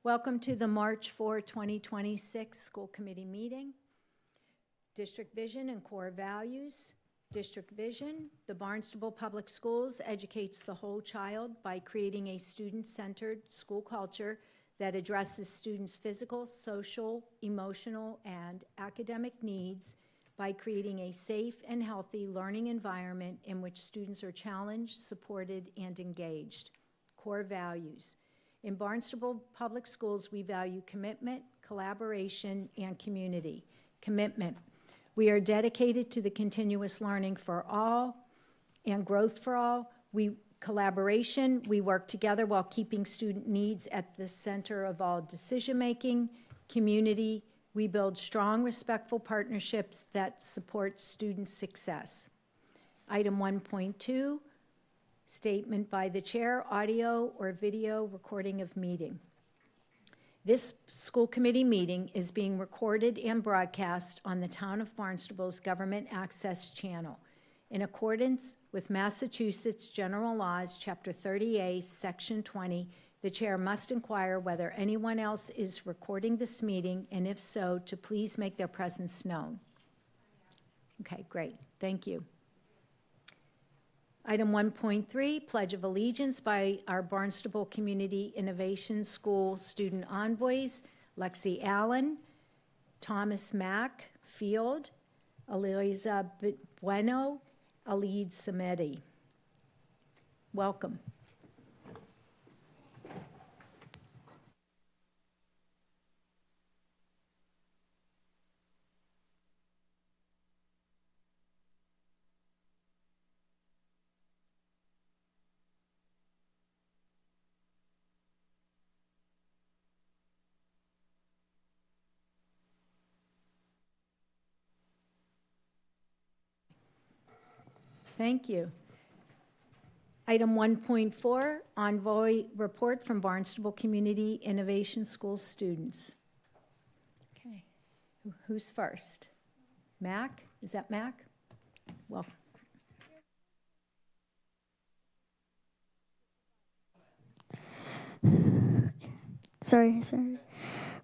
Welcome to the March 4, 2026 School Committee meeting. District Vision and Core Values. District Vision: the Barnstable Public Schools educates the whole child by creating a student-centered school culture that addresses students' physical, social, emotional, and academic needs by creating a safe and healthy learning environment in which students are challenged, supported, and engaged. Core Values: in Barnstable Public Schools, we value commitment, collaboration, and community. Commitment: we are dedicated to the continuous learning for all and growth for all. Collaboration: we work together while keeping student needs at the center of all decision-making. Community: we build strong, respectful partnerships that support student success. Item 1.2, statement by the chair: audio or video recording of meeting. This school committee meeting is being recorded and broadcast on the Town of Barnstable's Government Access Channel. In accordance with Massachusetts General Laws, Chapter 30A, Section 20, the chair must inquire whether anyone else is recording this meeting, and if so, to please make their presence known. Okay, great. Thank you. Item 1.3, Pledge of Allegiance by our Barnstable Community Innovation School student envoys: Lexi Allen, Thomas Mack Field, Eliza Bueno, Alid Samedi. Welcome. Thank you. Item 1.4, Envoy Report from Barnstable Community Innovation School students. Okay, who's first? Mac? Is that Mac? Well. Sorry.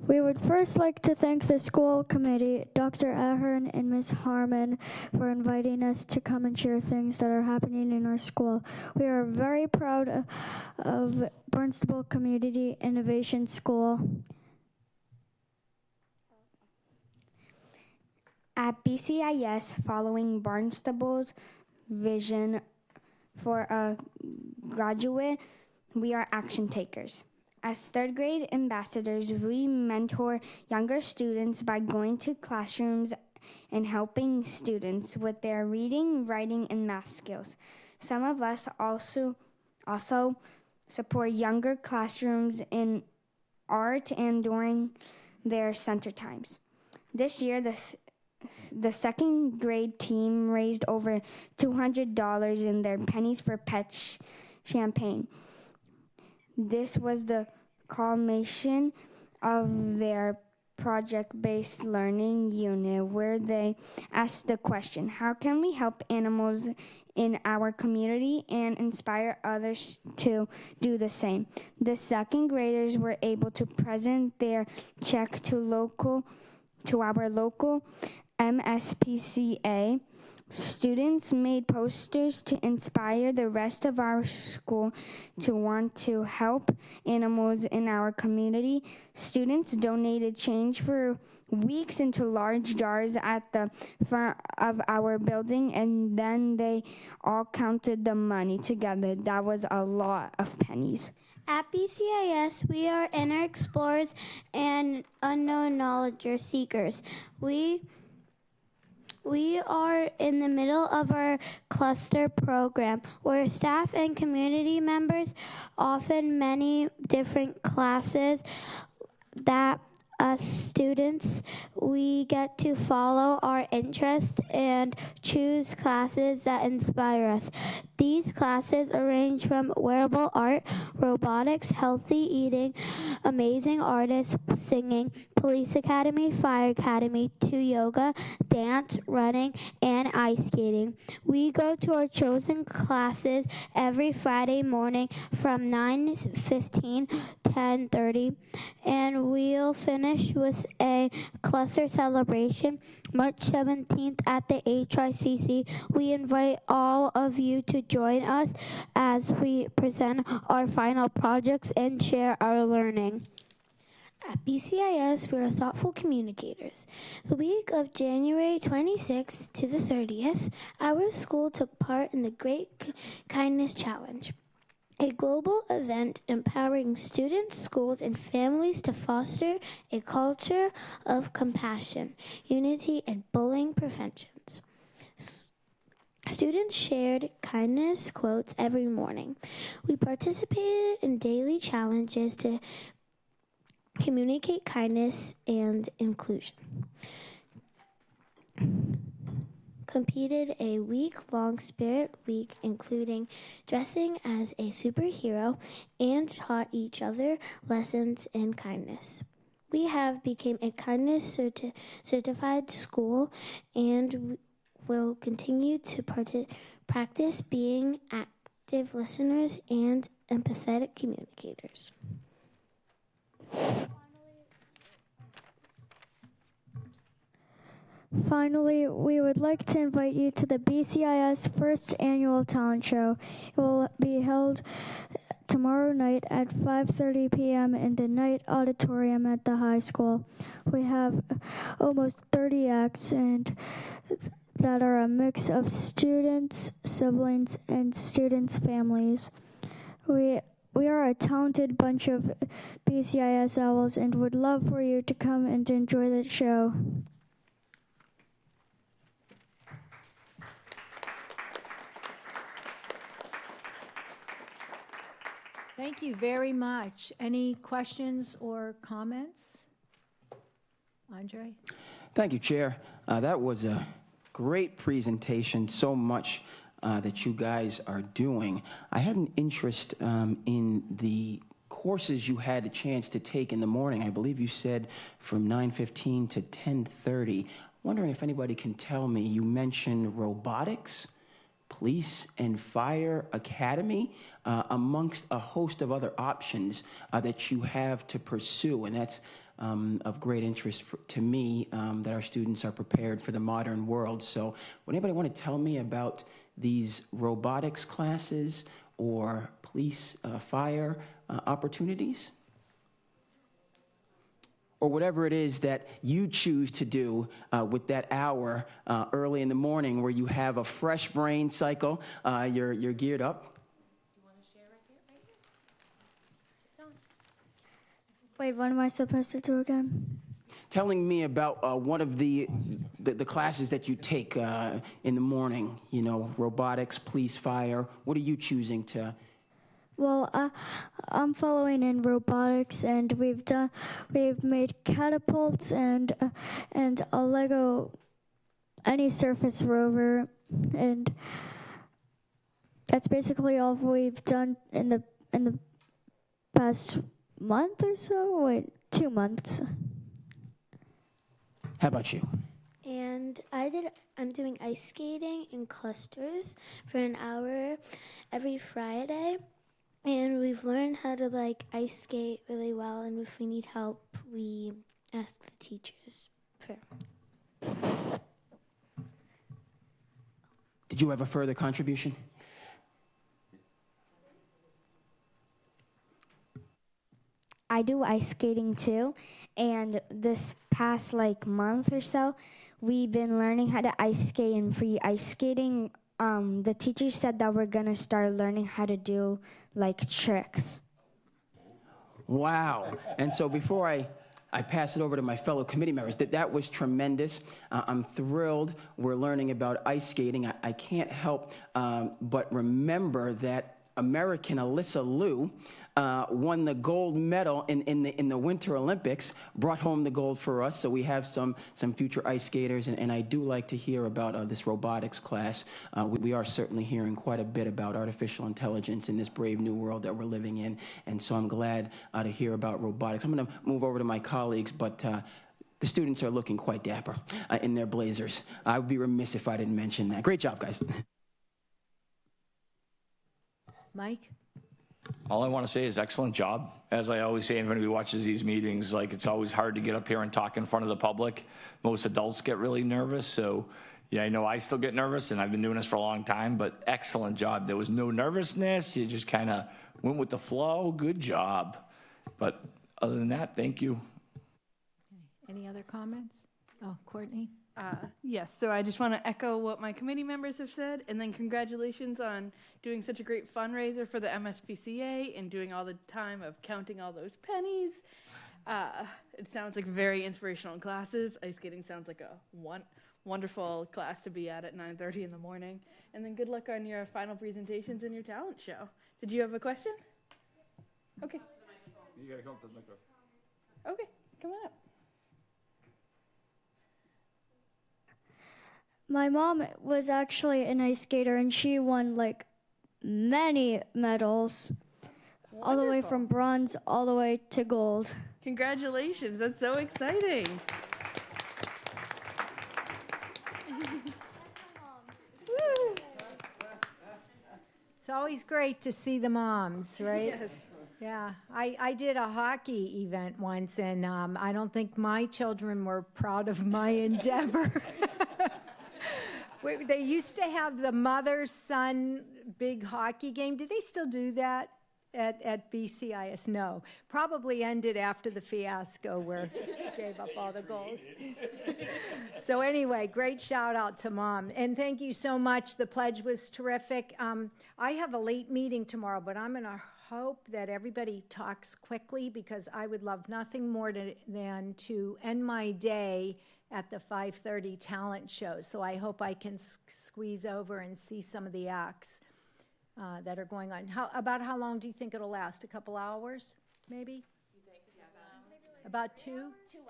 We would first like to thank the school committee, Dr. Ahern and Ms. Harmon, for inviting us to come and share things that are happening in our school. We are very proud of Barnstable Community Innovation School. At BCIS, following Barnstable's vision for a graduate, we are action takers. As third grade ambassadors, we mentor younger students by going to classrooms and helping students with their reading, writing, and math skills. Some of us also support younger classrooms in art and during their center times. This year, the second grade team raised over $200 in their Pennies for Pets campaign. This was the culmination of their project-based learning unit, where they asked the question, how can we help animals in our community and inspire others to do the same? The second graders were able to present their check to our local MSPCA. Students made posters to inspire the rest of our school to want to help animals in our community. Students donated change for weeks into large jars at the front of our building, and then they all counted the money together. That was a lot of pennies. At BCIS, we are inner explorers and unknown knowledge seekers. We are in the middle of our cluster program, where staff and community members offer many different classes that as students we get to follow our interests and choose classes that inspire us. These classes range from wearable art, robotics, healthy eating, amazing artists, singing, police academy, fire academy, to yoga, dance, running, and ice skating. We go to our chosen classes every Friday morning from 9:15 to 10:30, and we'll finish with a cluster celebration March 17th at the HICC. We invite all of you to join us as we present our final projects and share our learning. At BCIS, we are thoughtful communicators. The week of January 26th to the 30th, our school took part in the Great Kindness Challenge, a global event empowering students, schools, and families to foster a culture of compassion, unity, and bullying preventions. Students shared kindness quotes every morning. We participated in daily challenges to communicate kindness and inclusion. Competed a week-long spirit week, including dressing as a superhero, and taught each other lessons in kindness. We have become a kindness certified school and will continue to practice being active listeners and empathetic communicators. Finally, we would like to invite you to the BCIS first annual talent show. It will be held tomorrow night at 5:30 p.m. in the night auditorium at the high school. We have almost 30 acts and that are a mix of students, siblings, and students' families. We are a talented bunch of BCIS owls and would love for you to come and enjoy the show. Thank you very much. Any questions or comments? Andre? Thank you, Chair. That was a great presentation, so much that you guys are doing. I had an interest in the courses you had a chance to take in the morning. I believe you said from 9:15 to 10:30. Wondering if anybody can tell me, you mentioned robotics, police and fire academy, amongst a host of other options that you have to pursue, and that's of great interest to me, that our students are prepared for the modern world. So would anybody want to tell me about these robotics classes or police, fire opportunities? Or whatever it is that you choose to do with that hour early in the morning where you have a fresh brain cycle, you're geared up. You want to share right here? It's on. Wait, what am I supposed to do again? Telling me about one of the classes that you take in the morning, you know, robotics, police, fire. What are you choosing to? Well, I'm following in robotics, and we've made catapults and a Lego any surface rover, and that's basically all we've done in the past month or so. Wait, 2 months. How about you? And I'm doing ice skating in clusters for an hour every Friday. And we've learned how to ice skate really well, and if we need help, we ask the teachers for. Did you have a further contribution? I do ice skating too, and this past month or so, we've been learning how to ice skate and free ice skating. The teacher said that we're gonna start learning how to do tricks. Wow. And so before I pass it over to my fellow committee members, that was tremendous. I'm thrilled we're learning about ice skating. I can't help but remember that American Alyssa Liu won the gold medal in the Winter Olympics, brought home the gold for us. So we have some future ice skaters, and I do like to hear about this robotics class. We are certainly hearing quite a bit about artificial intelligence in this brave new world that we're living in, and so I'm glad to hear about robotics. I'm going to move over to my colleagues, but the students are looking quite dapper in their blazers. I would be remiss if I didn't mention that. Great job, guys. Mike? All I want to say is excellent job. As I always say, if anybody watches these meetings, like, it's always hard to get up here and talk in front of the public. Most adults get really nervous. So yeah, I know I still get nervous, and I've been doing this for a long time, but excellent job. There was no nervousness. You just kind of went with the flow. Good job. But other than that, thank you. Any other comments? Oh, Courtney? Yes, so I just want to echo what my committee members have said, and then congratulations on doing such a great fundraiser for the MSPCA and doing all the time of counting all those pennies. It sounds like very inspirational classes. Ice skating sounds like a wonderful class to be at 9:30 in the morning. And then good luck on your final presentations and your talent show. Did you have a question? Okay. You got to come to the microphone. Okay, come on up. My mom was actually an ice skater, and she won like many medals, all the way Wonderful. from bronze all the way to gold. Congratulations, that's so exciting. Woo. It's always great to see the moms, right? Yes. Yeah, I did a hockey event once, and I don't think my children were proud of my endeavor. They used to have the mother-son big hockey game. Do they still do that at BCIS? No. Probably ended after the fiasco where they gave up all the goals. So anyway, great shout out to Mom. And thank you so much. The pledge was terrific. I have a late meeting tomorrow, but I'm going to hope that everybody talks quickly, because I would love nothing more than to end my day at the 5:30 talent show. So I hope I can squeeze over and see some of the acts that are going on. About how long do you think it'll last? A couple hours, maybe? About 2? 2 hours.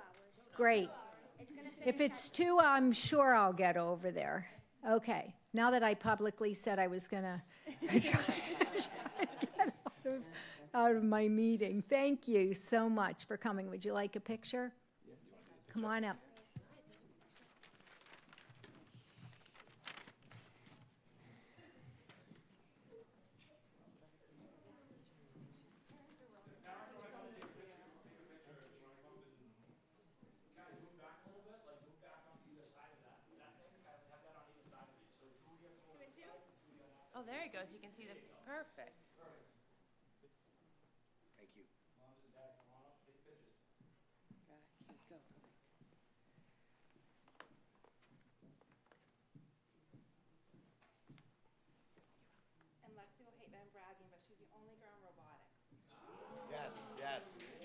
Great. If it's 2, I'm sure I'll get over there. Okay. Now that I publicly said I was going to get out of my meeting. Thank you so much for coming. Would you like a picture? Come on up. Oh, there he goes. You can see the perfect. Thank you. Go. And Lexi will hate me bragging, but she's the only girl in robotics. Yes, yes. She's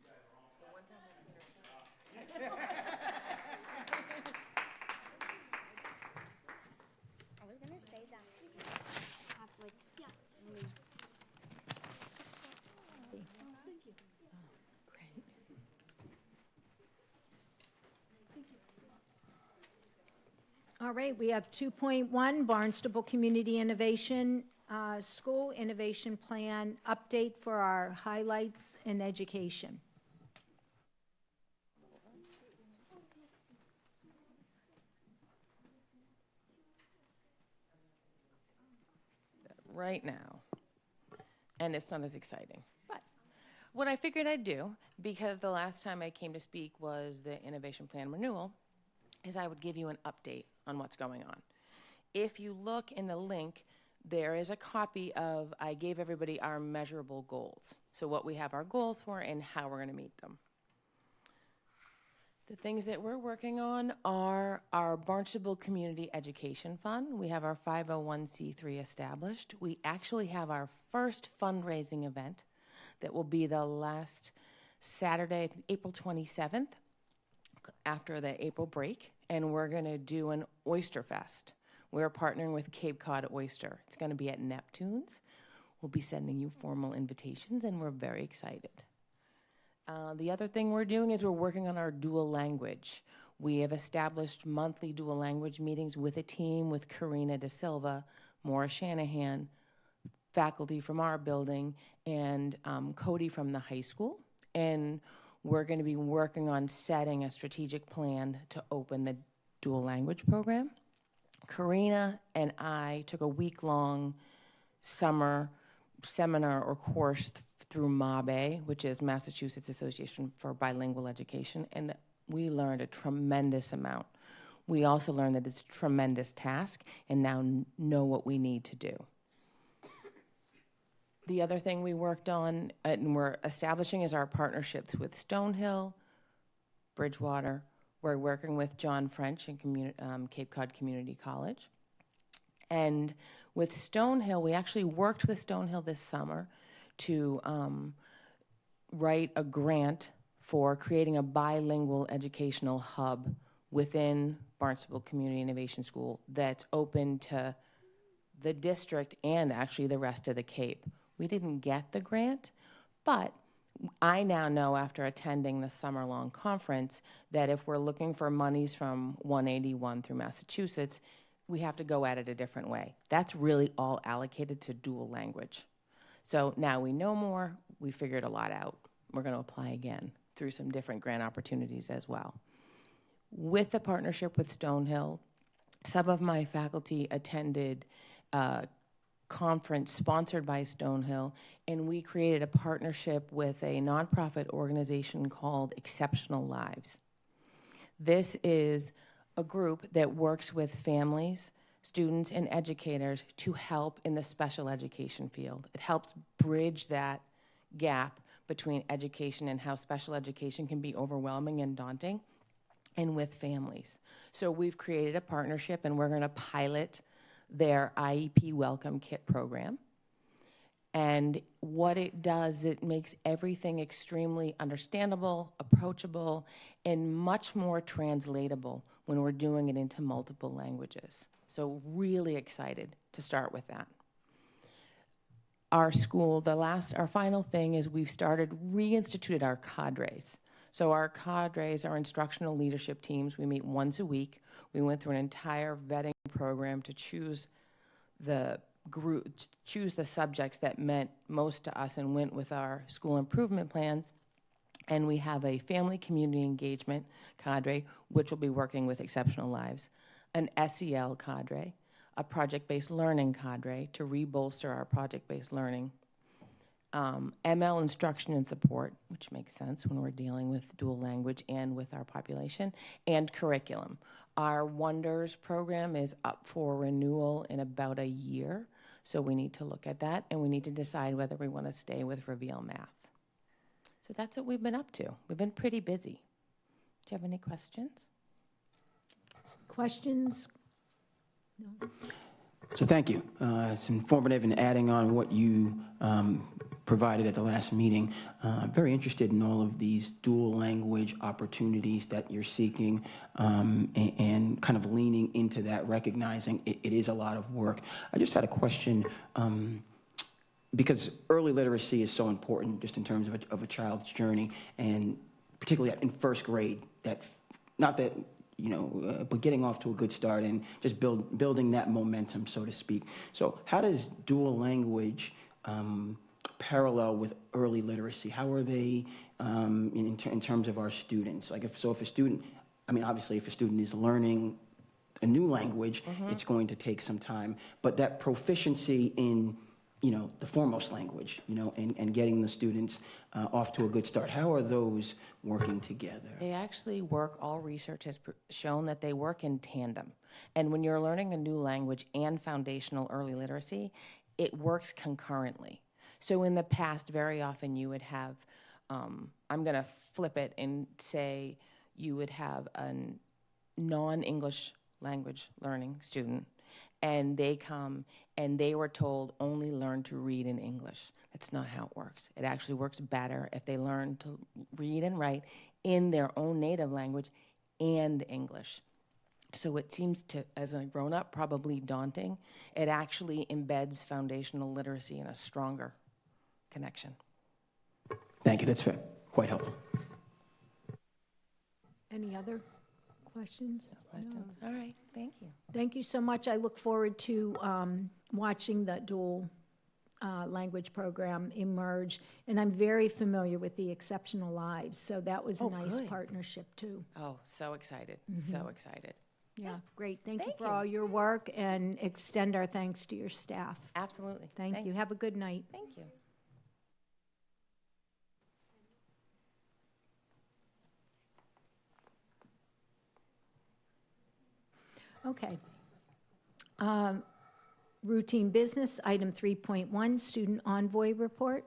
like, the one time I've seen her. I was gonna say that too. Have like All right, we have 2.1, Barnstable Community Innovation School Innovation Plan update for our highlights in education. Right now. And it's not as exciting. But what I figured I'd do, because the last time I came to speak was the innovation plan renewal, is I would give you an update on what's going on. If you look in the link, there is a copy of, I gave everybody our measurable goals. So what we have our goals for and how we're going to meet them. The things that we're working on are our Barnstable Community Education Fund. We have our 501c3 established. We actually have our first fundraising event that will be the last Saturday, April 27th, after the April break, and we're going to do an Oyster Fest. We're partnering with Cape Cod Oyster. It's going to be at Neptune's. We'll be sending you formal invitations, and we're very excited. The other thing we're doing is we're working on our dual language. We have established monthly dual language meetings with a team with Karina De Silva, Maura Shanahan, faculty from our building, and Cody from the high school. And we're going to be working on setting a strategic plan to open the dual language program. Karina and I took a week-long summer seminar or course through MABE, which is Massachusetts Association for Bilingual Education, and we learned a tremendous amount. We also learned that it's a tremendous task and now know what we need to do. The other thing we worked on and we're establishing is our partnerships with Stonehill, Bridgewater. We're working with John French and Cape Cod Community College. And with Stonehill, we actually worked with Stonehill this summer to write a grant for creating a bilingual educational hub within Barnstable Community Innovation School that's open to the district and actually the rest of the Cape. We didn't get the grant, but I now know after attending the summer-long conference that if we're looking for monies from 181 through Massachusetts, we have to go at it a different way. That's really all allocated to dual language. So now we know more, we figured a lot out. We're going to apply again through some different grant opportunities as well. With the partnership with Stonehill, some of my faculty attended a conference sponsored by Stonehill, and we created a partnership with a nonprofit organization called Exceptional Lives. This is a group that works with families, students, and educators to help in the special education field. It helps bridge that gap between education and how special education can be overwhelming and daunting, and with families. So we've created a partnership, and we're going to pilot their IEP Welcome Kit program. And what it does, it makes everything extremely understandable, approachable, and much more translatable when we're doing it into multiple languages. So really excited to start with that. Our school, our final thing is we've reinstituted our cadres. So our cadres are instructional leadership teams. We meet once a week. We went through an entire vetting program to choose the subjects that meant most to us and went with our school improvement plans. And we have a family community engagement cadre, which will be working with Exceptional Lives, an SEL cadre, a project-based learning cadre to re-bolster our project-based learning, ML instruction and support, which makes sense when we're dealing with dual language and with our population, and curriculum. Our Wonders program is up for renewal in about a year, so we need to look at that, and we need to decide whether we want to stay with Reveal Math. So that's what we've been up to. We've been pretty busy. Do you have any questions? Questions? No. So thank you. It's informative in adding on what you provided at the last meeting. Very interested in all of these dual language opportunities that you're seeking and kind of leaning into that, recognizing it is a lot of work. I just had a question because early literacy is so important just in terms of a child's journey, and particularly in first grade, but getting off to a good start and just building that momentum, so to speak. So how does dual language parallel with early literacy? How are they in terms of our students? Like if a student, obviously if a student is learning a new language, it's going to take some time, but that proficiency in the foremost language, and getting the students off to a good start. How are those working together? They actually work, all research has shown that they work in tandem. And when you're learning a new language and foundational early literacy, it works concurrently. So in the past, very often you would have, I'm going to flip it and say you would have a non-English language learning student, and they come and they were told only learn to read in English. That's not how it works. It actually works better if they learn to read and write in their own native language and English. So it seems to, as a grown-up, probably daunting. It actually embeds foundational literacy in a stronger connection. Thank you. That's quite helpful. Any other questions? Questions? All right, thank you. Thank you so much. I look forward to watching the dual language program emerge. And I'm very familiar with the Exceptional Lives, so that was a nice good. partnership too. Oh, so excited, so excited. Yeah, great. Thank you Thank for you. all your work, and extend our thanks to your staff. Absolutely. Thank you. Thanks. Have a good night. Thank you. Okay. Routine business, item 3.1, student envoy report.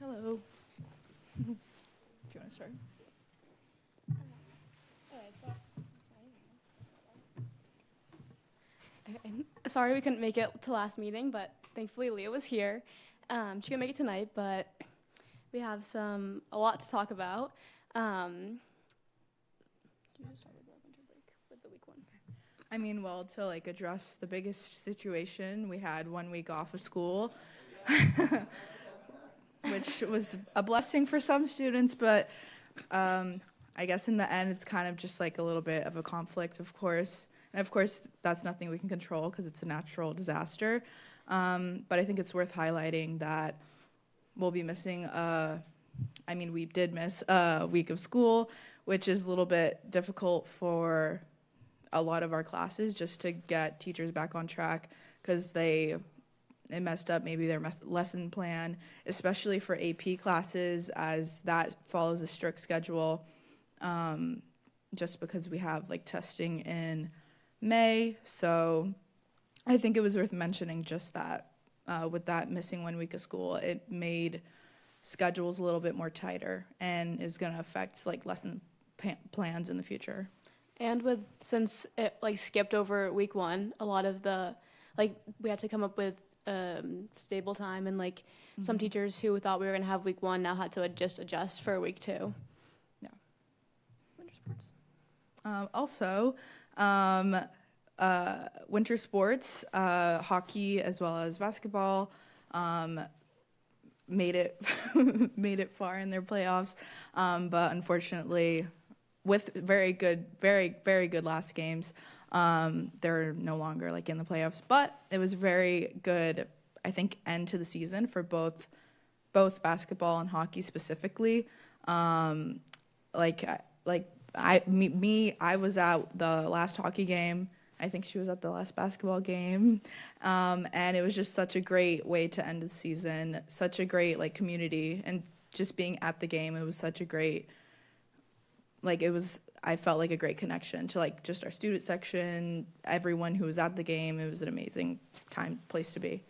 Hello. Do you want to start? Sorry we couldn't make it to last meeting, but thankfully Leah was here. She couldn't make it tonight, but we have a lot to talk about. Do you just start with the winter break with the week one? I mean, well, to like address the biggest situation, we had 1 week off of school, which was a blessing for some students, but I guess in the end, it's kind of just like a little bit of a conflict, of course. And of course, that's nothing we can control because it's a natural disaster. But I think it's worth highlighting that we'll be missing, we did miss a week of school, which is a little bit difficult for a lot of our classes just to get teachers back on track because they messed up maybe their lesson plan, especially for AP classes, as that follows a strict schedule, just because we have like testing in May. So I think it was worth mentioning just that with that missing 1 week of school, it made schedules a little bit more tighter and is going to affect like lesson plans in the future. And since it like skipped over week one, a lot of we had to come up with stable time, and like some teachers who thought we were going to have week one now had to adjust for week two. Yeah. Winter sports. Also, winter sports, hockey as well as basketball, made it made it far in their playoffs, but unfortunately, with very good last games, they're no longer like in the playoffs. But it was very good, I think, end to the season for both basketball and hockey specifically. I was at the last hockey game. I think she was at the last basketball game. And it was just such a great way to end the season, such a great like community, and just being at the game, it was such a great, I felt like a great connection to like just our student section, everyone who was at the game. It was an amazing place to be.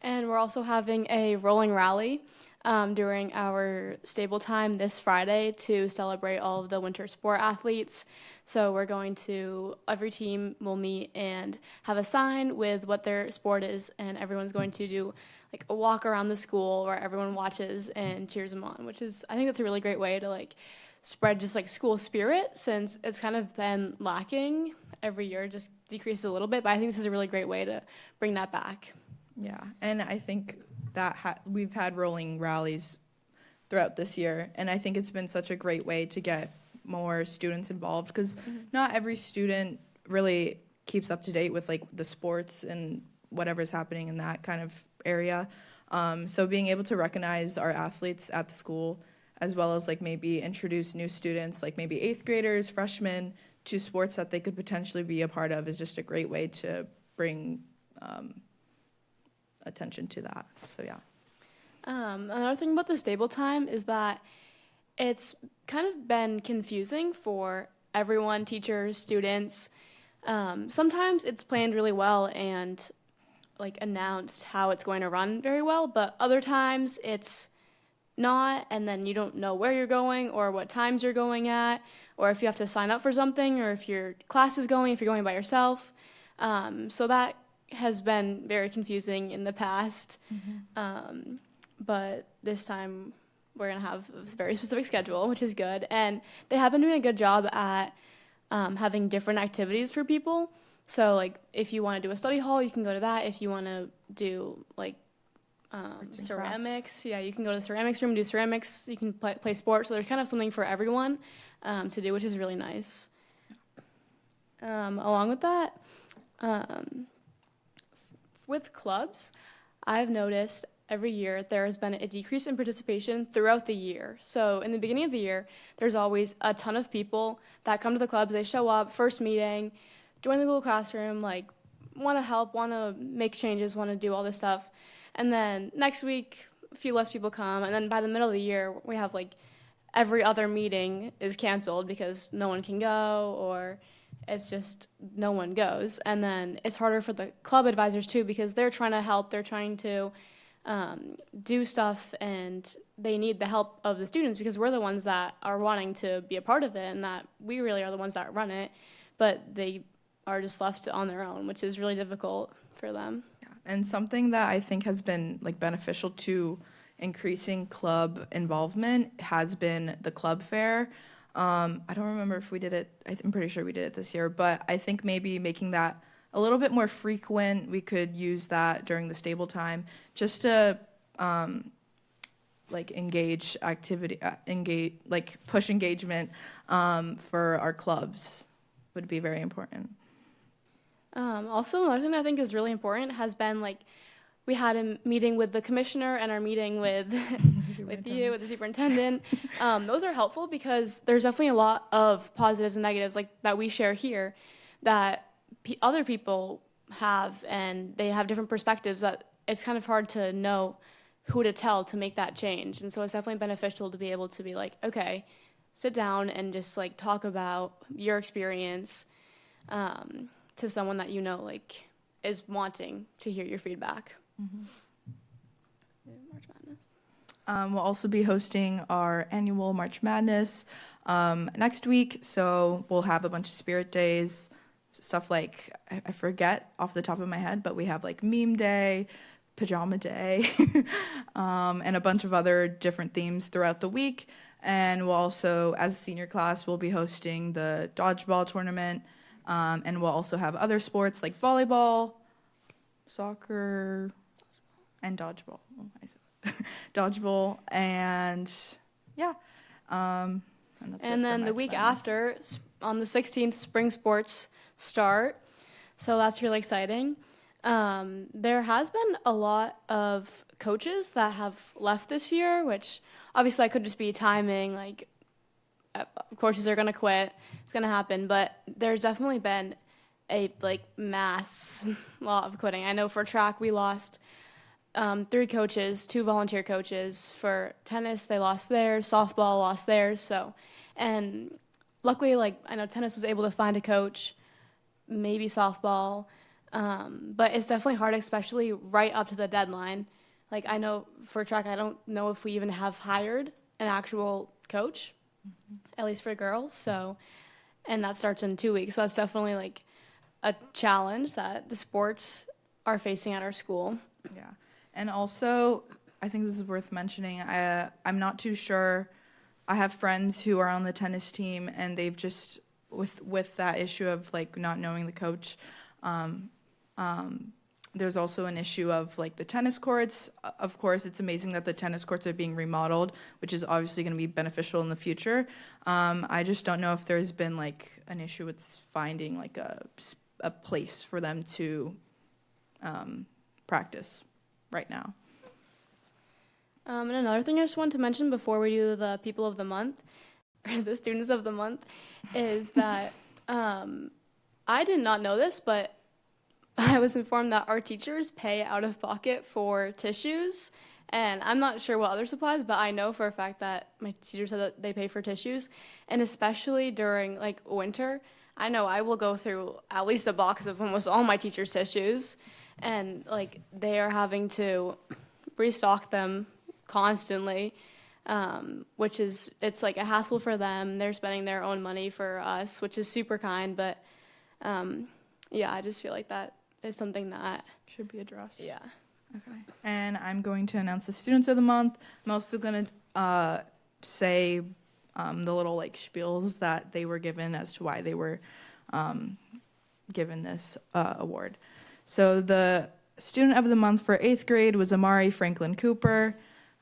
And we're also having a rolling rally during our stable time this Friday to celebrate all of the winter sport athletes. So we're going to, every team will meet and have a sign with what their sport is, and everyone's going to do like a walk around the school where everyone watches and cheers them on, which is, I think that's a really great way to like spread just like school spirit, since it's kind of been lacking every year, just decreased a little bit, but I think this is a really great way to bring that back. Yeah, and I think that we've had rolling rallies throughout this year, and I think it's been such a great way to get more students involved, because not every student really keeps up to date with like the sports and whatever's happening in that kind of area. So being able to recognize our athletes at the school, as well as like maybe introduce new students, like maybe 8th graders, freshmen, to sports that they could potentially be a part of, is just a great way to bring attention to that. So yeah. Another thing about the stable time is that it's kind of been confusing for everyone, teachers, students. Sometimes it's planned really well and like announced how it's going to run very well, but other times it's not, and then you don't know where you're going or what times you're going at, or if you have to sign up for something, or if your class is going, if you're going by yourself. So that has been very confusing in the past. But this time we're going to have a very specific schedule, which is good. And they have been doing a good job at having different activities for people. So, like, if you want to do a study hall, you can go to that. If you want to do, like, ceramics, yeah, you can go to the ceramics room and do ceramics. You can play sports. So there's kind of something for everyone to do, which is really nice. Along with that, with clubs, I've noticed every year there has been a decrease in participation throughout the year. So in the beginning of the year, there's always a ton of people that come to the clubs. They show up, first meeting, join the Google Classroom, like, want to help, want to make changes, want to do all this stuff. And then next week, a few less people come. And then by the middle of the year, we have, like, every other meeting is canceled because no one can go, or it's just no one goes. And then it's harder for the club advisors, too, because they're trying to help. They're trying to do stuff, and they need the help of the students because we're the ones that are wanting to be a part of it, and that we really are the ones that run it. But they are just left on their own, which is really difficult for them. Yeah. And something that I think has been, like, beneficial to increasing club involvement has been the club fair. I don't remember if we did it. I'm pretty sure we did it this year, but I think maybe making that a little bit more frequent, we could use that during the stable time just to like engage activity, like push engagement for our clubs would be very important. Also, another thing that I think is really important has been, like, we had a meeting with the commissioner and our meeting with with the superintendent. Those are helpful because there's definitely a lot of positives and negatives, like, that we share here that other people have, and they have different perspectives that it's kind of hard to know who to tell to make that change. And so it's definitely beneficial to be able to be like, okay, sit down and just, like, talk about your experience to someone that you know, like, is wanting to hear your feedback. Mm-hmm. March Madness. We'll also be hosting our annual March Madness next week, so we'll have a bunch of spirit days, stuff like, I forget off the top of my head, but we have, like, meme day, pajama day, and a bunch of other different themes throughout the week. And we'll also, as a senior class, we'll be hosting the dodgeball tournament, and we'll also have other sports like volleyball, soccer, and dodgeball. Dodgeball, and yeah. And then the week after, on the 16th, spring sports start. So that's really exciting. There has been a lot of coaches that have left this year, which obviously that could just be timing. Like, coaches are going to quit. It's going to happen. But there's definitely been a, like, mass lot of quitting. I know for track we lost 3 coaches, 2 volunteer coaches. For tennis, they lost theirs. Softball lost theirs. So, and luckily, like, I know tennis was able to find a coach, maybe softball. But it's definitely hard, especially right up to the deadline. Like, I know for track, I don't know if we even have hired an actual coach, at least for girls. So, and that starts in 2 weeks. So that's definitely, like, a challenge that the sports are facing at our school. Yeah. And also, I think this is worth mentioning, I'm not too sure. I have friends who are on the tennis team, and they've just, with that issue of, like, not knowing the coach, there's also an issue of, like, the tennis courts. Of course, it's amazing that the tennis courts are being remodeled, which is obviously going to be beneficial in the future. I just don't know if there's been, like, an issue with finding, like, a place for them to practice right now. And another thing I just wanted to mention before we do the people of the month, or the students of the month, is that I did not know this, but I was informed that our teachers pay out of pocket for tissues, and I'm not sure what other supplies, but I know for a fact that my teacher said that they pay for tissues, and especially during, like, winter, I know I will go through at least a box of almost all my teachers' tissues, and, like, they are having to restock them constantly, which is, it's like a hassle for them. They're spending their own money for us, which is super kind. But yeah, I just feel like that is something that Should be addressed. yeah. Okay. And I'm going to announce the Students of the Month. I'm also going to say the little like spiels that they were given as to why they were given this award. So the Student of the Month for 8th grade was Amari Franklin Cooper.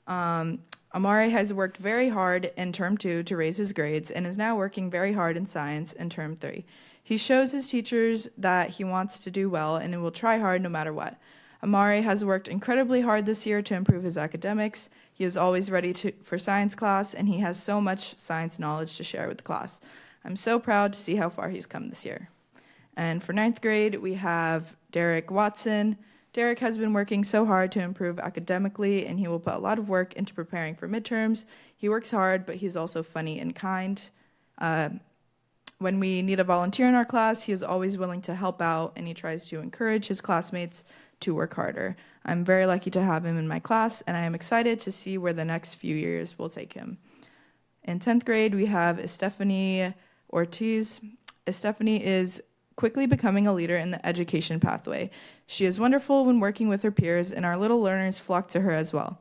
Amari has worked very hard in Term 2 to raise his grades and is now working very hard in science in Term 3. He shows his teachers that he wants to do well and will try hard no matter what. Amari has worked incredibly hard this year to improve his academics. He is always ready for science class, and he has so much science knowledge to share with the class. I'm so proud to see how far he's come this year. And for 9th grade, we have Derek Watson. Derek has been working so hard to improve academically, and he will put a lot of work into preparing for midterms. He works hard, but he's also funny and kind. When we need a volunteer in our class, he is always willing to help out, and he tries to encourage his classmates to work harder. I'm very lucky to have him in my class, and I am excited to see where the next few years will take him. In 10th grade, we have Estefany Ortiz. Estefany is quickly becoming a leader in the education pathway. She is wonderful when working with her peers, and our little learners flock to her as well.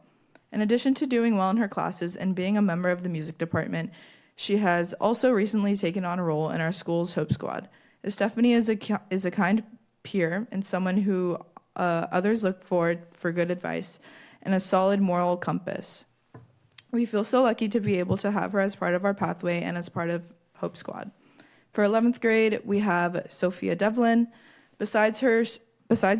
In addition to doing well in her classes and being a member of the music department, she has also recently taken on a role in our school's Hope Squad. Estefany is a kind peer and someone who others look for good advice and a solid moral compass. We feel so lucky to be able to have her as part of our pathway and as part of Hope Squad. For 11th grade, we have Sophia Devlin. Besides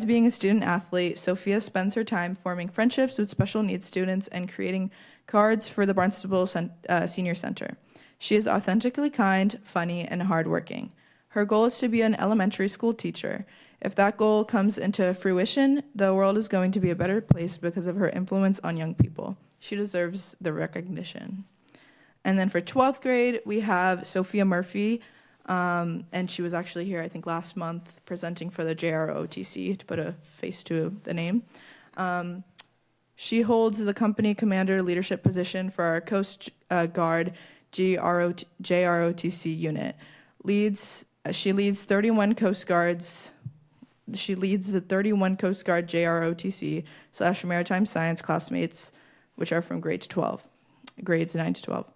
being a student athlete, Sophia spends her time forming friendships with special needs students and creating cards for the Barnstable Senior Center. She is authentically kind, funny, and hardworking. Her goal is to be an elementary school teacher. If that goal comes into fruition, the world is going to be a better place because of her influence on young people. She deserves the recognition. And then for 12th grade, we have Sophia Murphy, and she was actually here, I think, last month presenting for the JROTC to put a face to the name. She holds the company commander leadership position for our Coast Guard JROTC unit. She leads 31 Coast Guards. She leads the 31 Coast Guard JROTC/Maritime Science classmates, which are from grades 9 to 12.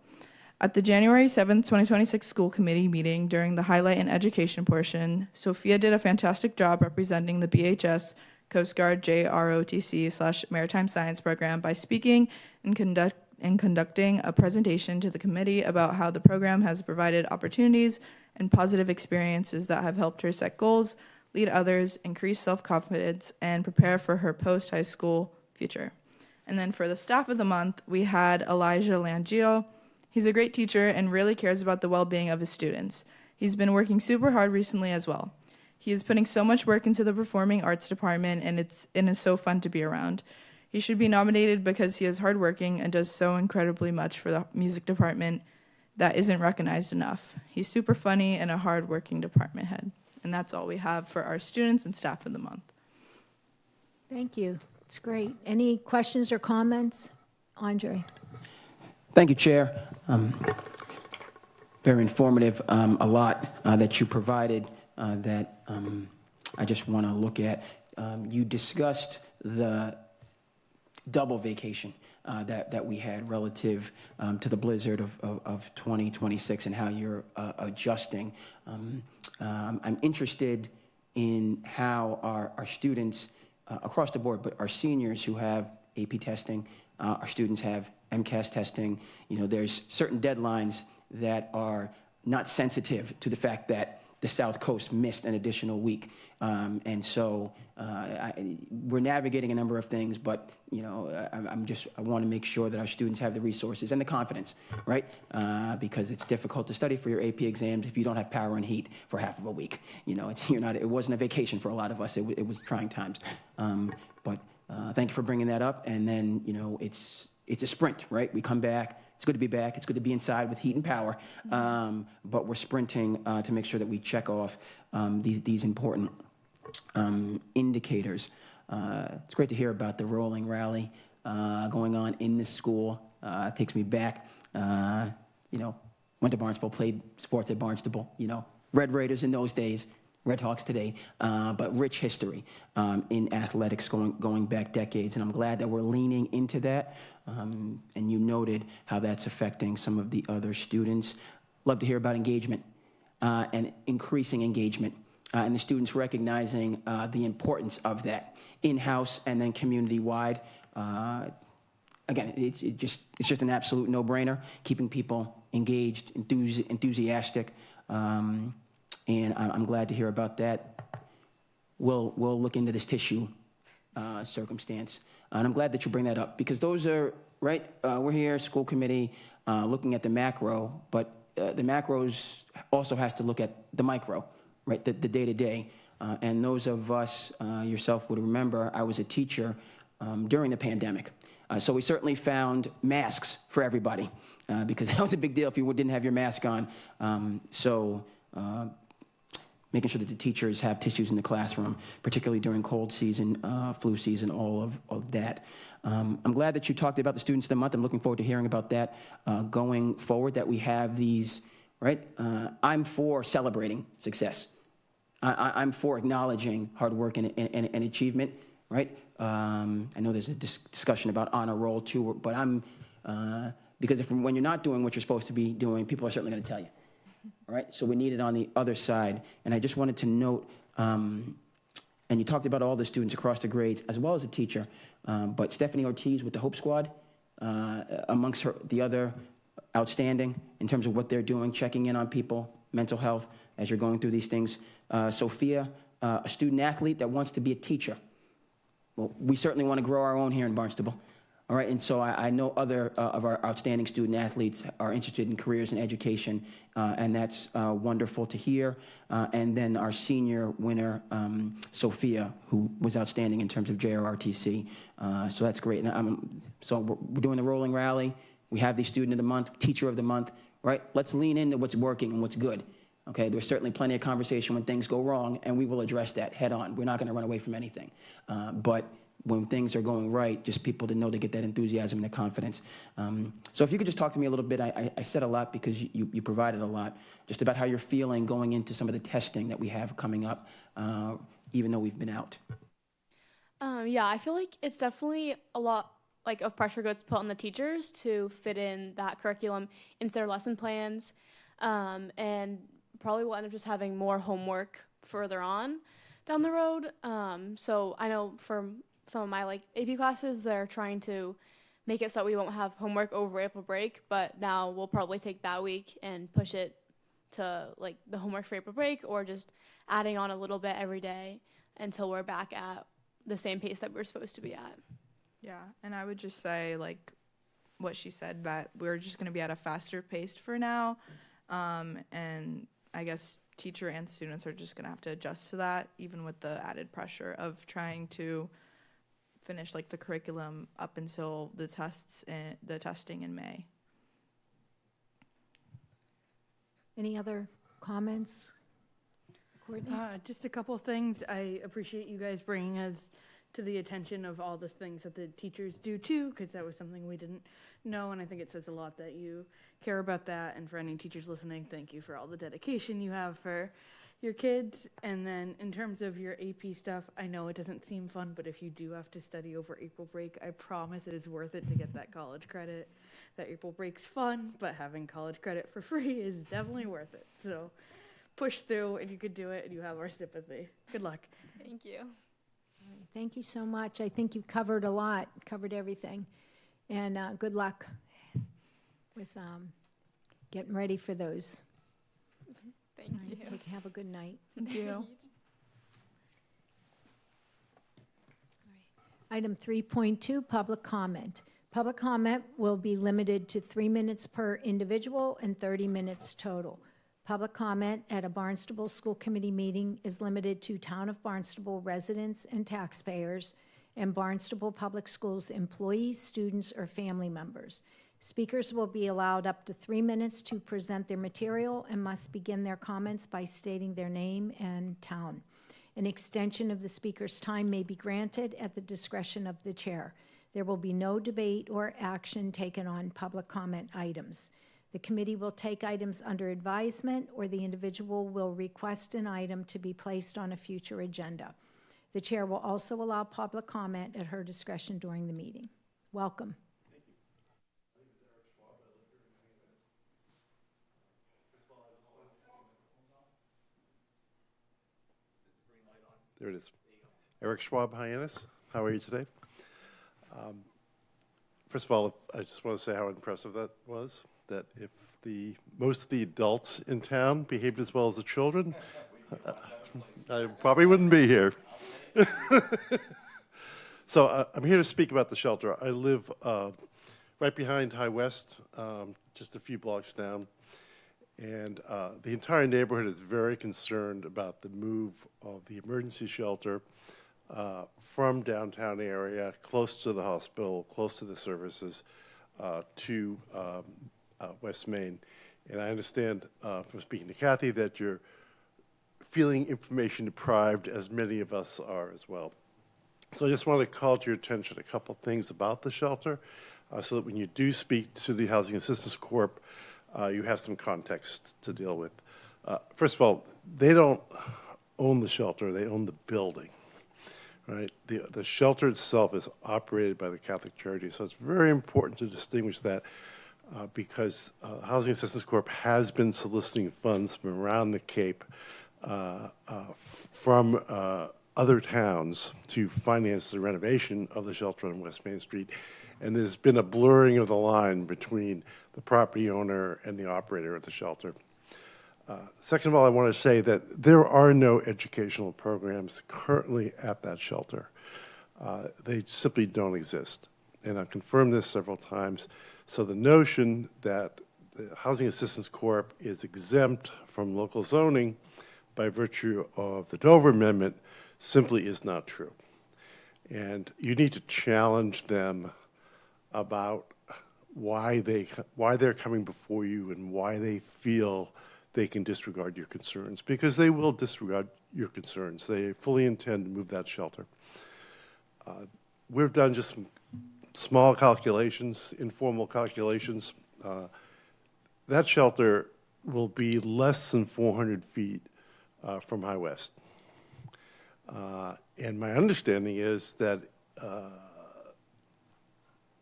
At the January 7th, 2026 school committee meeting during the highlight and education portion, Sophia did a fantastic job representing the BHS Coast Guard JROTC/Maritime Science program by speaking and conducting a presentation to the committee about how the program has provided opportunities and positive experiences that have helped her set goals, lead others, increase self-confidence, and prepare for her post-high school future. And then for the staff of the month, we had Elijah Langio. He's a great teacher and really cares about the well-being of his students. He's been working super hard recently as well. He is putting so much work into the performing arts department, and it is so fun to be around. He should be nominated because he is hardworking and does so incredibly much for the music department that isn't recognized enough. He's super funny and a hardworking department head. And that's all we have for our students and staff of the month. Thank you. It's great. Any questions or comments? Andre? Thank you, Chair. Very informative. A lot that you provided that I just want to look at. You discussed the double vacation that we had relative to the blizzard of 2026 and how you're adjusting. I'm interested in how our students across the board, but our seniors who have AP testing, our students have MCAS testing. There's certain deadlines that are not sensitive to the fact that the South Coast missed an additional week. And so we're navigating a number of things, but I want to make sure that our students have the resources and the confidence, right? Because it's difficult to study for your AP exams if you don't have power and heat for half of a week. It wasn't a vacation for a lot of us. It was trying times. But thank you for bringing that up. And then, it's a sprint, right? We come back. It's good to be back. It's good to be inside with heat and power. But we're sprinting to make sure that we check off these important indicators. It's great to hear about the rolling rally. going on in this school. Takes me back, went to Barnstable, played sports at Barnstable, Red Raiders in those days, Red Hawks today, but rich history in athletics going back decades. And I'm glad that we're leaning into that. And you noted how that's affecting some of the other students. Love to hear about engagement and increasing engagement. And the students recognizing the importance of that in-house and then community-wide. Again, it's just an absolute no-brainer, keeping people engaged, enthusiastic, and I'm glad to hear about that. We'll look into this tissue circumstance, and I'm glad that you bring that up because those are right. We're here, school committee, looking at the macro, but the macros also has to look at the micro, right? The day-to-day, and those of us, yourself would remember, I was a teacher during the pandemic. So we certainly found masks for everybody because that was a big deal if you didn't have your mask on. Making sure that the teachers have tissues in the classroom, particularly during cold season, flu season, all of that. I'm glad that you talked about the Students of the Month. I'm looking forward to hearing about that going forward, that we have these, right? I'm for celebrating success. I'm for acknowledging hard work and achievement, right? I know there's a discussion about honor roll too, but because when you're not doing what you're supposed to be doing, people are certainly going to tell you. All right, so we need it on the other side. And I just wanted to note, and you talked about all the students across the grades, as well as a teacher, but Stephanie Ortiz with the Hope Squad, amongst the other outstanding in terms of what they're doing, checking in on people, mental health, as you're going through these things. Sophia, a student athlete that wants to be a teacher. Well, we certainly want to grow our own here in Barnstable. All right, and so I know other of our outstanding student athletes are interested in careers and education, and that's wonderful to hear. And then our senior winner, Sophia, who was outstanding in terms of JRRTC. So that's great. And so we're doing the rolling rally. We have the Student of the Month, Teacher of the Month, right? Let's lean into what's working and what's good. Okay, there's certainly plenty of conversation when things go wrong, and we will address that head on. We're not going to run away from anything. But when things are going right, just people to know to get that enthusiasm and the confidence. So if you could just talk to me a little bit, I said a lot because you provided a lot, just about how you're feeling going into some of the testing that we have coming up, even though we've been out. Yeah, I feel like it's definitely a lot of pressure gets put on the teachers to fit in that curriculum into their lesson plans, and probably will end up just having more homework further on down the road. So I know for some of my AP classes, they're trying to make it so that we won't have homework over April break, but now we'll probably take that week and push it to the homework for April break, or just adding on a little bit every day until we're back at the same pace that we're supposed to be at. Yeah, and I would just say what she said, that we're just going to be at a faster pace for now, and I guess teacher and students are just going to have to adjust to that, even with the added pressure of trying to finish the curriculum up until the testing in May. Any other comments? Courtney? Just a couple things. I appreciate you guys bringing us to the attention of all the things that the teachers do too, because that was something we didn't know, and I think it says a lot that you care about that. And for any teachers listening, thank you for all the dedication you have for your kids. And then in terms of your AP stuff, I know it doesn't seem fun, but if you do have to study over April break, I promise it is worth it to get that college credit. That April break's fun, but having college credit for free is definitely worth it. So push through, and you could do it, and you have our sympathy. Good luck. Thank you. Thank you so much. I think you covered a lot, covered everything. And good luck with getting ready for those. Thank you. Have a good night. Thank you. Item 3.2, public comment. Public comment will be limited to 3 minutes per individual and 30 minutes total. Public comment at a Barnstable School Committee meeting is limited to Town of Barnstable residents and taxpayers and Barnstable Public Schools employees, students, or family members. Speakers will be allowed up to 3 minutes to present their material and must begin their comments by stating their name and town. An extension of the speaker's time may be granted at the discretion of the chair. There will be no debate or action taken on public comment items. The committee will take items under advisement, or the individual will request an item to be placed on a future agenda. The chair will also allow public comment at her discretion during the meeting. Welcome. There it is. Eric Schwab, Hyannis. How are you today? First of all, I just want to say how impressive that was, that if most of the adults in town behaved as well as the children, I probably wouldn't be here. So I'm here to speak about the shelter. I live right behind High West, just a few blocks down. And the entire neighborhood is very concerned about the move of the emergency shelter from downtown area, close to the hospital, close to the services, to West Main. And I understand from speaking to Kathy that you're feeling information deprived, as many of us are as well. So I just want to call to your attention a couple things about the shelter, so that when you do speak to the Housing Assistance Corp, you have some context to deal with. First of all, they don't own the shelter, they own the building, right? The shelter itself is operated by the Catholic Charities, so it's very important to distinguish that because Housing Assistance Corp has been soliciting funds from around the Cape from other towns to finance the renovation of the shelter on West Main Street. And there's been a blurring of the line between the property owner and the operator of the shelter. Second of all, I want to say that there are no educational programs currently at that shelter. They simply don't exist. And I've confirmed this several times. So the notion that the Housing Assistance Corp is exempt from local zoning by virtue of the Dover Amendment simply is not true. And you need to challenge them about why they're coming before you and why they feel they can disregard your concerns, because they will disregard your concerns. They fully intend to move that shelter. We've done just some small calculations, informal calculations. That shelter will be less than 400 feet from High West. And my understanding is that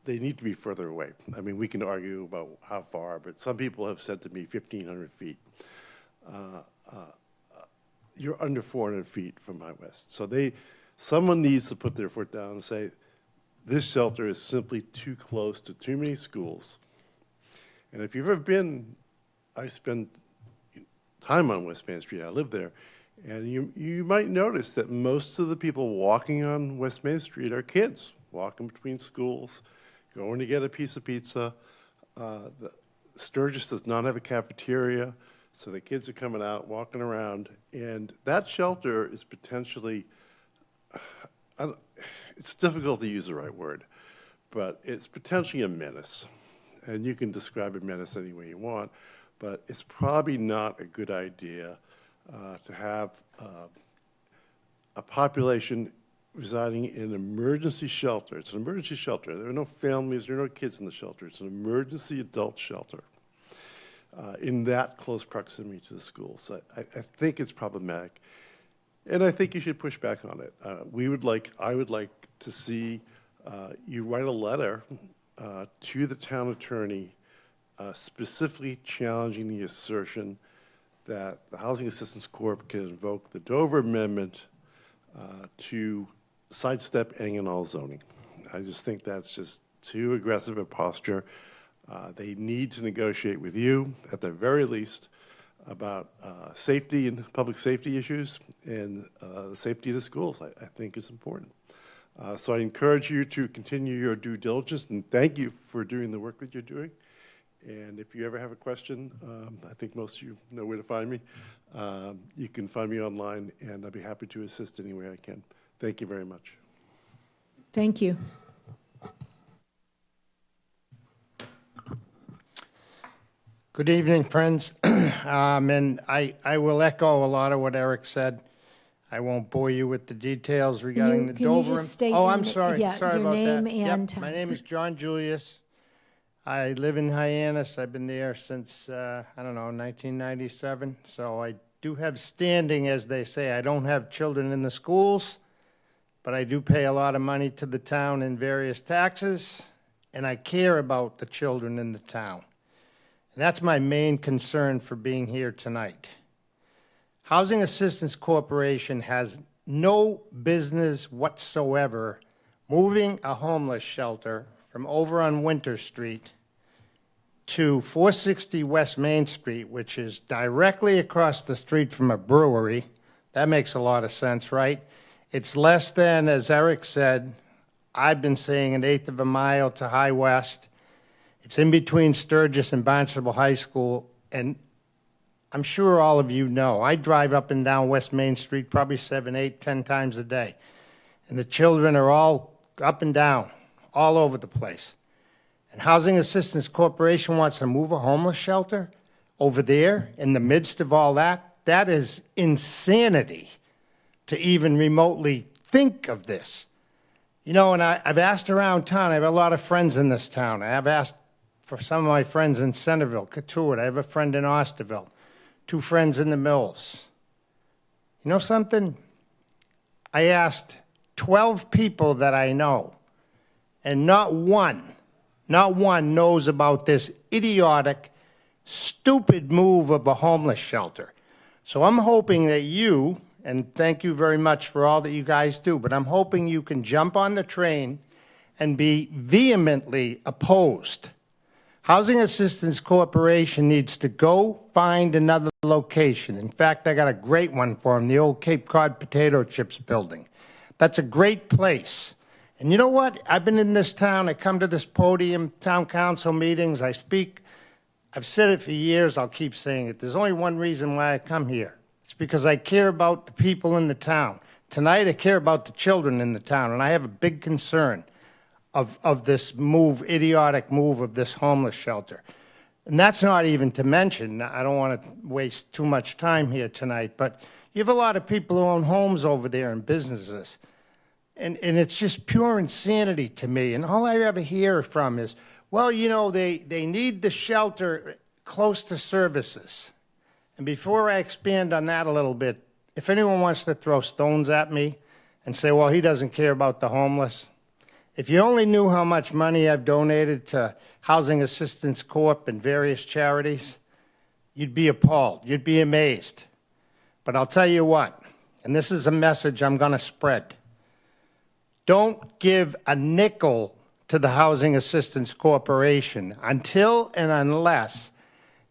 they need to be further away. I mean, we can argue about how far, but some people have said to me 1,500 feet. You're under 400 feet from High West. So someone needs to put their foot down and say, this shelter is simply too close to too many schools. And if you've ever been, I spend time on West Main Street, I live there, and you might notice that most of the people walking on West Main Street are kids, walking between schools, going to get a piece of pizza. Sturgis does not have a cafeteria, so the kids are coming out, walking around, and that shelter is potentially, it's difficult to use the right word, but it's potentially a menace. And you can describe a menace any way you want, but it's probably not a good idea to have a population residing in an emergency shelter. It's an emergency shelter. There are no families, there are no kids in the shelter. It's an emergency adult shelter in that close proximity to the schools. I think it's problematic, and I think you should push back on it. I would like to see you write a letter to the town attorney specifically challenging the assertion that the Housing Assistance Corp can invoke the Dover Amendment to sidestep any and all zoning. I just think that's just too aggressive a posture. They need to negotiate with you, at the very least, about safety and public safety issues and the safety of the schools, I think is important. So I encourage you to continue your due diligence, and thank you for doing the work that you're doing. And if you ever have a question, I think most of you know where to find me. You can find me online, and I'd be happy to assist any way I can. Thank you very much. Thank you. Good evening, friends. And I will echo a lot of what Eric said. I won't bore you with the details regarding the can you Dover. just state Oh, your I'm na- sorry. yeah, Sorry your about name that. and Yep, my time. name is John Julius. I live in Hyannis. I've been there since, I don't know, 1997. So I do have standing, as they say. I don't have children in the schools, but I do pay a lot of money to the town in various taxes, and I care about the children in the town. And that's my main concern for being here tonight. Housing Assistance Corporation has no business whatsoever moving a homeless shelter from over on Winter Street to 460 West Main Street, which is directly across the street from a brewery. That makes a lot of sense, right? It's less than, as Eric said, I've been saying, 1/8 of a mile to High West. It's in between Sturgis and Barnstable High School, and I'm sure all of you know, I drive up and down West Main Street probably 7, 8, 10 times a day. And the children are all up and down, all over the place. And Housing Assistance Corporation wants to move a homeless shelter over there in the midst of all that. That is insanity to even remotely think of this. You know, and I've asked around town. I have a lot of friends in this town. I have asked for some of my friends in Centerville, Cotuit. I have a friend in Osterville, 2 friends in the Mills. You know something? I asked 12 people that I know, and not one knows about this idiotic, stupid move of a homeless shelter. So I'm hoping that you, and thank you very much for all that you guys do, but I'm hoping you can jump on the train and be vehemently opposed. Housing Assistance Corporation needs to go find another location. In fact, I got a great one for them, the old Cape Cod Potato Chips building. That's a great place. And you know what? I've been in this town. I come to this podium, town council meetings. I speak. I've said it for years. I'll keep saying it. There's only one reason why I come here. It's because I care about the people in the town. Tonight, I care about the children in the town, and I have a big concern of this move, idiotic move of this homeless shelter. And that's not even to mention, I don't want to waste too much time here tonight, but you have a lot of people who own homes over there and businesses. And it's just pure insanity to me. And all I ever hear from is, well, you know, they need the shelter close to services. And before I expand on that a little bit, if anyone wants to throw stones at me and say, well, he doesn't care about the homeless, if you only knew how much money I've donated to Housing Assistance Corp and various charities, you'd be appalled. You'd be amazed. But I'll tell you what, and this is a message I'm going to spread. Don't give a nickel to the Housing Assistance Corporation until and unless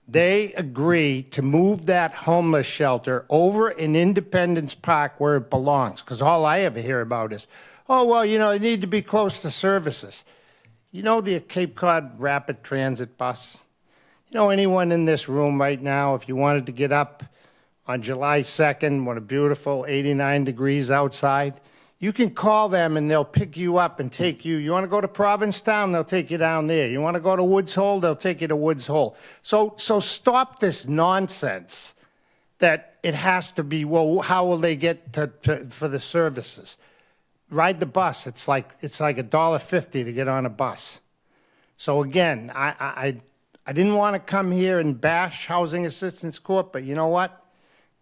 they agree to move that homeless shelter over in Independence Park where it belongs. Because all I ever hear about is, oh, well, you know, they need to be close to services. You know the Cape Cod Rapid Transit bus? You know, anyone in this room right now, if you wanted to get up on July 2nd when a beautiful 89 degrees outside, you can call them and they'll pick you up and take you. You want to go to Provincetown, they'll take you down there. You want to go to Woods Hole, they'll take you to Woods Hole. So stop this nonsense that it has to be, well, how will they get for the services? Ride the bus. It's like $1.50 to get on a bus. So again, I didn't want to come here and bash Housing Assistance Corp, but you know what?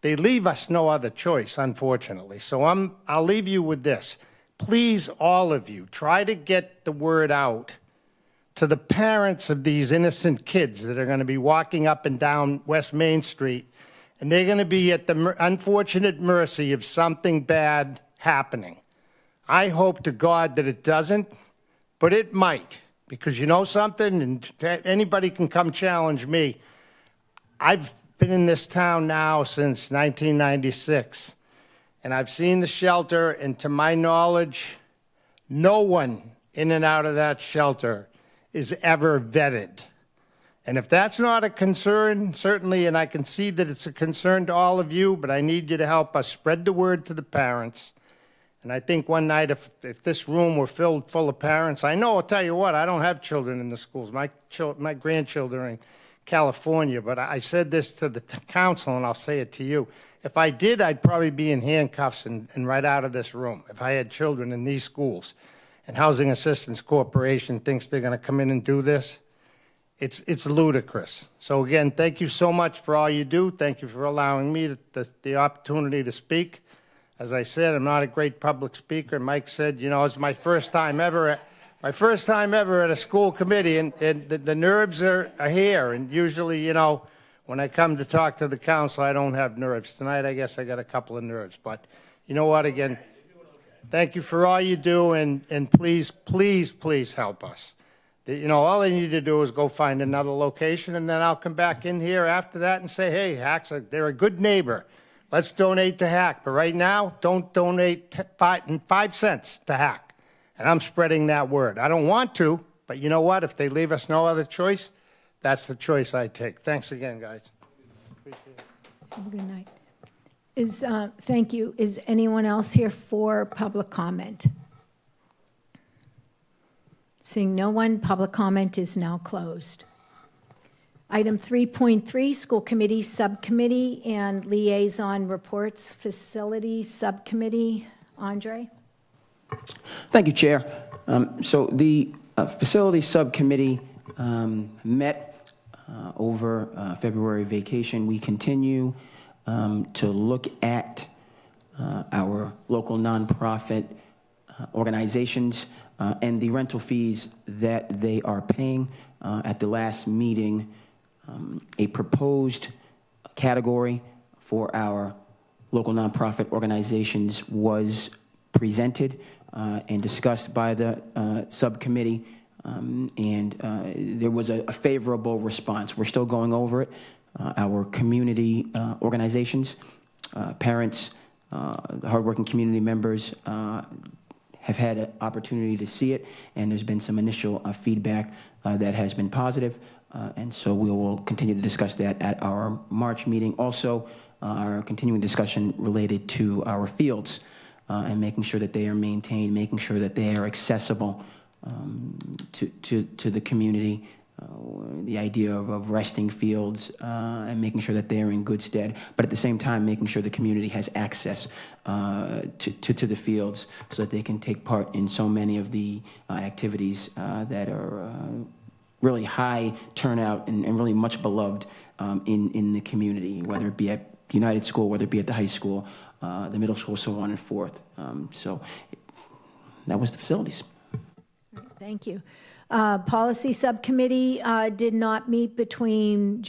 They leave us no other choice, unfortunately. So I'll leave you with this. Please, all of you, try to get the word out to the parents of these innocent kids that are going to be walking up and down West Main Street, and they're going to be at the unfortunate mercy of something bad happening. I hope to God that it doesn't, but it might, because you know something, and anybody can come challenge me. I've been in this town now since 1996, and I've seen the shelter, and to my knowledge, no one in and out of that shelter is ever vetted. And if that's not a concern, certainly, and I can see that it's a concern to all of you, but I need you to help us spread the word to the parents. And I think one night, if this room were filled full of parents, I know, I'll tell you what, I don't have children in the schools. My grandchildren are in California, but I said this to the council, and I'll say it to you. If I did, I'd probably be in handcuffs and right out of this room if I had children in these schools. And Housing Assistance Corporation thinks they're going to come in and do this. It's ludicrous. So again, thank you so much for all you do. Thank you for allowing me the opportunity to speak. As I said, I'm not a great public speaker. Mike said, you know, it's my first time ever at a school committee, and the nerves are here. And usually, you know, when I come to talk to the council, I don't have nerves. Tonight, I guess I got a couple of nerves. But you know what, again, thank you for all you do, and please, please, please help us. You know, all I need to do is go find another location, and then I'll come back in here after that and say, hey, Hacks, they're a good neighbor. Let's donate to Hack. But right now, don't donate 5 cents to Hack. And I'm spreading that word. I don't want to, but you know what? If they leave us no other choice, that's the choice I take. Thanks again, guys. Appreciate it. Have a good night. Thank you. Is anyone else here for public comment? Seeing no one, public comment is now closed. Item 3.3, School Committee Subcommittee and Liaison Reports Facility Subcommittee. Andre? Thank you, Chair. So the Facility Subcommittee met over February vacation. We continue to look at our local nonprofit organizations and the rental fees that they are paying. At the last meeting, a proposed category for our local nonprofit organizations was presented and discussed by the subcommittee, and there was a favorable response. We're still going over it. Our community organizations, parents, the hardworking community members have had an opportunity to see it, and there's been some initial feedback that has been positive, and so we will continue to discuss that at our March meeting. Also, our continuing discussion related to our fields and making sure that they are maintained, making sure that they are accessible to the community, the idea of resting fields and making sure that they're in good stead, but at the same time making sure the community has access to the fields so that they can take part in so many of the activities that are really high turnout and really much beloved in the community, whether it be at United School, whether it be at the high school, the middle school, so on and forth. So that was the facilities. Thank you. Policy Subcommittee did not meet between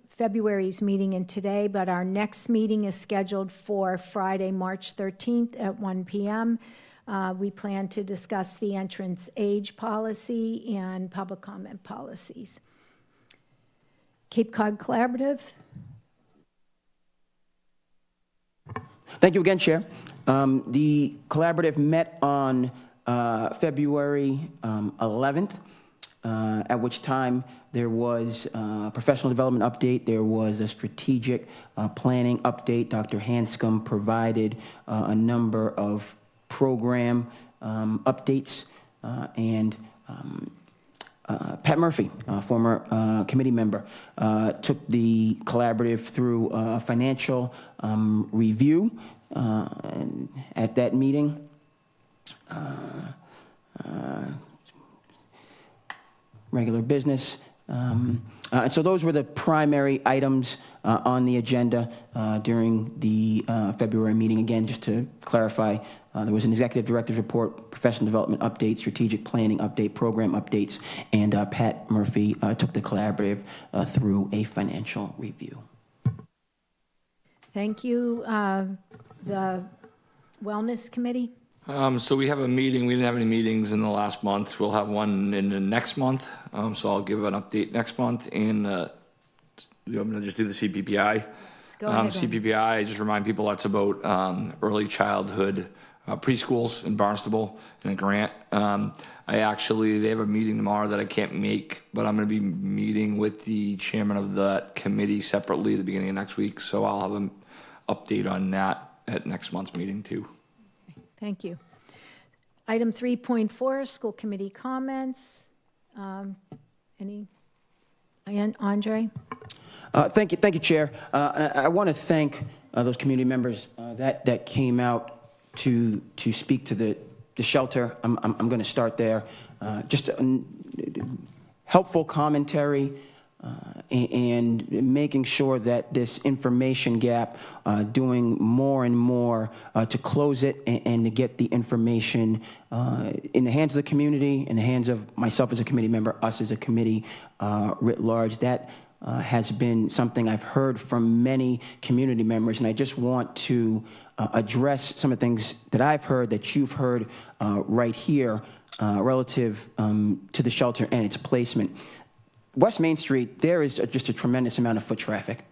February's meeting and today, but our next meeting is scheduled for Friday, March 13th at 1 p.m. We plan to discuss the entrance age policy and public comment policies. Cape Cod Collaborative. Thank you again, Chair. The collaborative met on February 11th, at which time there was a professional development update, there was a strategic planning update. Dr. Hanscom provided a number of program updates, and Pat Murphy, former committee member, took the collaborative through a financial review at that meeting. Regular business. And so those were the primary items on the agenda during the February meeting. Again, just to clarify, there was an executive director's report, professional development update, strategic planning update, program updates, and Pat Murphy took the collaborative through a financial review. Thank you. The Wellness Committee? So we have a meeting. We didn't have any meetings in the last month. We'll have one in the next month. So I'll give an update next month. And I'm going to just do the CPPI. Go ahead. CPPI, just remind people that's about early childhood preschools in Barnstable and a grant. They have a meeting tomorrow that I can't make, but I'm going to be meeting with the chairman of that committee separately at the beginning of next week. So I'll have an update on that at next month's meeting too. Thank you. Item 3.4, school committee comments. Andre? Thank you, Chair. I want to thank those community members that came out to speak to the shelter. I'm going to start there. Just helpful commentary and making sure that this information gap, doing more and more to close it and to get the information in the hands of the community, in the hands of myself as a committee member, us as a committee writ large. That has been something I've heard from many community members, and I just want to address some of the things that I've heard, that you've heard right here relative to the shelter and its placement. West Main Street, there is just a tremendous amount of foot traffic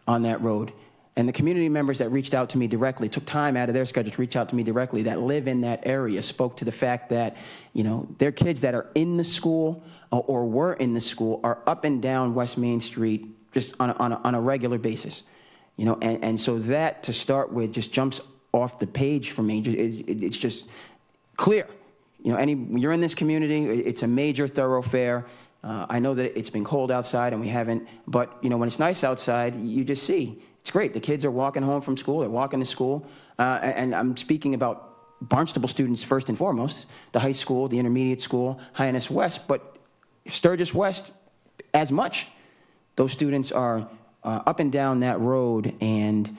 on that road. And the community members that reached out to me directly, took time out of their schedule to reach out to me directly, that live in that area, spoke to the fact that, you know, their kids that are in the school or were in the school are up and down West Main Street just on a regular basis. You know, and so that, to start with, just jumps off the page for me. It's just clear. You know, when you're in this community, it's a major thoroughfare. I know that it's been cold outside and we haven't, but, you know, when it's nice outside, you just see, it's great. The kids are walking home from school, they're walking to school, and I'm speaking about Barnstable students first and foremost, the high school, the intermediate school, Hyannis West, but Sturgis West as much. Those students are up and down that road, and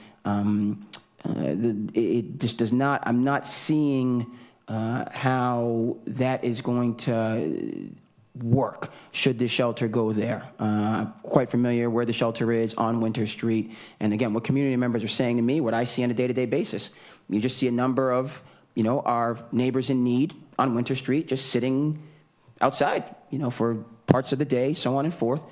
it just does not, I'm not seeing how that is going to work should the shelter go there. Quite familiar where the shelter is on Winter Street. And again, what community members are saying to me, what I see on a day-to-day basis, you just see a number of, you know, our neighbors in need on Winter Street just sitting outside, you know, for parts of the day, so on and forth.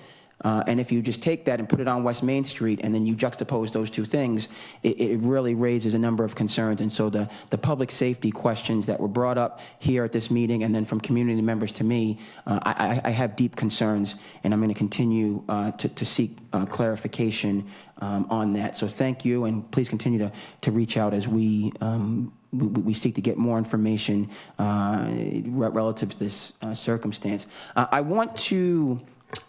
And if you just take that and put it on West Main Street and then you juxtapose those two things, it really raises a number of concerns. And so the public safety questions that were brought up here at this meeting and then from community members to me, I have deep concerns, and I'm going to continue to seek clarification on that. So thank you, and please continue to reach out as we seek to get more information relative to this circumstance. I want to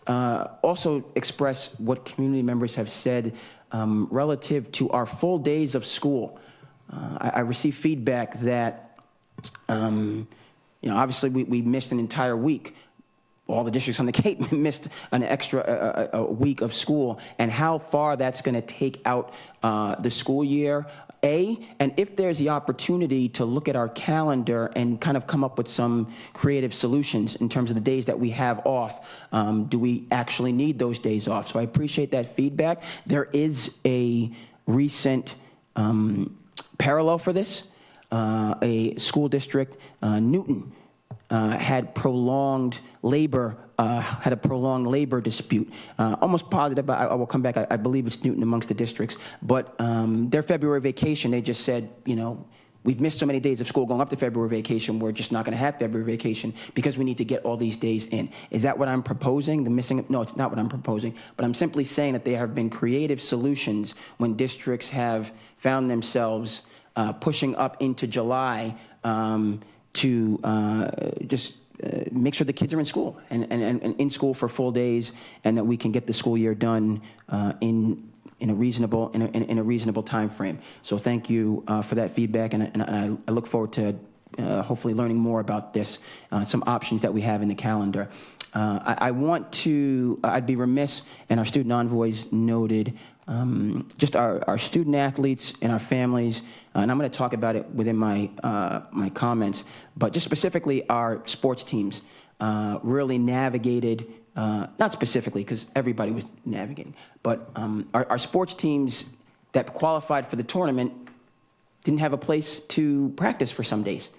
also express what community members have said relative to our full days of school. I received feedback that, you know, obviously we missed an entire week. All the districts on the Cape missed an extra a week of school, and how far that's going to take out the school year. And if there's the opportunity to look at our calendar and kind of come up with some creative solutions in terms of the days that we have off, do we actually need those days off? So I appreciate that feedback. There is a recent parallel for this. A school district, Newton, had a prolonged labor dispute. Almost positive, but I will come back. I believe it's Newton amongst the districts. But their February vacation, they just said, you know, we've missed so many days of school going up to February vacation, we're just not going to have February vacation because we need to get all these days in. Is that what I'm proposing? No, it's not what I'm proposing. But I'm simply saying that there have been creative solutions when districts have found themselves pushing up into July to just make sure the kids are in school and in school for full days, and that we can get the school year done in a reasonable time frame. So thank you for that feedback, and I look forward to hopefully learning more about this, some options that we have in the calendar. I'd be remiss, and our student envoys noted, just our student athletes and our families, and I'm going to talk about it within my my comments, but just specifically our sports teams really navigated, not specifically because everybody was navigating, but our sports teams that qualified for the tournament didn't have a place to practice for some days.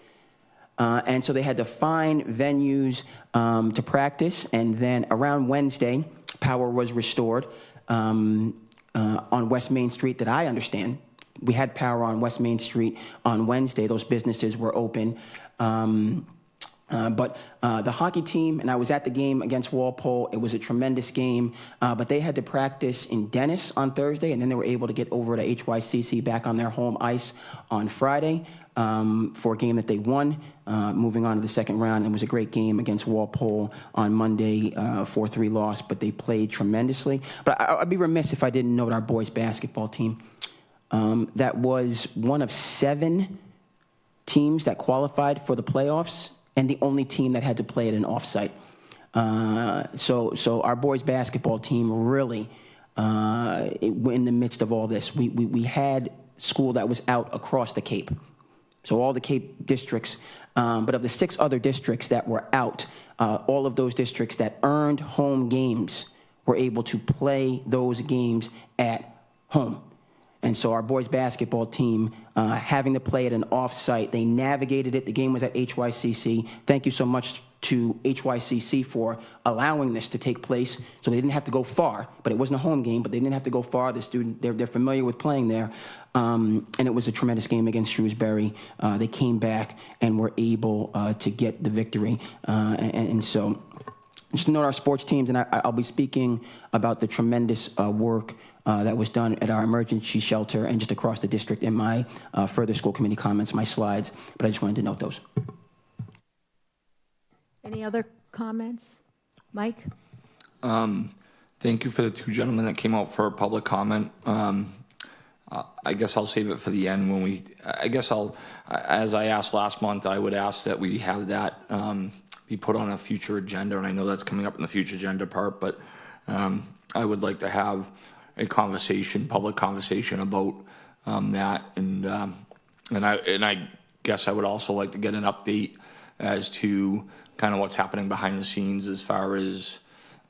And so they had to find venues to practice, and then around Wednesday, power was restored on West Main Street that I understand. We had power on West Main Street on Wednesday. Those businesses were open. But the hockey team, and I was at the game against Walpole, it was a tremendous game, but they had to practice in Dennis on Thursday, and then they were able to get over to HYCC back on their home ice on Friday for a game that they won, moving on to the second round. It was a great game against Walpole on Monday, 4-3 loss, but they played tremendously. But I'd be remiss if I didn't note our boys basketball team. that was one of 7 teams that qualified for the playoffs and the only team that had to play at an offsite. So our boys basketball team really, in the midst of all this, we had school that was out across the Cape. So all the Cape districts, but of the 6 other districts that were out, all of those districts that earned home games were able to play those games at home. And so our boys basketball team, having to play at an off-site, they navigated it. The game was at HYCC. Thank you so much to HYCC for allowing this to take place. So they didn't have to go far, but it wasn't a home game, but they didn't have to go far. The student, they're familiar with playing there. And it was a tremendous game against Shrewsbury. They came back and were able to get the victory. And so just note our sports teams, and I'll be speaking about the tremendous work that was done at our emergency shelter and just across the district in my further school committee comments, my slides, but I just wanted to note those. Any other comments? Mike? Thank you for the 2 gentlemen that came out for public comment. I guess I'll save it for the end when as I asked last month, I would ask that we have that be put on a future agenda, and I know that's coming up in the future agenda part, but I would like to have a public conversation about that, and I guess I would also like to get an update as to kind of what's happening behind the scenes as far as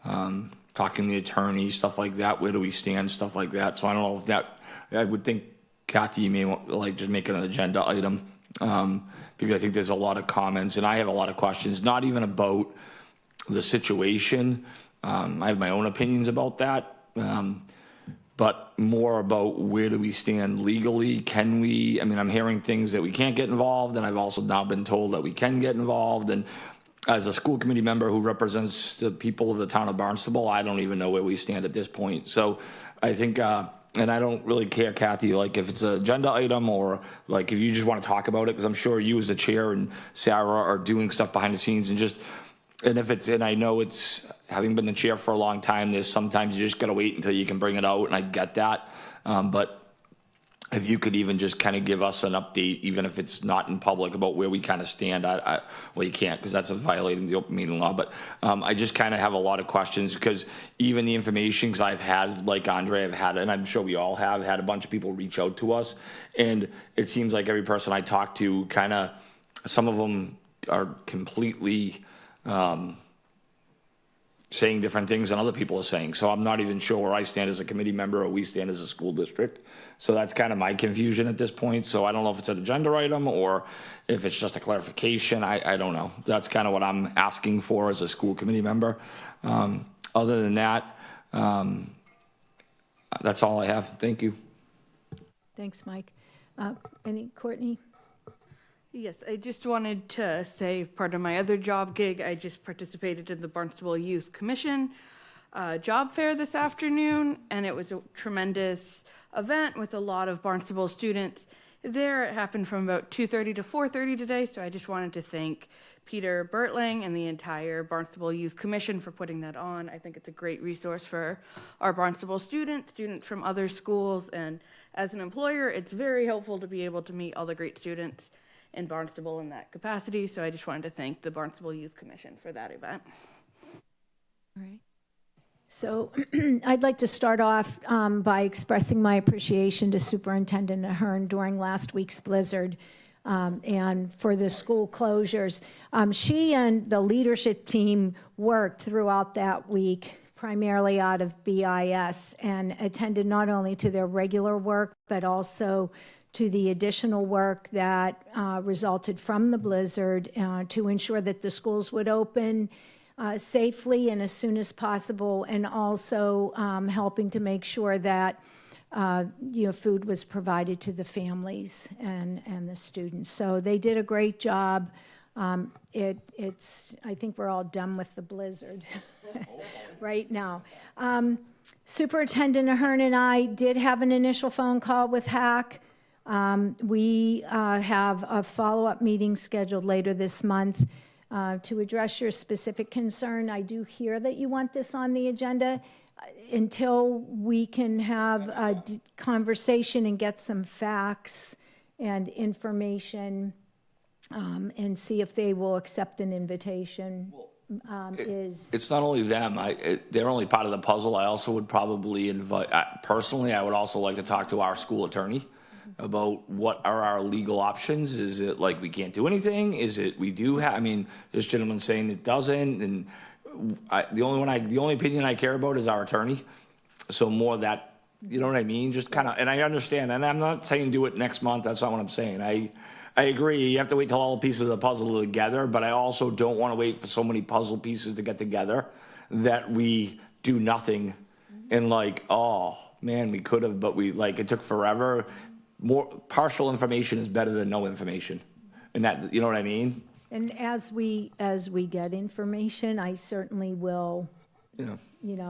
talking to the attorney, stuff like that. Where do we stand, stuff like that. So I don't know if that. I would think Kathy, you may want like just make it an agenda item because I think there's a lot of comments and I have a lot of questions. Not even about the situation. I have my own opinions about that. But more about where do we stand legally? Can we, I'm hearing things that we can't get involved, and I've also now been told that we can get involved. And as a school committee member who represents the people of the town of Barnstable, I don't even know where we stand at this point. So I think, and I don't really care, Kathy, like if it's an agenda item or like if you just want to talk about it, because I'm sure you as the chair and Sarah are doing stuff behind the scenes and I know it's, having been the chair for a long time, there's sometimes you just got to wait until you can bring it out, and I get that. But if you could even just kind of give us an update, even if it's not in public, about where we kind of stand. Well, you can't because that's violating the open meeting law. But I just kind of have a lot of questions because even the information, because I've had, like Andre, I've had, and I'm sure we all have had a bunch of people reach out to us. And it seems like every person I talk to kind of, some of them are completely saying different things than other people are saying. So I'm not even sure where I stand as a committee member or we stand as a school district. So that's kind of my confusion at this point. So I don't know if it's an agenda item or if it's just a clarification. I don't know. That's kind of what I'm asking for as a school committee member. Other than that, that's all I have. Thank you. Thanks, Mike. Courtney? Yes, I just wanted to say part of my other job gig, I just participated in the Barnstable Youth Commission job fair this afternoon, and it was a tremendous event with a lot of Barnstable students there. It happened from about 2:30 to 4:30 today, so I just wanted to thank Peter Bertling and the entire Barnstable Youth Commission for putting that on. I think it's a great resource for our Barnstable students from other schools, and as an employer, it's very helpful to be able to meet all the great students in Barnstable in that capacity. So I just wanted to thank the Barnstable Youth Commission for that event. All right. So I'd like to start off by expressing my appreciation to Superintendent Ahern during last week's blizzard and for the school closures. She and the leadership team worked throughout that week, primarily out of BIS, and attended not only to their regular work, but also to the additional work that resulted from the blizzard to ensure that the schools would open safely and as soon as possible, and also helping to make sure that food was provided to the families and the students. So they did a great job. I think we're all done with the blizzard right now. Superintendent Ahern and I did have an initial phone call with HAC. We have a follow-up meeting scheduled later this month to address your specific concern. I do hear that you want this on the agenda. until we can have a conversation and get some facts and information, and see if they will accept an invitation, It's not only them. They're only part of the puzzle. I also would probably invite, personally, I would also like to talk to our school attorney about what are our legal options. Is it like we can't do anything? Is it we do have, I mean, this gentleman's saying it doesn't, and the only opinion I care about is our attorney. So more that, you know what I mean? Just kind of, and I understand, and I'm not saying do it next month. That's not what I'm saying. I agree. You have to wait till all the pieces of the puzzle are together, but I also don't want to wait for so many puzzle pieces to get together that we do nothing and like, oh man, we could have, but it took forever. More partial information is better than no information. And that, you know what I mean? And as we get information, I certainly will,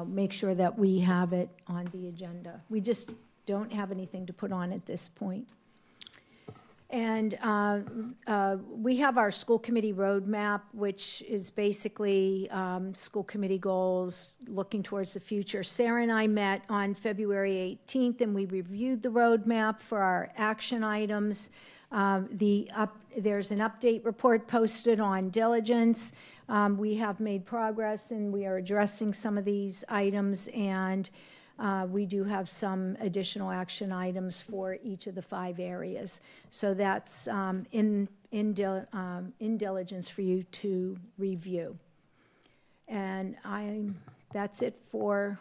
make sure that we have it on the agenda. We just don't have anything to put on at this point. And we have our school committee roadmap, which is basically school committee goals looking towards the future. Sarah and I met on February 18th, and we reviewed the roadmap for our action items. There's an update report posted on diligence. We have made progress, and we are addressing some of these items, and we do have some additional action items for each of the 5 areas. So that's in diligence for you to review. And that's it for,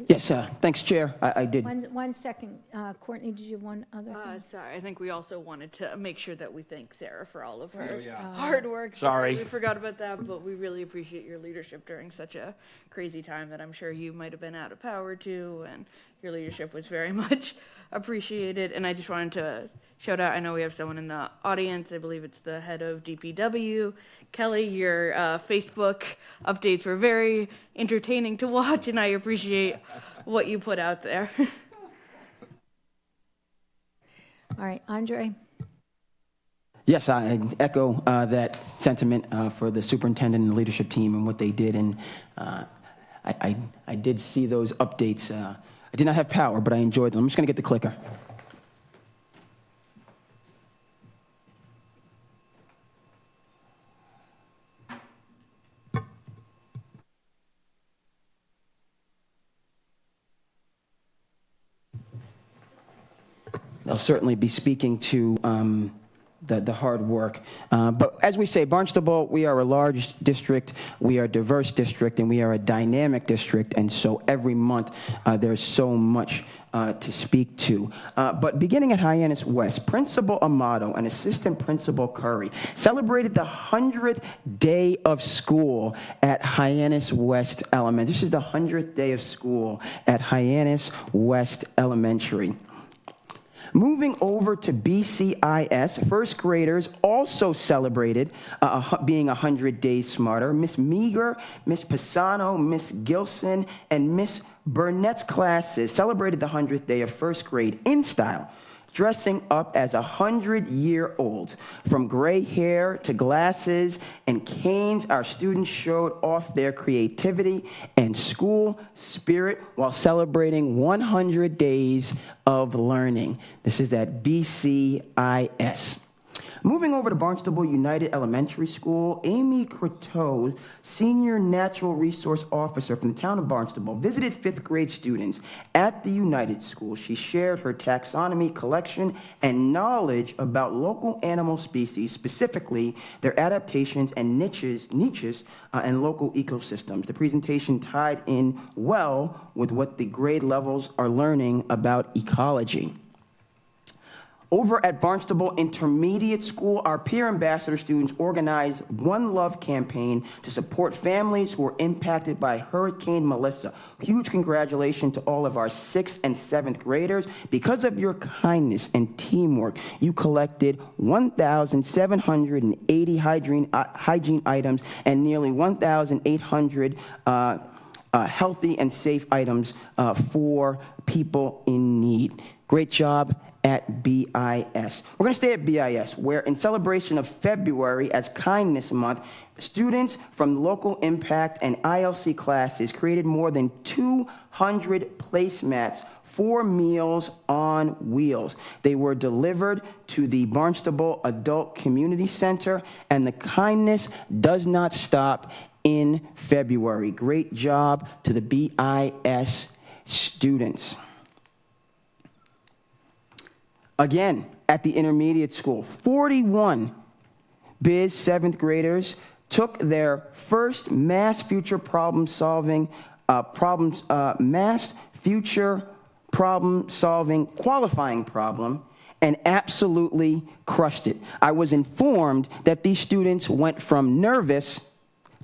Yes, thanks, Chair. I did. One second. Courtney, did you have one other thing? Sorry, I think we also wanted to make sure that we thank Sarah for all of her hard work. Sorry. We forgot about that, but we really appreciate your leadership during such a crazy time that I'm sure you might have been out of power to, and your leadership was very much appreciated. And I just wanted to shout out, I know we have someone in the audience, I believe it's the head of DPW. Kelly, your Facebook updates were very entertaining to watch, and I appreciate what you put out there. All right, Andre? Yes, I echo that sentiment for the superintendent and the leadership team and what they did. And I did see those updates. I did not have power, but I enjoyed them. I'm just going to get the clicker. They'll certainly be speaking to the hard work. But as we say, Barnstable, we are a large district, we are a diverse district, and we are a dynamic district, and so every month there's so much to speak to. But beginning at Hyannis West, Principal Amato and Assistant Principal Curry celebrated the 100th day of school at Hyannis West Elementary. This is the 100th day of school at Hyannis West Elementary. Moving over to BCIS, first graders also celebrated being 100 days smarter. Miss Meager, Miss Pisano, Miss Gilson, and Miss Burnett's classes celebrated the 100th day of first grade in style, dressing up as 100-year-olds. From gray hair to glasses and canes, our students showed off their creativity and school spirit while celebrating 100 days of learning. This is at BCIS. Moving over to Barnstable United Elementary School, Amy Croteau, Senior Natural Resource Officer from the town of Barnstable, visited 5th grade students at the United School. She shared her taxonomy collection and knowledge about local animal species, specifically their adaptations and niches and local ecosystems. The presentation tied in well with what the grade levels are learning about ecology. Over at Barnstable Intermediate School, our peer ambassador students organized One Love campaign to support families who were impacted by Hurricane Melissa. Huge congratulations to all of our 6th and 7th graders. Because of your kindness and teamwork, you collected 1,780 hygiene items and nearly 1,800 healthy and safe items for people in need. Great job at BIS. We're going to stay at BIS, where in celebration of February as Kindness Month, students from local impact and ILC classes created more than 200 placemats for Meals on Wheels. They were delivered to the Barnstable Adult Community Center, and the kindness does not stop in February. Great job to the BIS students. Again, at the intermediate school, 41 BIS 7th graders took their first mass future problem-solving qualifying problem and absolutely crushed it. I was informed that these students went from nervous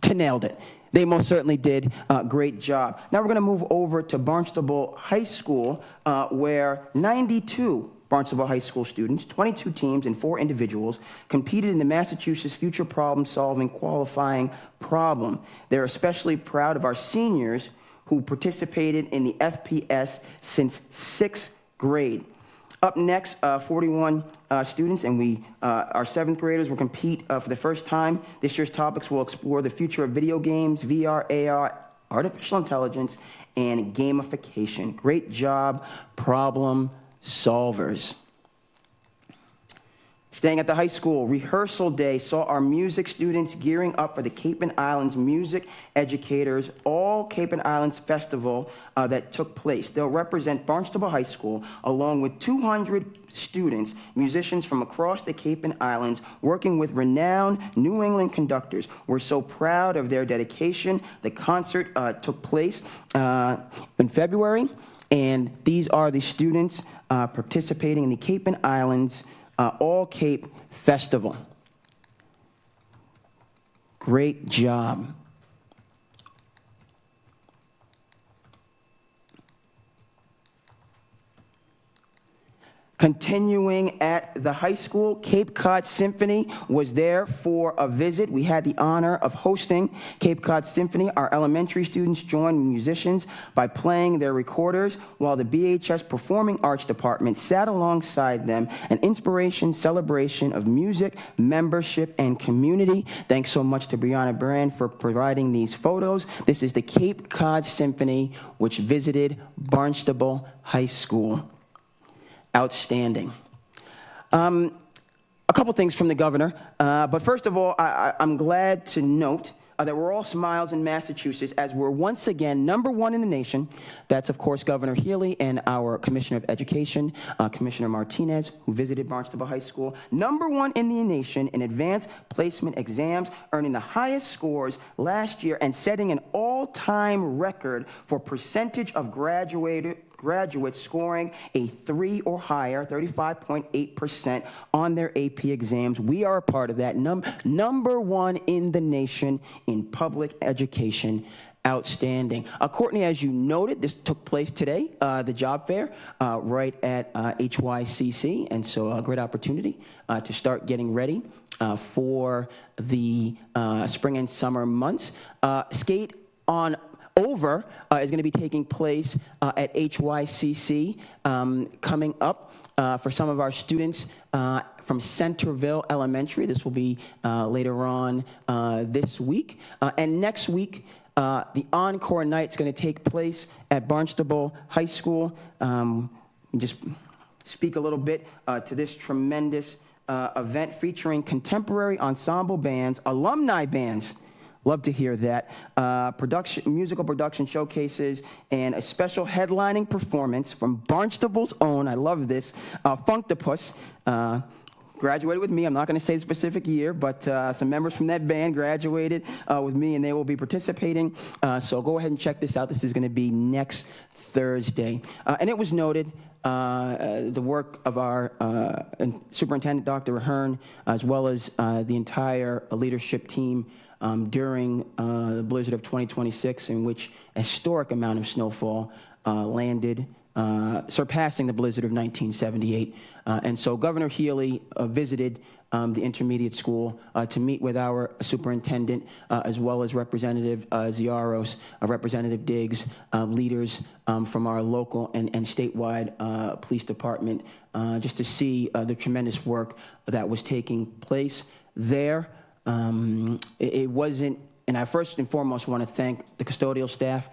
to nailed it. They most certainly did a great job. Now we're going to move over to Barnstable High School, where 92 Barnstable High School students, 22 teams, and 4 individuals competed in the Massachusetts Future Problem-Solving Qualifying Problem. They're especially proud of our seniors who participated in the FPS since 6th grade. Up next, 41 students, and our 7th graders will compete for the first time. This year's topics will explore the future of video games, VR, AR, artificial intelligence, and gamification. Great job, problem solvers. Staying at the high school, rehearsal day saw our music students gearing up for the Cape and Islands Music Educators All Cape and Islands Festival that took place. They'll represent Barnstable High School along with 200 students, musicians from across the Cape and Islands, working with renowned New England conductors. We're so proud of their dedication. The concert took place in February, and these are the students participating in the Cape and Islands All Cape Festival. Great job. Continuing at the high school, Cape Cod Symphony was there for a visit. We had the honor of hosting Cape Cod Symphony. Our elementary students joined musicians by playing their recorders, while the BHS Performing Arts Department sat alongside them, an inspiration celebration of music, membership, and community. Thanks so much to Brianna Brand for providing these photos. This is the Cape Cod Symphony, which visited Barnstable High School. Outstanding. A couple things from the governor, but first of all, I'm glad to note that we're all smiles in Massachusetts as we're once again #1 in the nation. That's, of course, Governor Healy and our Commissioner of Education, Commissioner Martinez, who visited Barnstable High School. #1 in the nation in advanced placement exams, earning the highest scores last year and setting an all-time record for percentage of graduates scoring a 3 or higher, 35.8% on their AP exams. We are a part of that. #1 in the nation in public education. Outstanding. Courtney, as you noted, this took place today, the job fair, right at HYCC, and so a great opportunity to start getting ready for the spring and summer months. Skate on Over is going to be taking place at HYCC coming up for some of our students from Centerville Elementary. This will be later on this week. And next week, the Encore Night is going to take place at Barnstable High School. Just speak a little bit to this tremendous event featuring contemporary ensemble bands, alumni bands. Love to hear that. Musical production showcases, and a special headlining performance from Barnstable's own, I love this, Funktopus. Graduated with me. I'm not going to say the specific year, but some members from that band graduated with me, and they will be participating. So go ahead and check this out. This is going to be next Thursday. And it was noted the work of our Superintendent, Dr. Ahern, as well as the entire leadership team during the blizzard of 2026, in which a historic amount of snowfall landed surpassing the blizzard of 1978. And so Governor Healy visited the intermediate school to meet with our superintendent, as well as Representative Ziaros, Representative Diggs, leaders from our local and statewide police department, just to see the tremendous work that was taking place there. It wasn't, and I first and foremost want to thank the custodial staff,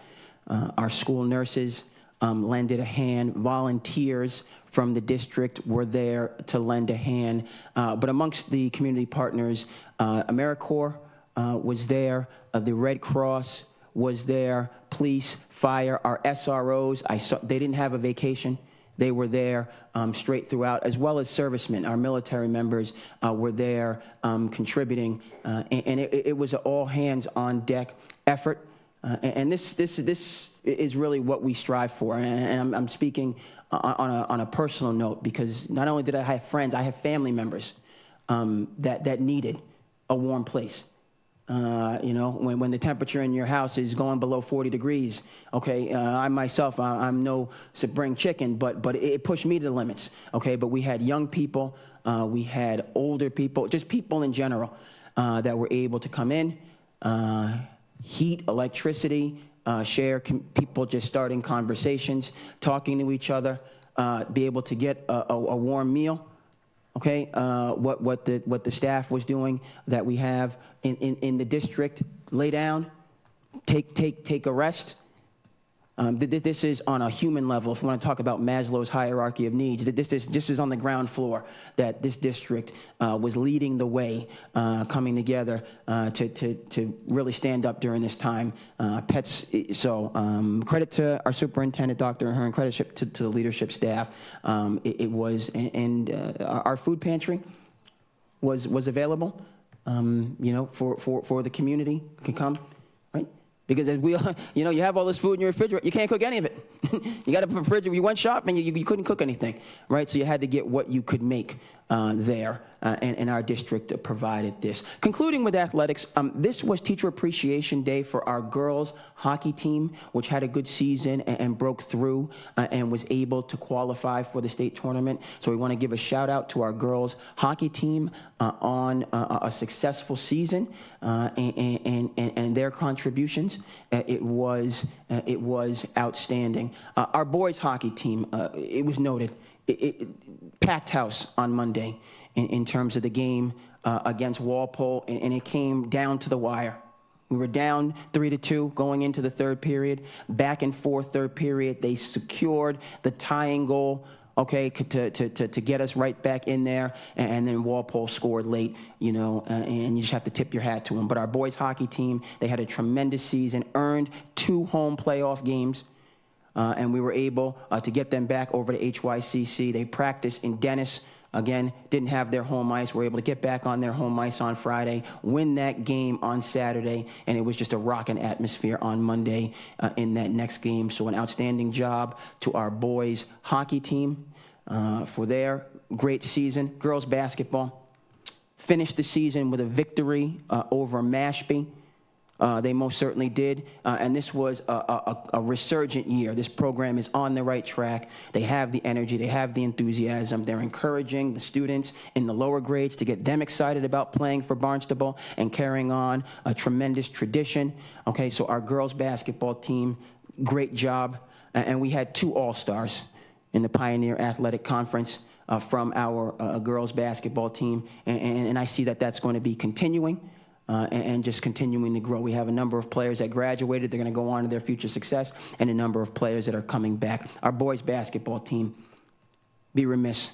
our school nurses, lended a hand. Volunteers from the district were there to lend a hand. But amongst the community partners, AmeriCorps was there, the Red Cross was there, police, fire, our SROs. They didn't have a vacation. They were there straight throughout, as well as servicemen. Our military members were there contributing. And it was an all-hands-on-deck effort. And this is really what we strive for. And I'm speaking on a personal note, because not only did I have friends, I have family members that needed a warm place. You know, when the temperature in your house is going below 40 degrees, okay, I myself, I'm no spring chicken, but it pushed me to the limits, okay? But we had young people, we had older people, just people in general that were able to come in, heat, electricity, share, people just starting conversations, talking to each other, be able to get a warm meal. Okay, what the staff was doing that we have in the district, lay down, take a rest. This is on a human level. If we want to talk about Maslow's hierarchy of needs, this is on the ground floor that this district was leading the way, coming together to really stand up during this time. Credit to our superintendent, Dr. Ahern, credit to the leadership staff. It was, and our food pantry was available, you know, for the community can come, right? Because as we, you know, you have all this food in your refrigerator, you can't cook any of it. You got a refrigerator, you went shopping, you couldn't cook anything, right? So you had to get what you could make there, and our district provided this. Concluding with athletics, this was Teacher Appreciation Day for our girls hockey team, which had a good season and broke through and was able to qualify for the state tournament. So we want to give a shout out to our girls hockey team on a successful season and their contributions. It was outstanding. Our boys hockey team, it was noted, packed house on Monday in terms of the game against Walpole, and it came down to the wire. We were down 3-2 going into the third period. Back and forth third period, they secured the tying goal, okay, to get us right back in there, and then Walpole scored late, you know, and you just have to tip your hat to them. But our boys hockey team, they had a tremendous season, earned 2 home playoff games. And we were able to get them back over to HYCC. They practiced in Dennis. Again, didn't have their home ice. Were able to get back on their home ice on Friday, win that game on Saturday, and it was just a rocking atmosphere on Monday in that next game. So an outstanding job to our boys hockey team for their great season. Girls basketball finished the season with a victory over Mashpee. They most certainly did, and this was a resurgent year. This program is on the right track. They have the energy, they have the enthusiasm. They're encouraging the students in the lower grades to get them excited about playing for Barnstable and carrying on a tremendous tradition. Okay, so our girls basketball team, great job. And we had 2 All-Stars in the Pioneer Athletic Conference from our girls basketball team, and I see that that's going to be continuing. And just continuing to grow. We have a number of players that graduated. They're going to go on to their future success, and a number of players that are coming back. Our boys basketball team, be remiss,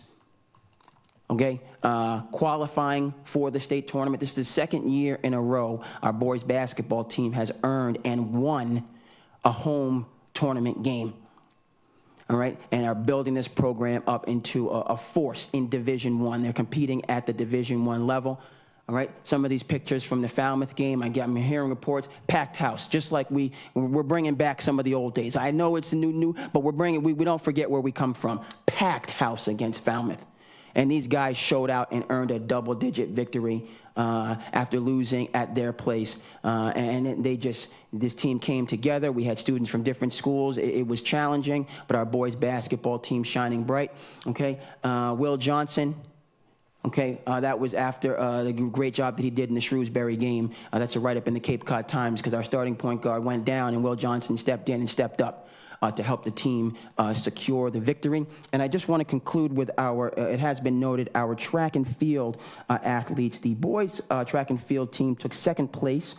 okay? Qualifying for the state tournament. This is the second year in a row our boys basketball team has earned and won a home tournament game. All right, and are building this program up into a force in Division I. They're competing at the Division I level. All right, some of these pictures from the Falmouth game, I'm hearing reports, packed house, just like we're bringing back some of the old days. I know it's a new, but we're bringing, we don't forget where we come from. Packed house against Falmouth. And these guys showed out and earned a double-digit victory after losing at their place. And this team came together. We had students from different schools. It was challenging, but our boys basketball team shining bright. Okay, Will Johnson. Okay, that was after the great job that he did in the Shrewsbury game. That's a write-up in the Cape Cod Times because our starting point guard went down and Will Johnson stepped in and stepped up to help the team secure the victory. And I just want to conclude with it has been noted, our track and field athletes. The boys track and field team took second place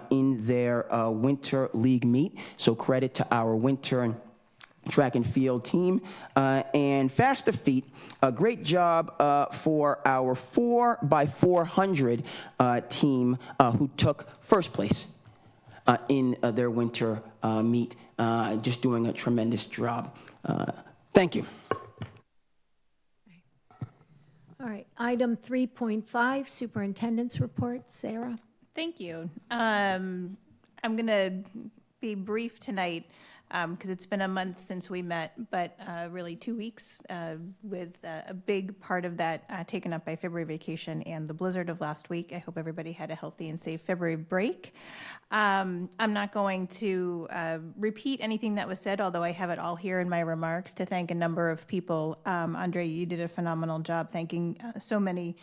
in their winter league meet. So credit to our winter track and field team. And faster feet, a great job for our 4x400 team who took first place in their winter meet, just doing a tremendous job. Thank you. All right, item 3.5, superintendent's report. Sarah? Thank you. I'm going to be brief tonight because it's been a month since we met, but really 2 weeks with a big part of that taken up by February vacation and the blizzard of last week. I hope everybody had a healthy and safe February break. I'm not going to repeat anything that was said, although I have it all here in my remarks to thank a number of people. Andre, you did a phenomenal job thanking so many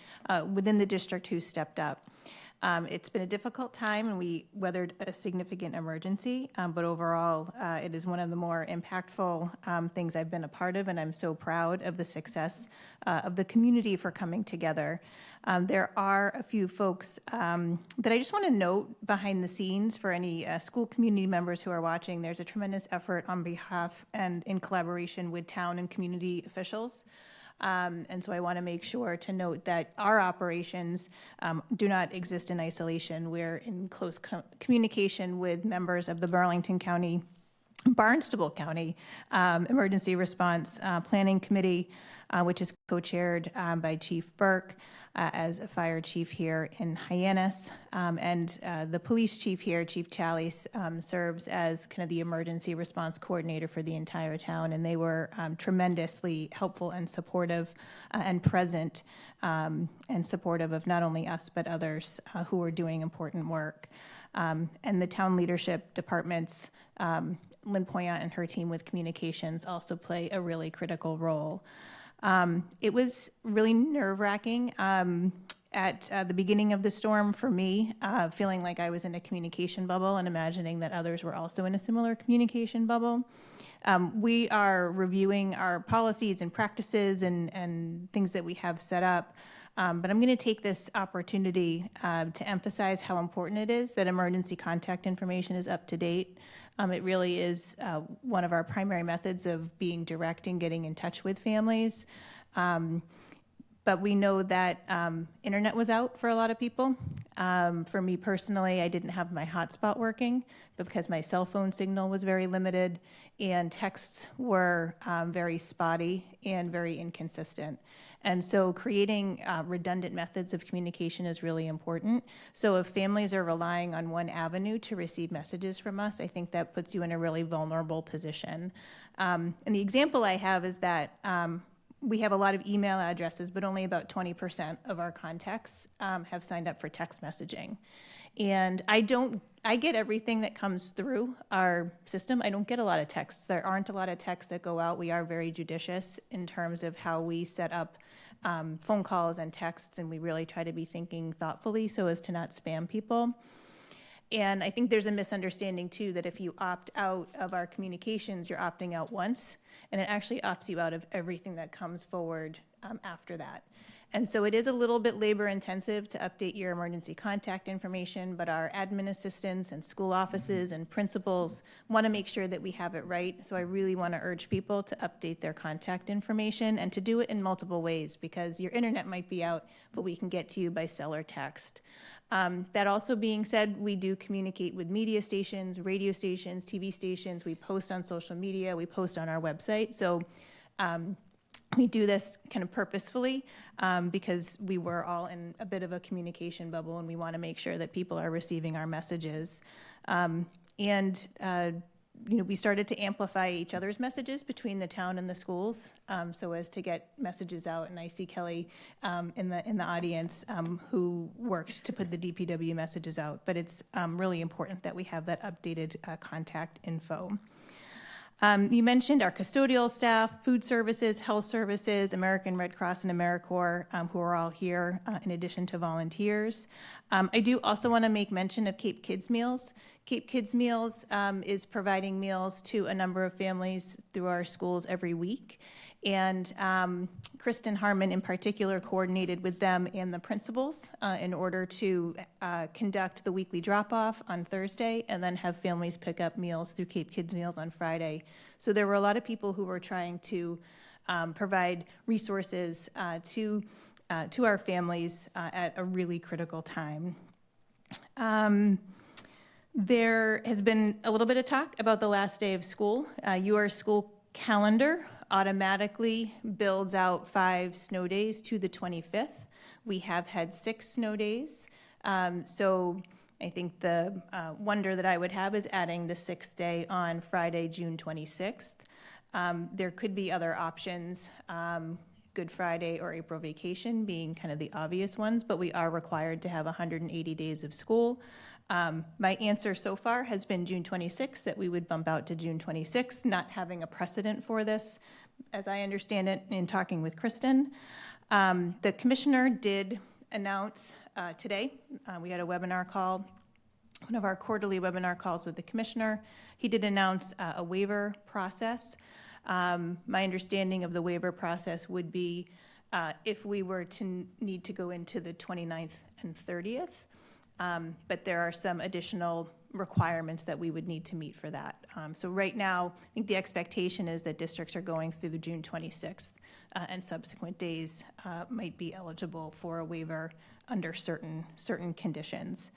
within the district who stepped up. It's been a difficult time, and we weathered a significant emergency, but overall, it is one of the more impactful things I've been a part of, and I'm so proud of the success of the community for coming together. There are a few folks that I just want to note behind the scenes for any school community members who are watching. There's a tremendous effort on behalf and in collaboration with town and community officials. And so I want to make sure to note that our operations do not exist in isolation. We're in close communication with members of the Burlington County, Barnstable County Emergency Response Planning Committee, which is co-chaired by Chief Burke as a fire chief here in Hyannis. And the police chief here, Chief Chalice, serves as kind of the emergency response coordinator for the entire town. And they were tremendously helpful and supportive and present and supportive of not only us, but others who are doing important work. And the town leadership departments, Lynn Poyant and her team with communications also play a really critical role. It was really nerve-wracking at the beginning of the storm for me, feeling like I was in a communication bubble and imagining that others were also in a similar communication bubble. We are reviewing our policies and practices and things that we have set up. But I'm going to take this opportunity to emphasize how important it is that emergency contact information is up to date. It really is one of our primary methods of being direct and getting in touch with families. But we know that internet was out for a lot of people. For me personally, I didn't have my hotspot working, but because my cell phone signal was very limited and texts were very spotty and very inconsistent. And so creating redundant methods of communication is really important. So if families are relying on one avenue to receive messages from us, I think that puts you in a really vulnerable position. And the example I have is that we have a lot of email addresses, but only about 20% of our contacts have signed up for text messaging. And I get everything that comes through our system. I don't get a lot of texts. There aren't a lot of texts that go out. We are very judicious in terms of how we set up phone calls and texts, and we really try to be thinking thoughtfully so as to not spam people. And I think there's a misunderstanding too that if you opt out of our communications, you're opting out once, and it actually opts you out of everything that comes forward after that. And so it is a little bit labor intensive to update your emergency contact information, but our admin assistants and school offices and principals want to make sure that we have it right. So I really want to urge people to update their contact information and to do it in multiple ways, because your internet might be out, but we can get to you by cell or text. That also being said, we do communicate with media stations, radio stations, TV stations. We post on social media. We post on our website. So we do this kind of purposefully because we were all in a bit of a communication bubble, and we want to make sure that people are receiving our messages. And we started to amplify each other's messages between the town and the schools, so as to get messages out. And I see Kelly in the audience who worked to put the DPW messages out. But it's really important that we have that updated contact info. You mentioned our custodial staff, food services, health services, American Red Cross and AmeriCorps, who are all here in addition to volunteers. I do also want to make mention of Cape Kids Meals. Cape Kids Meals is providing meals to a number of families through our schools every week. And Kristen Harmon in particular coordinated with them and the principals in order to conduct the weekly drop-off on Thursday and then have families pick up meals through Cape Kids Meals on Friday. So there were a lot of people who were trying to provide resources to our families at a really critical time. There has been a little bit of talk about the last day of school. Your school calendar automatically builds out 5 snow days to the 25th. We have had 6 snow days. So I think the wonder that I would have is adding the 6th day on Friday, June 26th. There could be other options, Good Friday or April vacation being kind of the obvious ones, but we are required to have 180 days of school. My answer so far has been June 26th, that we would bump out to June 26th, not having a precedent for this, as I understand it in talking with Kristen. The commissioner did announce today, we had a webinar call, one of our quarterly webinar calls with the commissioner. He did announce a waiver process. My understanding of the waiver process would be if we were to need to go into the 29th and 30th. But there are some additional requirements that we would need to meet for that. So right now, I think the expectation is that districts are going through the June 26th and subsequent days might be eligible for a waiver under certain conditions.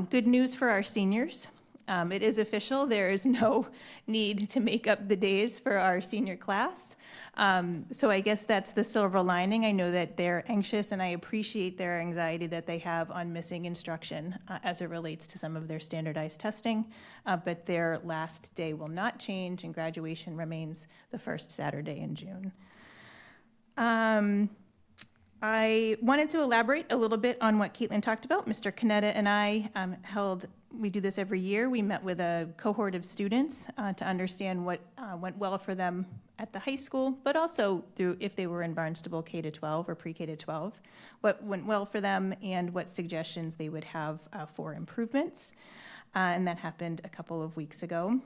Good news for our seniors. It is official. There is no need to make up the days for our senior class. So I guess that's the silver lining. I know that they're anxious, and I appreciate their anxiety that they have on missing instruction as it relates to some of their standardized testing. But their last day will not change, and graduation remains the first Saturday in June. I wanted to elaborate a little bit on what Caitlin talked about. Mr. Canetta and I we do this every year. We met with a cohort of students to understand what went well for them at the high school, but also through if they were in Barnstable K-12 or pre-K to 12, what went well for them and what suggestions they would have for improvements. And that happened a couple of weeks ago.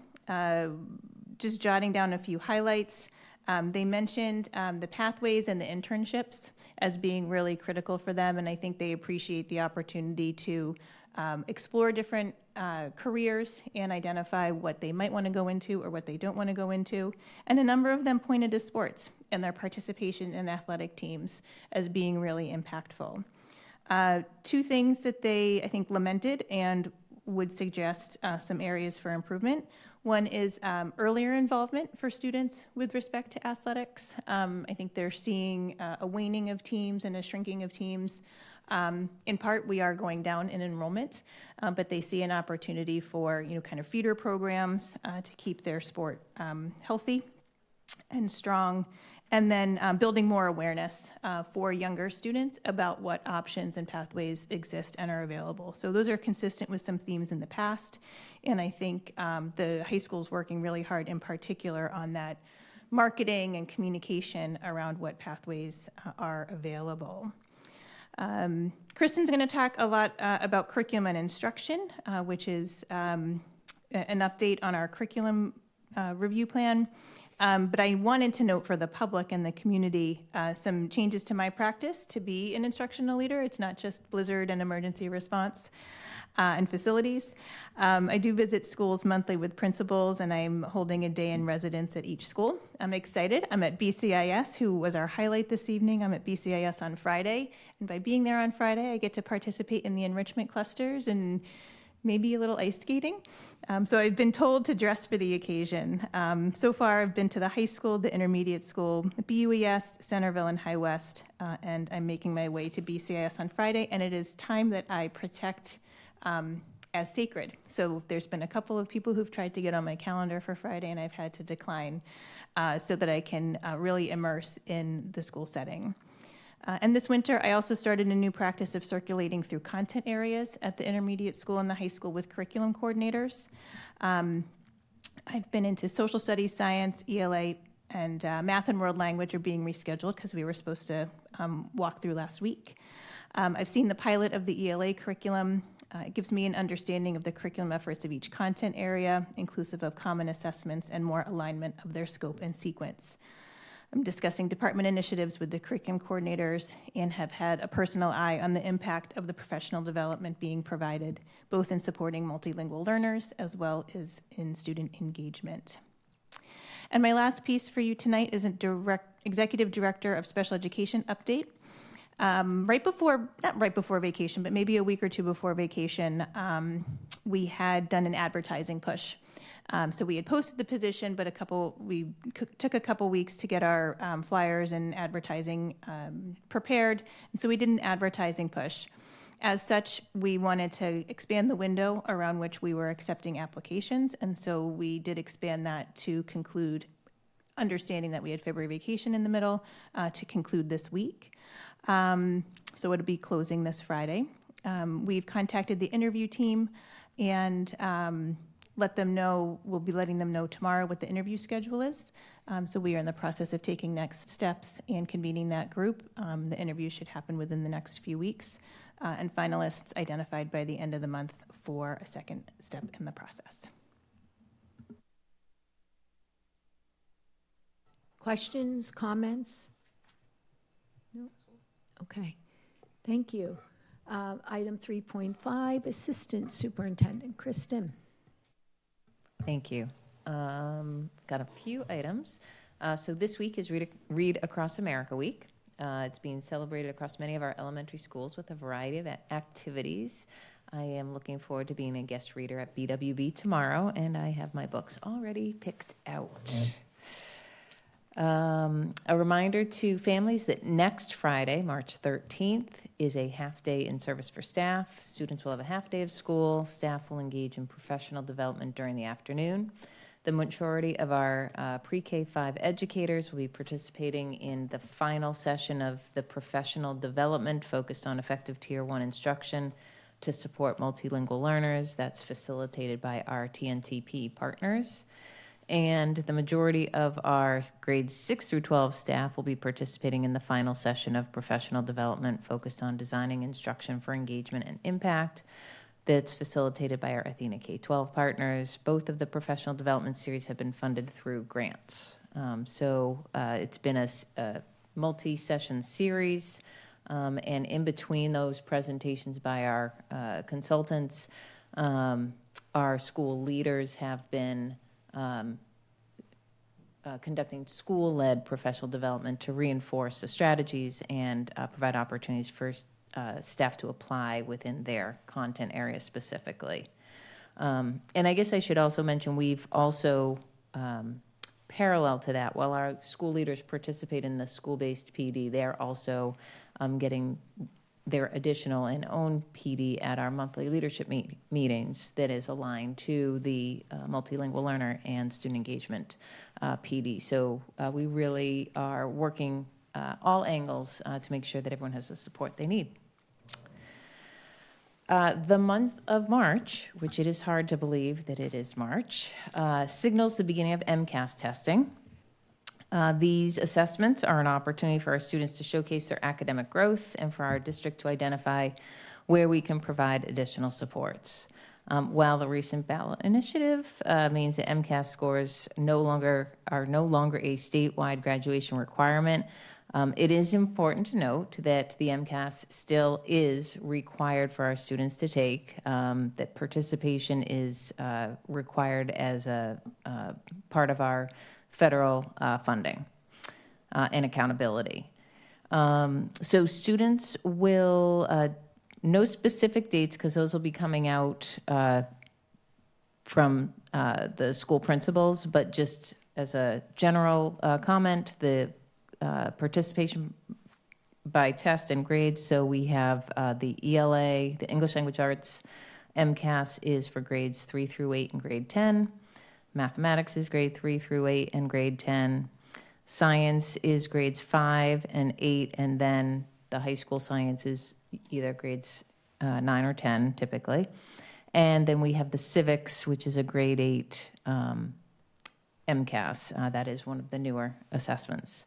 Just jotting down a few highlights. They mentioned the pathways and the internships as being really critical for them, and I think they appreciate the opportunity to explore different careers and identify what they might want to go into or what they don't want to go into. And a number of them pointed to sports and their participation in athletic teams as being really impactful. 2 things that they, I think, lamented and would suggest some areas for improvement. One is earlier involvement for students with respect to athletics. I think they're seeing a waning of teams and a shrinking of teams. In part, we are going down in enrollment, but they see an opportunity for kind of feeder programs to keep their sport healthy and strong, and then building more awareness for younger students about what options and pathways exist and are available. So those are consistent with some themes in the past, and I think the high school is working really hard in particular on that marketing and communication around what pathways are available. Kristen's going to talk a lot about curriculum and instruction, which is an update on our curriculum review plan. But I wanted to note for the public and the community some changes to my practice to be an instructional leader. It's not just blizzard and emergency response and facilities. I do visit schools monthly with principals, and I'm holding a day in residence at each school. I'm excited. I'm at BCIS, who was our highlight this evening. I'm at BCIS on Friday, and by being there on Friday, I get to participate in the enrichment clusters and maybe a little ice skating. So I've been told to dress for the occasion. So far, I've been to the high school, the intermediate school, BUES, Centerville, and High West, and I'm making my way to BCIS on Friday, and it is time that I protect as sacred. So there's been a couple of people who've tried to get on my calendar for Friday, and I've had to decline so that I can really immerse in the school setting. And this winter, I also started a new practice of circulating through content areas at the intermediate school and the high school with curriculum coordinators. I've been into social studies, science, ELA, and math and world language are being rescheduled because we were supposed to walk through last week. I've seen the pilot of the ELA curriculum. It gives me an understanding of the curriculum efforts of each content area, inclusive of common assessments and more alignment of their scope and sequence. I'm discussing department initiatives with the curriculum coordinators and have had a personal eye on the impact of the professional development being provided, both in supporting multilingual learners as well as in student engagement. And my last piece for you tonight is a Executive Director of Special Education update. Not right before vacation, but maybe a week or two before vacation, we had done an advertising push. So we had posted the position, but we took a couple weeks to get our flyers and advertising prepared. And so we did an advertising push. As such, we wanted to expand the window around which we were accepting applications. And so we did expand that to conclude, understanding that we had February vacation in the middle, to conclude this week. So it'll be closing this Friday. We've contacted the interview team and let them know, we'll be letting them know tomorrow what the interview schedule is. So we are in the process of taking next steps and convening that group. The interview should happen within the next few weeks. And finalists identified by the end of the month for a second step in the process. Questions, comments? No? Okay, thank you. Item 3.5, Assistant Superintendent Kristen. Thank you. Got a few items. So this week is Read Across America Week. It's being celebrated across many of our elementary schools with a variety of activities. I am looking forward to being a guest reader at BWB tomorrow, and I have my books already picked out. A reminder to families that next Friday, March 13th, is a half-day in service for staff. Students will have a half day of school. Staff will engage in professional development during the afternoon. The majority of our pre-K-5 educators will be participating in the final session of the professional development focused on effective Tier 1 instruction to support multilingual learners. That's facilitated by our TNTP partners. And the majority of our grades 6 through 12 staff will be participating in the final session of professional development focused on designing instruction for engagement and impact. That's facilitated by our Athena K-12 partners. Both of the professional development series have been funded through grants. It's been a multi-session series, and in between those presentations by our consultants, our school leaders have been conducting school-led professional development to reinforce the strategies and provide opportunities for staff to apply within their content area specifically. And I guess I should also mention we've also, parallel to that, while our school leaders participate in the school-based PD, they're also getting their additional and own PD at our monthly leadership meetings that is aligned to the multilingual learner and student engagement PD. So we really are working all angles to make sure that everyone has the support they need. The month of March, which it is hard to believe that it is March, signals the beginning of MCAS testing. These assessments are an opportunity for our students to showcase their academic growth and for our district to identify where we can provide additional supports. While the recent ballot initiative means that MCAS scores are no longer a statewide graduation requirement, it is important to note that the MCAS still is required for our students to take, that participation is required as a part of our federal funding and accountability. So students will, no specific dates because those will be coming out from the school principals, but just as a general comment, the participation by test and grades. So we have the ELA, the English Language Arts, MCAS is for grades 3 through 8 and grade 10. Mathematics is grade 3 through 8 and grade 10. Science is grades 5 and 8, and then the high school science is either grades 9 or 10 typically. And then we have the civics, which is a grade 8 MCAS. That is one of the newer assessments.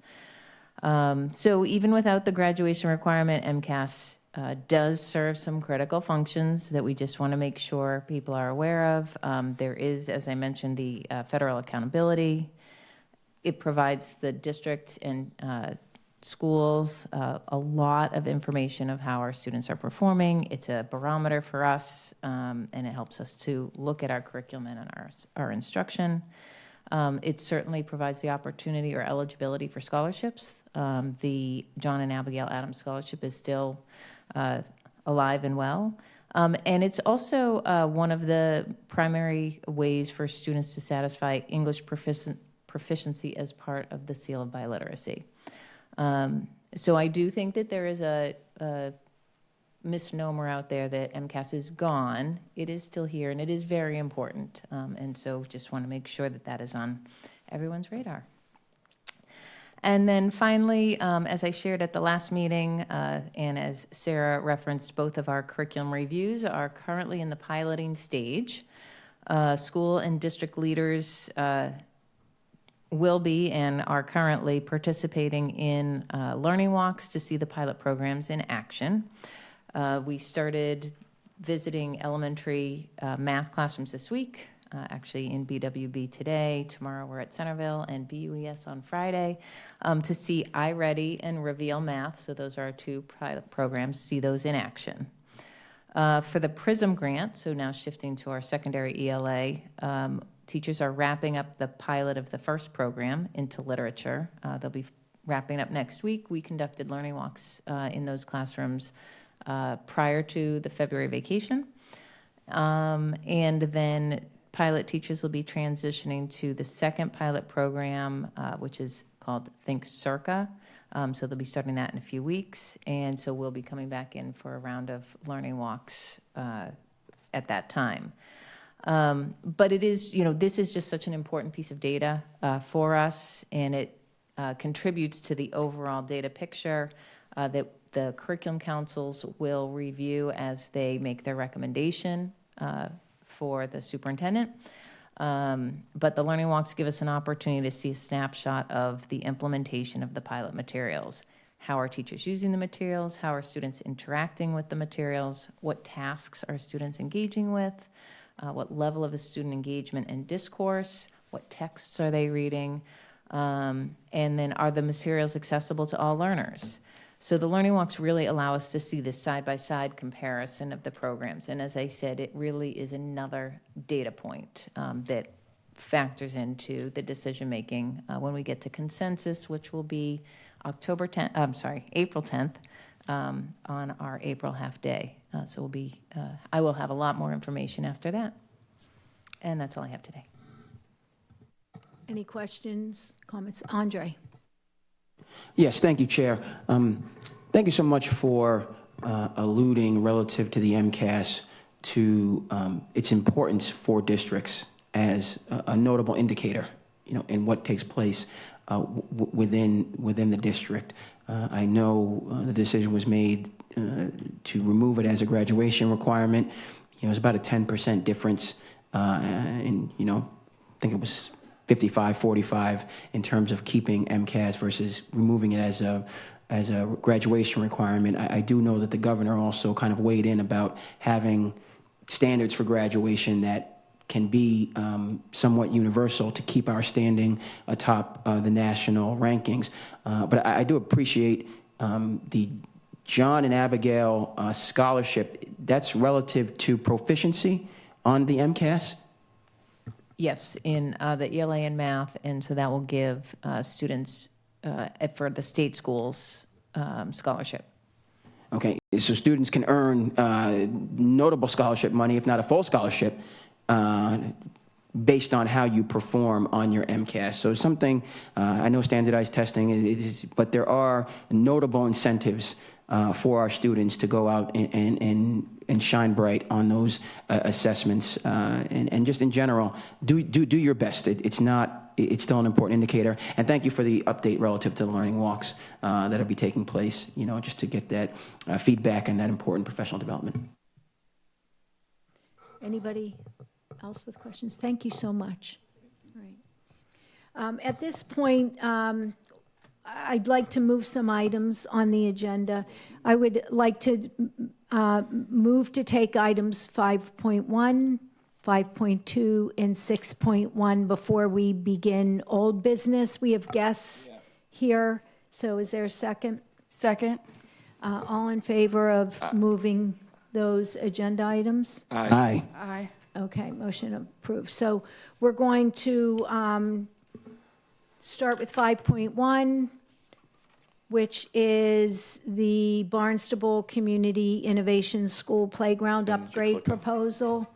So even without the graduation requirement, MCAS does serve some critical functions that we just want to make sure people are aware of. There is, as I mentioned, the federal accountability. It provides the district and schools a lot of information of how our students are performing. It's a barometer for us, and it helps us to look at our curriculum and our instruction. It certainly provides the opportunity or eligibility for scholarships. The John and Abigail Adams Scholarship is still alive and well. And it's also one of the primary ways for students to satisfy English proficiency as part of the Seal of Biliteracy. So I do think that there is a misnomer out there that MCAS is gone. It is still here, and it is very important. And so just want to make sure that that is on everyone's radar. And then finally, as I shared at the last meeting, and as Sarah referenced, both of our curriculum reviews are currently in the piloting stage. School and district leaders will be and are currently participating in learning walks to see the pilot programs in action. We started visiting elementary math classrooms this week, actually in BWB today. Tomorrow we're at Centerville and BUES on Friday to see iReady and Reveal Math. So those are our two pilot programs, see those in action. For the PRISM grant, so now shifting to our secondary ELA, teachers are wrapping up the pilot of the first program into literature. They'll be wrapping up next week. We conducted learning walks in those classrooms prior to the February vacation. And then pilot teachers will be transitioning to the second pilot program, which is called Think Circa. So they'll be starting that in a few weeks. And so we'll be coming back in for a round of learning walks at that time. But it is, this is just such an important piece of data for us, and it contributes to the overall data picture that the curriculum councils will review as they make their recommendation for the superintendent. But the learning walks give us an opportunity to see a snapshot of the implementation of the pilot materials. How are teachers using the materials? How are students interacting with the materials? What tasks are students engaging with? What level of student engagement and discourse? What texts are they reading? And then are the materials accessible to all learners? So the learning walks really allow us to see this side-by-side comparison of the programs. And as I said, it really is another data point that factors into the decision-making when we get to consensus, which will be April 10th on our April half day. So I will have a lot more information after that. And that's all I have today. Any questions, comments? Andre? Yes, thank you, Chair. Thank you so much for alluding relative to the MCAS to its importance for districts as a notable indicator, in what takes place within the district. I know the decision was made to remove it as a graduation requirement. It was about a 10% difference, and I think it was 55-45 in terms of keeping MCAS versus removing it as a graduation requirement. I do know that the governor also kind of weighed in about having standards for graduation that can be somewhat universal to keep our standing atop the national rankings. But I do appreciate the John and Abigail scholarship. That's relative to proficiency on the MCAS? Yes, in the ELA and math, and so that will give students for the state schools scholarship. Okay, so students can earn notable scholarship money, if not a full scholarship, based on how you perform on your MCAS. So something, I know standardized testing is, but there are notable incentives for our students to go out and shine bright on those assessments. And just in general, do your best. It's still an important indicator. And thank you for the update relative to the learning walks that'll be taking place, just to get that feedback and that important professional development. Anybody else with questions? Thank you so much. All right. At this point, I'd like to move some items on the agenda. I would like to move to take items 5.1, 5.2, and 6.1 before we begin old business. We have guests here, so is there a second? Second. All in favor of moving those agenda items? Aye. Aye. Okay, motion approved. So we're going to start with 5.1, which is the Barnstable Community Innovation School Playground Upgrade Proposal.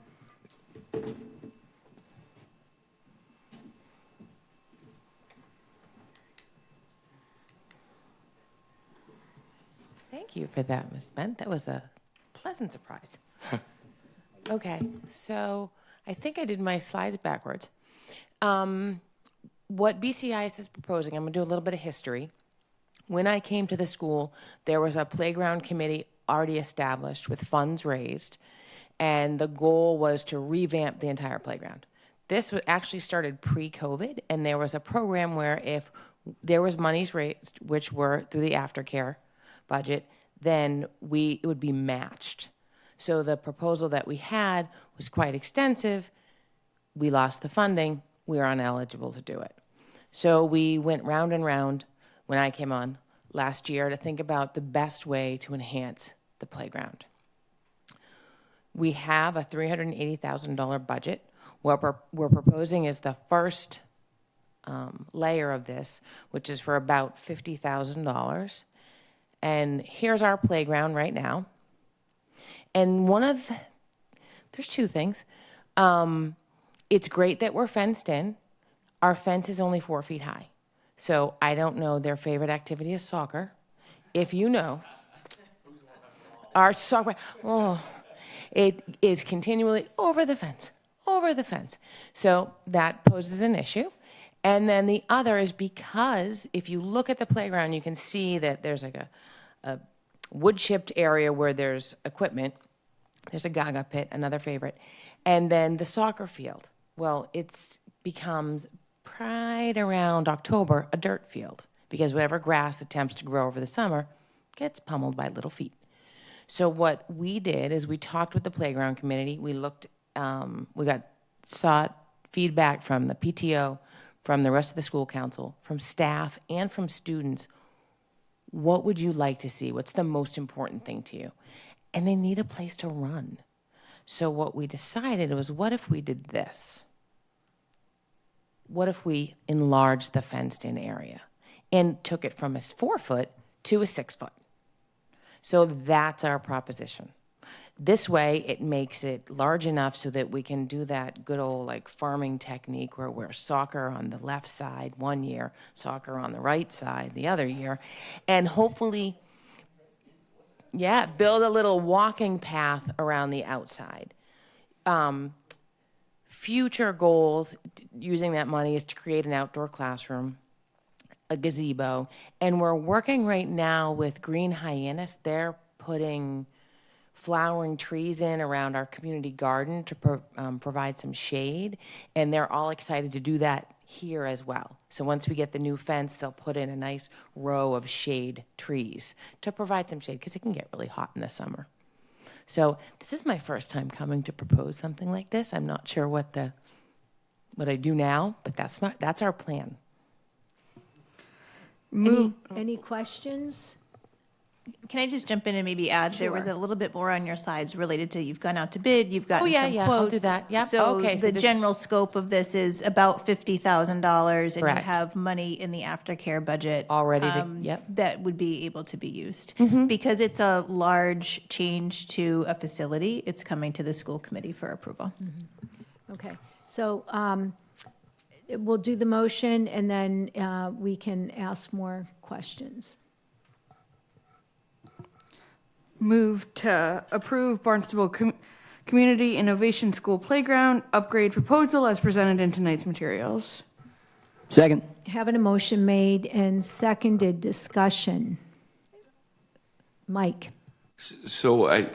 Thank you for that, Ms. Bent. That was a pleasant surprise. Okay, so I think I did my slides backwards. What BCIS is proposing, I'm going to do a little bit of history. When I came to the school, there was a playground committee already established with funds raised, and the goal was to revamp the entire playground. This actually started pre-COVID, and there was a program where if there was monies raised, which were through the aftercare budget, then it would be matched. So the proposal that we had was quite extensive. We lost the funding. We were ineligible to do it. So we went round and round when I came on last year to think about the best way to enhance the playground. We have a $380,000 budget. What we're proposing is the first layer of this, which is for about $50,000. And here's our playground right now. And there's two things. It's great that we're fenced in. Our fence is only 4 feet high. So I don't know, their favorite activity is soccer. If you know, our soccer, it is continually over the fence. So that poses an issue. And then the other is because if you look at the playground, you can see that there's like a wood chipped area where there's equipment. There's a gaga pit, another favorite. And then the soccer field. Well, it becomes right around October a dirt field because whatever grass attempts to grow over the summer gets pummeled by little feet. So what we did is we talked with the playground committee. We looked, sought feedback from the PTO, from the rest of the school council, from staff, and from students. What would you like to see? What's the most important thing to you? And they need a place to run. So what we decided was, what if we did this? What if we enlarged the fenced-in area and took it from a 4 foot to a 6 foot? So that's our proposition. This way, it makes it large enough so that we can do that good old like farming technique where we're soccer on the left side one year, soccer on the right side the other year, and hopefully, build a little walking path around the outside. Future goals using that money is to create an outdoor classroom, a gazebo, and we're working right now with Green Hyannis. They're putting flowering trees in around our community garden to provide some shade, and they're all excited to do that here as well. So once we get the new fence, they'll put in a nice row of shade trees to provide some shade because it can get really hot in the summer. So this is my first time coming to propose something like this. I'm not sure what I do now, but that's our plan. Any questions? Can I just jump in and maybe add, there was Sure. a little bit more on your slides related to, you've gone out to bid, you've gotten some quotes. I'll do that. Yep. So Okay, so the this- general scope of this is about $50,000, and you Correct. have money in the aftercare budget. Already to- yep. That would be able to be used. Mhm. Because it's a large change to a facility, it's coming to the school committee for approval. Okay, so we'll do the motion, and then we can ask more questions. Move to approve Barnstable Community Innovation School Playground upgrade proposal as presented in tonight's materials. Second. Having a motion made and seconded, discussion. Mike? So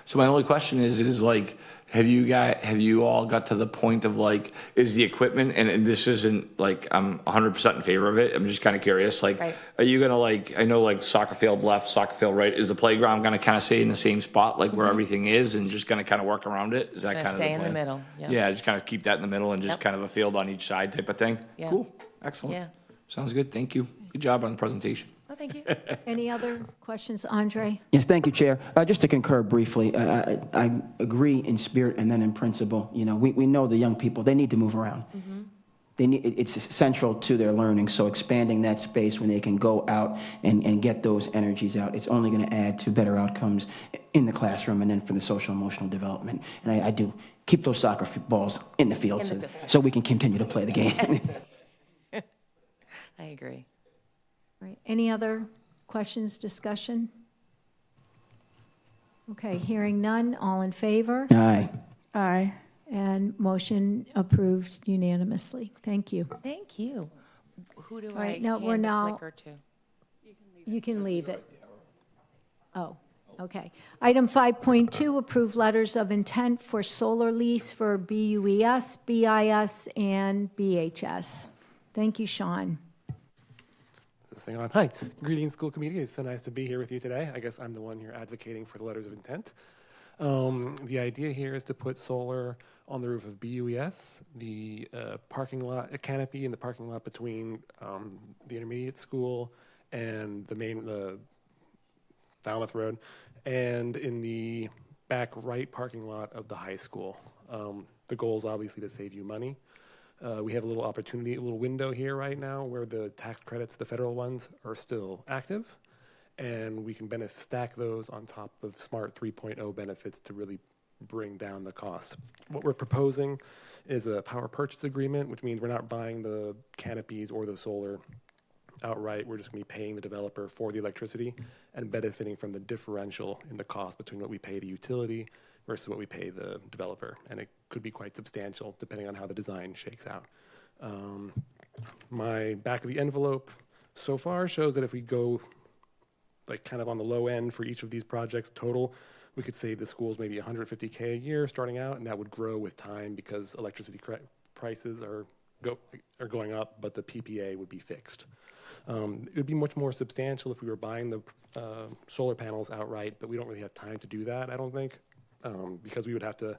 so my only question is like, have you all got to the point of like, is the equipment, and this isn't like, I'm 100% in favor of it. I'm just kind of curious, like, Right. Are you gonna like, I know like soccer field left, soccer field right, is the playground gonna kind of stay in the same spot, like where everything is, and just gonna kind of work around it? Is that Gonna kind of the stay in the plan? middle, yeah. Yeah, just kind of keep that in the middle and just Yep. kind of a field on each side type of thing? Yeah. Cool, excellent. Yeah. Sounds good, thank you. Good job on the presentation. Oh, thank you. Any other questions, Andre? Yes, thank you, Chair. Just to concur briefly, I agree in spirit and then in principle. You know, we know the young people, they need to move around. They need, it's central to their learning, so expanding that space when they can go out and get those energies out, it's only going to add to better outcomes in the classroom and then for the social emotional development. And I do keep those soccer balls in the field so we can continue to play the game. I agree. Right. Any other questions, discussion? Okay, hearing none, all in favor? Aye. Aye. And motion approved unanimously. Thank you. Thank you. Who do All I right, now hand we're the now- clicker to? You can leave it. Oh, okay. Item 5.2, approve letters of intent for solar lease for BUES, BIS, and BHS. Thank you, Sean. This thing on. Hi, greetings, school committee. It's so nice to be here with you today. I guess I'm the one here advocating for the letters of intent. The idea here is to put solar on the roof of BUES, the parking lot, a canopy in the parking lot between the intermediate school and the Falmouth Road, and in the back right parking lot of the high school. The goal is obviously to save you money. We have a little opportunity, a little window here right now where the tax credits, the federal ones, are still active, and we can stack those on top of Smart 3.0 benefits to really bring down the cost. What we're proposing is a power purchase agreement, which means we're not buying the canopies or the solar outright. We're just going to be paying the developer for the electricity and benefiting from the differential in the cost between what we pay the utility versus what we pay the developer, and it could be quite substantial depending on how the design shakes out. My back of the envelope so far shows that if we go like kind of on the low end for each of these projects total, we could save the schools maybe $150K a year starting out, and that would grow with time because electricity prices are going up, but the PPA would be fixed. It would be much more substantial if we were buying the solar panels outright, but we don't really have time to do that, I don't think. Because we would have to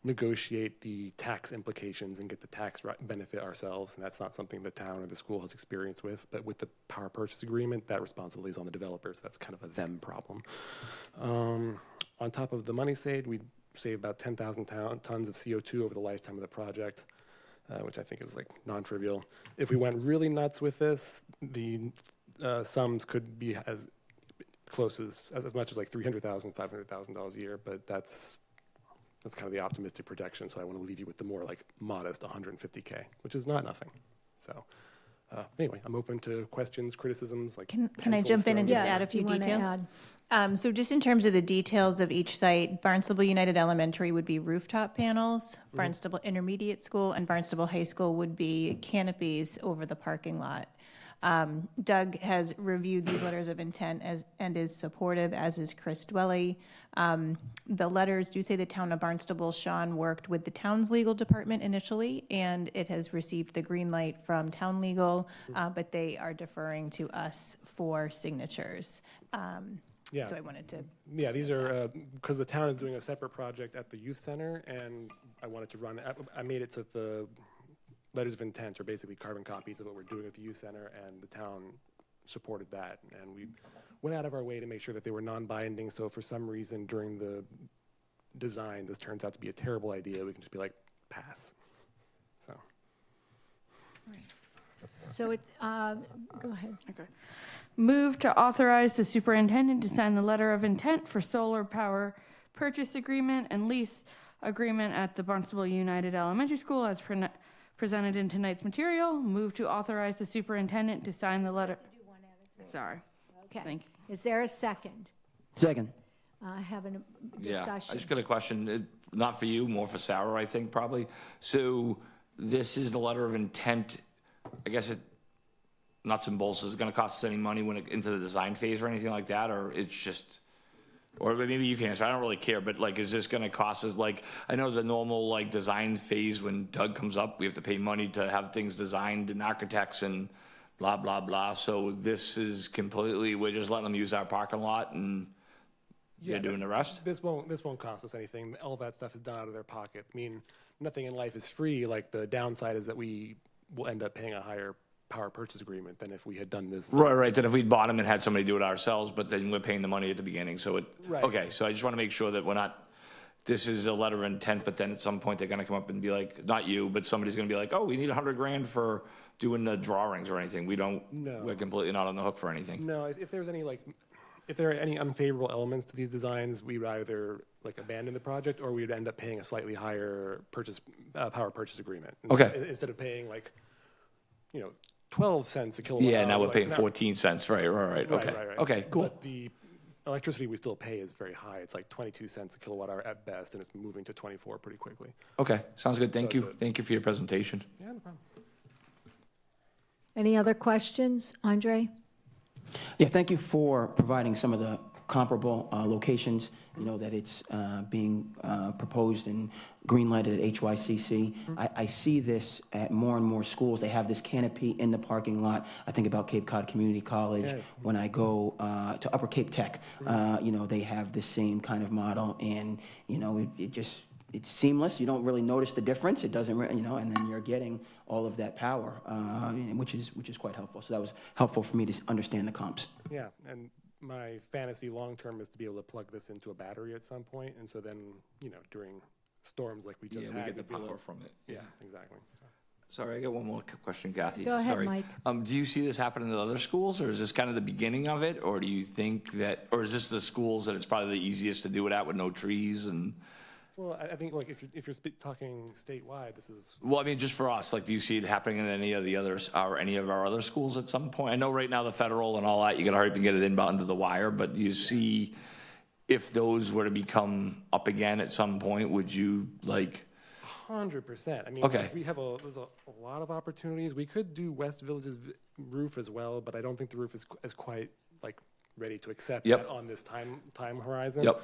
negotiate the tax implications and get the tax benefit ourselves, and that's not something the town or the school has experience with. But with the power purchase agreement, that responsibility is on the developers. That's kind of a them problem. On top of the money saved, we'd save about 10,000 tons of CO2 over the lifetime of the project, which I think is like non-trivial. If we went really nuts with this, the sums could be as close as much as like $300,000, $500,000 a year, but that's kind of the optimistic projection. So I want to leave you with the more like modest 150K, which is not nothing. So anyway, I'm open to questions, criticisms. Like, Can I jump in and just add a few details? So just in terms of the details of each site, Barnstable United Elementary would be rooftop panels, Barnstable Intermediate School and Barnstable High School would be canopies over the parking lot. Doug has reviewed these letters of intent and is supportive, as is Chris Dwelly. The letters do say the town of Barnstable. Sean worked with the town's legal department initially, and it has received the green light from town legal, but they are deferring to us for signatures. Yeah. So I wanted to. Yeah, these are, because the town is doing a separate project at the youth center, and I wanted to run, I made it so that the letters of intent are basically carbon copies of what we're doing at the youth center, and the town supported that. And we went out of our way to make sure that they were non-binding, so if for some reason during the design this turns out to be a terrible idea, we can just be like, pass. So. So it, go ahead. Okay. Move to authorize the superintendent to sign the letter of intent for solar power purchase agreement and lease agreement at the Barnstable United Elementary School as presented in tonight's material. Move to authorize the superintendent to sign the letter. Sorry. Okay. Thank you. Is there a second? Second. Having a Yeah, discussion. I just got a question, not for you, more for Sarah, I think, probably. So this is the letter of intent, I guess it, nuts and bolts, is it gonna cost us any money when it, into the design phase or anything like that, or it's just, or maybe you can answer, I don't really care, but like, is this gonna cost us, like, I know the normal, like, design phase, when Doug comes up, we have to pay money to have things designed and architects and blah, blah, blah, so this is completely, we're just letting them use our parking lot and you're doing the rest? This won't cost us anything. All that stuff is done out of their pocket. I mean, nothing in life is free. Like, the downside is that we will end up paying a higher power purchase agreement than if we had done this. Right, that if we'd bought them and had somebody do it ourselves, but then we're paying the money at the beginning, so it, Right. okay, so I just wanna make sure that we're not, this is a letter of intent, but then at some point they're gonna come up and be like, not you, but somebody's gonna be like, oh, we need $100,000 for doing the drawings or anything. We don't, No. we're completely not on the hook for anything. No, if there's any, like, if there are any unfavorable elements to these designs, we would either like abandon the project or we'd end up paying a slightly higher power purchase agreement. Okay. Instead of paying 12 cents a kilowatt hour. Yeah, now we're like, paying no. 14 cents, right, okay. Right. Okay, cool. But the electricity we still pay is very high. It's like 22 cents a kilowatt hour at best, and it's moving to 24 pretty quickly. Okay, sounds good, thank So you. it's Thank you for your presentation. Yeah, no problem. Any other questions? Andre? Yeah, thank you for providing some of the comparable locations, that it's being proposed and green-lighted at HYCC. I see this at more and more schools. They have this canopy in the parking lot. I think about Cape Cod Community College. Yes. When I go to Upper Cape Tech, they have the same kind of model, and, it's seamless. You don't really notice the difference. It doesn't, and then you're getting all of that power, which is quite helpful. So that was helpful for me to understand the comps. Yeah, and my fantasy long-term is to be able to plug this into a battery at some point, and so then, during storms like we just Yeah, had. we get the we'd be power able- from it. Yeah, exactly. Sorry, I got one more question, Kathy. Go ahead, Sorry. Mike. Do you see this happening in other schools, or is this kind of the beginning of it, or do you think that, or is this the schools that it's probably the easiest to do it at with no trees and? Well, I think if you're talking statewide, this is. Well, I mean, just for us, like, do you see it happening in any of the others, or any of our other schools at some point? I know right now the federal and all that, you gotta hurry up and get it in under the wire, but do you see if those were to become up again at some point, would you 100%. I mean, Okay. there's a lot of opportunities. We could do West Village's roof as well, but I don't think the roof is quite ready to accept Yep. that on this time horizon. Yep.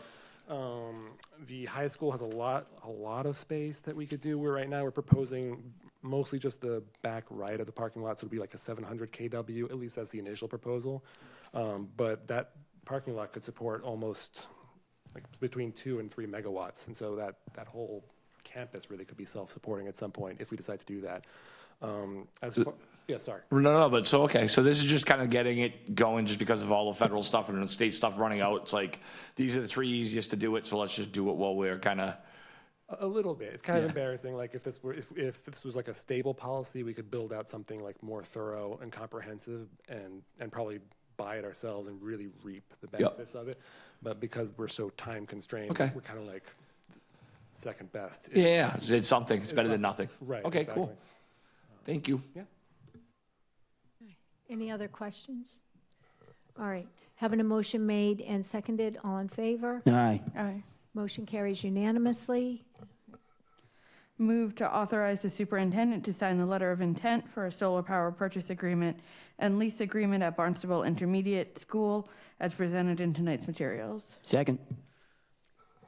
The high school has a lot of space that we could do. Right now we're proposing mostly just the back right of the parking lot, so it'd be like a 700 kW. At least that's the initial proposal. But that parking lot could support almost between 2 and 3 megawatts, and so that whole campus really could be self-supporting at some point if we decide to do that. Yeah, sorry. No, but so this is just kind of getting it going just because of all the federal stuff and the state stuff running out. It's like, these are the 3 easiest to do it, so let's just do it while we're kind of. A little bit. It's kind of embarrassing. Like if this was like a stable policy, we could build out something more thorough and comprehensive, and probably buy it ourselves and really reap the benefits of it. But because we're so time constrained, we're kind of second best. Yeah, it's something. It's better than nothing. Right. Okay, exactly. cool. Thank you. Yeah. Any other questions? All right. Having a motion made and seconded, all in favor? Aye. Aye. Motion carries unanimously. Move to authorize the superintendent to sign the letter of intent for a solar power purchase agreement and lease agreement at Barnstable Intermediate School as presented in tonight's materials. Second.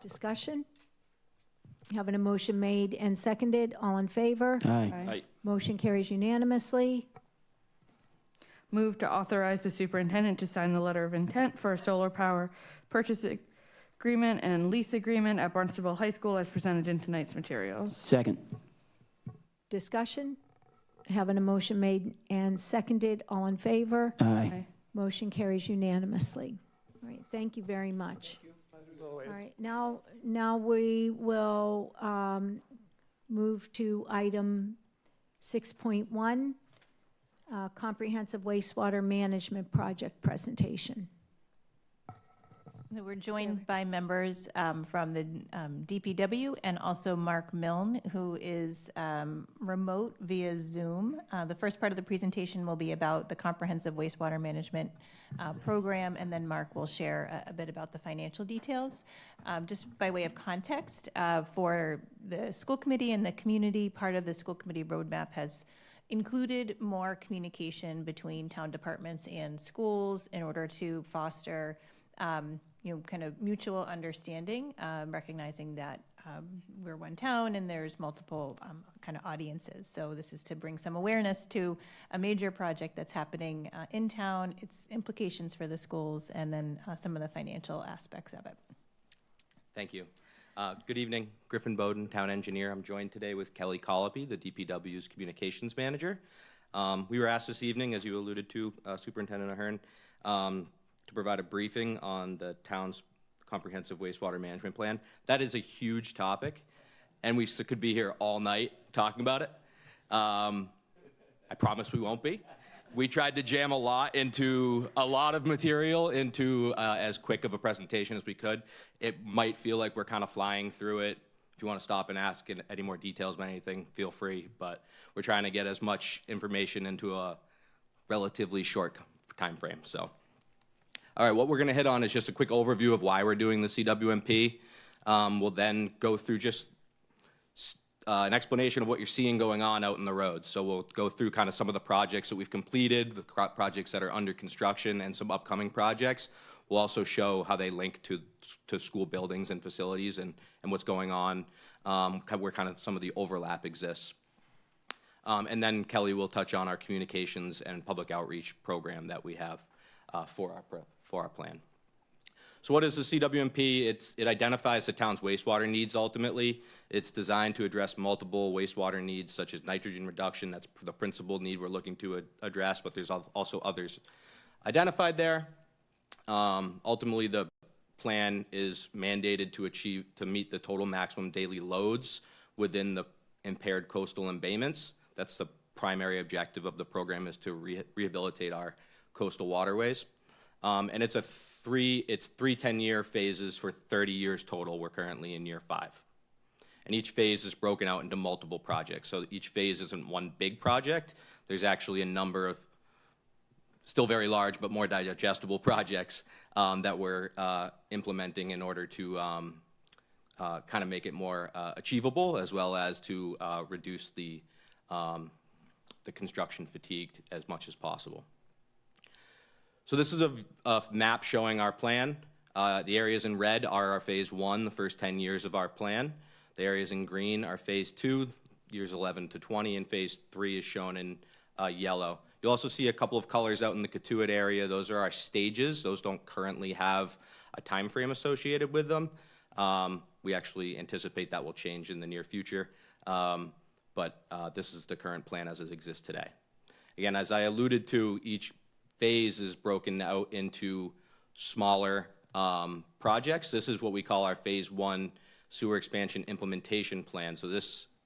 Discussion? Having a motion made and seconded, all in favor? Aye. Aye. Motion carries unanimously. Move to authorize the superintendent to sign the letter of intent for a solar power purchase agreement and lease agreement at Barnstable High School as presented in tonight's materials. Second. Discussion? Having a motion made and seconded, all in favor? Aye. Motion carries unanimously. All right, thank you very much. All right, now we will move to item 6.1, comprehensive wastewater management project presentation. We're joined by members from the DPW and also Mark Milne, who is remote via Zoom. The first part of the presentation will be about the comprehensive wastewater management program, and then Mark will share a bit about the financial details. Just by way of context, for the school committee and the community, part of the school committee roadmap has included more communication between town departments and schools in order to foster kind of mutual understanding, recognizing that we're one town and there's multiple kind of audiences. So this is to bring some awareness to a major project that's happening in town, its implications for the schools, and then some of the financial aspects of it. Thank you. Good evening, Griffin Bowden, Town Engineer. I'm joined today with Kelly Colopy, the DPW's Communications Manager. We were asked this evening, as you alluded to, Superintendent Ahern, to provide a briefing on the town's comprehensive wastewater management plan. That is a huge topic, and we could be here all night talking about it. I promise we won't be. We tried to jam a lot of material into as quick of a presentation as we could. It might feel like we're kind of flying through it. If you want to stop and ask any more details about anything, feel free, but we're trying to get as much information into a relatively short time frame. So, all right, what we're going to hit on is just a quick overview of why we're doing the CWMP. We'll then go through just an explanation of what you're seeing going on out in the road. So we'll go through kind of some of the projects that we've completed, the projects that are under construction, and some upcoming projects. We'll also show how they link to school buildings and facilities and what's going on, where kind of some of the overlap exists. And then Kelly will touch on our communications and public outreach program that we have for our plan. So what is the CWMP? It identifies the town's wastewater needs ultimately. It's designed to address multiple wastewater needs such as nitrogen reduction. That's the principal need we're looking to address, but there's also others identified there. Ultimately, the plan is mandated to meet the total maximum daily loads within the impaired coastal embayments. That's the primary objective of the program, is to rehabilitate our coastal waterways. And it's three 10-year phases for 30 years total. We're currently in year 5. And each phase is broken out into multiple projects. So each phase isn't one big project. There's actually a number of still very large but more digestible projects that we're implementing in order to kind of make it more achievable, as well as to reduce the construction fatigue as much as possible. So this is a map showing our plan. The areas in red are our phase 1, the first 10 years of our plan. The areas in green are phase 2, years 11 to 20, and phase 3 is shown in yellow. You'll also see a couple of colors out in the Katuitt area. Those are our stages. Those don't currently have a time frame associated with them. We actually anticipate that will change in the near future, but this is the current plan as it exists today. Again, as I alluded to, each phase is broken out into smaller projects. This is what we call our phase 1 sewer expansion implementation plan. So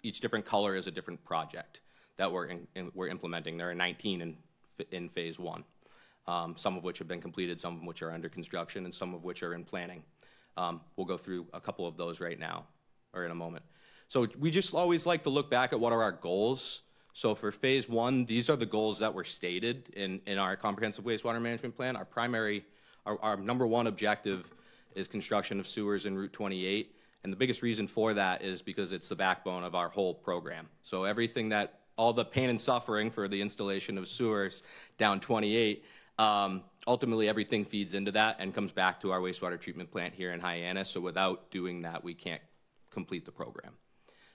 each different color is a different project that we're implementing. There are 19 in phase 1, some of which have been completed, some of which are under construction, and some of which are in planning. We'll go through a couple of those right now, or in a moment. So we just always like to look back at what are our goals. So for phase 1, these are the goals that were stated in our comprehensive wastewater management plan. Our number 1 objective is construction of sewers in Route 28. And the biggest reason for that is because it's the backbone of our whole program. So all the pain and suffering for the installation of sewers down 28, ultimately everything feeds into that and comes back to our wastewater treatment plant here in Hyannis. So without doing that, we can't complete the program.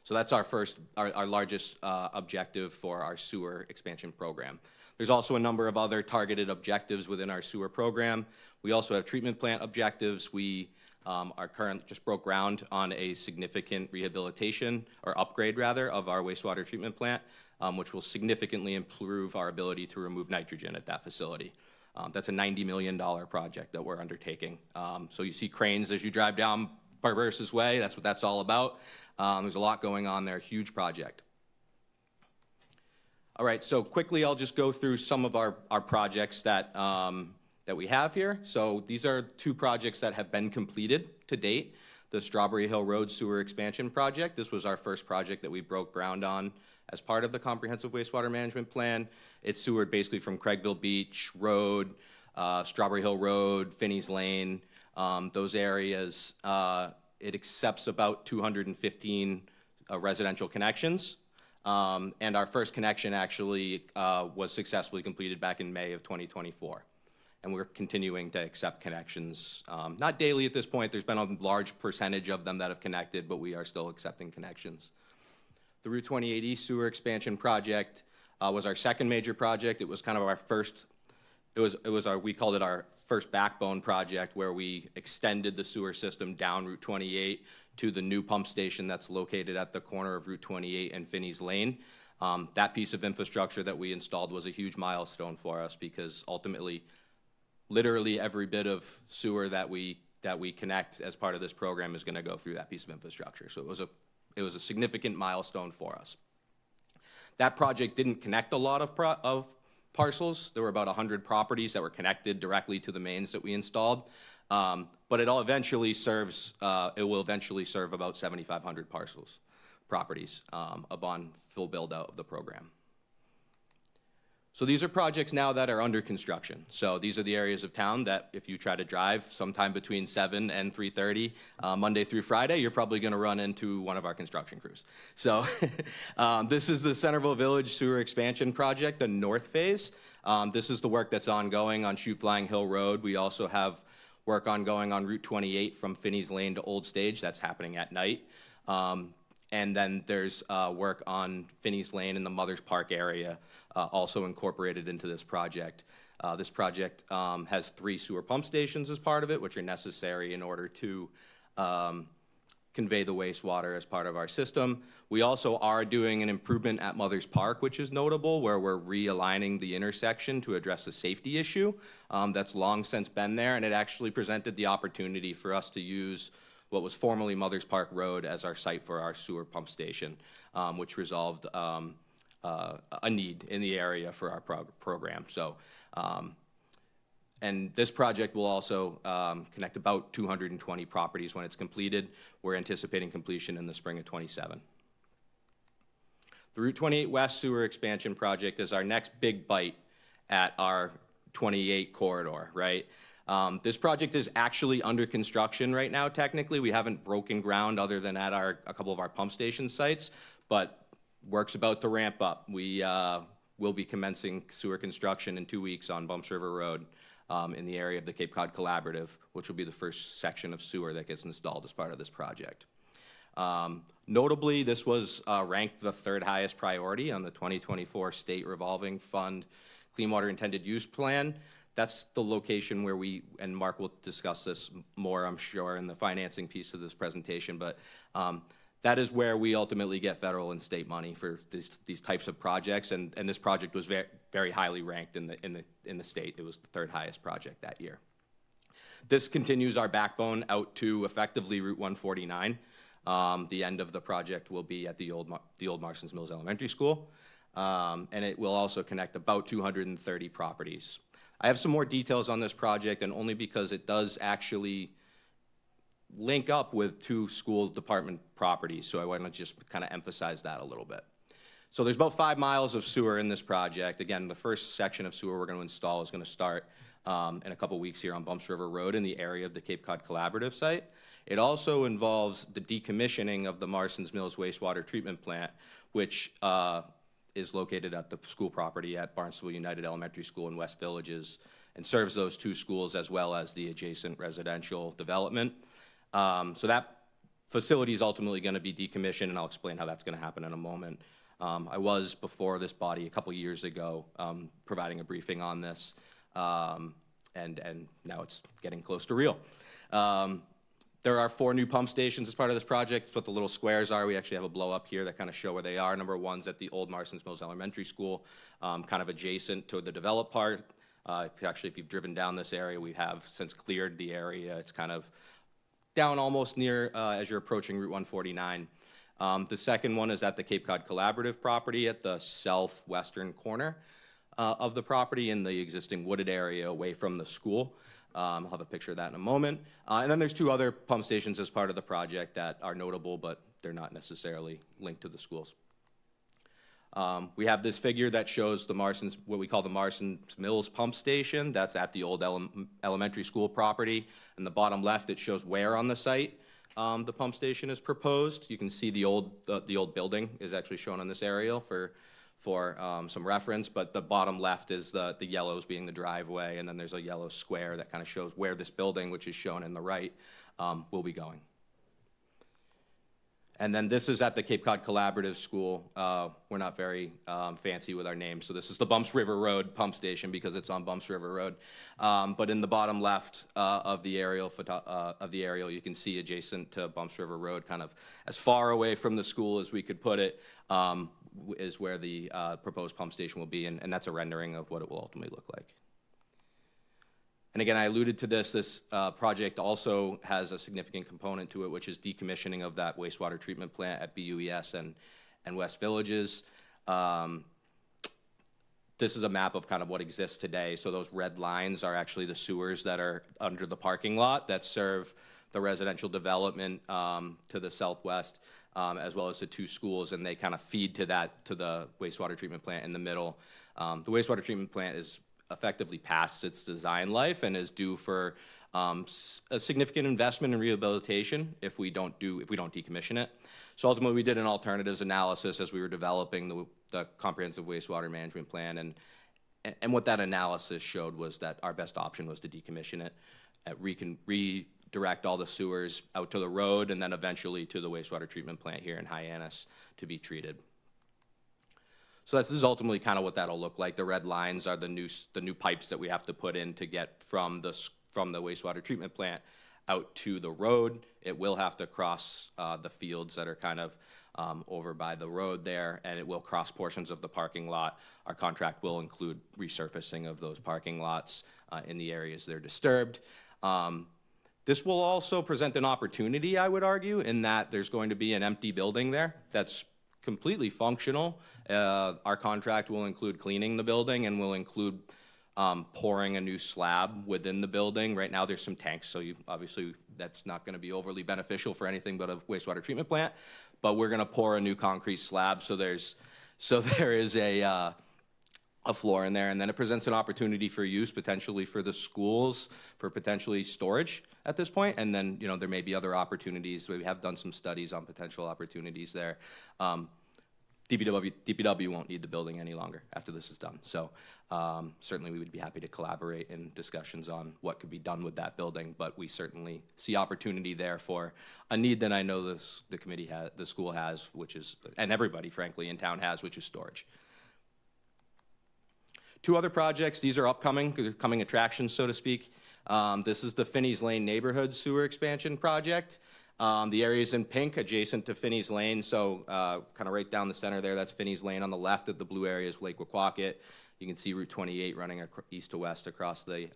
So that's our largest objective for our sewer expansion program. There's also a number of other targeted objectives within our sewer program. We also have treatment plant objectives. We just broke ground on a significant rehabilitation, or upgrade rather, of our wastewater treatment plant, which will significantly improve our ability to remove nitrogen at that facility. That's a $90 million project that we're undertaking. So you see cranes as you drive down Barber's Way. That's what that's all about. There's a lot going on there, huge project. All right, so quickly I'll just go through some of our projects that that we have here. So these are 2 projects that have been completed to date. The Strawberry Hill Road Sewer Expansion Project. This was our first project that we broke ground on as part of the Comprehensive Wastewater Management Plan. It's sewered basically from Craigville Beach Road, Strawberry Hill Road, Finney's Lane, those areas. It accepts about 215 residential connections. And our first connection actually was successfully completed back in May of 2024. And we're continuing to accept connections, not daily at this point. There's been a large percentage of them that have connected, but we are still accepting connections. The Route 28 East Sewer Expansion Project was our second major project. It was kind of our first, we called it our first backbone project, where we extended the sewer system down Route 28 to the new pump station that's located at the corner of Route 28 and Finney's Lane. That piece of infrastructure that we installed was a huge milestone for us, because ultimately, literally every bit of sewer that we connect as part of this program is going to go through that piece of infrastructure. So it was a significant milestone for us. That project didn't connect a lot of parcels. There were about 100 properties that were connected directly to the mains that we installed. But it will eventually serve about 7,500 properties upon full build out of the program. So these are projects now that are under construction. So these are the areas of town that if you try to drive sometime between 7 and 3:30, Monday through Friday, you're probably going to run into one of our construction crews. So this is the Centerville Village Sewer Expansion Project, the north phase. This is the work that's ongoing on Shoe Flying Hill Road. We also have work ongoing on Route 28 from Finney's Lane to Old Stage. That's happening at night. And then there's work on Finney's Lane in the Mothers Park area, also incorporated into this project. This project has 3 sewer pump stations as part of it, which are necessary in order to convey the wastewater as part of our system. We also are doing an improvement at Mothers Park, which is notable, where we're realigning the intersection to address a safety issue that's long since been there, and it actually presented the opportunity for us to use what was formerly Mothers Park Road as our site for our sewer pump station, which resolved a need in the area for our program. So, and this project will also connect about 220 properties when it's completed. We're anticipating completion in the spring of '27. The Route 28 West Sewer Expansion Project is our next big bite at our 28 corridor, right? This project is actually under construction right now, technically. We haven't broken ground other than at a couple of our pump station sites, but work's about to ramp up. We will be commencing sewer construction in 2 weeks on Bumps River Road in the area of the Cape Cod Collaborative, which will be the first section of sewer that gets installed as part of this project. Notably, this was ranked the 3rd highest priority on the 2024 State Revolving Fund Clean Water Intended Use Plan. That's the location where and Mark will discuss this more, I'm sure, in the financing piece of this presentation, but that is where we ultimately get federal and state money for these types of projects, and this project was very, very highly ranked in the state. It was the 3rd highest project that year. This continues our backbone out to effectively Route 149. The end of the project will be at the old Marston's Mills Elementary School, and it will also connect about 230 properties. I have some more details on this project, and only because it does actually link up with 2 school department properties, so I want to just kind of emphasize that a little bit. So there's about 5 miles of sewer in this project. Again, the first section of sewer we're going to install is going to start in a couple weeks here on Bumps River Road in the area of the Cape Cod Collaborative site. It also involves the decommissioning of the Marston's Mills wastewater treatment plant, which is located at the school property at Barnstable United Elementary School in West Villages, and serves those 2 schools as well as the adjacent residential development. So that facility is ultimately going to be decommissioned, and I'll explain how that's going to happen in a moment. I was, before this body, a couple years ago, providing a briefing on this, and now it's getting close to real. There are 4 new pump stations as part of this project. That's what the little squares are. We actually have a blow up here that kind of show where they are. Number 1's at the old Marston's Mills Elementary School, kind of adjacent to the developed part. If you've driven down this area, we have since cleared the area. It's kind of down almost near as you're approaching Route 149. The second one is at the Cape Cod Collaborative property at the southwestern corner. of the property in the existing wooded area away from the school. I'll have a picture of that in a moment. And then there's 2 other pump stations as part of the project that are notable, but they're not necessarily linked to the schools. We have this figure that shows the Marston's, what we call the Marston's Mills pump station. That's at the old elementary school property. In the bottom left, it shows where on the site the pump station is proposed. You can see the old building is actually shown on this aerial for some reference, but the bottom left is the yellows being the driveway, and then there's a yellow square that kind of shows where this building, which is shown in the right, will be going. And then this is at the Cape Cod Collaborative School. We're not very fancy with our names, so this is the Bumps River Road pump station because it's on Bumps River Road. But in the bottom left of the aerial, you can see adjacent to Bumps River Road, kind of as far away from the school as we could put it, is where the proposed pump station will be, and that's a rendering of what it will ultimately look like. And again, I alluded to this project also has a significant component to it, which is decommissioning of that wastewater treatment plant at BUES and West Villages. This is a map of kind of what exists today. So those red lines are actually the sewers that are under the parking lot that serve the residential development to the southwest, as well as the 2 schools, and they kind of feed to the wastewater treatment plant in the middle. The wastewater treatment plant is effectively past its design life and is due for a significant investment in rehabilitation if we don't decommission it. So ultimately, we did an alternatives analysis as we were developing the comprehensive wastewater management plan, and what that analysis showed was that our best option was to decommission it, redirect all the sewers out to the road, and then eventually to the wastewater treatment plant here in Hyannis to be treated. So this is ultimately kind of what that'll look like. The red lines are the new pipes that we have to put in to get from the wastewater treatment plant out to the road. It will have to cross the fields that are kind of over by the road there, and it will cross portions of the parking lot. Our contract will include resurfacing of those parking lots in the areas they're disturbed. This will also present an opportunity, I would argue, in that there's going to be an empty building there that's completely functional. Our contract will include cleaning the building and will include pouring a new slab within the building. Right now there's some tanks, so obviously that's not going to be overly beneficial for anything but a wastewater treatment plant. But we're going to pour a new concrete slab, so there is a floor in there, and then it presents an opportunity for use potentially for the schools, for potentially storage at this point, and then there may be other opportunities. We have done some studies on potential opportunities there. DPW won't need the building any longer after this is done. So certainly we would be happy to collaborate in discussions on what could be done with that building, but we certainly see opportunity there for a need that I know the committee has, the school has, which is, and everybody frankly in town has, which is storage. 2 other projects, these are coming attractions, so to speak. This is the Finney's Lane neighborhood sewer expansion project. The area is in pink, adjacent to Finney's Lane, so kind of right down the center there, that's Finney's Lane. On the left of the blue area is Lake Wequaquet. You can see Route 28 running east to west across the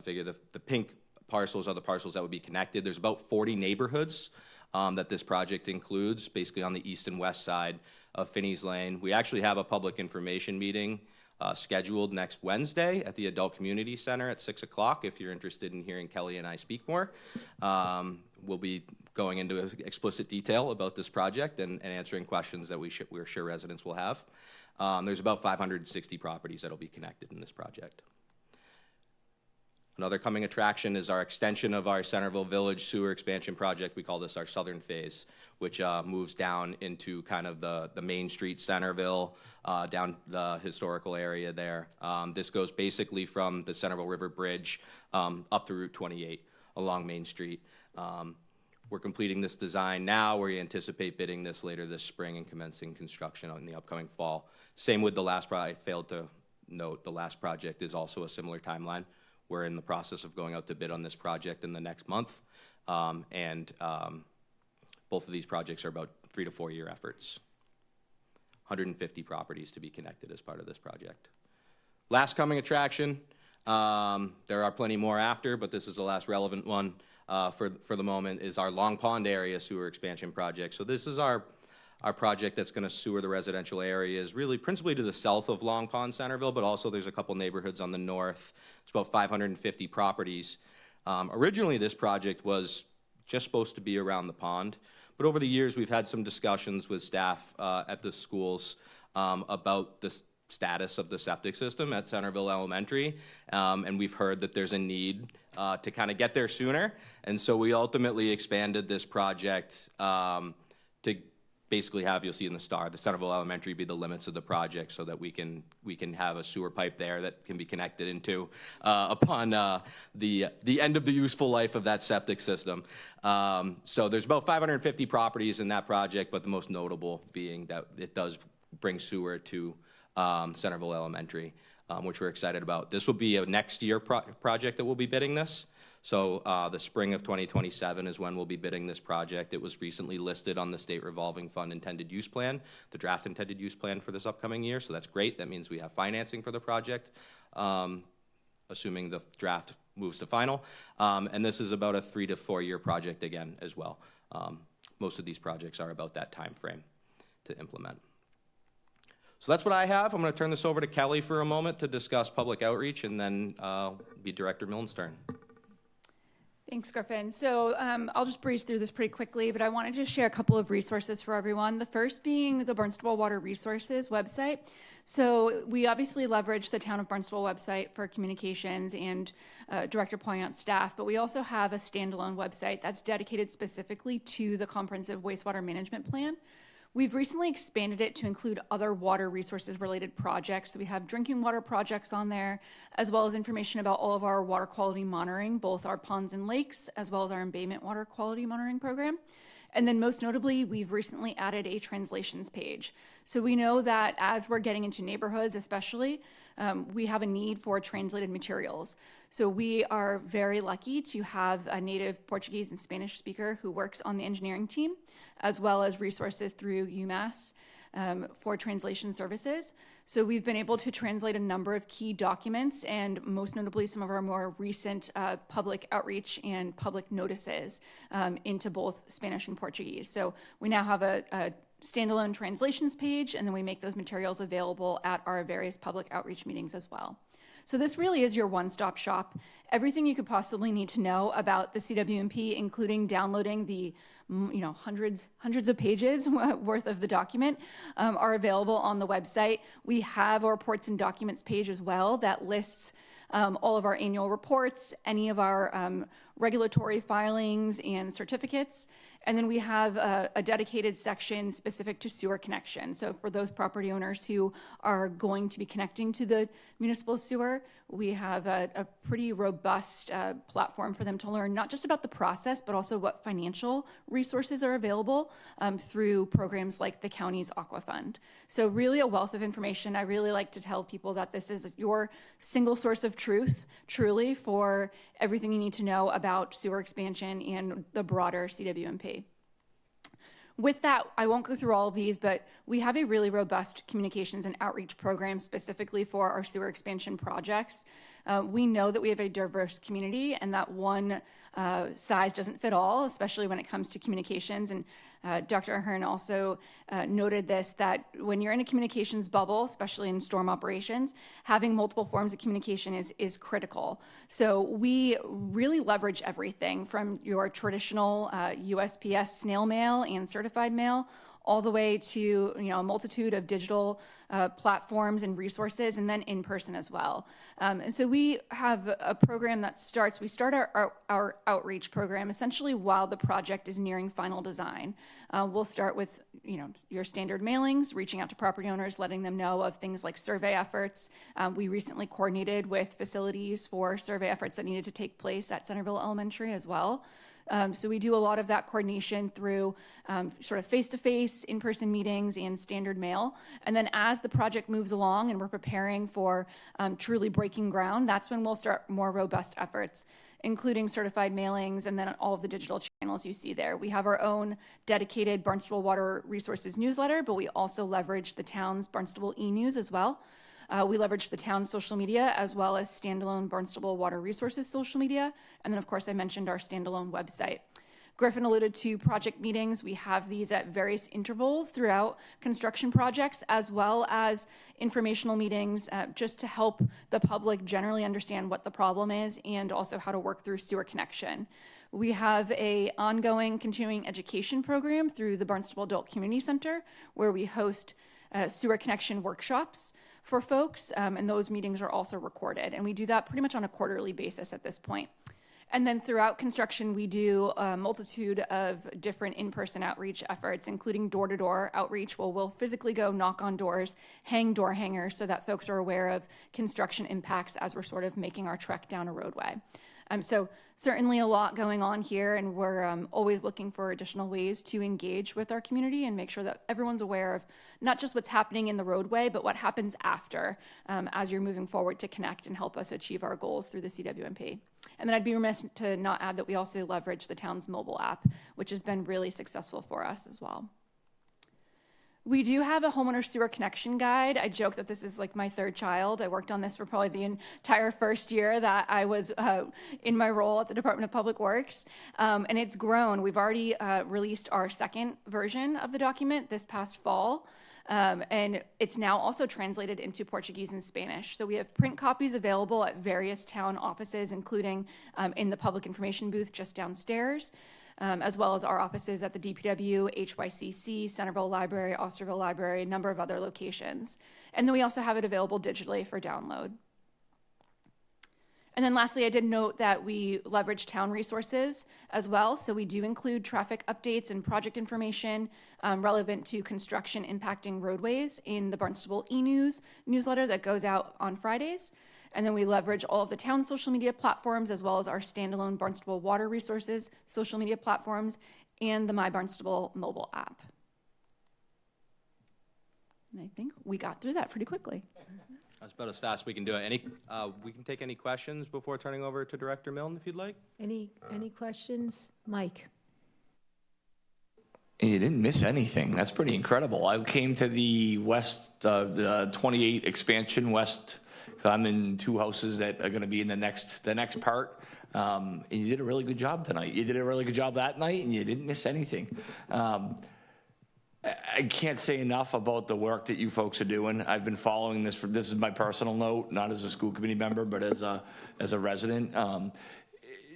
figure. The pink parcels are the parcels that would be connected. There's about 40 neighborhoods that this project includes, basically on the east and west side of Finney's Lane. We actually have a public information meeting scheduled next Wednesday at the Adult Community Center at 6 o'clock. If you're interested in hearing Kelly and I speak more, we'll be going into explicit detail about this project and answering questions that we're sure residents will have. There's about 560 properties that'll be connected in this project. Another coming attraction is our extension of our Centerville Village sewer expansion project. We call this our southern phase, which moves down into kind of the Main Street Centerville, down the historical area there. This goes basically from the Centerville River Bridge up to Route 28 along Main Street. We're completing this design now. We anticipate bidding this later this spring and commencing construction in the upcoming fall. Same with the last project. I failed to note the last project is also a similar timeline. We're in the process of going out to bid on this project in the next month. Both of these projects are about 3 to 4 year efforts. 150 properties to be connected as part of this project. Last coming attraction, there are plenty more after, but this is the last relevant one for the moment, is our Long Pond area sewer expansion project. So this is our our project that's going to sewer the residential areas, really principally to the south of Long Pond Centerville, but also there's a couple neighborhoods on the north. It's about 550 properties. Originally, this project was just supposed to be around the pond, but over the years, we've had some discussions with staff at the schools about the status of the septic system at Centerville Elementary, and we've heard that there's a need to kind of get there sooner, and so we ultimately expanded this project to basically have, you'll see in the star, the Centerville Elementary be the limits of the project so that we can have a sewer pipe there that can be connected into upon the end of the useful life of that septic system. So there's about 550 properties in that project, but the most notable being that it does bring sewer to Centerville Elementary, which we're excited about. This will be a next year project that we'll be bidding this. So the spring of 2027 is when we'll be bidding this project. It was recently listed on the State Revolving Fund intended use plan, the draft intended use plan for this upcoming year. So that's great. That means we have financing for the project, assuming the draft moves to final. And this is about a 3 to 4 year project again as well. Most of these projects are about that time frame to implement. So that's what I have. I'm going to turn this over to Kelly for a moment to discuss public outreach, and then be Director Milne's turn. Thanks, Griffin. So I'll just breeze through this pretty quickly, but I wanted to share a couple of resources for everyone. The first being the Barnstable Water Resources website. So we obviously leverage the Town of Barnstable website for communications and Director Poyant's staff, but we also have a standalone website that's dedicated specifically to the Comprehensive Wastewater Management Plan. We've recently expanded it to include other water resources related projects. So we have drinking water projects on there, as well as information about all of our water quality monitoring, both our ponds and lakes, as well as our embayment water quality monitoring program. And then most notably, we've recently added a translations page. So we know that as we're getting into neighborhoods especially, we have a need for translated materials. So we are very lucky to have a native Portuguese and Spanish speaker who works on the engineering team, as well as resources through UMass for translation services. So we've been able to translate a number of key documents, and most notably some of our more recent public outreach and public notices into both Spanish and Portuguese. So we now have a standalone translations page, and then we make those materials available at our various public outreach meetings as well. So this really is your one-stop shop. Everything you could possibly need to know about the CWMP, including downloading the hundreds of pages worth of the document, are available on the website. We have a reports and documents page as well that lists all of our annual reports, any of our regulatory filings and certificates. And then we have a dedicated section specific to sewer connection. So for those property owners who are going to be connecting to the municipal sewer, we have a pretty robust platform for them to learn not just about the process, but also what financial resources are available through programs like the county's Aqua Fund. So really a wealth of information. I really like to tell people that this is your single source of truth, truly, for everything you need to know about sewer expansion and the broader CWMP. With that, I won't go through all of these, but we have a really robust communications and outreach program specifically for our sewer expansion projects. We know that we have a diverse community and that one size doesn't fit all, especially when it comes to communications. And Dr. Ahern also noted this, that when you're in a communications bubble, especially in storm operations, having multiple forms of communication is critical. So we really leverage everything from your traditional USPS snail mail and certified mail all the way to a multitude of digital platforms and resources, and then in person as well. And so we have a program that we start our outreach program essentially while the project is nearing final design. We'll start with your standard mailings, reaching out to property owners, letting them know of things like survey efforts. We recently coordinated with facilities for survey efforts that needed to take place at Centerville Elementary as well. So we do a lot of that coordination through sort of face-to-face, in-person meetings and standard mail. And then as the project moves along and we're preparing for truly breaking ground, that's when we'll start more robust efforts, including certified mailings and then all of the digital channels you see there. We have our own dedicated Barnstable Water Resources newsletter, but we also leverage the town's Barnstable e-news as well. We leverage the town's social media as well as standalone Barnstable Water Resources social media. And then, of course, I mentioned our standalone website. Griffin alluded to project meetings. We have these at various intervals throughout construction projects, as well as informational meetings just to help the public generally understand what the problem is and also how to work through sewer connection. We have a ongoing continuing education program through the Barnstable Adult Community Center, where we host sewer connection workshops for folks, and those meetings are also recorded. And we do that pretty much on a quarterly basis at this point. And then throughout construction, we do a multitude of different in-person outreach efforts, including door-to-door outreach, where we'll physically go knock on doors, hang door hangers so that folks are aware of construction impacts as we're sort of making our trek down a roadway. So certainly a lot going on here, and we're always looking for additional ways to engage with our community and make sure that everyone's aware of not just what's happening in the roadway, but what happens after as you're moving forward to connect and help us achieve our goals through the CWMP. And then I'd be remiss to not add that we also leverage the town's mobile app, which has been really successful for us as well. We do have a homeowner sewer connection guide. I joke that this is like my third child. I worked on this for probably the entire first year that I was in my role at the Department of Public Works, and it's grown. We've already released our second version of the document this past fall, and it's now also translated into Portuguese and Spanish. So we have print copies available at various town offices, including in the public information booth just downstairs, as well as our offices at the DPW, HYCC, Centerville Library, Osterville Library, a number of other locations. And then we also have it available digitally for download. And then lastly, I did note that we leverage town resources as well. So we do include traffic updates and project information relevant to construction impacting roadways in the Barnstable e-news newsletter that goes out on Fridays. And then we leverage all of the town's social media platforms, as well as our standalone Barnstable water resources, social media platforms, and the My Barnstable mobile app. And I think we got through that pretty quickly. That's about as fast as we can do it. We can take any questions before turning over to Director Milne, if you'd like. Any questions? Mike? You didn't miss anything. That's pretty incredible. I came to the the 28 expansion west. I'm in two houses that are going to be in the next part. And you did a really good job tonight. You did a really good job that night, and you didn't miss anything. I can't say enough about the work that you folks are doing. I've been following this. This is my personal note, not as a school committee member, but as a resident.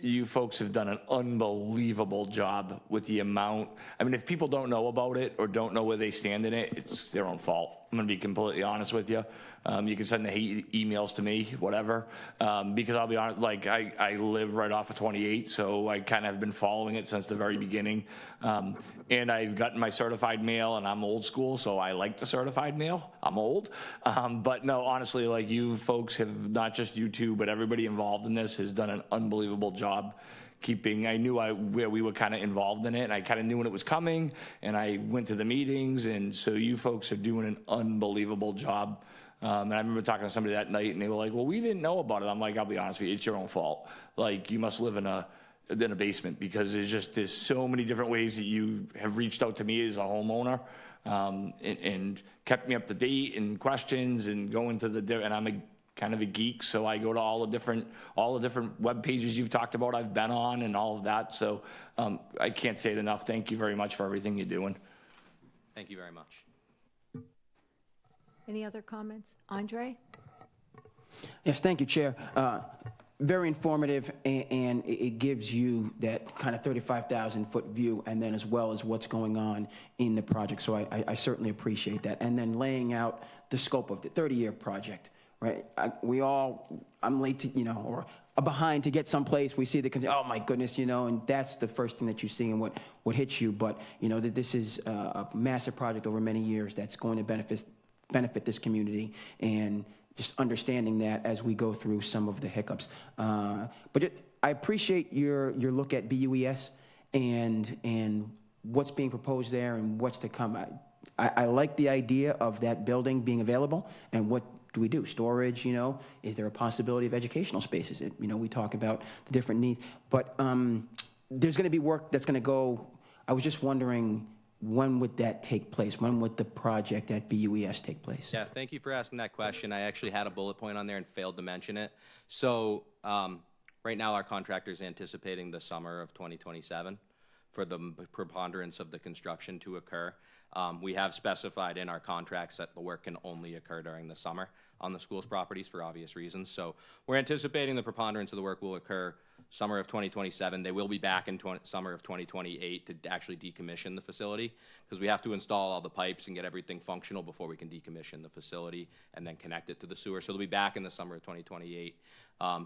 You folks have done an unbelievable job with the amount. I mean, if people don't know about it or don't know where they stand in it, it's their own fault. I'm going to be completely honest with you. You can send the hate emails to me, whatever, because I'll be honest, like I live right off of 28, so I kind of have been following it since the very beginning. And I've gotten my certified mail, and I'm old school, so I like the certified mail. I'm old. But no, honestly, like you folks have, not just you two, but everybody involved in this has done an unbelievable job keeping. I knew where we were kind of involved in it, and I kind of knew when it was coming, and I went to the meetings, and so you folks are doing an unbelievable job. And I remember talking to somebody that night, and they were like, well, we didn't know about it. I'm like, I'll be honest with you, it's your own fault. Like, you must live in a basement, because there's so many different ways that you have reached out to me as a homeowner, and kept me up to date and questions and going to and I'm kind of a geek, so I go to all the different web pages you've talked about, I've been on, and all of that. So I can't say it enough. Thank you very much for everything you're doing. Thank you very much. Any other comments? Andre? Yes, thank you, Chair. Very informative, and it gives you that kind of 35,000-foot view, and then as well as what's going on in the project. So I certainly appreciate that. And then laying out the scope of the 30-year project, right? I'm late to, or behind to get someplace. We see oh my goodness, and that's the first thing that you see and what hits you. But, that this is a massive project over many years that's going to benefit this community, and just understanding that as we go through some of the hiccups. But I appreciate your look at BUES and what's being proposed there and what's to come. I like the idea of that building being available, and what do we do? Storage, is there a possibility of educational spaces? We talk about the different needs, but there's going to be work that's going to go. I was just wondering, when would that take place? When would the project at BUES take place? Yeah, thank you for asking that question. I actually had a bullet point on there and failed to mention it. So right now our contractor is anticipating the summer of 2027 for the preponderance of the construction to occur. We have specified in our contracts that the work can only occur during the summer on the school's properties for obvious reasons. So we're anticipating the preponderance of the work will occur summer of 2027. They will be back in summer of 2028 to actually decommission the facility, because we have to install all the pipes and get everything functional before we can decommission the facility and then connect it to the sewer. So they'll be back in the summer of 2028.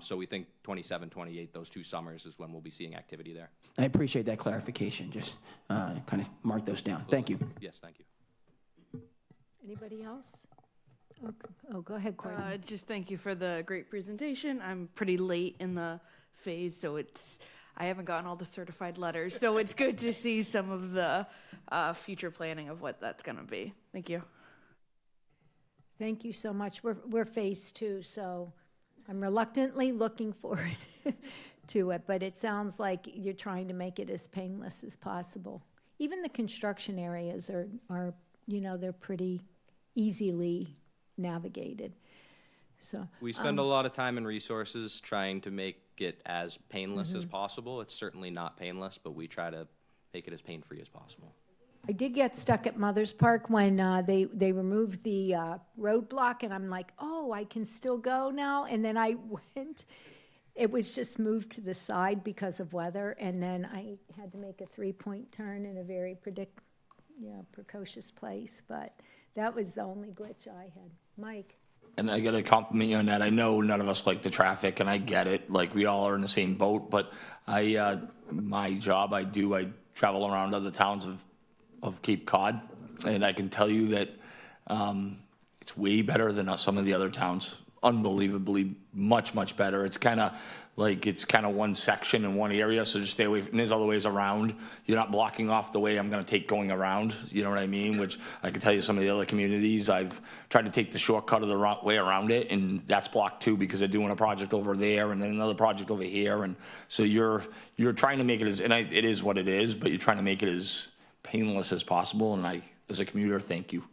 So we think 27, 28, those 2 summers is when we'll be seeing activity there. I appreciate that clarification. Just kind of mark those down. Thank you. Yes, thank you. Anybody else? Oh, go ahead, Courtney. Just thank you for the great presentation. I'm pretty late in the phase, so I haven't gotten all the certified letters, so it's good to see some of the future planning of what that's going to be. Thank you. Thank you so much. We're phase 2, so I'm reluctantly looking forward to it, but it sounds like you're trying to make it as painless as possible. Even the construction areas are they're pretty easily navigated. So we spend a lot of time and resources trying to make it as painless as possible. It's certainly not painless, but we try to make it as pain-free as possible. I did get stuck at Mother's Park when they removed the roadblock, and I'm like, oh, I can still go now. And then I went. It was just moved to the side because of weather, and then I had to make a 3-point turn in a very precocious place. But that was the only glitch I had. Mike. And I got to compliment you on that. I know none of us like the traffic, and I get it. Like, we all are in the same boat. But my job, I travel around other towns of Cape Cod, and I can tell you that it's way better than some of the other towns. Unbelievably much, much better. It's kind of one section in one area, so just stay away from, and there's other ways around. You're not blocking off the way I'm going to take going around, you know what I mean? Which I can tell you some of the other communities, I've tried to take the shortcut of the way around it, and that's blocked too because they're doing a project over there and then another project over here. And so you're trying to make it it is what it is, but you're trying to make it as painless as possible, and as a commuter, thank you.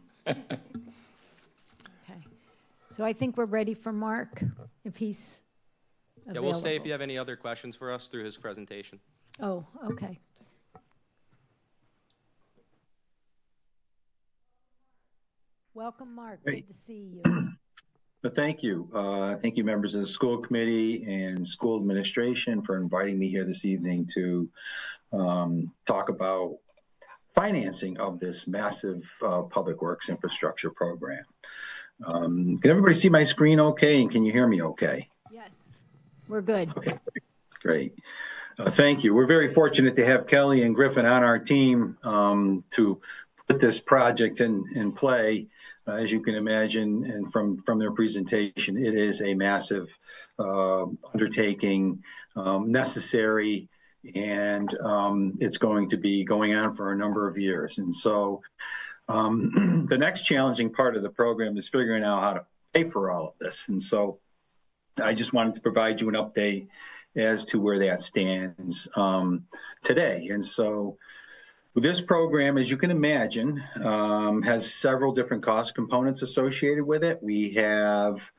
So I think we're ready for Mark, if he's available. Yeah, we'll stay if you have any other questions for us through his presentation. Oh, okay. Welcome, Mark. Great. Good to see you. But thank you. Thank you, members of the school committee and school administration, for inviting me here this evening to talk about financing of this massive public works infrastructure program. Can everybody see my screen okay, and can you hear me okay? Yes, we're good. Okay, great. Thank you. We're very fortunate to have Kelly and Griffin on our team to put this project in play. As you can imagine, and from their presentation, it is a massive undertaking, necessary, and it's going to be going on for a number of years. And so the next challenging part of the program is figuring out how to pay for all of this. And so I just wanted to provide you an update as to where that stands today. And so this program, as you can imagine, has several different cost components associated with it. We have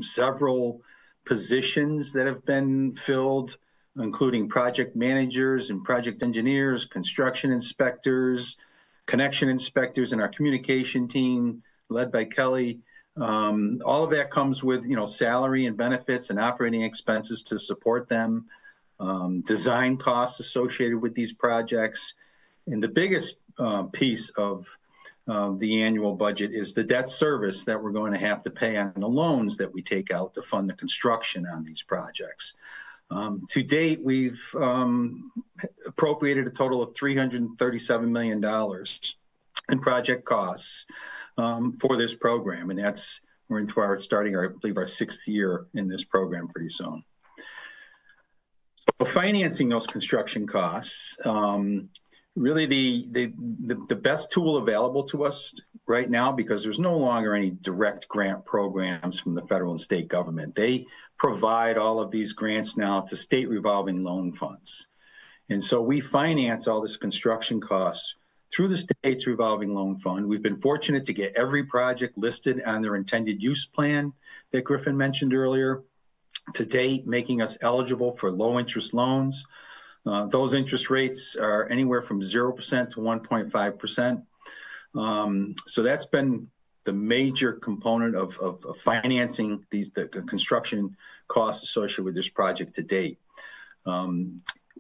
several positions that have been filled, including project managers and project engineers, construction inspectors, connection inspectors, and our communication team led by Kelly. All of that comes with, salary and benefits and operating expenses to support them, design costs associated with these projects. And the biggest piece of the annual budget is the debt service that we're going to have to pay on the loans that we take out to fund the construction on these projects. To date, we've appropriated a total of $337 million in project costs for this program, and we're into our 6th year in this program pretty soon. So financing those construction costs, really the best tool available to us right now, because there's no longer any direct grant programs from the federal and state government. They provide all of these grants now to state revolving loan funds. And so we finance all this construction costs through the state's revolving loan fund. We've been fortunate to get every project listed on their intended use plan that Griffin mentioned earlier, to date, making us eligible for low interest loans. Those interest rates are anywhere from 0% to 1.5%. So that's been the major component of financing the construction costs associated with this project to date.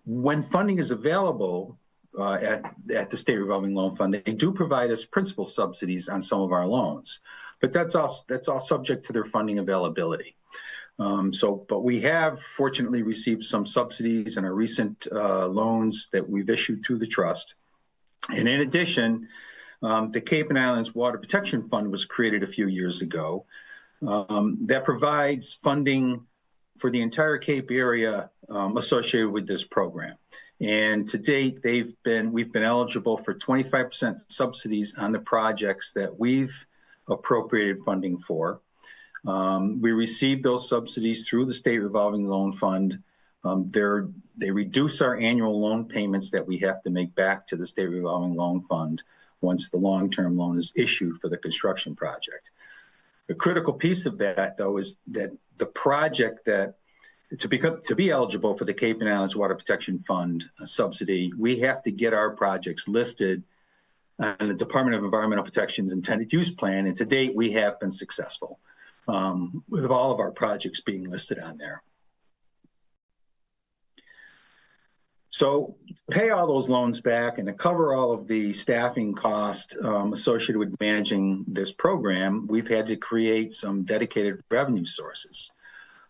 When funding is available at the State Revolving Loan Fund, they do provide us principal subsidies on some of our loans, but that's all subject to their funding availability. But we have fortunately received some subsidies in our recent loans that we've issued to the trust. And in addition, the Cape and Islands Water Protection Fund was created a few years ago that provides funding for the entire Cape area associated with this program. And to date, we've been eligible for 25% subsidies on the projects that we've appropriated funding for. We received those subsidies through the State Revolving Loan Fund. They reduce our annual loan payments that we have to make back to the State Revolving Loan Fund once the long-term loan is issued for the construction project. The critical piece of that, though, is that the project that to be eligible for the Cape and Islands Water Protection Fund subsidy, we have to get our projects listed on the Department of Environmental Protection's intended use plan, and to date, we have been successful with all of our projects being listed on there. So pay all those loans back and to cover all of the staffing costs associated with managing this program, we've had to create some dedicated revenue sources.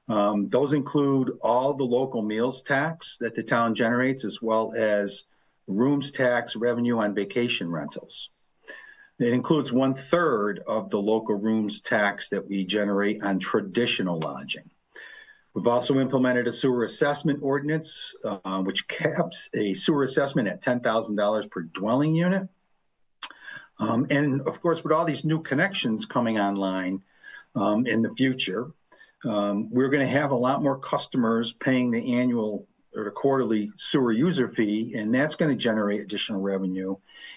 Those include all the local meals tax that the town generates, as well as rooms tax revenue on vacation rentals. It includes 1/3 of the local rooms tax that we generate on traditional lodging. We've also implemented a sewer assessment ordinance, which caps a sewer assessment at $10,000 per dwelling unit. And of course, with all these new connections coming online in the future, we're going to have a lot more customers paying the annual or the quarterly sewer user fee, and that's going to generate additional revenue.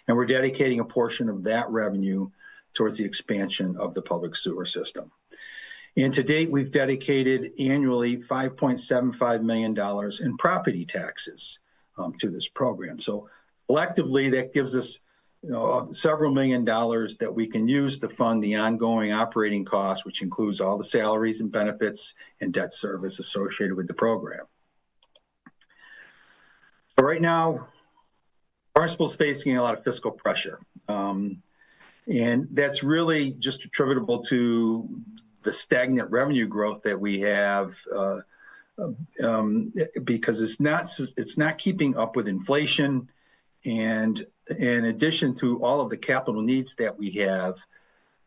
And we're dedicating a portion of that revenue towards the expansion of the public sewer system. And to date, we've dedicated annually $5.75 million in property taxes to this program. So collectively, that gives us several $million that we can use to fund the ongoing operating costs, which includes all the salaries and benefits and debt service associated with the program. But right now, Barnstable is facing a lot of fiscal pressure. And that's really just attributable to the stagnant revenue growth that we have because it's not keeping up with inflation. And in addition to all of the capital needs that we have,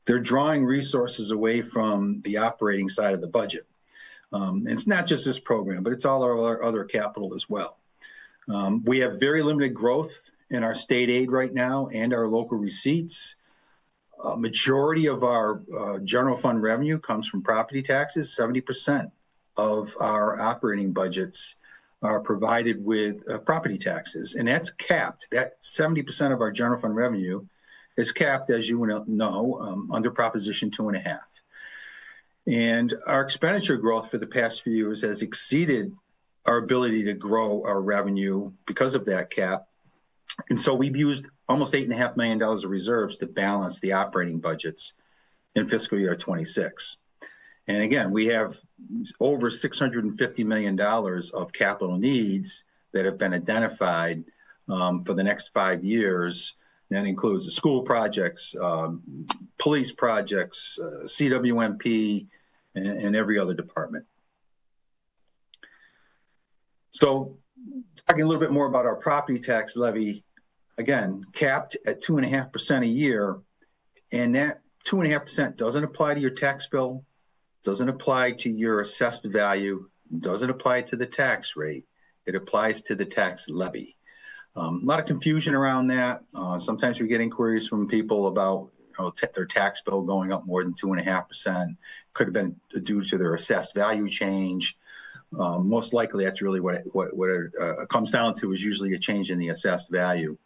they're drawing resources away from the operating side of the budget. And it's not just this program, but it's all our other capital as well. We have very limited growth in our state aid right now and our local receipts. A majority of our general fund revenue comes from property taxes. 70% of our operating budgets are provided with property taxes, and that's capped. That 70% of our general fund revenue is capped, as you know, under Proposition 2.5. And our expenditure growth for the past few years has exceeded our ability to grow our revenue because of that cap. And so we've used almost $8.5 million of reserves to balance the operating budgets in fiscal year 26. And again, we have over $650 million of capital needs that have been identified for the next 5 years. That includes the school projects, police projects, CWMP, and every other department. So talking a little bit more about our property tax levy, again, capped at 2.5% a year, and that 2.5% doesn't apply to your tax bill, doesn't apply to your assessed value, doesn't apply to the tax rate. It applies to the tax levy. A lot of confusion around that. Sometimes we get inquiries from people about their tax bill going up more than 2.5%. Could have been due to their assessed value change. Most likely, that's really what it comes down to, is usually a change in the assessed value.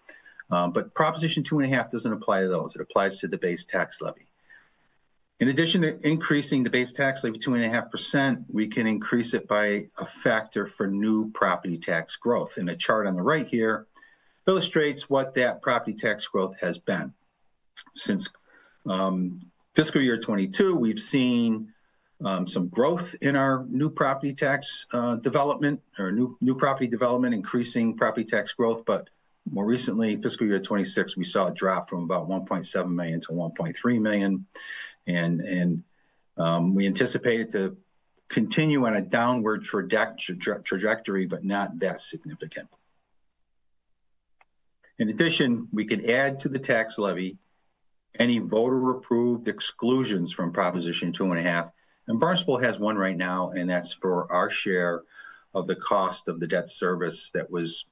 But Proposition 2.5 doesn't apply to those. It applies to the base tax levy. In addition to increasing the base tax levy 2.5%, we can increase it by a factor for new property tax growth. And a chart on the right here illustrates what that property tax growth has been. Since fiscal year 22, we've seen some growth in our new property tax development, or new property development, increasing property tax growth. But more recently, fiscal year 26, we saw a drop from about 1.7 million to 1.3 million. And we anticipate it to continue on a downward trajectory, but not that significant. In addition, we can add to the tax levy any voter-approved exclusions from Proposition 2.5. And Barnstable has one right now, and that's for our share of the cost of the debt service that was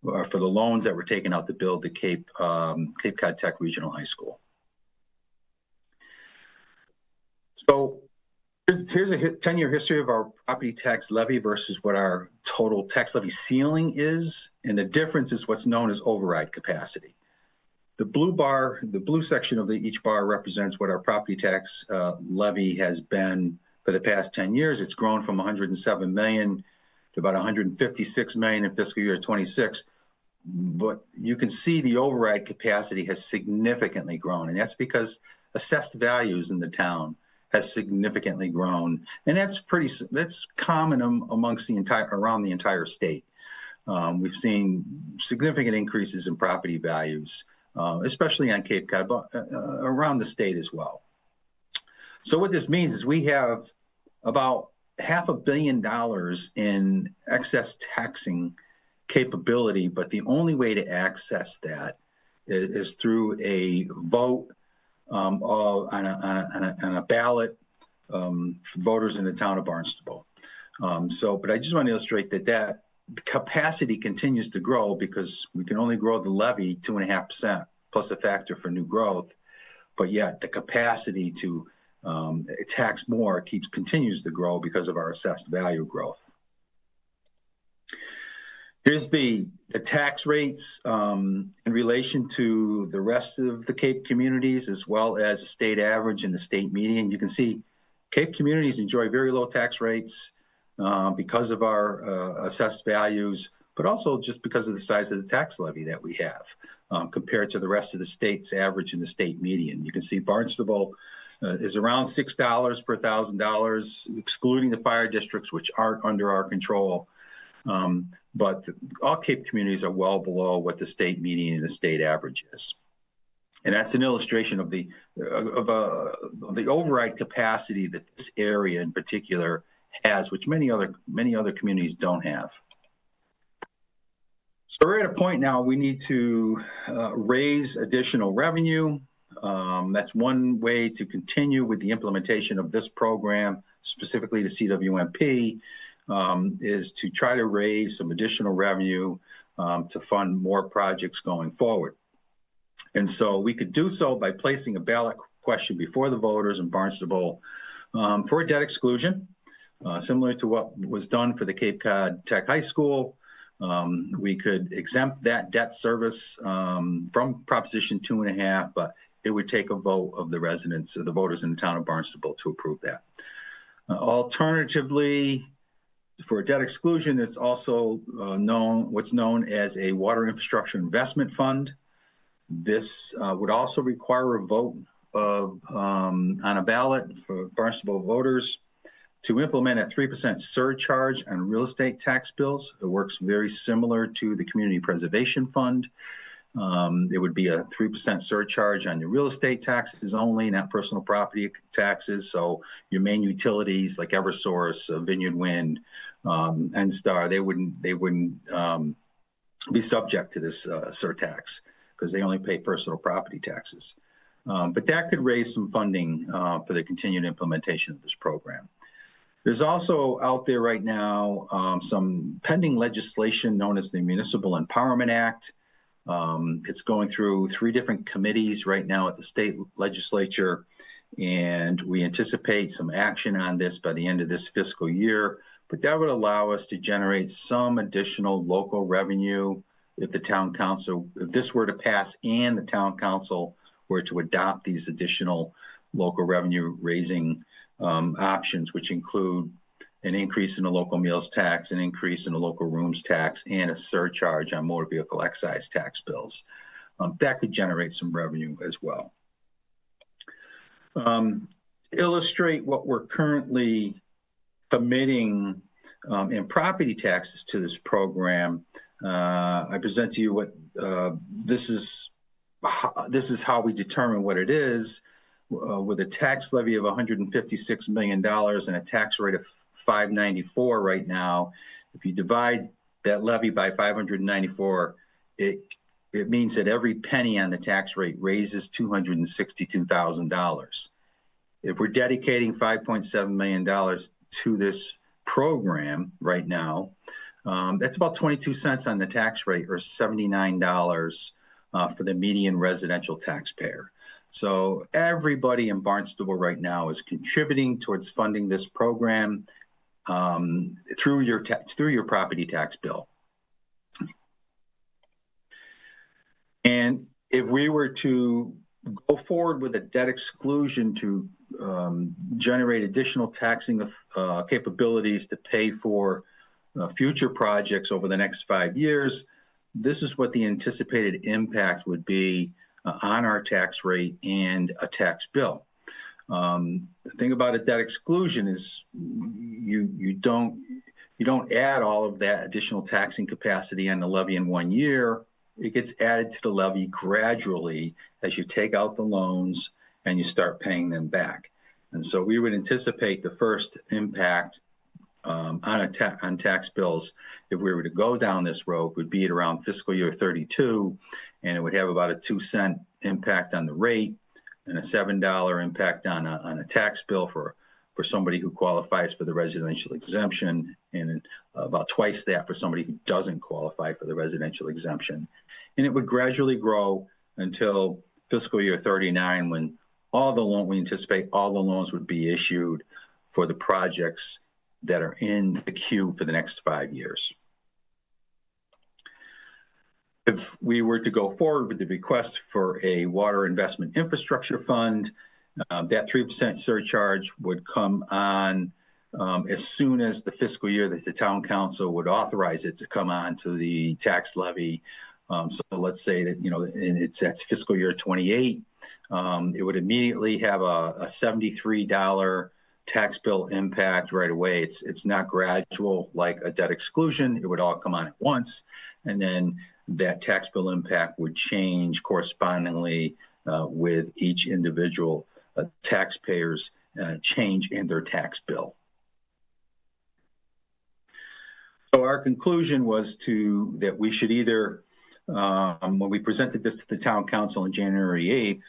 for the loans that were taken out to build the Cape Cod Tech Regional High School. So here's a 10-year history of our property tax levy versus what our total tax levy ceiling is. And the difference is what's known as override capacity. The blue bar, the blue section of each bar represents what our property tax levy has been for the past 10 years. It's grown from 107 million to about 156 million in fiscal year 26. But you can see the override capacity has significantly grown. And that's because assessed values in the town has significantly grown. And that's common amongst around the entire state. We've seen significant increases in property values, especially on Cape Cod, but around the state as well. So what this means is we have about $500 million in excess taxing capability, but the only way to access that is through a vote on a ballot for voters in the town of Barnstable. But I just want to illustrate that capacity continues to grow because we can only grow the levy 2.5% plus a factor for new growth, but yet the capacity to tax more continues to grow because of our assessed value growth. Here's the tax rates in relation to the rest of the Cape communities, as well as the state average and the state median. You can see Cape communities enjoy very low tax rates because of our assessed values, but also just because of the size of the tax levy that we have compared to the rest of the state's average and the state median. You can see Barnstable is around $6 per $1,000, excluding the fire districts, which aren't under our control. But all Cape communities are well below what the state median and the state average is. And that's an illustration of the override capacity that this area in particular has, which many other communities don't have. So we're at a point now we need to raise additional revenue. That's one way to continue with the implementation of this program, specifically the CWMP, is to try to raise some additional revenue to fund more projects going forward. And so we could do so by placing a ballot question before the voters in Barnstable for a debt exclusion, similar to what was done for the Cape Cod Tech High School. We could exempt that debt service from Proposition 2.5, but it would take a vote of the residents, of the voters in the town of Barnstable to approve that. Alternatively, for a debt exclusion, it's also what's known as a water infrastructure investment fund. This would also require a vote on a ballot for Barnstable voters to implement a 3% surcharge on real estate tax bills. It works very similar to the Community Preservation Fund. It would be a 3% surcharge on your real estate taxes only, not personal property taxes. So your main utilities like Eversource, Vineyard Wind, NSTAR, they wouldn't be subject to this surtax because they only pay personal property taxes. But that could raise some funding for the continued implementation of this program. There's also out there right now some pending legislation known as the Municipal Empowerment Act. It's going through 3 different committees right now at the state legislature, and we anticipate some action on this by the end of this fiscal year. But that would allow us to generate some additional local revenue if the town council, if this were to pass and the town council were to adopt these additional local revenue raising options, which include an increase in the local meals tax, an increase in the local rooms tax, and a surcharge on motor vehicle excise tax bills. That could generate some revenue as well. Illustrate what we're currently committing in property taxes to this program. I present to you what this is how we determine what it is. With a tax levy of $156 million and a tax rate of 594 right now, if you divide that levy by 594, it means that every penny on the tax rate raises $262,000. If we're dedicating $5.7 million to this program right now, that's about 22 cents on the tax rate, or $79 for the median residential taxpayer. So everybody in Barnstable right now is contributing towards funding this program through your property tax bill. And if we were to go forward with a debt exclusion to generate additional taxing capabilities to pay for future projects over the next 5 years, this is what the anticipated impact would be on our tax rate and a tax bill. The thing about a debt exclusion is you don't add all of that additional taxing capacity on the levy in 1 year. It gets added to the levy gradually as you take out the loans and you start paying them back. And so we would anticipate the first impact on tax bills, if we were to go down this road, would be at around fiscal year 32, and it would have about a 2-cent impact on the rate and a $7 impact on a tax bill for somebody who qualifies for the residential exemption, and about twice that for somebody who doesn't qualify for the residential exemption. And it would gradually grow until fiscal year 39, when we anticipate all the loans would be issued for the projects that are in the queue for the next 5 years. If we were to go forward with the request for a water investment infrastructure fund, that 3% surcharge would come on as soon as the fiscal year that the town council would authorize it to come on to the tax levy. So let's say that, that's fiscal year 28, it would immediately have a $73 tax bill impact right away. It's not gradual like a debt exclusion. It would all come on at once, and then that tax bill impact would change correspondingly with each individual taxpayer's change in their tax bill. So our conclusion was that we should either, when we presented this to the town council on January 8th,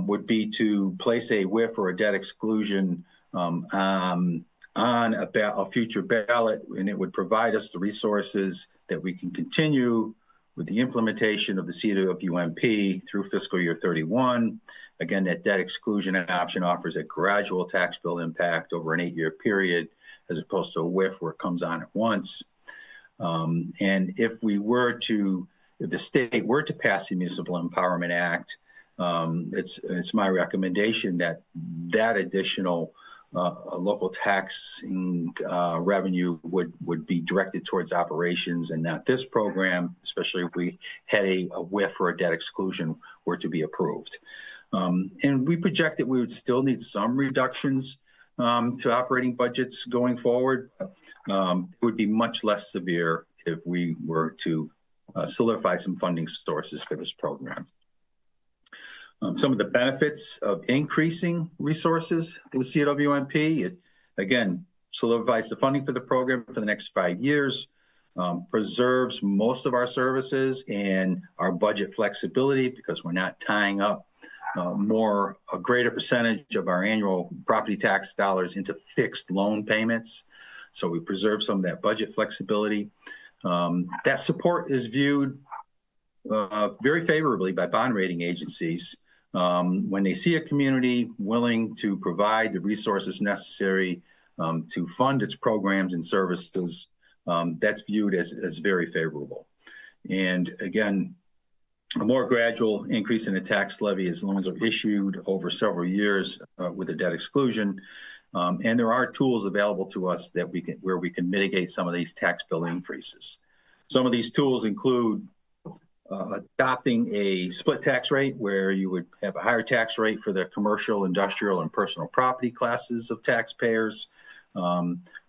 would be to place a whiff or a debt exclusion on a future ballot, and it would provide us the resources that we can continue with the implementation of the CWMP through fiscal year 31. Again, that debt exclusion option offers a gradual tax bill impact over an 8-year period, as opposed to a whiff where it comes on at once. And if the state were to pass the Municipal Empowerment Act, it's my recommendation that additional local taxing revenue would be directed towards operations and not this program, especially if we had a whiff or a debt exclusion were to be approved. And we project that we would still need some reductions to operating budgets going forward. It would be much less severe if we were to solidify some funding sources for this program. Some of the benefits of increasing resources for the CWMP, it again solidifies the funding for the program for the next 5 years, preserves most of our services and our budget flexibility, because we're not tying up a greater percentage of our annual property tax dollars into fixed loan payments. So we preserve some of that budget flexibility. That support is viewed very favorably by bond rating agencies. When they see a community willing to provide the resources necessary to fund its programs and services, that's viewed as very favorable. And again, a more gradual increase in the tax levy as loans are issued over several years with a debt exclusion. And there are tools available to us that where we can mitigate some of these tax bill increases. Some of these tools include adopting a split tax rate where you would have a higher tax rate for the commercial, industrial, and personal property classes of taxpayers.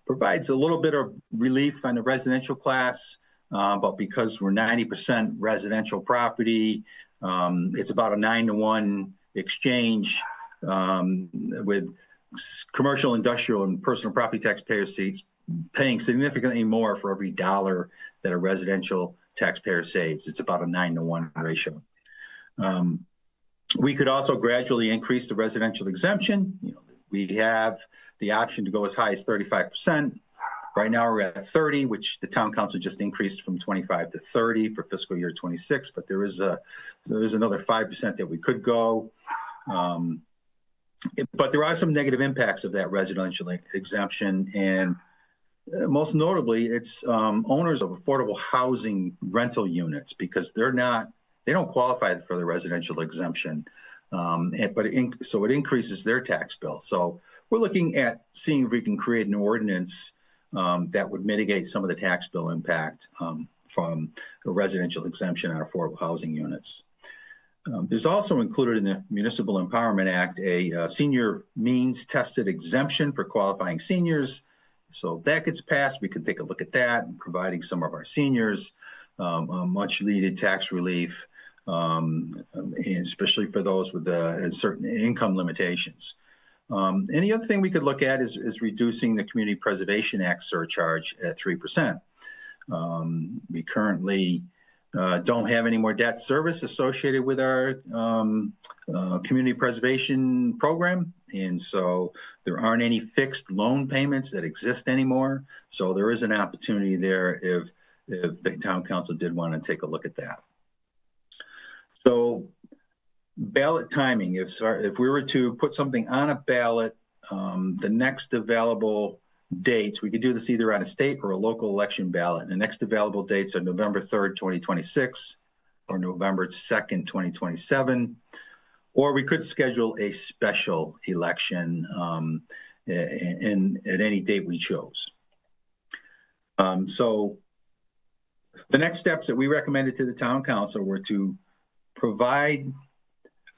Provides a little bit of relief on the residential class, but because we're 90% residential property, it's about a 9-to-1 exchange with commercial, industrial, and personal property taxpayer seats paying significantly more for every dollar that a residential taxpayer saves. It's about a 9-to-1 ratio. We could also gradually increase the residential exemption. We have the option to go as high as 35%. Right now we're at 30, which the town council just increased from 25 to 30 for fiscal year 26, but there's another 5% that we could go. But there are some negative impacts of that residential exemption, and most notably, it's owners of affordable housing rental units, because they don't qualify for the residential exemption, so it increases their tax bill. So we're looking at seeing if we can create an ordinance that would mitigate some of the tax bill impact from a residential exemption on affordable housing units. There's also included in the Municipal Empowerment Act a senior means tested exemption for qualifying seniors. So if that gets passed, we can take a look at that and providing some of our seniors much needed tax relief, and especially for those with certain income limitations. And the other thing we could look at is reducing the Community Preservation Act surcharge at 3%. We currently don't have any more debt service associated with our community preservation program. And so there aren't any fixed loan payments that exist anymore. So there is an opportunity there if the town council did want to take a look at that. So ballot timing, if we were to put something on a ballot, the next available dates, we could do this either on a state or a local election ballot. The next available dates are November 3rd, 2026 or November 2nd, 2027. Or we could schedule a special election at any date we chose. So the next steps that we recommended to the town council were to provide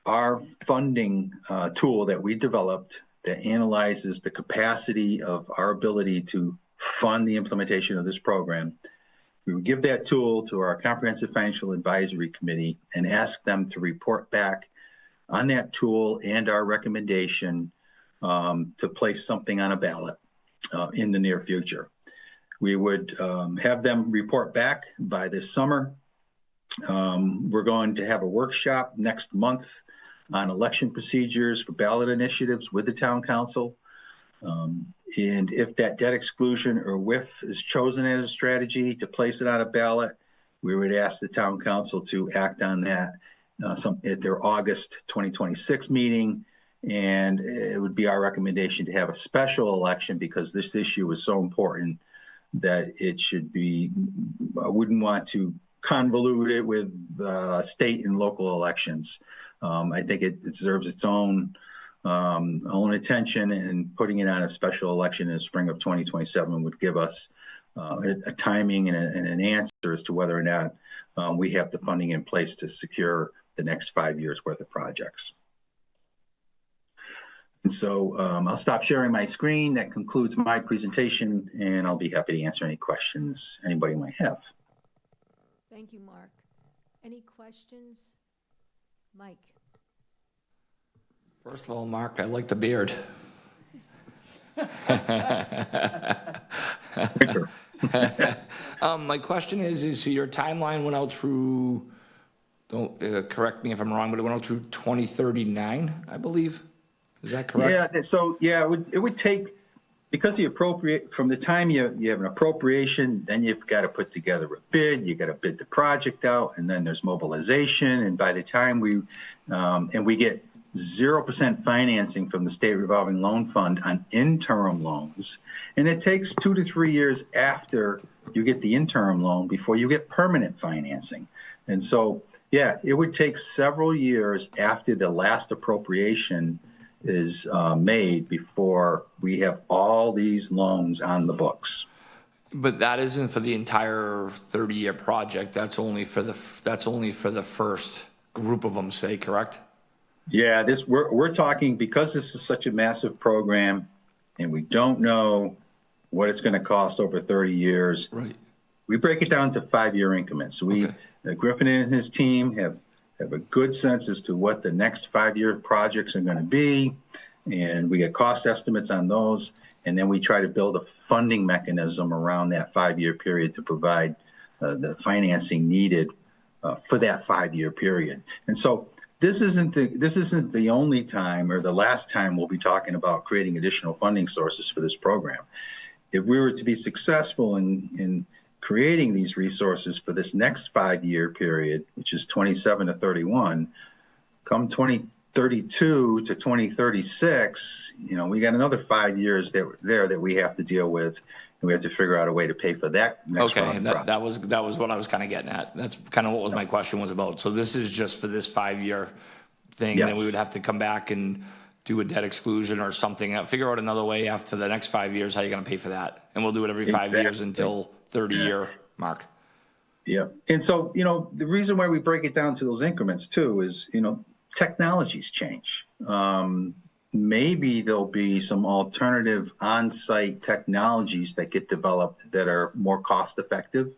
our funding tool that we developed that analyzes the capacity of our ability to fund the implementation of this program. We would give that tool to our Comprehensive Financial Advisory Committee and ask them to report back on that tool and our recommendation to place something on a ballot in the near future. We would have them report back by this summer. We're going to have a workshop next month on election procedures for ballot initiatives with the town council. And if that debt exclusion or WIF is chosen as a strategy to place it on a ballot, we would ask the town council to act on that at their August 2026 meeting. And it would be our recommendation to have a special election because this issue is so important that it should be, I wouldn't want to convolute it with state and local elections. I think it deserves its own attention, and putting it on a special election in the spring of 2027 would give us a timing and an answer as to whether or not we have the funding in place to secure the next 5 years worth of projects. And so I'll stop sharing my screen. That concludes my presentation, and I'll be happy to answer any questions anybody might have. Thank you, Mark. Any questions? Mike. First of all, Mark, I like the beard. My question is your timeline went out through, don't correct me if I'm wrong, but it went out through 2039, I believe. Is that correct? Yeah, so yeah, it would take, because from the time you have an appropriation, then you've got to put together a bid, you got to bid the project out, and then there's mobilization. And by the time we get 0% financing from the state revolving loan fund on interim loans, and it takes 2 to 3 years after you get the interim loan before you get permanent financing. And so Yeah, it would take several years after the last appropriation is made before we have all these loans on the books. But that isn't for the entire 30-year project. That's only for the first group of them, say, correct? Yeah, we're talking, because this is such a massive program and we don't know what it's going to cost over 30 years. Right. We break it down to 5-year increments. Griffin and his team have a good sense as to what the next 5-year projects are going to be, and we get cost estimates on those, and then we try to build a funding mechanism around that 5-year period to provide the financing needed for that 5-year period. And so this isn't the only time or the last time we'll be talking about creating additional funding sources for this program. If we were to be successful in creating these resources for this next 5-year period, which is 27 to 31, come 2032 to 2036, we got another 5 years that we have to deal with, and we have to figure out a way to pay for that next round of projects. That was what I was kind of getting at. That's kind of what was my question was about. So this is just for this 5-year thing, Yes. and then we would have to come back and do a debt exclusion or something. Figure out another way after the next 5 years how you're going to pay for that, and we'll do it every 5 years until 30-year mark. Yeah. And so, the reason why we break it down to those increments too is, technologies change. Maybe there'll be some alternative on-site technologies that get developed that are more cost effective,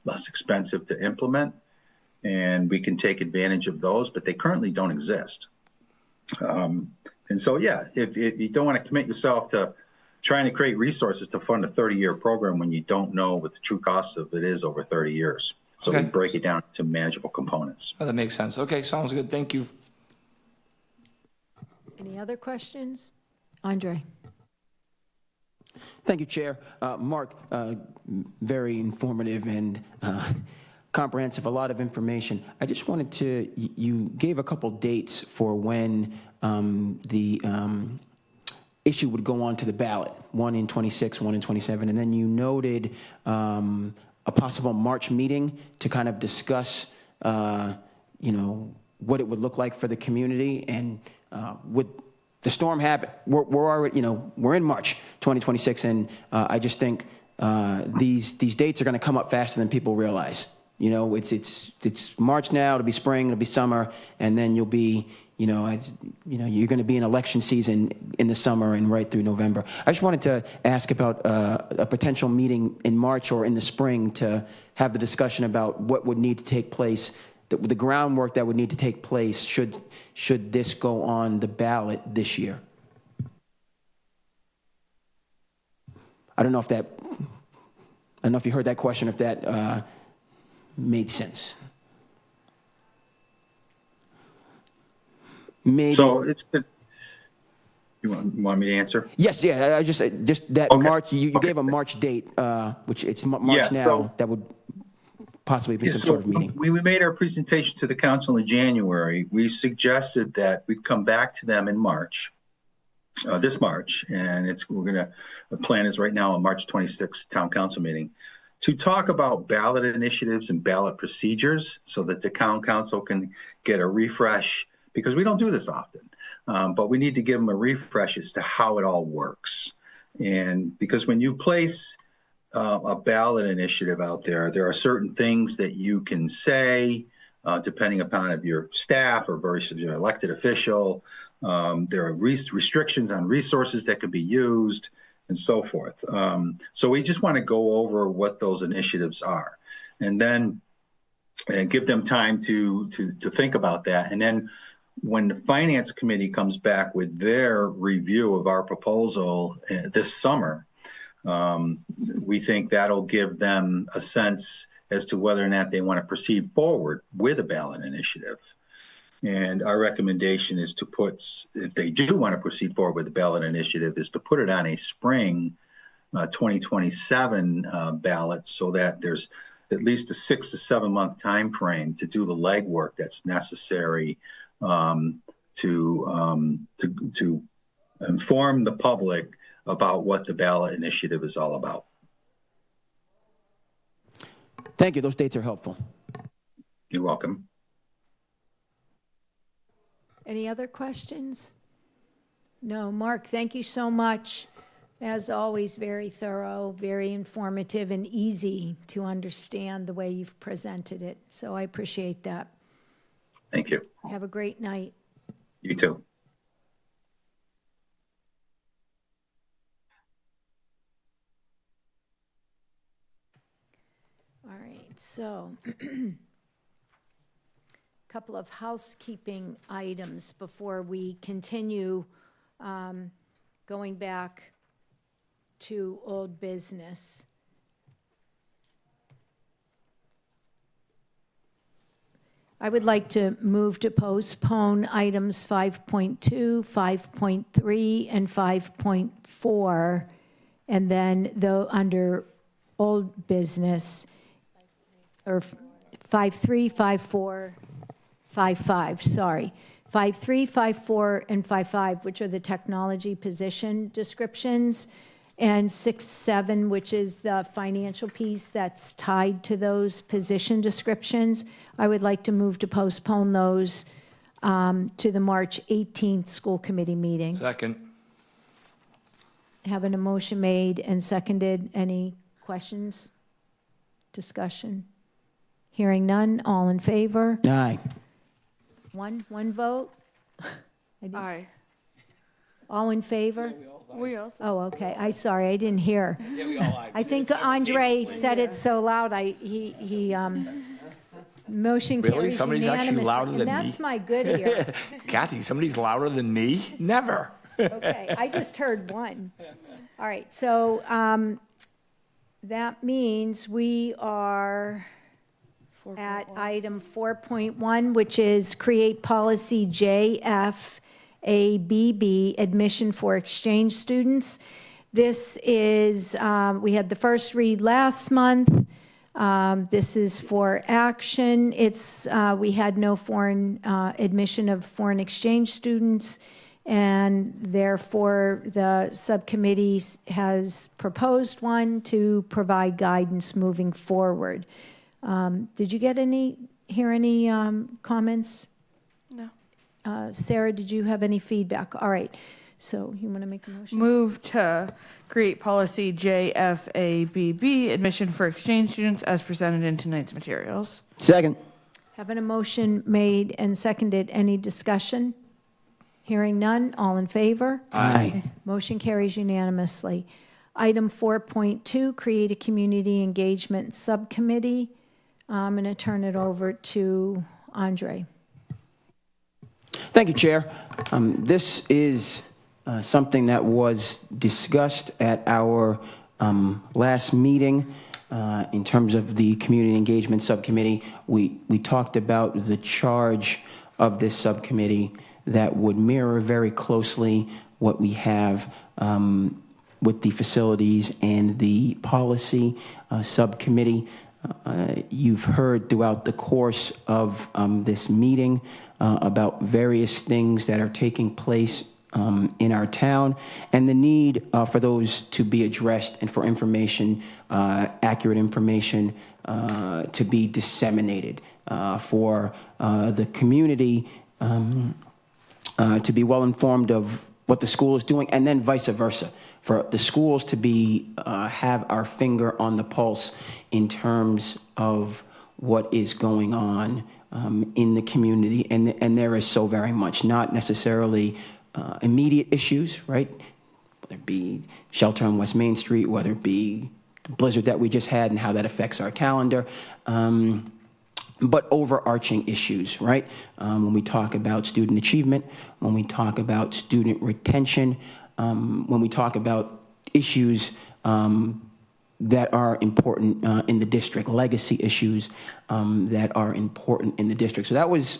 less expensive to implement, and we can take advantage of those, but they currently don't exist. And so, yeah, if you don't want to commit yourself to trying to create resources to fund a 30-year program when you don't know what the true cost of it is over 30 years. So we break it down to manageable components. Oh, that makes sense. Okay, sounds good. Thank you. Any other questions? Andre. Thank you, Chair. Mark, very informative and comprehensive, a lot of information. I just wanted to, you gave a couple dates for when the issue would go on to the ballot, one in 26, one in 27, and then you noted a possible March meeting to kind of discuss, what it would look like for the community. And with the storm happen, we're already, we're in March 2026, and I just think these dates are going to come up faster than people realize. It's March now, it'll be spring, it'll be summer, and then you'll be, you're going to be in election season in the summer and right through November. I just wanted to ask about a potential meeting in March or in the spring to have the discussion about what would need to take place, the groundwork that would need to take place should this go on the ballot this year. I don't know if you heard that question, if that made sense. Maybe. So you want me to answer? Yes, yeah. I just that okay. March. You gave a March date, which it's March now. So, that would possibly be some sort of meeting. We made our presentation to the council in January. We suggested that we'd come back to them in March, this March, and the plan is right now on March 26th town council meeting to talk about ballot initiatives and ballot procedures so that the town council can get a refresh, because we don't do this often, but we need to give them a refresh as to how it all works. And because when you place a ballot initiative out there, there are certain things that you can say, depending upon if your staff or versus your elected official. There are restrictions on resources that can be used and so forth. So we just want to go over what those initiatives are, and then give them time to think about that. And then when the Finance Committee comes back with their review of our proposal this summer, we think that'll give them a sense as to whether or not they want to proceed forward with a ballot initiative. And our recommendation is to put, if they do want to proceed forward with the ballot initiative, is to put it on a spring 2027 ballot, so that there's at least a 6 to 7 month time frame to do the legwork that's necessary to inform the public about what the ballot initiative is all about. Thank you. Those dates are helpful. You're welcome. Any other questions? No. Mark, thank you so much. As always, very thorough, very informative, and easy to understand the way you've presented it. So I appreciate that. Thank you. Have a great night. You too. All right, so couple of housekeeping items before we continue going back to old business. I would like to move to postpone items 5.2, 5.3, and 5.4, and then under old business, or 5.3, 5.4, 5.5, sorry. 5.3, 5.4, and 5.5, which are the technology position descriptions, and 6.7, which is the financial piece that's tied to those position descriptions. I would like to move to postpone those to the March 18th school committee meeting. Second. Having a motion made and seconded. Any questions? Discussion? Hearing none. All in favor? Aye. One vote? Aye. All in favor? We also. Oh, okay. Sorry, I didn't hear. Yeah, we all lied. I think Andre said it so loud, he motion Really? carries Somebody's actually unanimously. louder than And me? that's my good here. Kathy, somebody's louder than me? Never. Okay, I just heard one. All right, so that means we are at item 4.1, which is create policy JFABB, admission for exchange students. This is, we had the first read last month. This is for action. We had no foreign admission of foreign exchange students, and therefore the subcommittee has proposed one to provide guidance moving forward. Did you hear any comments? No. Sarah, did you have any feedback? All right. So you want to make a motion? Move to create policy JFABB, admission for exchange students, as presented in tonight's materials. Second. Having a motion made and seconded. Any discussion? Hearing none. All in favor? Aye. Motion carries unanimously. Item 4.2, create a community engagement subcommittee. I'm going to turn it over to Andre. Thank you, Chair. This is something that was discussed at our last meeting in terms of the Community Engagement Subcommittee. We talked about the charge of this subcommittee that would mirror very closely what we have with the Facilities and the Policy Subcommittee. You've heard throughout the course of this meeting about various things that are taking place in our town, and the need for those to be addressed and for information, accurate information, to be disseminated for the community to be well informed of what the school is doing, and then vice versa, for the schools to be have our finger on the pulse in terms of what is going on in the community, and there is so very much, not necessarily immediate issues, right? Whether it be shelter on West Main Street, whether it be the blizzard that we just had and how that affects our calendar, but overarching issues, right? When we talk about student achievement, when we talk about student retention, when we talk about issues that are important in the district, legacy issues that are important in the district. So that was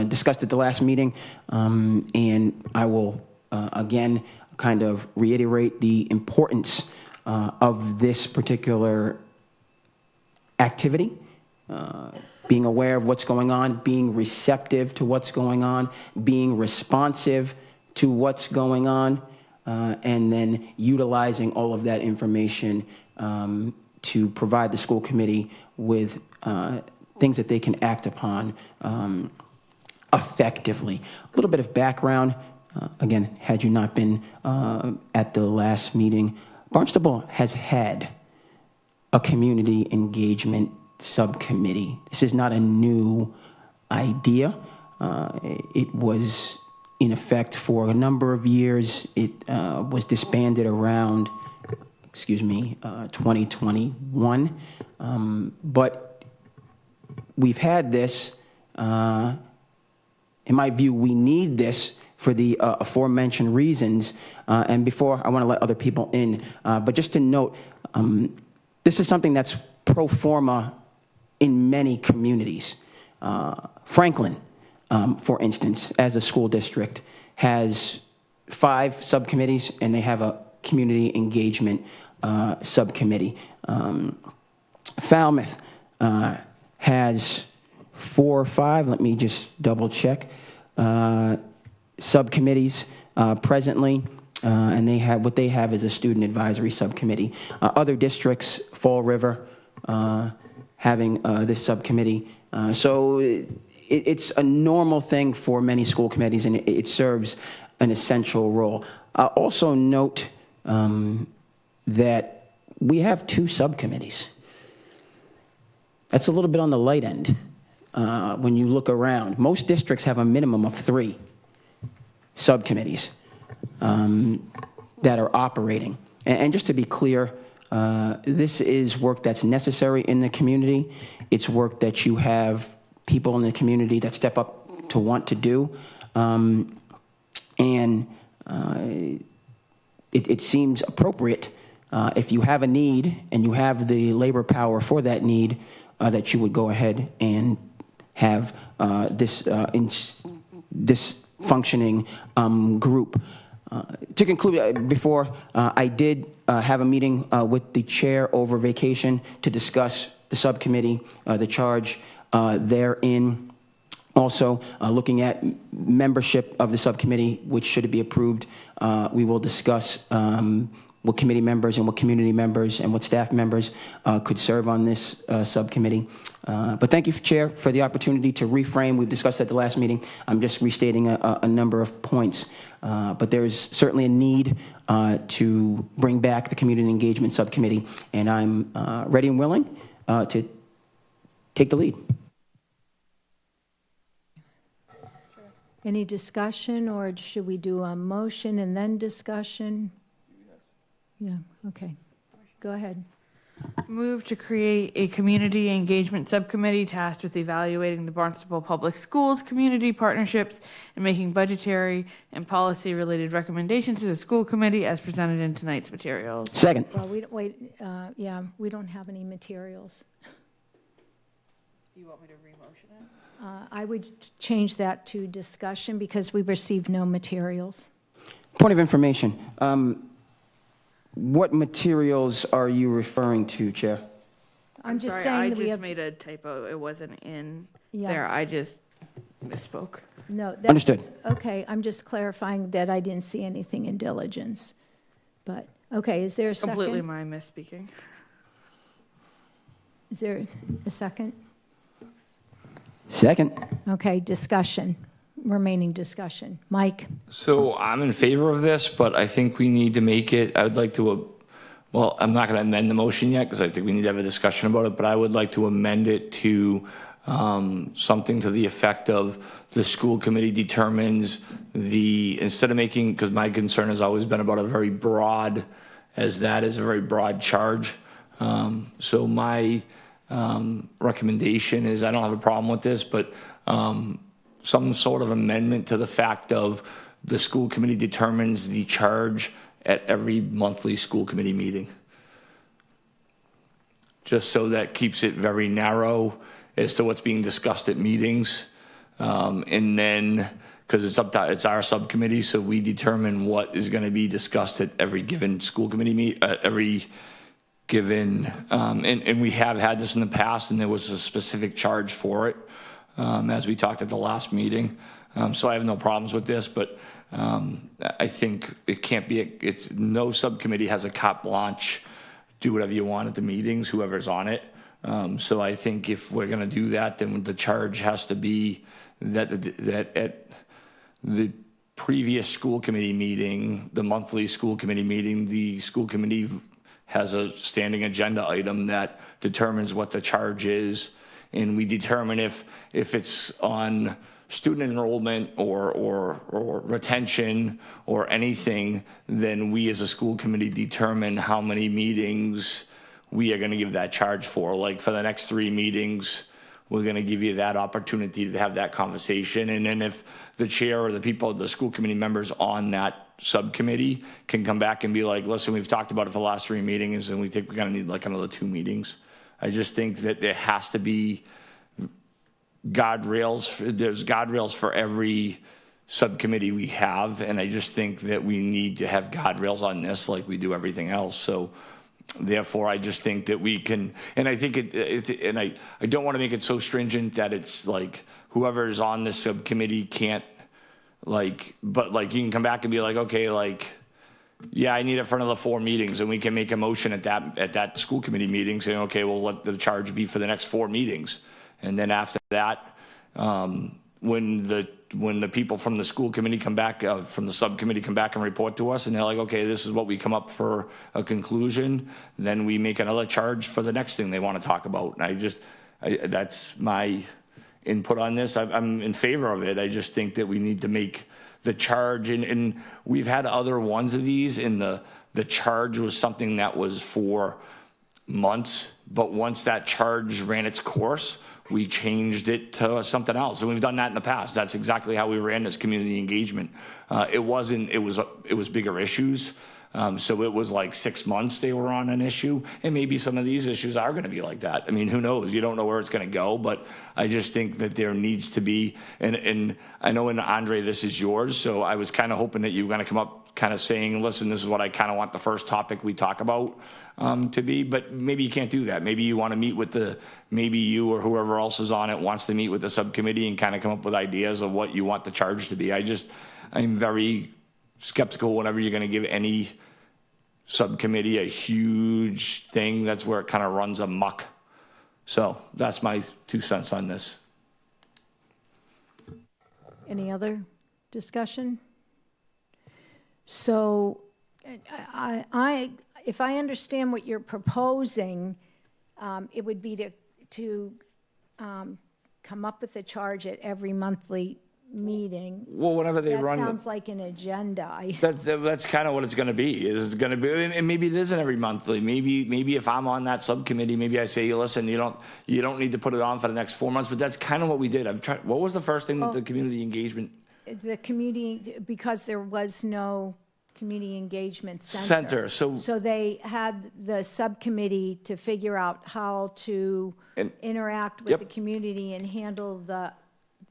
discussed at the last meeting, and I will again kind of reiterate the importance of this particular activity, being aware of what's going on, being receptive to what's going on, being responsive to what's going on, and then utilizing all of that information to provide the school committee with things that they can act upon effectively. A little bit of background, again, had you not been at the last meeting, Barnstable has had a community engagement subcommittee. This is not a new idea. It was in effect for a number of years. It was disbanded around, 2021. But we've had this. In my view, we need this for the aforementioned reasons. And before, I want to let other people in. But just to note, this is something that's pro forma in many communities. Franklin, for instance, as a school district, has 5 subcommittees, and they have a community engagement subcommittee. Falmouth has 4 or 5, let me just double check, subcommittees presently, and what they have is a student advisory subcommittee. Other districts, Fall River, having this subcommittee. So it's a normal thing for many school committees, and it serves an essential role. Also note that we have 2 subcommittees. That's a little bit on the light end when you look around. Most districts have a minimum of 3 subcommittees that are operating. And just to be clear, this is work that's necessary in the community. It's work that you have people in the community that step up to want to do. It seems appropriate if you have a need and you have the labor power for that need, that you would go ahead and have this functioning group. To conclude, before I did have a meeting with the chair over vacation to discuss the subcommittee, the charge therein. Also, looking at membership of the subcommittee, which should it be approved, we will discuss what committee members and what community members and what staff members could serve on this subcommittee. But thank you, Chair, for the opportunity to reframe. We've discussed at the last meeting. I'm just restating a number of points. But there's certainly a need to bring back the community engagement subcommittee, and I'm ready and willing to take the lead. Any discussion, or should we do a motion and then discussion? Yeah, okay. Go ahead. Move to create a community engagement subcommittee tasked with evaluating the Barnstable Public Schools community partnerships and making budgetary and policy-related recommendations to the school committee as presented in tonight's materials. Second. Well, we don't have any materials. Do you want me to re-motion it? I would change that to discussion because we received no materials. Point of information. What materials are you referring to, Chair? I'm just sorry, saying that we have. I just made a typo. It wasn't in Yeah. there. I just misspoke. No. Understood. Okay, I'm just clarifying that I didn't see anything in diligence. But, okay, is there a second? Completely my misspeaking. Is there a second? Second. Okay, discussion, remaining discussion. Mike? So I'm in favor of this, but I think we need to make it, I would like to, well, I'm not going to amend the motion yet because I think we need to have a discussion about it, but I would like to amend it to something to the effect of the school committee determines instead of making, because my concern has always been about a very broad, as that is a very broad charge. So my recommendation is, I don't have a problem with this, but some sort of amendment to the fact of the school committee determines the charge at every monthly school committee meeting. Just so that keeps it very narrow as to what's being discussed at meetings. And then, because it's our subcommittee, so we determine what is going to be discussed at every given school committee and we have had this in the past, and there was a specific charge for it, as we talked at the last meeting. So I have no problems with this, but I think it can't be, no subcommittee has a carte blanche, do whatever you want at the meetings, whoever's on it. So I think if we're going to do that, then the charge has to be that at the previous school committee meeting, the monthly school committee meeting, the school committee has a standing agenda item that determines what the charge is, and we determine if it's on student enrollment or retention or anything, then we as a school committee determine how many meetings we are going to give that charge for. Like for the next 3 meetings, we're going to give you that opportunity to have that conversation. And then if the chair or the people, the school committee members on that subcommittee can come back and be like, listen, we've talked about it for the last 3 meetings and we think we're going to need like another 2 meetings. I just think that there has to be guardrails. There's guardrails for every subcommittee we have. And I just think that we need to have guardrails on this like we do everything else. So therefore, I just think that we can, and I think and I don't want to make it so stringent that it's like whoever is on this subcommittee can't but you can come back and be like, okay, yeah, I need it for another 4 meetings, and we can make a motion at that school committee meeting saying, okay, we'll let the charge be for the next 4 meetings. And then after that, when the people from the school committee come back, from the subcommittee come back and report to us, and they're like, okay, this is what we come up for a conclusion, then we make another charge for the next thing they want to talk about. And that's my input on this. I'm in favor of it. I just think that we need to make the charge, and we've had other ones of these, and the charge was something that was for months, but once that charge ran its course, we changed it to something else. And we've done that in the past. That's exactly how we ran this community engagement. It was bigger issues. So it was like 6 months they were on an issue, and maybe some of these issues are going to be like that. I mean, who knows? You don't know where it's going to go, but I just think that there needs to be, and I know, and Andre, this is yours, so I was kind of hoping that you were going to come up kind of saying, listen, this is what I kind of want the first topic we talk about to be, but maybe you can't do that. Maybe you want to meet with maybe you or whoever else is on it wants to meet with the subcommittee and kind of come up with ideas of what you want the charge to be. I'm very skeptical whenever you're going to give any subcommittee a huge thing. That's where it kind of runs amok. So that's my 2 cents on this. Any other discussion? So if I understand what you're proposing, it would be to come up with a charge at every monthly meeting. Well, whenever they run, that sounds like an agenda. That's kind of what it's going to be. Is going to be, and maybe it isn't every monthly. Maybe if I'm on that subcommittee, maybe I say, listen, you don't need to put it on for the next 4 months. But that's kind of what we did. What was the first thing that the community engagement? The community, because there was no community engagement center. So they had the subcommittee to figure out how to interact with the community and handle the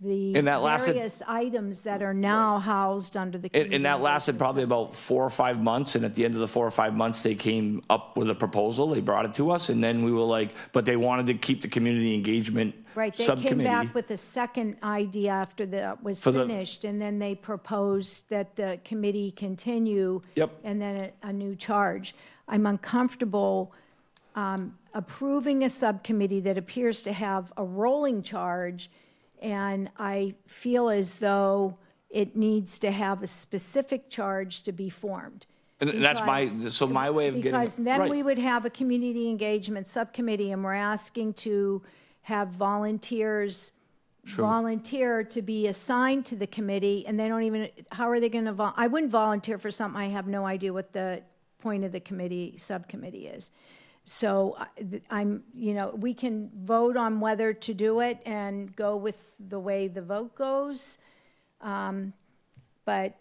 various items that are now housed under the community. And that lasted probably about 4 or 5 months. And at the end of the 4 or 5 months, they came up with a proposal. They brought it to us. And then we were like, but they wanted to keep the community engagement subcommittee. They came back with a second idea after that was finished. And then they proposed that the committee continue. And then a new charge. I'm uncomfortable approving a subcommittee that appears to have a rolling charge. And I feel as though it needs to have a specific charge to be formed. And that's my way of getting it. Because then we would have a community engagement subcommittee, and we're asking to have volunteers volunteer to be assigned to the committee, and they don't even, how are they going to, I wouldn't volunteer for something I have no idea what the point of the subcommittee is. So we can vote on whether to do it and go with the way the vote goes. But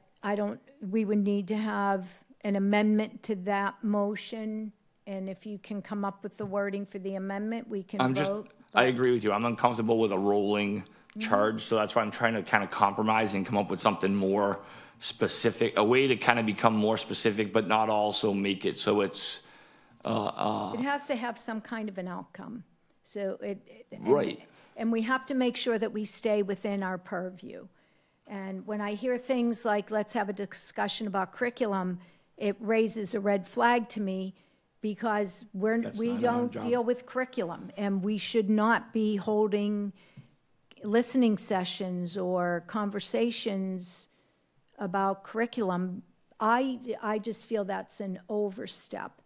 we would need to have an amendment to that motion. And if you can come up with the wording for the amendment, we can vote. I agree with you. I'm uncomfortable with a rolling charge. So that's why I'm trying to kind of compromise and come up with something more specific, a way to kind of become more specific, but not also make it so it's, it has to have some kind of an outcome. So right. And we have to make sure that we stay within our purview. And when I hear things like, let's have a discussion about curriculum, it raises a red flag to me, because That's we not our don't job. deal with curriculum, and we should not be holding listening sessions or conversations about curriculum. I just feel that's an overstep.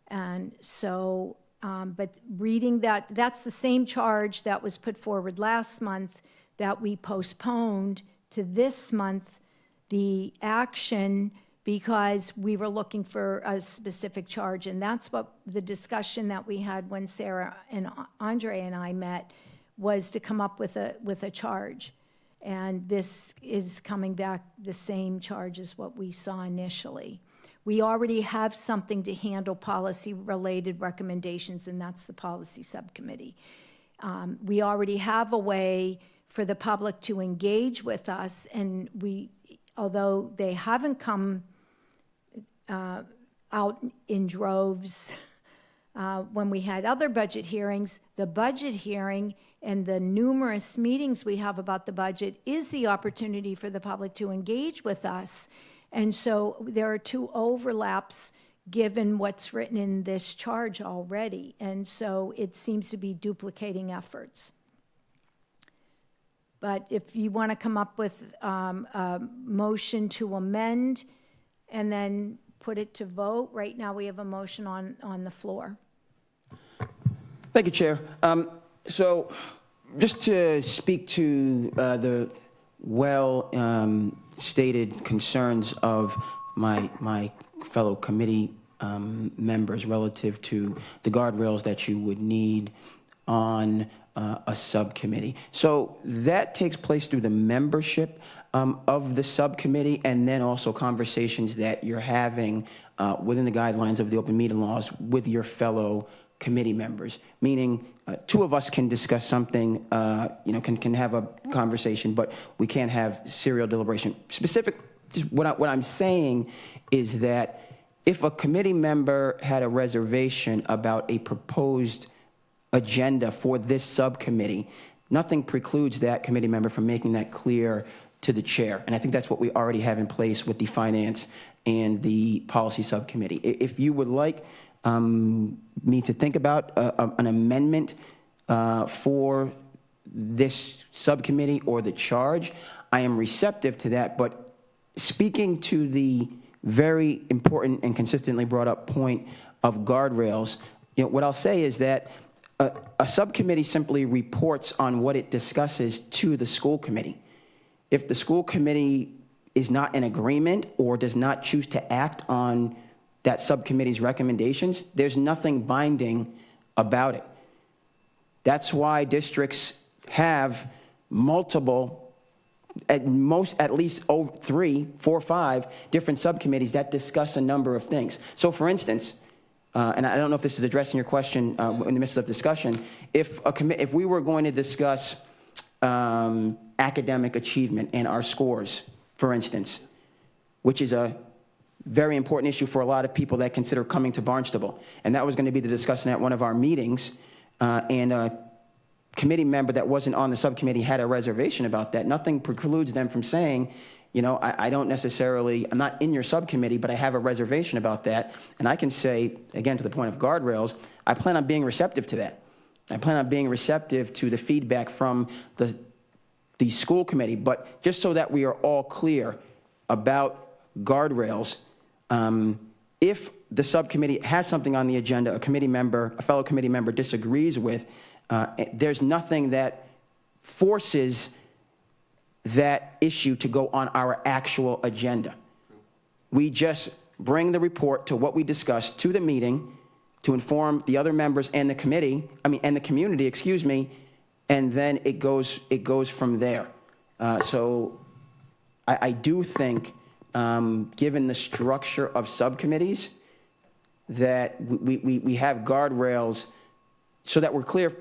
And so, but reading that, that's the same charge that was put forward last month that we postponed to this month, the action, because we were looking for a specific charge. And that's what the discussion that we had when Sarah and Andre and I met, was to come up with a charge. And this is coming back the same charge as what we saw initially. We already have something to handle policy-related recommendations, and that's the policy subcommittee. We already have a way for the public to engage with us, and although they haven't come out in droves when we had other budget hearings, the budget hearing and the numerous meetings we have about the budget is the opportunity for the public to engage with us. And so there are two overlaps given what's written in this charge already. And so it seems to be duplicating efforts. But if you want to come up with a motion to amend and then put it to vote, right now we have a motion on the floor. Thank you, Chair. So just to speak to the stated concerns of my fellow committee members relative to the guardrails that you would need on a subcommittee. So that takes place through the membership of the subcommittee, and then also conversations that you're having within the guidelines of the open meeting laws with your fellow committee members, meaning two of us can discuss something, can have a conversation, but we can't have serial deliberation. Just what I'm saying is that if a committee member had a reservation about a proposed agenda for this subcommittee, nothing precludes that committee member from making that clear to the chair. And I think that's what we already have in place with the finance and the policy subcommittee. If you would like me to think about an amendment for this subcommittee or the charge, I am receptive to that. But speaking to the very important and consistently brought up point of guardrails, what I'll say is that a subcommittee simply reports on what it discusses to the school committee. If the school committee is not in agreement or does not choose to act on that subcommittee's recommendations, there's nothing binding about it. That's why districts have multiple, at least 3, 4, 5 different subcommittees that discuss a number of things. So for instance, and I don't know if this is addressing your question in the midst of discussion, if we were going to discuss academic achievement and our scores, for instance, which is a very important issue for a lot of people that consider coming to Barnstable, and that was going to be the discussion at one of our meetings, and a committee member that wasn't on the subcommittee had a reservation about that. Nothing precludes them from saying, I don't necessarily, I'm not in your subcommittee, but I have a reservation about that. And I can say, again, to the point of guardrails, I plan on being receptive to that. I plan on being receptive to the feedback from the school committee. But just so that we are all clear about guardrails, if the subcommittee has something on the agenda, a fellow committee member disagrees with, there's nothing that forces that issue to go on our actual agenda. We just bring the report to what we discussed to the meeting to inform the other members and the community, and then it goes from there. So I do think, given the structure of subcommittees, that we have guardrails so that we're clear,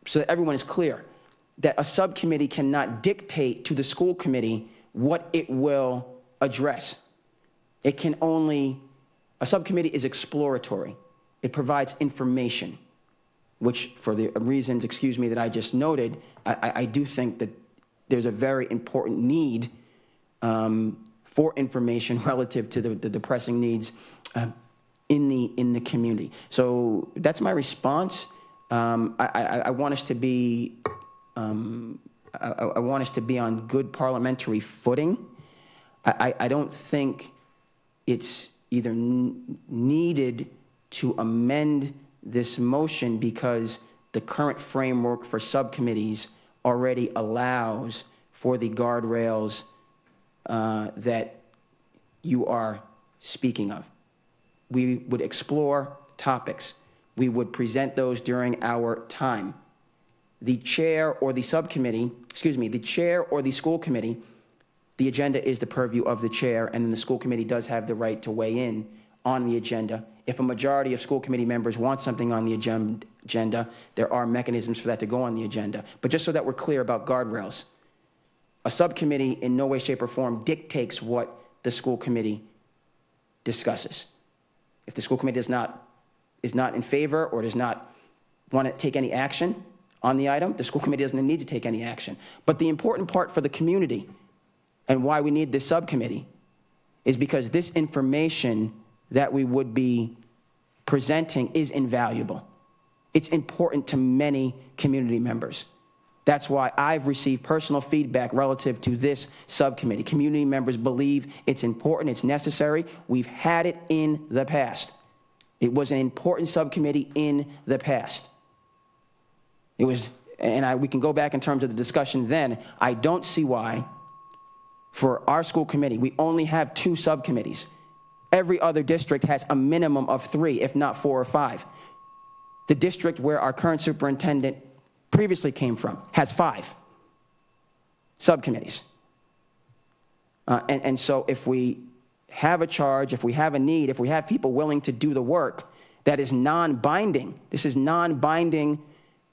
so that everyone is clear, that a subcommittee cannot dictate to the school committee what it will address. A subcommittee is exploratory. It provides information, which for the reasons, that I just noted, I do think that there's a very important need for information relative to the pressing needs in the community. So that's my response. I want us to be I want us to be on good parliamentary footing. I don't think it's either needed to amend this motion because the current framework for subcommittees already allows for the guardrails that you are speaking of. We would explore topics. We would present those during our time. The chair or the subcommittee, the chair or the school committee, the agenda is the purview of the chair, and then the school committee does have the right to weigh in on the agenda. If a majority of school committee members want something on the agenda, there are mechanisms for that to go on the agenda. But just so that we're clear about guardrails, a subcommittee in no way, shape, or form dictates what the school committee discusses. If the school committee is not in favor or does not want to take any action on the item, the school committee doesn't need to take any action. But the important part for the community and why we need this subcommittee is because this information that we would be presenting is invaluable. It's important to many community members. That's why I've received personal feedback relative to this subcommittee. Community members believe it's important, it's necessary. We've had it in the past. It was an important subcommittee in the past. It was, and we can go back in terms of the discussion then. I don't see why, for our school committee, we only have 2 subcommittees. Every other district has a minimum of 3, if not 4 or 5. The district where our current superintendent previously came from has 5 subcommittees. And so if we have a charge, if we have a need, if we have people willing to do the work that is non-binding, this is non-binding,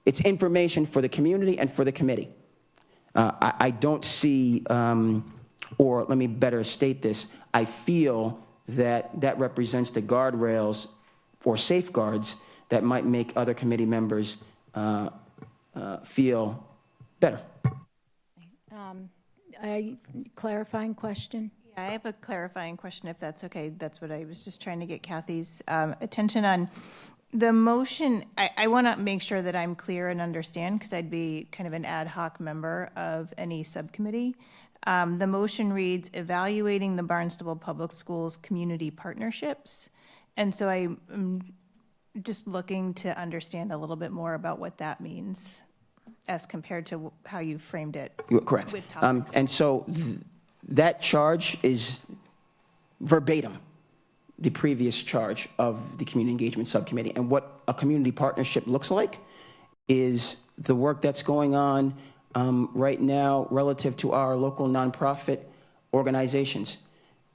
it's information for the community and for the committee. I don't see, or let me better state this, I feel that that represents the guardrails or safeguards that might make other committee members feel better. A clarifying question? Yeah, I have a clarifying question, if that's okay. That's what I was just trying to get Kathy's attention on. The motion, I want to make sure that I'm clear and understand, because I'd be kind of an ad hoc member of any subcommittee. The motion reads, evaluating the Barnstable Public Schools community partnerships. And so I'm just looking to understand a little bit more about what that means as compared to how you framed it. You're correct. With topics. And so that charge is verbatim the previous charge of the Community Engagement Subcommittee. And what a community partnership looks like is the work that's going on right now relative to our local nonprofit organizations.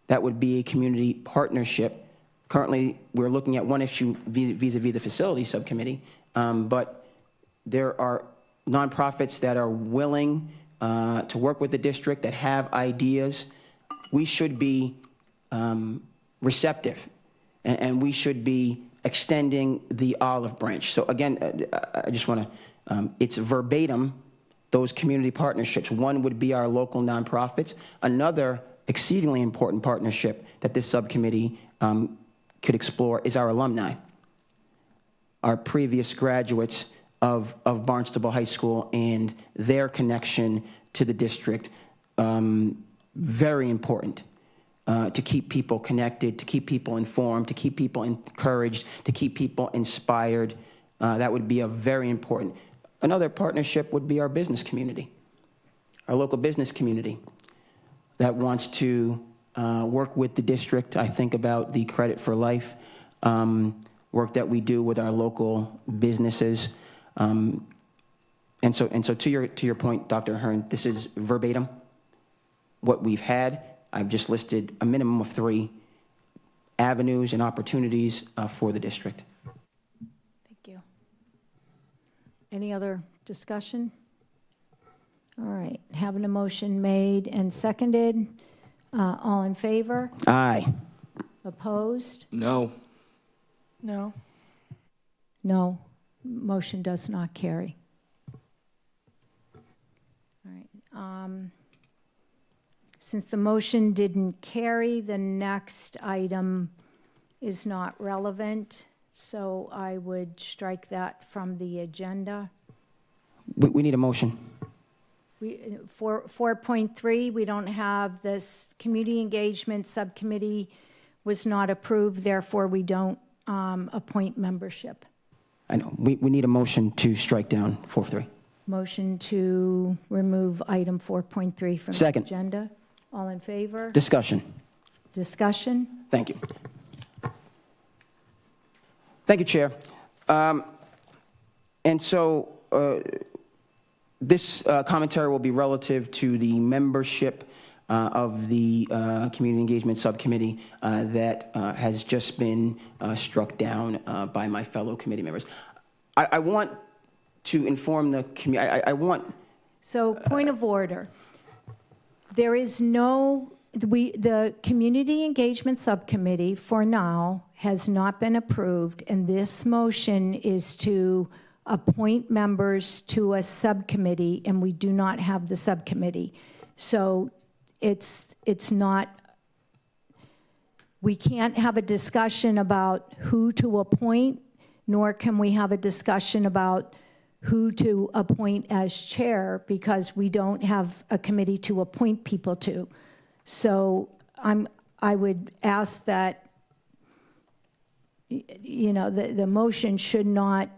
That would be a community partnership. Currently, we're looking at one issue vis-a-vis the facility subcommittee, but there are nonprofits that are willing to work with the district, that have ideas. We should be receptive, and we should be extending the olive branch. So again, I just want to, it's verbatim, those community partnerships. One would be our local nonprofits. Another exceedingly important partnership that this subcommittee could explore is our alumni, our previous graduates of Barnstable High School and their connection to the district. Very important to keep people connected, to keep people informed, to keep people encouraged, to keep people inspired. That would be a very important. Another partnership would be our business community, our local business community that wants to work with the district. I think about the Credit for Life work that we do with our local businesses. And so to your point, Dr. Ahern, this is verbatim what we've had. I've just listed a minimum of 3 avenues and opportunities for the district. Thank you. Any other discussion? All right, having a motion made and seconded. All in favor? Aye. Opposed? No. No. No. Motion does not carry. All right. Since the motion didn't carry, the next item is not relevant, so I would strike that from the agenda. We need a motion. For 4.3, we don't have this community engagement subcommittee was not approved, therefore we don't appoint membership. I know. We need a motion to strike down 4.3. Motion to remove item 4.3 from Second. the agenda. All in favor? Discussion. Discussion? Thank you. Thank you, Chair. And so this commentary will be relative to the membership of the Community Engagement Subcommittee that has just been struck down by my fellow committee members. I want to inform the community, So, point of order. There is no, the Community Engagement Subcommittee, for now, has not been approved, and this motion is to appoint members to a subcommittee, and we do not have the subcommittee. So, it's not, we can't have a discussion about who to appoint, nor can we have a discussion about who to appoint as chair, because we don't have a committee to appoint people to. So I would ask that, you know, the motion should not,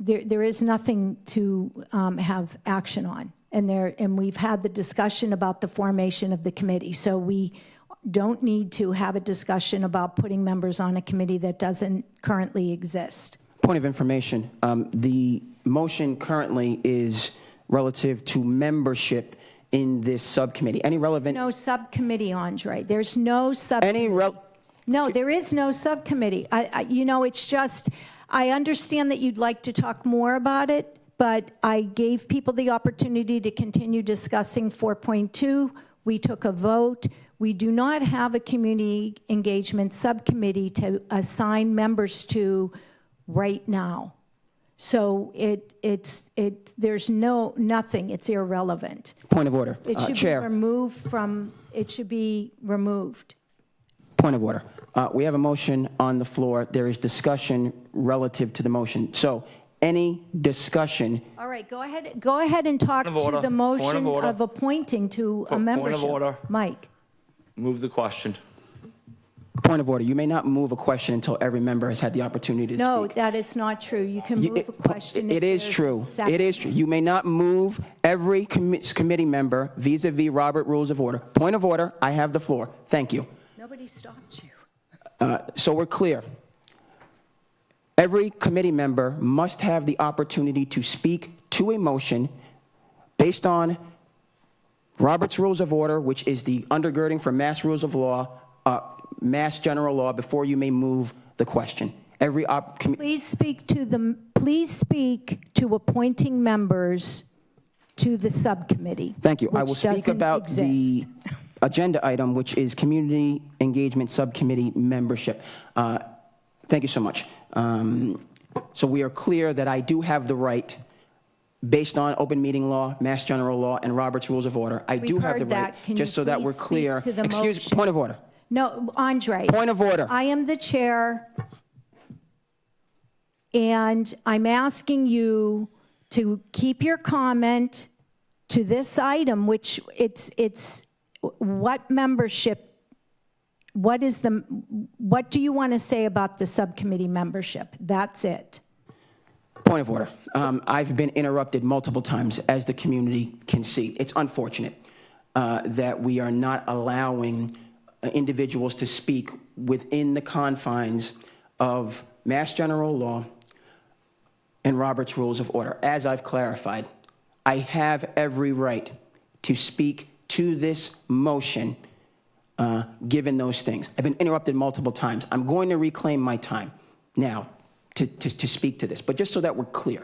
there is nothing to have action on. And we've had the discussion about the formation of the committee. So we don't need to have a discussion about putting members on a committee that doesn't currently exist. Point of information, the motion currently is relative to membership in this subcommittee. Any relevant? There's no subcommittee, Andre. There's no subcommittee. No, there is no subcommittee. You know, it's just, I understand that you'd like to talk more about it, but I gave people the opportunity to continue discussing 4.2. We took a vote. We do not have a community engagement subcommittee to assign members to right now. So there's nothing, it's irrelevant. Point of order. It should Chair. be removed from, it should be removed. Point of order. We have a motion on the floor. There is discussion relative to the motion. So any discussion? All right, go ahead and talk to the motion of appointing to a membership. Point of order. Mike. Move the question. Point of order. You may not move a question until every member has had the opportunity to speak. No, that is not true. You can move a question if It is there's a true. second. It is true. You may not move every committee member vis-a-vis Robert Rules of Order. Point of order. I have the floor. Thank you. Nobody stopped you. So we're clear. Every committee member must have the opportunity to speak to a motion based on Robert's Rules of Order, which is the undergirding for Mass Rules of Law, Mass General Law, before you may move the question. Please speak to appointing members to the subcommittee. Thank you. I will which speak doesn't about the exist. agenda item, which is Community Engagement Subcommittee membership. Thank you so much. So we are clear that I do have the right, based on open meeting law, Mass General Law, and Robert's Rules of Order, I do have the right, just so that we're clear. Excuse, point of order. No, Andre. Point of order. I am the chair, and I'm asking you to keep your comment to this item, which it's what membership, what do you want to say about the subcommittee membership? That's it. Point of order. I've been interrupted multiple times, as the community can see. It's unfortunate that we are not allowing individuals to speak within the confines of Mass General Law and Robert's Rules of Order. As I've clarified, I have every right to speak to this motion given those things. I've been interrupted multiple times. I'm going to reclaim my time now to speak to this, but just so that we're clear,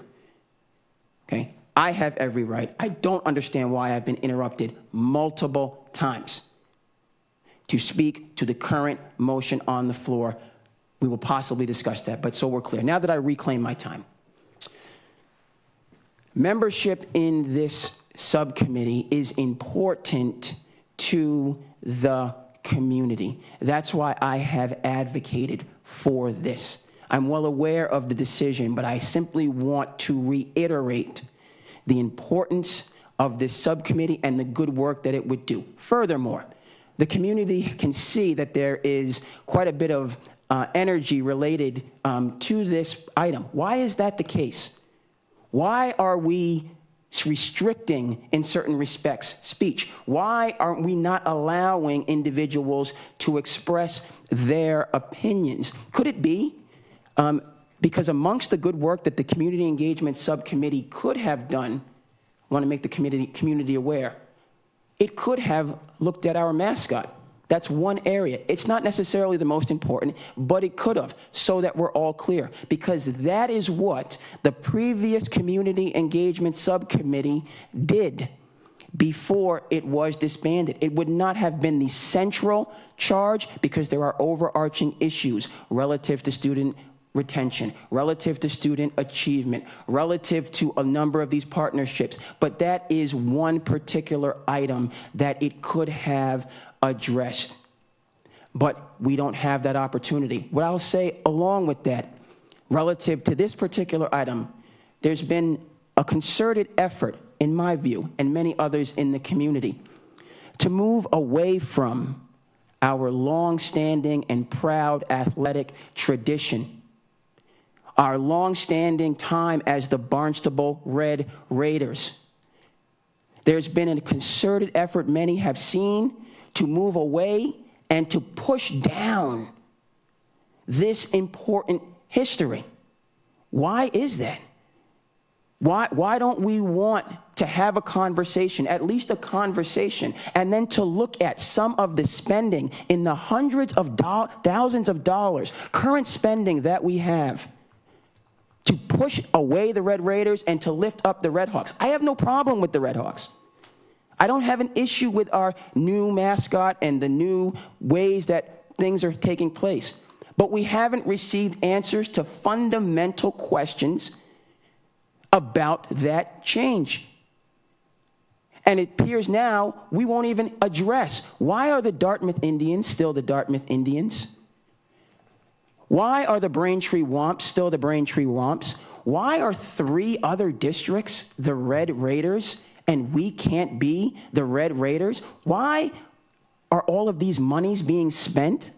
okay? I have every right. I don't understand why I've been interrupted multiple times to speak to the current motion on the floor. We will possibly discuss that, but so we're clear. Now that I reclaim my time. Membership in this subcommittee is important to the community. That's why I have advocated for this. I'm well aware of the decision, but I simply want to reiterate the importance of this subcommittee and the good work that it would do. Furthermore, the community can see that there is quite a bit of energy related to this item. Why is that the case? Why are we restricting, in certain respects, speech? Why aren't we not allowing individuals to express their opinions? Could it be because amongst the good work that the Community Engagement Subcommittee could have done, I want to make the community aware, it could have looked at our mascot. That's one area. It's not necessarily the most important, but it could have, so that we're all clear. Because that is what the previous Community Engagement Subcommittee did before it was disbanded. It would not have been the central charge because there are overarching issues relative to student retention, relative to student achievement, relative to a number of these partnerships. But that is one particular item that it could have addressed. But we don't have that opportunity. What I'll say along with that, relative to this particular item, there's been a concerted effort, in my view, and many others in the community, to move away from our long-standing and proud athletic tradition, our long-standing time as the Barnstable Red Raiders. There's been a concerted effort, many have seen, to move away and to push down this important history. Why is that? Why don't we want to have a conversation, at least a conversation, and then to look at some of the spending in the hundreds of thousands of dollars, current spending that we have, to push away the Red Raiders and to lift up the Red Hawks? I have no problem with the Red Hawks. I don't have an issue with our new mascot and the new ways that things are taking place. But we haven't received answers to fundamental questions about that change. And it appears now we won't even address, why are the Dartmouth Indians still the Dartmouth Indians? Why are the Braintree Womps still the Braintree Womps? Why are 3 other districts the Red Raiders and we can't be the Red Raiders? Why are all of these monies being spent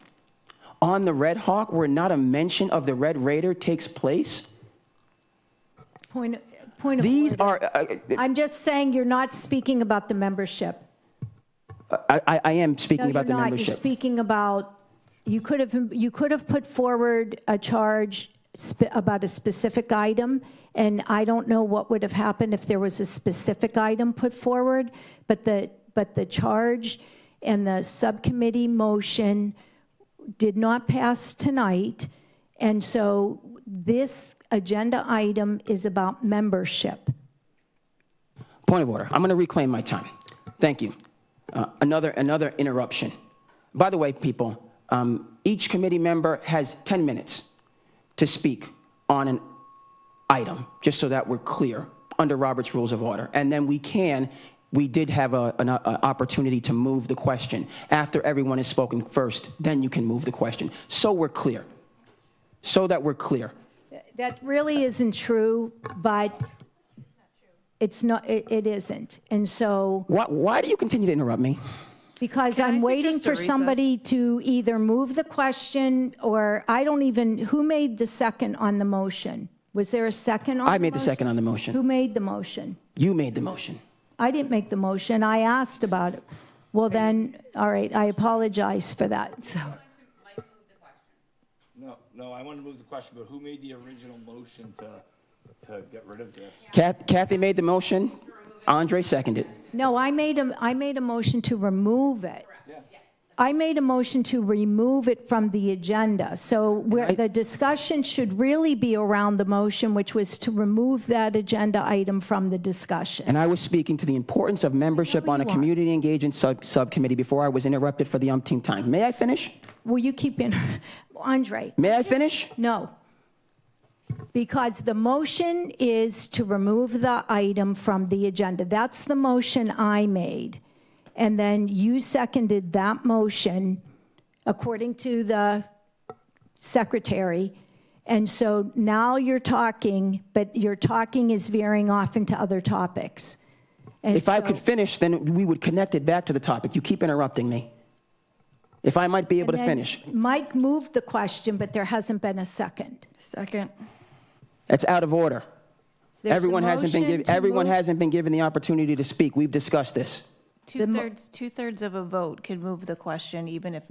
on the Red Hawk where not a mention of the Red Raider takes place? Point of These order. are... I'm just saying you're not speaking about the membership. I am speaking about the No, you're not. membership. You're speaking about, you could have put forward a charge about a specific item, and I don't know what would have happened if there was a specific item put forward, but the charge and the subcommittee motion did not pass tonight, and so this agenda item is about membership. Point of order. I'm going to reclaim my time. Thank you. Another interruption. By the way, people, each committee member has 10 minutes to speak on an item, just so that we're clear under Robert's Rules of Order. And then we did have an opportunity to move the question. After everyone has spoken first, then you can move the question. So we're clear. So that we're clear. That really isn't true, but it's not. It isn't, and so. Why do you continue to interrupt me? Because I'm waiting for somebody to either move the question or I don't even. Who made the second on the motion? Was there a second on? I made the second on the motion. Who made the motion? You made the motion. I didn't make the motion. I asked about it. Well, then, all right. I apologize for that. So. No, I want to move the question, but who made the original motion to get rid of this? Kathy made the motion. Andre seconded. No, I made a motion to remove it. I made a motion to remove it from the agenda. So the discussion should really be around the motion, which was to remove that agenda item from the discussion. And I was speaking to the importance of membership on a community engagement subcommittee before I was interrupted for the umpteenth time. May I finish? Will you keep in, Andre? May I finish? No. Because the motion is to remove the item from the agenda. That's the motion I made. and then you seconded that motion according to the secretary. And so now you're talking, but your talking is veering off into other topics. And If I could finish, then we would connect it back to the topic. You keep interrupting me. If I might be able to and then finish. Mike moved the question, but there hasn't been a second. Second. That's out of order. There's a Everyone hasn't been given the opportunity to speak. We've discussed this. Two-thirds of a vote can move the question, even if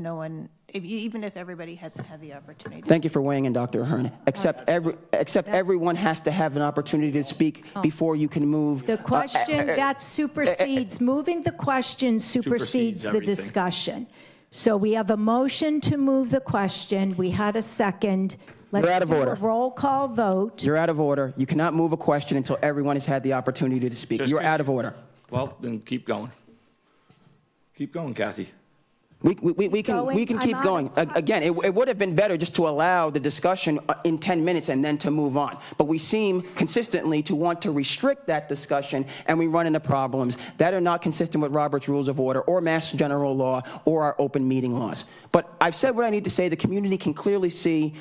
even if everybody hasn't had the opportunity. Thank you for weighing in, Dr. Ahern. Except everyone has to have an opportunity to speak before you can move. The question, that supersedes, moving the question supersedes the everything. discussion. So we have a motion to move the question. We had a second. Let's You're out of do order. a roll call vote. You're out of order. You cannot move a question until everyone has had the opportunity to speak. You're out of order. Well, then keep going. Keep going, Kathy. We can keep going. Again, it would have been better just to allow the discussion in 10 minutes and then to move on. But we seem consistently to want to restrict that discussion, and we run into problems that are not consistent with Robert's Rules of Order or Mass General Law or our open meeting laws. But I've said what I need to say. The community can clearly see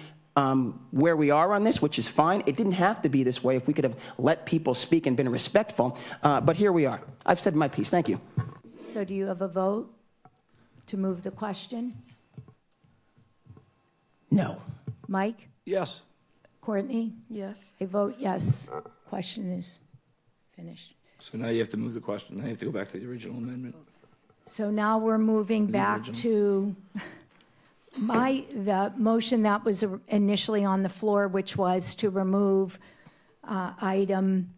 where we are on this, which is fine. It didn't have to be this way if we could have let people speak and been respectful. But here we are. I've said my piece. Thank you. So do you have a vote to move the question? No. Mike? Yes. Courtney? Yes. I vote yes. Question is finished. So now you have to move the question. Now you have to go back to the original amendment. So now we're moving back to the motion that was initially on the floor, which was to remove item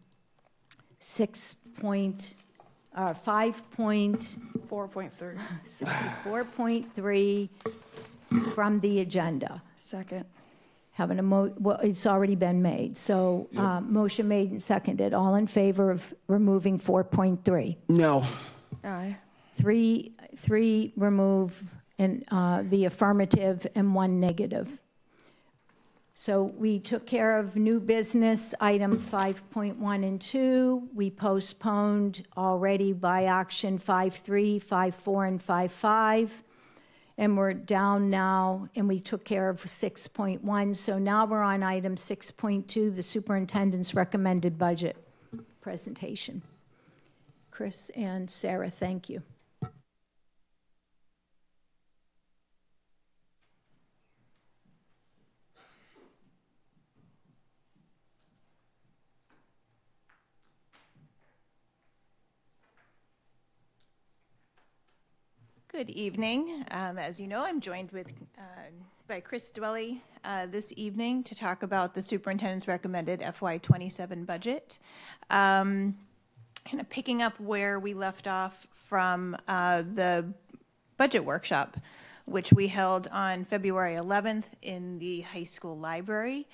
4.3 from the agenda. Second. Having well, it's already been made. So motion made and seconded. All in favor of removing 4.3? No. Aye. Three remove and the affirmative and one negative. So we took care of new business, item 5.1 and 2. We postponed already by action 5.3, 5.4, and 5.5. And we're down now, and we took care of 6.1. So now we're on item 6.2, the superintendent's recommended budget presentation. Chris and Sarah, thank you. Good evening. As you know, I'm joined by Chris Dwelly this evening to talk about the superintendent's recommended FY27 budget. Kind of picking up where we left off from the budget workshop, which we held on February 11th in the high school library.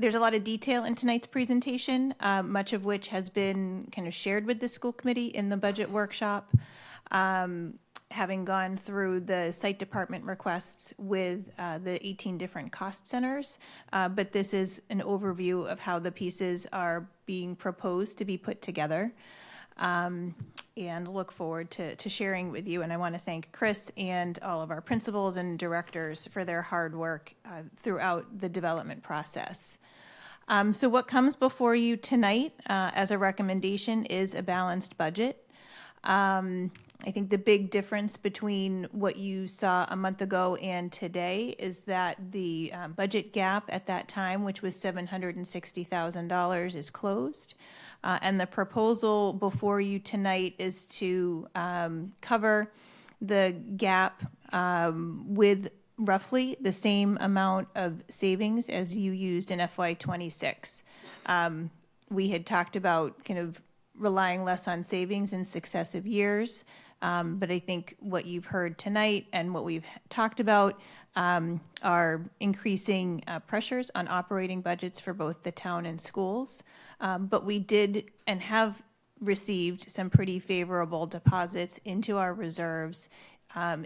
There's a lot of detail in tonight's presentation, much of which has been kind of shared with the school committee in the budget workshop, having gone through the site department requests with the 18 different cost centers. But this is an overview of how the pieces are being proposed to be put together. And look forward to sharing with you. And I want to thank Chris and all of our principals and directors for their hard work throughout the development process. So what comes before you tonight as a recommendation is a balanced budget. I think the big difference between what you saw a month ago and today is that the budget gap at that time, which was $760,000, is closed. And the proposal before you tonight is to cover the gap with roughly the same amount of savings as you used in FY26. We had talked about kind of relying less on savings in successive years, but I think what you've heard tonight and what we've talked about are increasing pressures on operating budgets for both the town and schools. But we did and have received some pretty favorable deposits into our reserves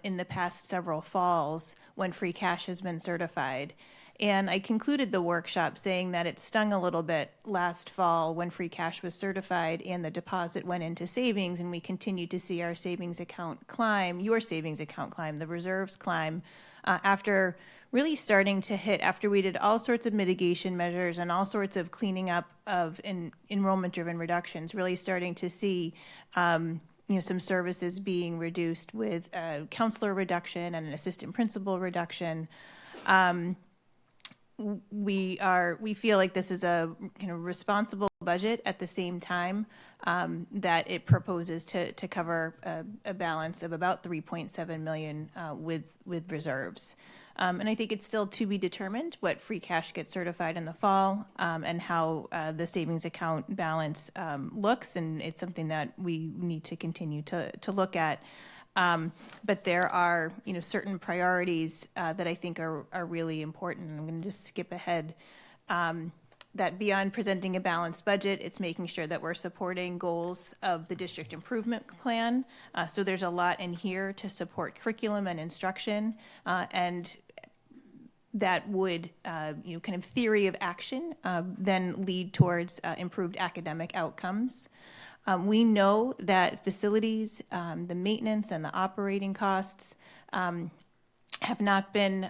in the past several falls when free cash has been certified. And I concluded the workshop saying that it stung a little bit last fall when free cash was certified and the deposit went into savings, and we continued to see our savings account climb, your savings account climb, the reserves climb, after really starting to hit, after we did all sorts of mitigation measures and all sorts of cleaning up of enrollment-driven reductions, really starting to see some services being reduced with a counselor reduction and an assistant principal reduction. We feel like this is a responsible budget at the same time that it proposes to cover a balance of about $3.7 million with reserves. And I think it's still to be determined what free cash gets certified in the fall and how the savings account balance looks, and it's something that we need to continue to look at. But there are, certain priorities that I think are really important. I'm going to just skip ahead. That beyond presenting a balanced budget, it's making sure that we're supporting goals of the district improvement plan. So there's a lot in here to support curriculum and instruction, and that would, kind of theory of action, then lead towards improved academic outcomes. We know that facilities, the maintenance and the operating costs have not been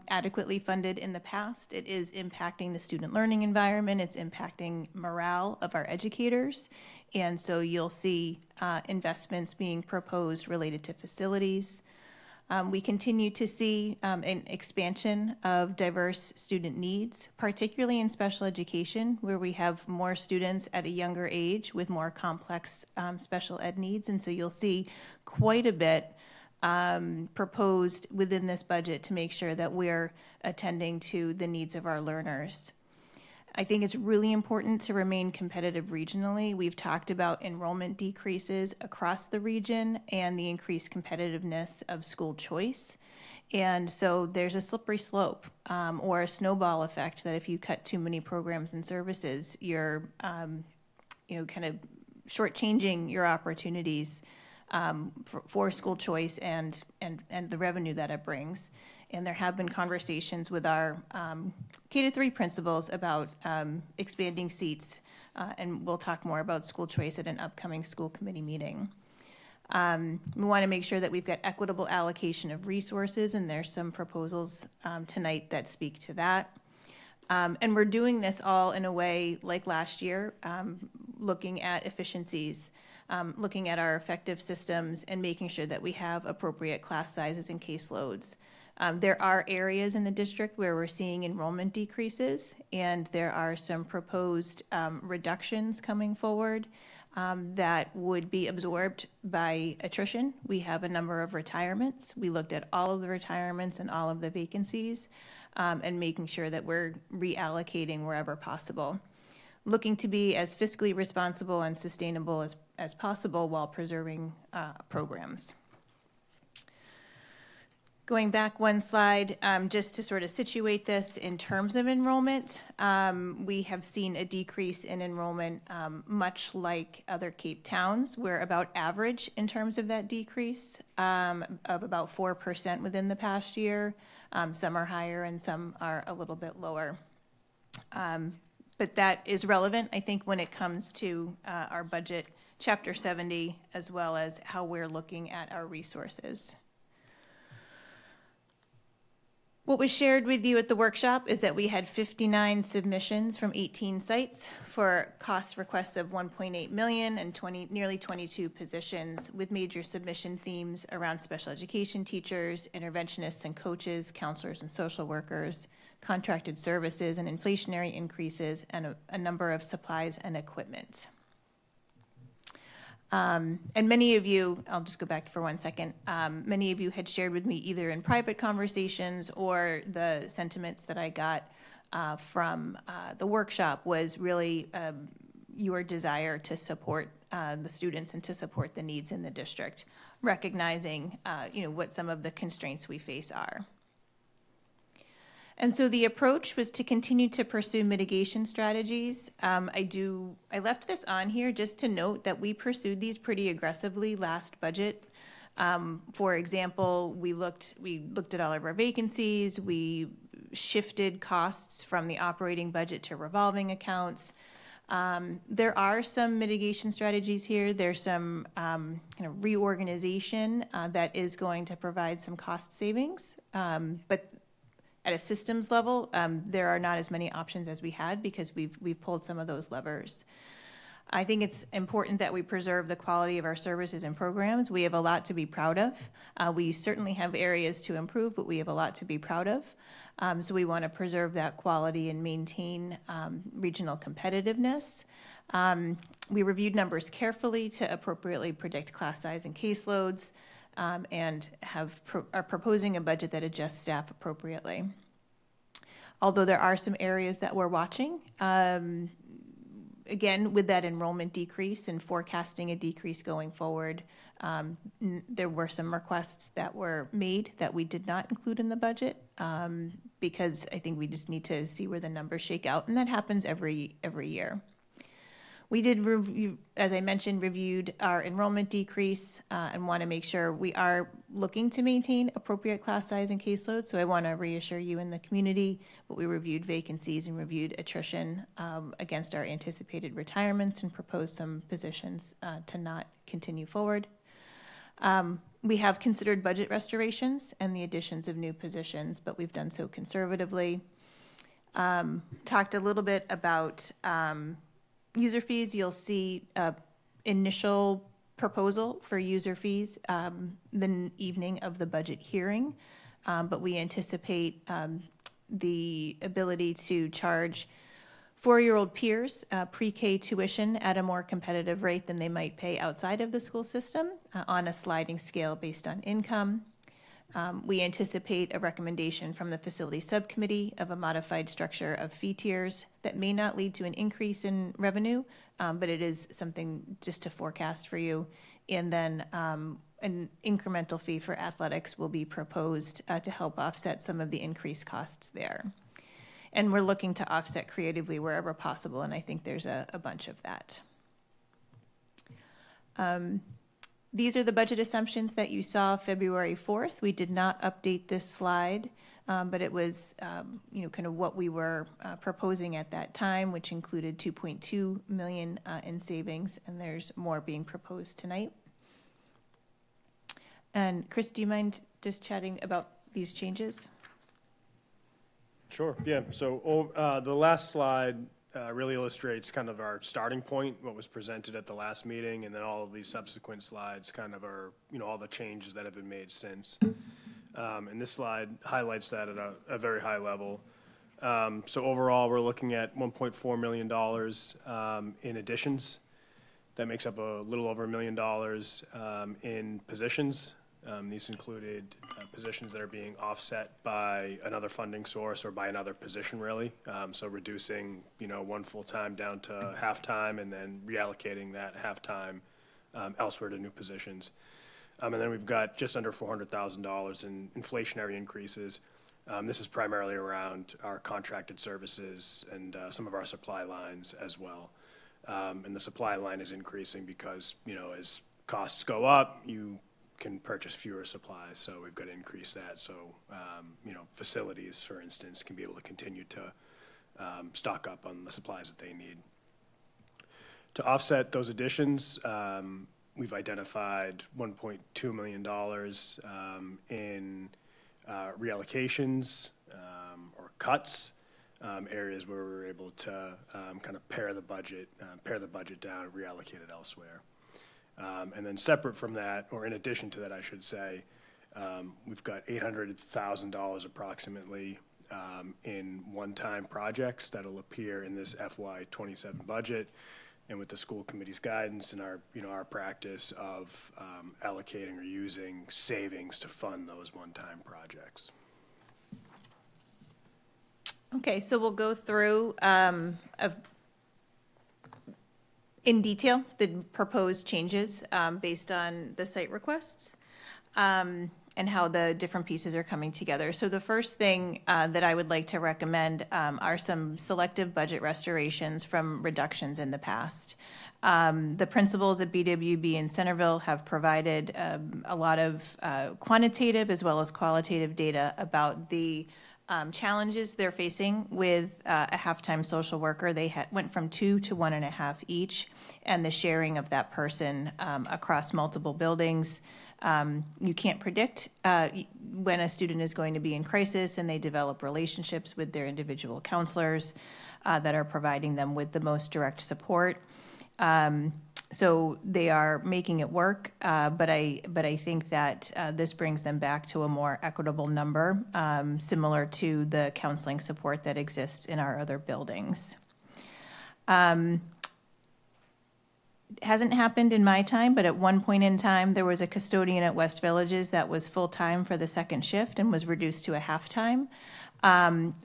adequately funded in the past. It is impacting the student learning environment. It's impacting morale of our educators. And so you'll see investments being proposed related to facilities. We continue to see an expansion of diverse student needs, particularly in special education, where we have more students at a younger age with more complex special ed needs. And so you'll see quite a bit proposed within this budget to make sure that we're attending to the needs of our learners. I think it's really important to remain competitive regionally. We've talked about enrollment decreases across the region and the increased competitiveness of school choice. And so there's a slippery slope or a snowball effect that if you cut too many programs and services, you're kind of shortchanging your opportunities for school choice and the revenue that it brings. And there have been conversations with our K-3 principals about expanding seats, and we'll talk more about school choice at an upcoming school committee meeting. We want to make sure that we've got equitable allocation of resources, and there's some proposals tonight that speak to that. And we're doing this all in a way like last year, looking at efficiencies, looking at our effective systems, and making sure that we have appropriate class sizes and caseloads. There are areas in the district where we're seeing enrollment decreases, and there are some proposed reductions coming forward that would be absorbed by attrition. We have a number of retirements. We looked at all of the retirements and all of the vacancies and making sure that we're reallocating wherever possible. Looking to be as fiscally responsible and sustainable as possible while preserving programs. Going back one slide, just to sort of situate this in terms of enrollment, we have seen a decrease in enrollment, much like other Cape towns. We're about average in terms of that decrease of about 4% within the past year. Some are higher and some are a little bit lower. But that is relevant, I think, when it comes to our budget, Chapter 70, as well as how we're looking at our resources. What was shared with you at the workshop is that we had 59 submissions from 18 sites for cost requests of $1.8 million and nearly 22 positions, with major submission themes around special education teachers, interventionists and coaches, counselors and social workers, contracted services and inflationary increases, and a number of supplies and equipment. And many of you, I'll just go back for 1 second, many of you had shared with me either in private conversations or the sentiments that I got from the workshop was really your desire to support the students and to support the needs in the district, recognizing what some of the constraints we face are. And so the approach was to continue to pursue mitigation strategies. I left this on here just to note that we pursued these pretty aggressively last budget. For example, we looked at all of our vacancies. We shifted costs from the operating budget to revolving accounts. There are some mitigation strategies here. There's some kind of reorganization that is going to provide some cost savings. But at a systems level, there are not as many options as we had because we've pulled some of those levers. I think it's important that we preserve the quality of our services and programs. We have a lot to be proud of. We certainly have areas to improve, but we have a lot to be proud of. So we want to preserve that quality and maintain regional competitiveness. We reviewed numbers carefully to appropriately predict class size and caseloads, and are proposing a budget that adjusts staff appropriately. Although there are some areas that we're watching, again, with that enrollment decrease and forecasting a decrease going forward, there were some requests that were made that we did not include in the budget because I think we just need to see where the numbers shake out, and that happens every year. We did review, as I mentioned, reviewed our enrollment decrease and want to make sure we are looking to maintain appropriate class size and caseload. So I want to reassure you in the community, but we reviewed vacancies and reviewed attrition against our anticipated retirements and proposed some positions to not continue forward. We have considered budget restorations and the additions of new positions, but we've done so conservatively. Talked a little bit about user fees. You'll see initial proposal for user fees the evening of the budget hearing, but we anticipate the ability to charge four-year-old peers pre-K tuition at a more competitive rate than they might pay outside of the school system on a sliding scale based on income. We anticipate a recommendation from the facility subcommittee of a modified structure of fee tiers that may not lead to an increase in revenue, but it is something just to forecast for you. And then an incremental fee for athletics will be proposed to help offset some of the increased costs there. And we're looking to offset creatively wherever possible, and I think there's a bunch of that. These are the budget assumptions that you saw February 4th. We did not update this slide, but it was kind of what we were proposing at that time, which included $2.2 million in savings, and there's more being proposed tonight. And Chris, do you mind just chatting about these changes? Sure, yeah. So the last slide really illustrates kind of our starting point, what was presented at the last meeting, and then all of these subsequent slides kind of are, all the changes that have been made since. And this slide highlights that at a very high level. So overall, we're looking at $1.4 million in additions. That makes up a little over $1 million in positions. These included positions that are being offset by another funding source or by another position, really. So reducing, one full-time down to half-time and then reallocating that half-time elsewhere to new positions. And then we've got just under $400,000 in inflationary increases. This is primarily around our contracted services and some of our supply lines as well. And the supply line is increasing because, as costs go up, you can purchase fewer supplies, so we've got to increase that. So, facilities, for instance, can be able to continue to stock up on the supplies that they need. To offset those additions, we've identified $1.2 million in reallocations or cuts, areas where we were able to kind of pare the budget down and reallocate it elsewhere. And then separate from that, or in addition to that, I should say, we've got $800,000 approximately in one-time projects that'll appear in this FY27 budget, and with the school committee's guidance and our practice of allocating or using savings to fund those one-time projects. Okay, so we'll go through in detail the proposed changes based on the site requests and how the different pieces are coming together. So the first thing that I would like to recommend are some selective budget restorations from reductions in the past. The principals at BWB and Centerville have provided a lot of quantitative as well as qualitative data about the challenges they're facing with a halftime social worker. They went from 2 to 1.5 each, and the sharing of that person across multiple buildings. You can't predict when a student is going to be in crisis, and they develop relationships with their individual counselors that are providing them with the most direct support. So they are making it work, but I think that this brings them back to a more equitable number, similar to the counseling support that exists in our other buildings. Hasn't happened in my time, but at one point in time, there was a custodian at West Villages that was full-time for the second shift and was reduced to a half-time.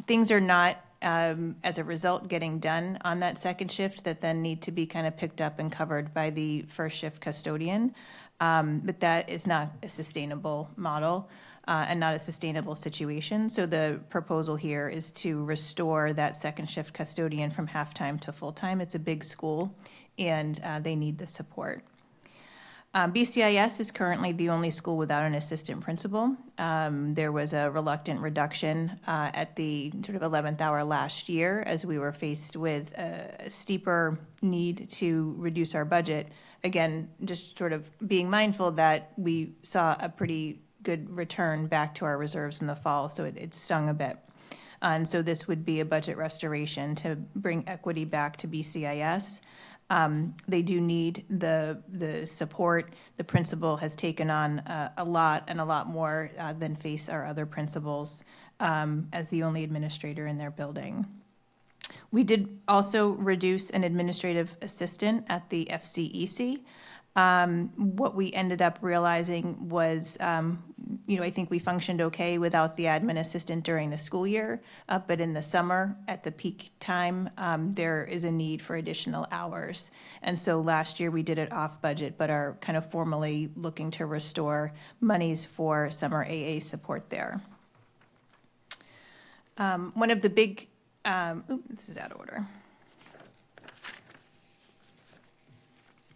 Things are not, as a result, getting done on that second shift that then need to be kind of picked up and covered by the first shift custodian. But that is not a sustainable model and not a sustainable situation. So the proposal here is to restore that second shift custodian from half-time to full-time. It's a big school, and they need the support. BCIS is currently the only school without an assistant principal. There was a reluctant reduction at the sort of 11th hour last year as we were faced with a steeper need to reduce our budget. Again, just sort of being mindful that we saw a pretty good return back to our reserves in the fall, so it stung a bit. And so this would be a budget restoration to bring equity back to BCIS. They do need the support. The principal has taken on a lot more than face our other principals as the only administrator in their building. We did also reduce an administrative assistant at the FCEC. What we ended up realizing was, I think we functioned okay without the admin assistant during the school year, but in the summer, at the peak time, there is a need for additional hours. And so last year we did it off budget, but are kind of formally looking to restore monies for summer AA support there. One of the big, this is out of order.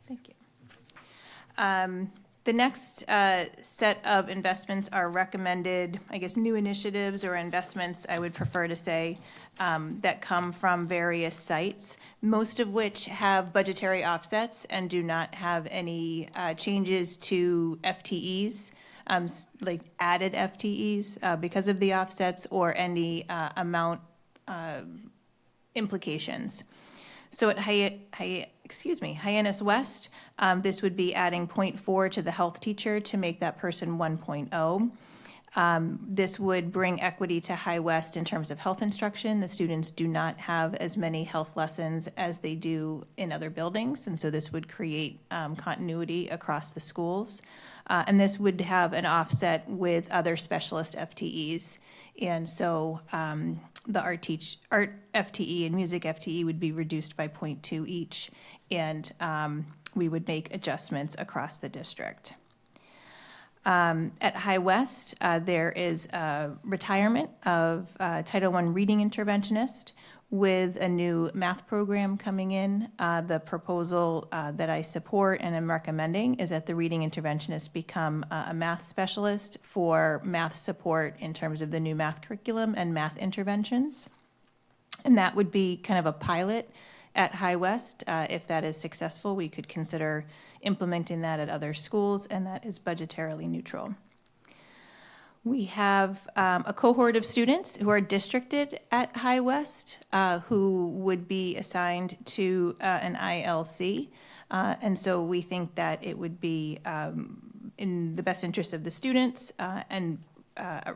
Thank you. The next set of investments are recommended, I guess, new initiatives or investments, I would prefer to say, that come from various sites, most of which have budgetary offsets and do not have any changes to FTEs, like added FTEs because of the offsets or any amount implications. So at Hyannis West, this would be adding 0.4 to the health teacher to make that person 1.0. This would bring equity to High West in terms of health instruction. The students do not have as many health lessons as they do in other buildings, and so this would create continuity across the schools. And this would have an offset with other specialist FTEs. And so the art FTE and music FTE would be reduced by 0.2 each, and we would make adjustments across the district. At High West, there is a retirement of Title I reading interventionist with a new math program coming in. The proposal that I support and am recommending is that the reading interventionist become a math specialist for math support in terms of the new math curriculum and math interventions. And that would be kind of a pilot at High West. If that is successful, we could consider implementing that at other schools, and that is budgetarily neutral. We have a cohort of students who are districted at High West who would be assigned to an ILC. And so we think that it would be in the best interest of the students and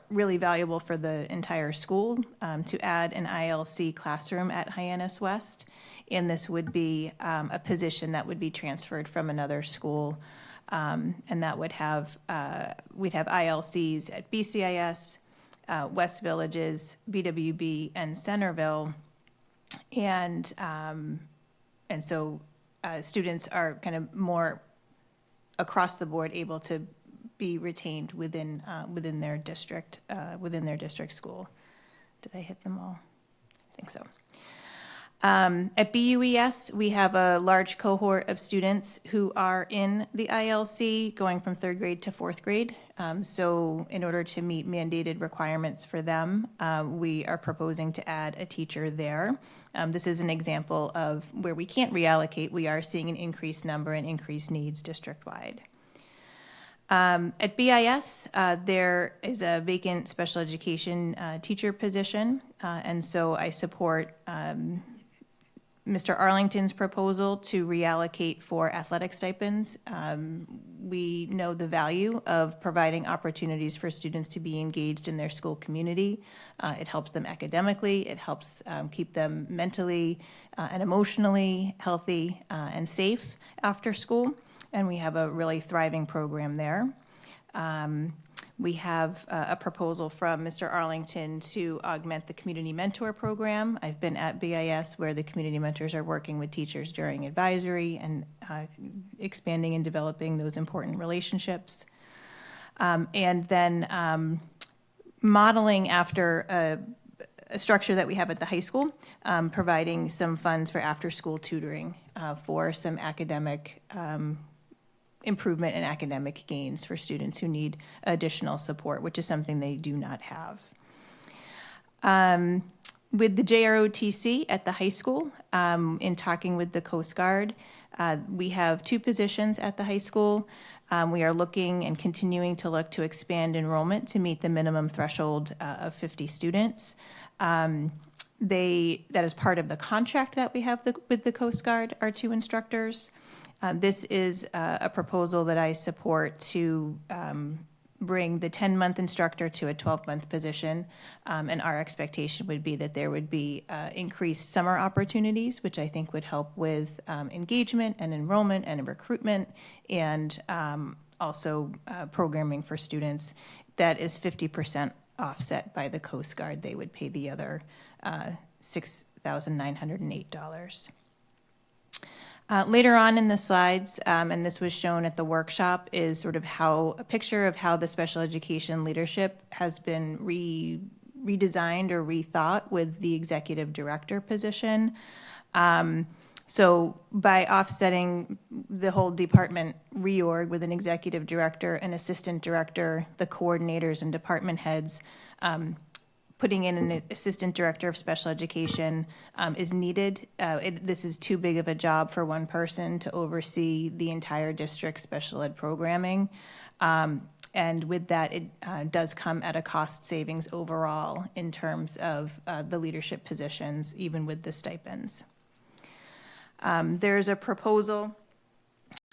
really valuable for the entire school to add an ILC classroom at Hyannis West. And this would be a position that would be transferred from another school. And that would have, we'd have ILCs at BCIS, West Villages, BWB, and Centerville. And so students are kind of more across the board able to be retained within their district school. Did I hit them all? I think so. At BUES, we have a large cohort of students who are in the ILC going from 3rd grade to 4th grade. So in order to meet mandated requirements for them, we are proposing to add a teacher there. This is an example of where we can't reallocate. We are seeing an increased number and increased needs district-wide. At BIS, there is a vacant special education teacher position, and so I support Mr. Arlington's proposal to reallocate for athletic stipends. We know the value of providing opportunities for students to be engaged in their school community. It helps them academically, it helps keep them mentally and emotionally healthy and safe after school, and we have a really thriving program there. We have a proposal from Mr. Arlington to augment the community mentor program. I've been at BIS where the community mentors are working with teachers during advisory and expanding and developing those important relationships. And then modeling after a structure that we have at the high school, providing some funds for after-school tutoring for some academic improvement and academic gains for students who need additional support, which is something they do not have. With the JROTC at the high school, in talking with the Coast Guard, we have 2 positions at the high school. We are looking and continuing to look to expand enrollment to meet the minimum threshold of 50 students. That is part of the contract that we have with the Coast Guard, our 2 instructors. This is a proposal that I support to bring the 10-month instructor to a 12-month position, and our expectation would be that there would be increased summer opportunities, which I think would help with engagement and enrollment and recruitment, and also programming for students that is 50% offset by the Coast Guard. They would pay the other $6,908. Later on in the slides, and this was shown at the workshop, is sort of a picture of how the special education leadership has been redesigned or rethought with the executive director position. So by offsetting the whole department reorg with an executive director, an assistant director, the coordinators and department heads, putting in an assistant director of special education is needed. This is too big of a job for one person to oversee the entire district's special ed programming. And with that, it does come at a cost savings overall in terms of the leadership positions, even with the stipends. There's a proposal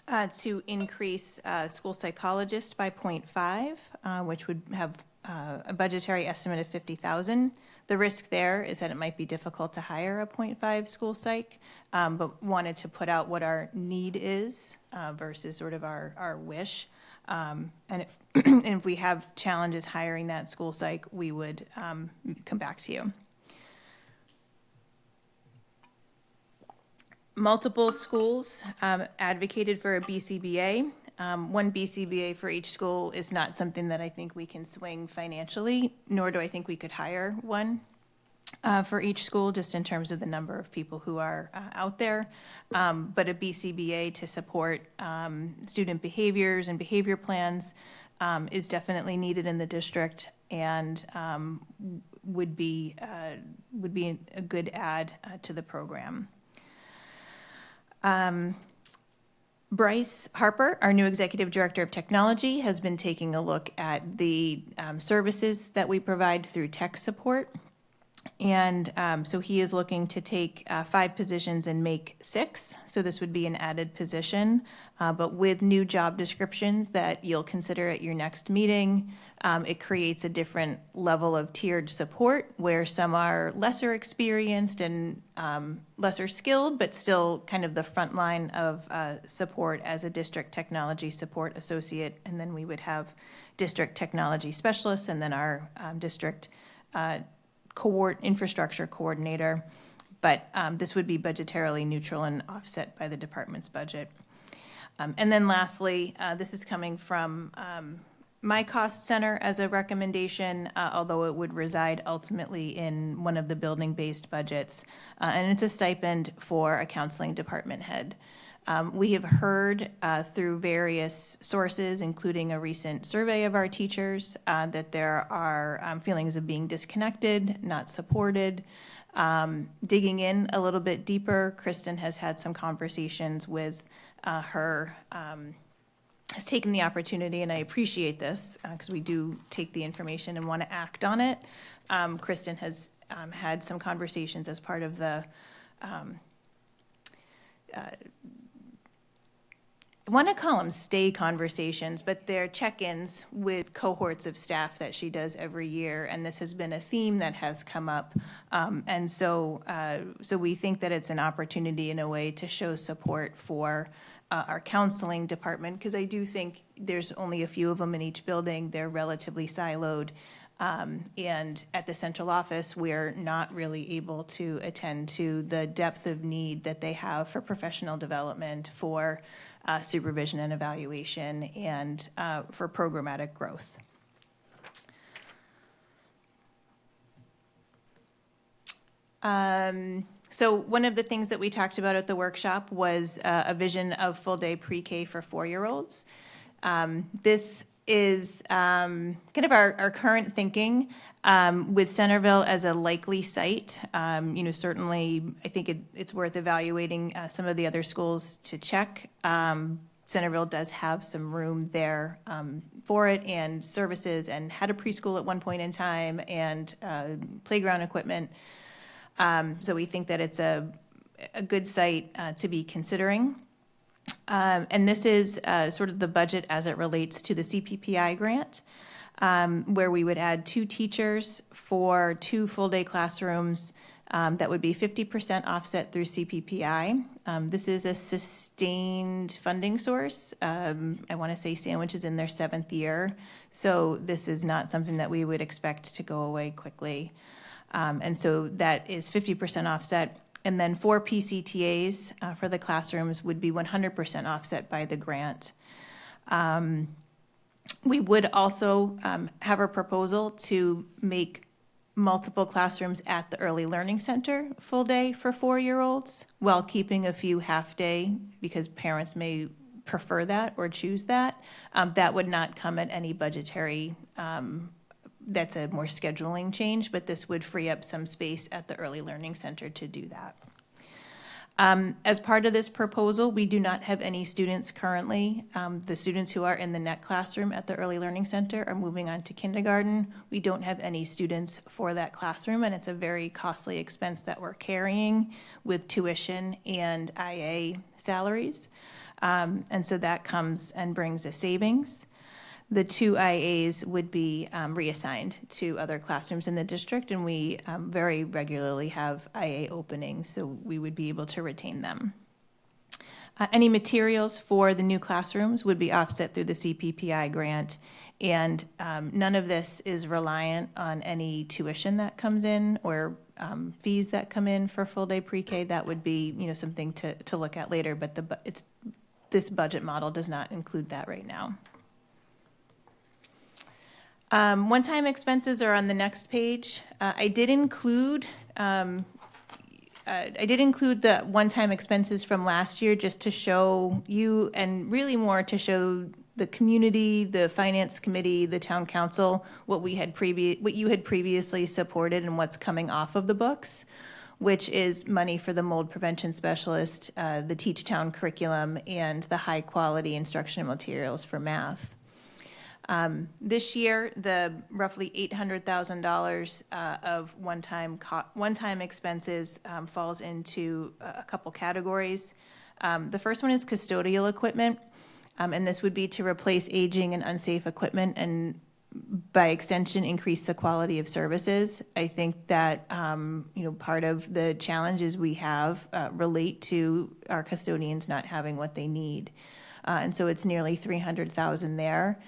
to increase school psychologist by 0.5, which would have a budgetary estimate of $50,000. The risk there is that it might be difficult to hire a 0.5 school psych, but wanted to put out what our need is versus sort of our wish. And if we have challenges hiring that school psych, we would come back to you. Multiple schools advocated for a BCBA. One BCBA for each school is not something that I think we can swing financially, nor do I think we could hire one for each school, just in terms of the number of people who are out there. But a BCBA to support student behaviors and behavior plans is definitely needed in the district, and would be a good add to the program. Bryce Harper, our new Executive Director of Technology, has been taking a look at the services that we provide through tech support. And so he is looking to take 5 positions and make 6. So this would be an added position, but with new job descriptions that you'll consider at your next meeting. It creates a different level of tiered support where some are lesser experienced and lesser skilled, but still kind of the front line of support as a district technology support associate. And then we would have district technology specialists, and then our district infrastructure coordinator. But this would be budgetarily neutral and offset by the department's budget. And then lastly, this is coming from my cost center as a recommendation, although it would reside ultimately in one of the building-based budgets, and it's a stipend for a counseling department head. We have heard through various sources, including a recent survey of our teachers, that there are feelings of being disconnected, not supported. Digging in a little bit deeper, Kristen has had some conversations with has taken the opportunity, and I appreciate this because we do take the information and want to act on it. Kristen has had some conversations as part of the I want to call them stay conversations, but they're check-ins with cohorts of staff that she does every year, and this has been a theme that has come up. And so we think that it's an opportunity in a way to show support for our counseling department, because I do think there's only a few of them in each building. They're relatively siloed. And at the central office, we're not really able to attend to the depth of need that they have for professional development, for supervision and evaluation, and for programmatic growth. So one of the things that we talked about at the workshop was a vision of full-day pre-K for 4-year-olds. This is kind of our current thinking with Centerville as a likely site. Certainly, I think it's worth evaluating some of the other schools to check. Centerville does have some room there for it, and services, and had a preschool at one point in time, and playground equipment. So we think that it's a good site to be considering. And this is sort of the budget as it relates to the CPPI grant, where we would add 2 teachers for 2 full-day classrooms. That would be 50% offset through CPPI. This is a sustained funding source. I want to say Sandwich is in their 7th year, so this is not something that we would expect to go away quickly. And so that is 50% offset. And then 4 PCTAs for the classrooms would be 100% offset by the grant. We would also have a proposal to make multiple classrooms at the Early Learning Center full day for 4-year-olds, while keeping a few half day, because parents may prefer that or choose that. That would not come at any budgetary, that's a more scheduling change, but this would free up some space at the Early Learning Center to do that. As part of this proposal, we do not have any students currently. The students who are in the net classroom at the Early Learning Center are moving on to kindergarten. We don't have any students for that classroom, and it's a very costly expense that we're carrying with tuition and IA salaries. And so that comes and brings a savings. The 2 IAs would be reassigned to other classrooms in the district, and we very regularly have IA openings, so we would be able to retain them. Any materials for the new classrooms would be offset through the CPPI grant, and none of this is reliant on any tuition that comes in or fees that come in for full-day pre-K. That would be, something to look at later, but this budget model does not include that right now. One-time expenses are on the next page. I did include the one-time expenses from last year just to show you, and really more to show the community, the finance committee, the town council, what you had previously supported and what's coming off of the books, which is money for the mold prevention specialist, the Teach Town curriculum, and the high-quality instructional materials for math. This year, the roughly $800,000 of one-time expenses falls into a couple categories. The first one is custodial equipment, and this would be to replace aging and unsafe equipment and, by extension, increase the quality of services. I think that part of the challenges we have relate to our custodians not having what they need, and so it's nearly $300,000 there.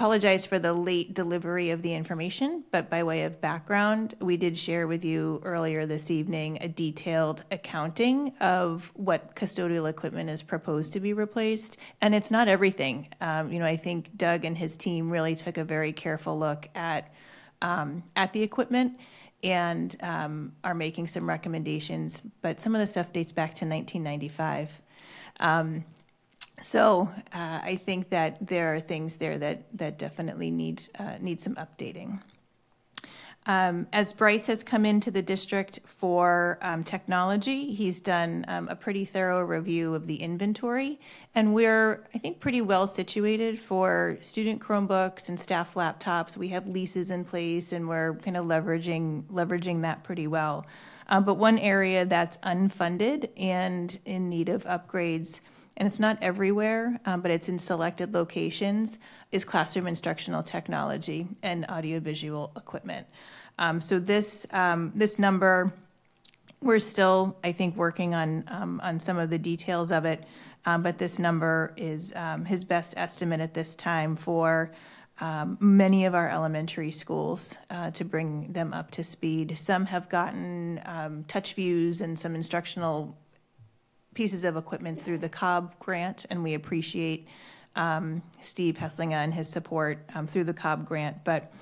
apologize for the late delivery of the information, but by way of background, we did share with you earlier this evening a detailed accounting of what custodial equipment is proposed to be replaced. And it's not everything. I think Doug and his team really took a very careful look at the equipment and are making some recommendations, but some of the stuff dates back to 1995. So I think that there are things there that definitely need some updating. As Bryce has come into the district for technology, he's done a pretty thorough review of the inventory, and we're, I think, pretty well situated for student Chromebooks and staff laptops. We have leases in place, and we're kind of leveraging that pretty well. But one area that's unfunded and in need of upgrades, and it's not everywhere, but it's in selected locations, is classroom instructional technology and audiovisual equipment. So this number, we're still, I think, working on some of the details of it, but this number is his best estimate at this time for many of our elementary schools to bring them up to speed. Some have gotten touch views and some instructional pieces of equipment through the Cobb grant, and we appreciate Steve Hesslinga and his support through the Cobb grant, but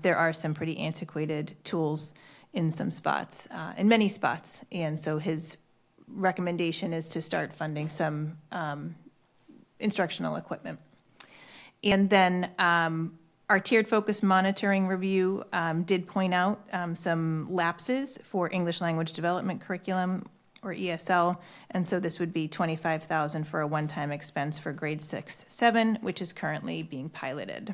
there are some pretty antiquated tools in some spots, in many spots, and so his recommendation is to start funding some instructional equipment. And then our tiered focus monitoring review did point out some lapses for English language development curriculum, or ESL, and so this would be $25,000 for a one-time expense for grade 6-7, which is currently being piloted.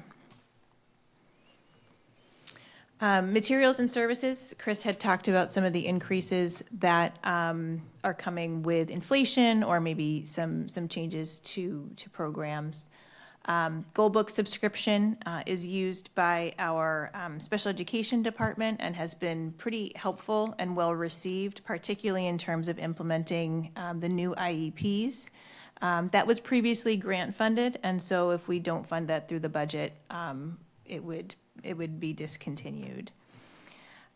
Materials and services, Chris had talked about some of the increases that are coming with inflation or maybe some changes to programs. Goldbook subscription is used by our special education department and has been pretty helpful and well received, particularly in terms of implementing the new IEPs. That was previously grant funded, and so if we don't fund that through the budget, it would be discontinued.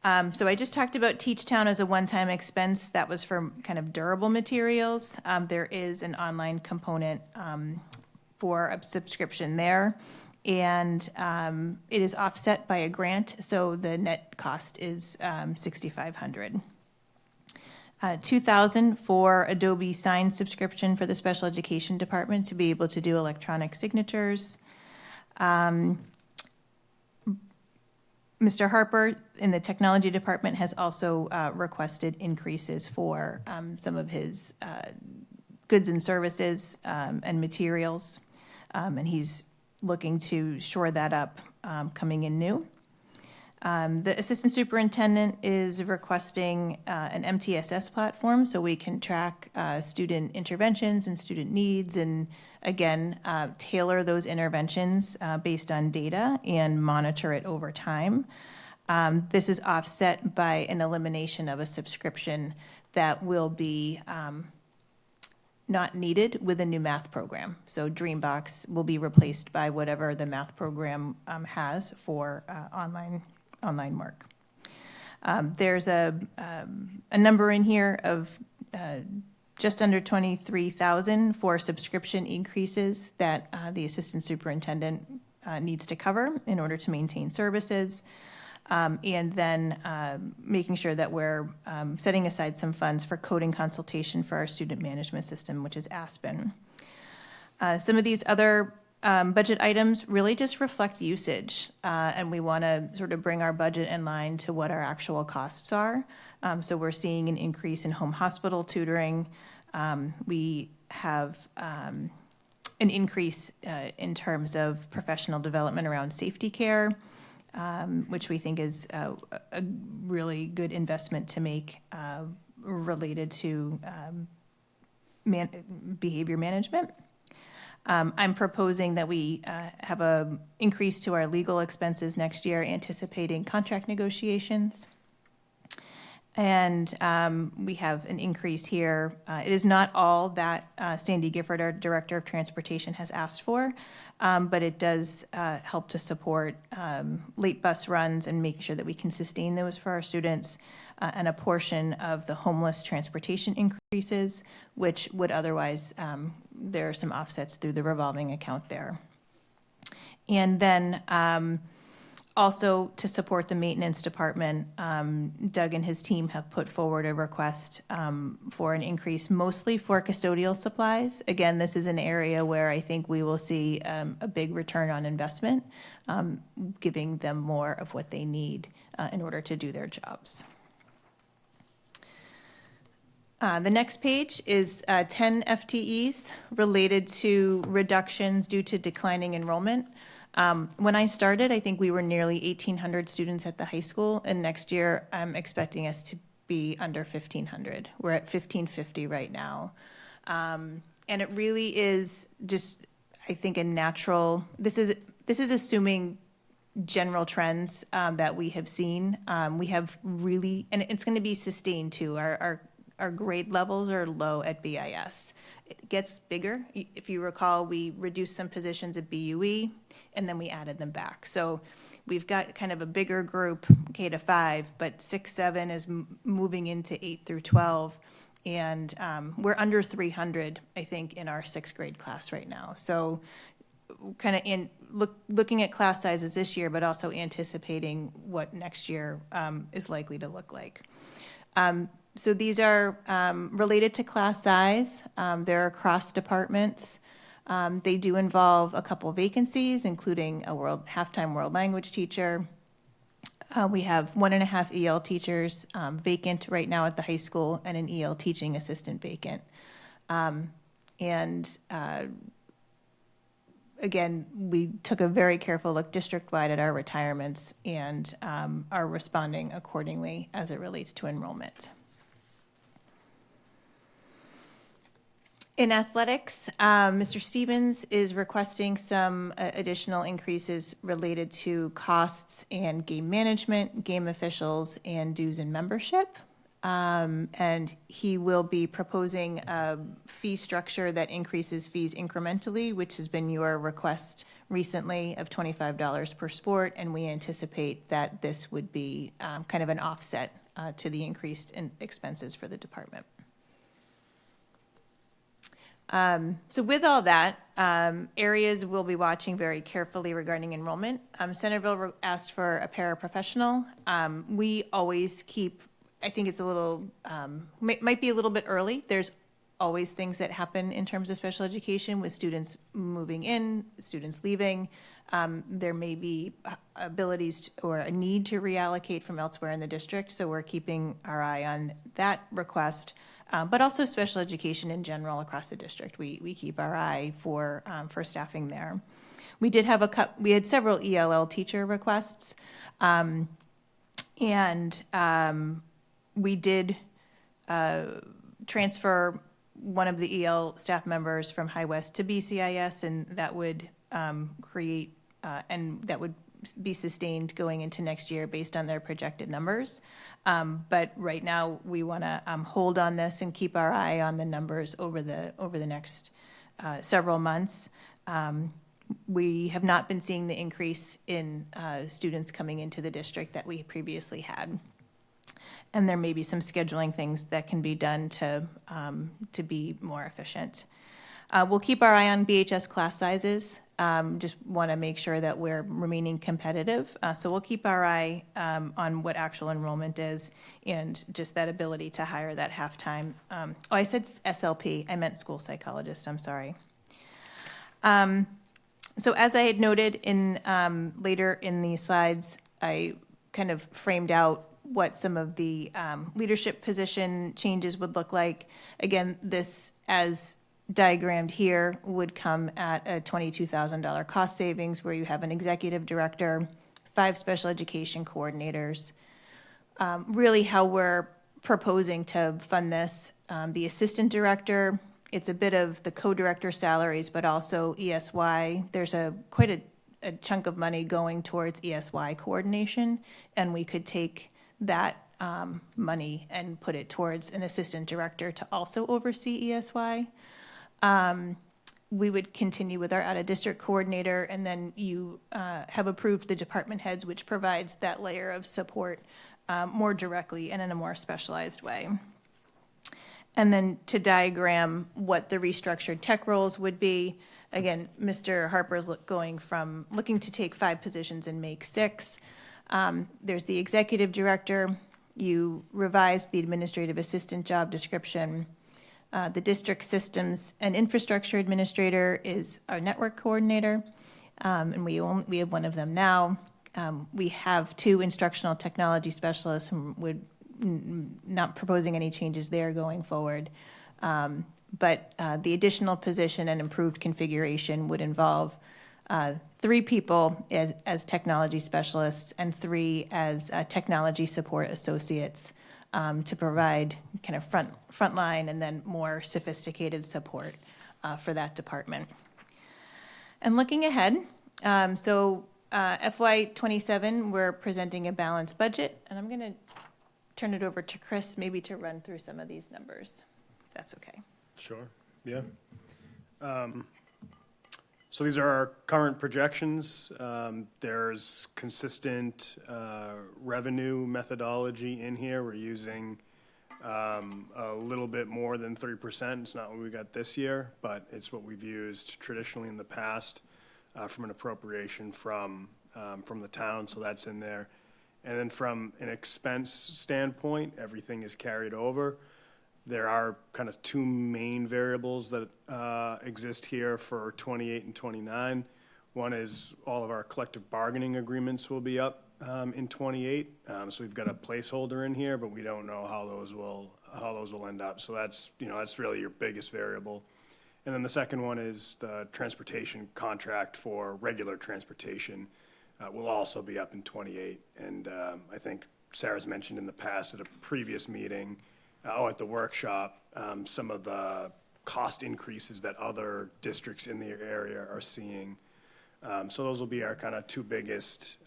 So I just talked about Teach Town as a one-time expense. That was for kind of durable materials. There is an online component for a subscription there, and it is offset by a grant, so the net cost is $6,500. $2,000 for Adobe Sign subscription for the special education department to be able to do electronic signatures. Mr. Harper in the technology department has also requested increases for some of his goods and services and materials. And he's looking to shore that up coming in new. The assistant superintendent is requesting an MTSS platform so we can track student interventions and student needs, and again, tailor those interventions based on data and monitor it over time. This is offset by an elimination of a subscription that will be not needed with a new math program. So Dreambox will be replaced by whatever the math program has for online work. There's a number in here of just under $23,000 for subscription increases that the assistant superintendent needs to cover in order to maintain services. And then making sure that we're setting aside some funds for coding consultation for our student management system, which is Aspen. Some of these other budget items really just reflect usage, and we want to sort of bring our budget in line to what our actual costs are. So we're seeing an increase in home hospital tutoring. We have an increase in terms of professional development around safety care, which we think is a really good investment to make related to behavior management. I'm proposing that we have an increase to our legal expenses next year, anticipating contract negotiations. And we have an increase here. It is not all that Sandy Gifford, our Director of Transportation, has asked for, but it does help to support late bus runs and making sure that we can sustain those for our students, and a portion of the homeless transportation increases, which would otherwise, there are some offsets through the revolving account there. And then also, to support the maintenance department, Doug and his team have put forward a request for an increase, mostly for custodial supplies. Again, this is an area where I think we will see a big return on investment, giving them more of what they need in order to do their jobs. The next page is 10 FTEs related to reductions due to declining enrollment. When I started, I think we were nearly 1,800 students at the high school, and next year I'm expecting us to be under 1,500. We're at 1,550 right now. And it really is just, I think, a natural, this is assuming general trends that we have seen. We have really, and it's going to be sustained too. Our grade levels are low at BIS. It gets bigger. If you recall, we reduced some positions at BUE, and then we added them back. So we've got kind of a bigger group, K to 5, but 6, 7 is moving into 8 through 12. And we're under 300, I think, in our 6th grade class right now. So kind of looking at class sizes this year, but also anticipating what next year is likely to look like. So these are related to class size. They're across departments. They do involve a couple vacancies, including a half-time world language teacher. We have 1.5 EL teachers vacant right now at the high school, and an EL teaching assistant vacant. Again, we took a very careful look district-wide at our retirements and are responding accordingly as it relates to enrollment. In athletics, Mr. Stevens is requesting some additional increases related to costs and game management, game officials, and dues and membership. And he will be proposing a fee structure that increases fees incrementally, which has been your request recently of $25 per sport, and we anticipate that this would be kind of an offset to the increased expenses for the department. So with all that, areas we'll be watching very carefully regarding enrollment. Centerville asked for a paraprofessional. We always keep, I think it's a little, might be a little bit early. There's always things that happen in terms of special education with students moving in, students leaving. There may be abilities or a need to reallocate from elsewhere in the district, so we're keeping our eye on that request. But also special education in general across the district. We keep our eye for staffing there. We did have we had several ELL teacher requests, and we did transfer one of the EL staff members from High West to BCIS, and that would create and that would be sustained going into next year based on their projected numbers. But right now we want to hold on this and keep our eye on the numbers over the next several months. We have not been seeing the increase in students coming into the district that we previously had. And there may be some scheduling things that can be done to be more efficient. We'll keep our eye on BHS class sizes. Just want to make sure that we're remaining competitive. So we'll keep our eye on what actual enrollment is and just that ability to hire that half-time. I said SLP. I meant school psychologist. I'm sorry. So as I had noted in later in these slides, I kind of framed out what some of the leadership position changes would look like. Again, this as diagrammed here would come at a $22,000 cost savings where you have an executive director, 5 special education coordinators. Really how we're proposing to fund this, the assistant director, it's a bit of the co-director salaries, but also ESY. There's quite a chunk of money going towards ESY coordination, and we could take that money and put it towards an assistant director to also oversee ESY. We would continue with our out-of-district coordinator, and then you have approved the department heads, which provides that layer of support more directly and in a more specialized way. And then to diagram what the restructured tech roles would be, again, Mr. Harper's looking to take 5 positions and make 6. There's the executive director. You revised the administrative assistant job description. The district systems and infrastructure administrator is our network coordinator, and we have one of them now. We have 2 instructional technology specialists who would not proposing any changes there going forward. But the additional position and improved configuration would involve 3 people as technology specialists and 3 as technology support associates to provide kind of frontline and then more sophisticated support for that department. And looking ahead, so FY27, we're presenting a balanced budget, and I'm going to turn it over to Chris maybe to run through some of these numbers, if that's okay. Sure, yeah. So these are our current projections. There's consistent revenue methodology in here. We're using a little bit more than 3%. It's not what we got this year, but it's what we've used traditionally in the past from an appropriation from the town, so that's in there. And then from an expense standpoint, everything is carried over. There are kind of 2 main variables that exist here for 28 and 29. One is all of our collective bargaining agreements will be up in 28. So we've got a placeholder in here, but we don't know how those will end up. So that's really your biggest variable. And then the second one is the transportation contract for regular transportation will also be up in 28. And I think Sarah's mentioned in the past at a previous meeting, at the workshop, some of the cost increases that other districts in the area are seeing. So those will be our kind of 2 biggest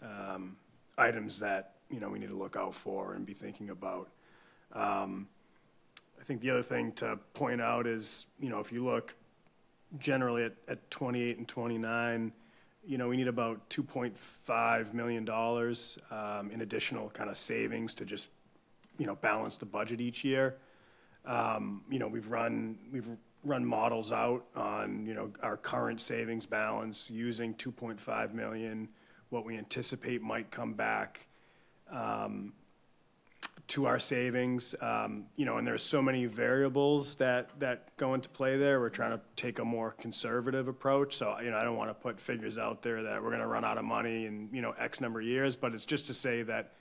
items that, we need to look out for and be thinking about. I think the other thing to point out is, if you look generally at 28 and 29, we need about $2.5 million in additional kind of savings to just balance the budget each year. We've run models out on, our current savings balance using 2.5 million, what we anticipate might come back to our savings. And there's so many variables that go into play there. We're trying to take a more conservative approach. So, I don't want to put figures out there that we're going to run out of money in, X number of years, but it's just to say that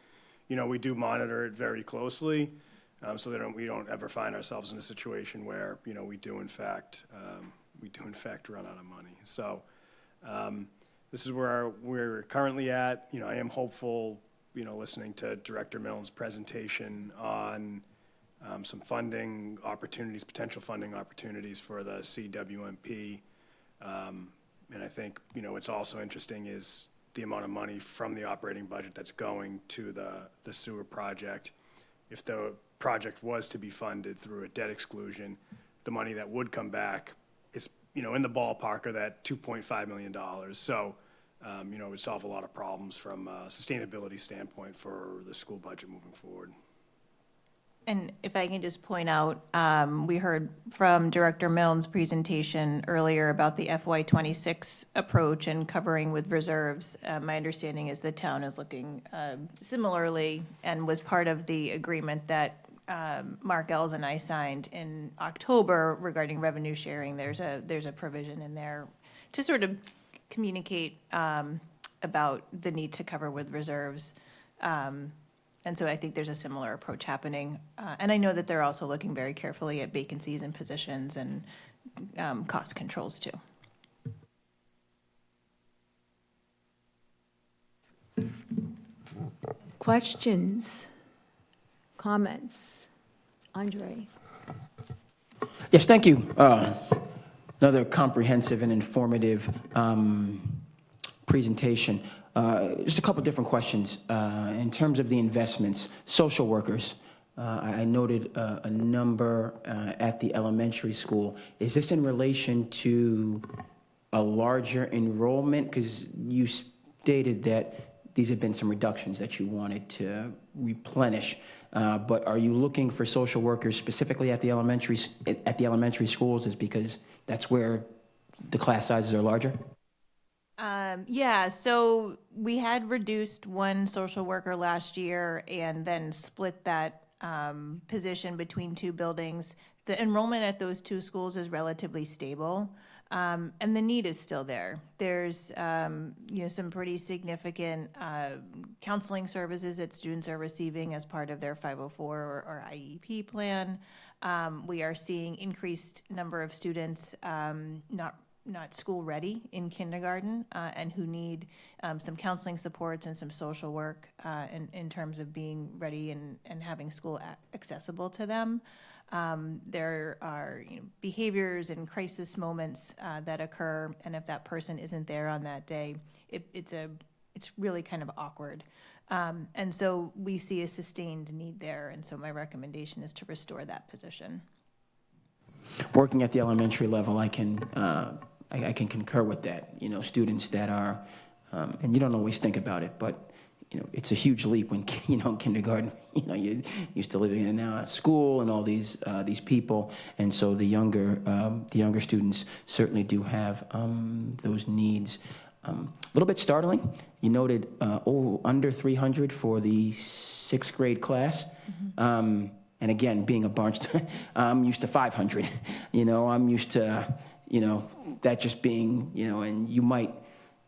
we do monitor it very closely, so that we don't ever find ourselves in a situation where, we do in fact run out of money. So this is where we're currently at. I am hopeful, listening to Director Milne's presentation on some funding opportunities, potential funding opportunities for the CWMP. And I think, what's also interesting is the amount of money from the operating budget that's going to the sewer project. If the project was to be funded through a debt exclusion, the money that would come back is, in the ballpark of that $2.5 million. So, it would solve a lot of problems from a sustainability standpoint for the school budget moving forward. And if I can just point out, we heard from Director Milne's presentation earlier about the FY26 approach and covering with reserves. My understanding is the town is looking similarly and was part of the agreement that Mark Ells and I signed in October regarding revenue sharing. There's a provision in there to sort of communicate about the need to cover with reserves. And so I think there's a similar approach happening. And I know that they're also looking very carefully at vacancies and positions and cost controls too. Questions, comments? Andre? Yes, thank you. Another comprehensive and informative presentation. Just a couple different questions. In terms of the investments, social workers, I noted a number at the elementary school. Is this in relation to a larger enrollment? Because you stated that these have been some reductions that you wanted to replenish. But are you looking for social workers specifically at the elementary schools? Is because that's where the class sizes are larger? Yeah, so we had reduced one social worker last year and then split that position between two buildings. The enrollment at those two schools is relatively stable, and the need is still there. There's some pretty significant counseling services that students are receiving as part of their 504 or IEP plan. We are seeing increased number of students not school ready in kindergarten and who need some counseling supports and some social work in terms of being ready and having school accessible to them. There are behaviors and crisis moments that occur, and if that person isn't there on that day, it's really kind of awkward. And so we see a sustained need there, and so my recommendation is to restore that position. Working at the elementary level, I can concur with that. Students that are, and you don't always think about it, but it's a huge leap when kindergarten. You used to living in a school and all these people, and so the younger students certainly do have those needs. A little bit startling. You noted under 300 for the 6th grade class. Mm-hmm. And again, being a Barnstable, I'm used to 500. I'm used to that just being, and you might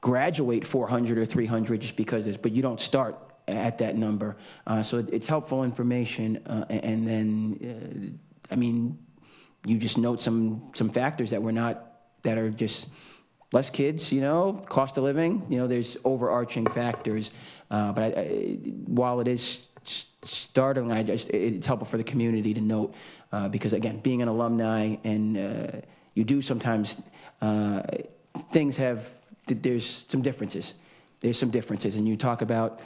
graduate 400 or 300 just because but you don't start at that number. So it's helpful information. And then, you just note some factors that are just less kids, cost of living, there's overarching factors. But while it is startling, it's helpful for the community to note, because again, being an alumni and you do sometimes, there's some differences. And you talk about,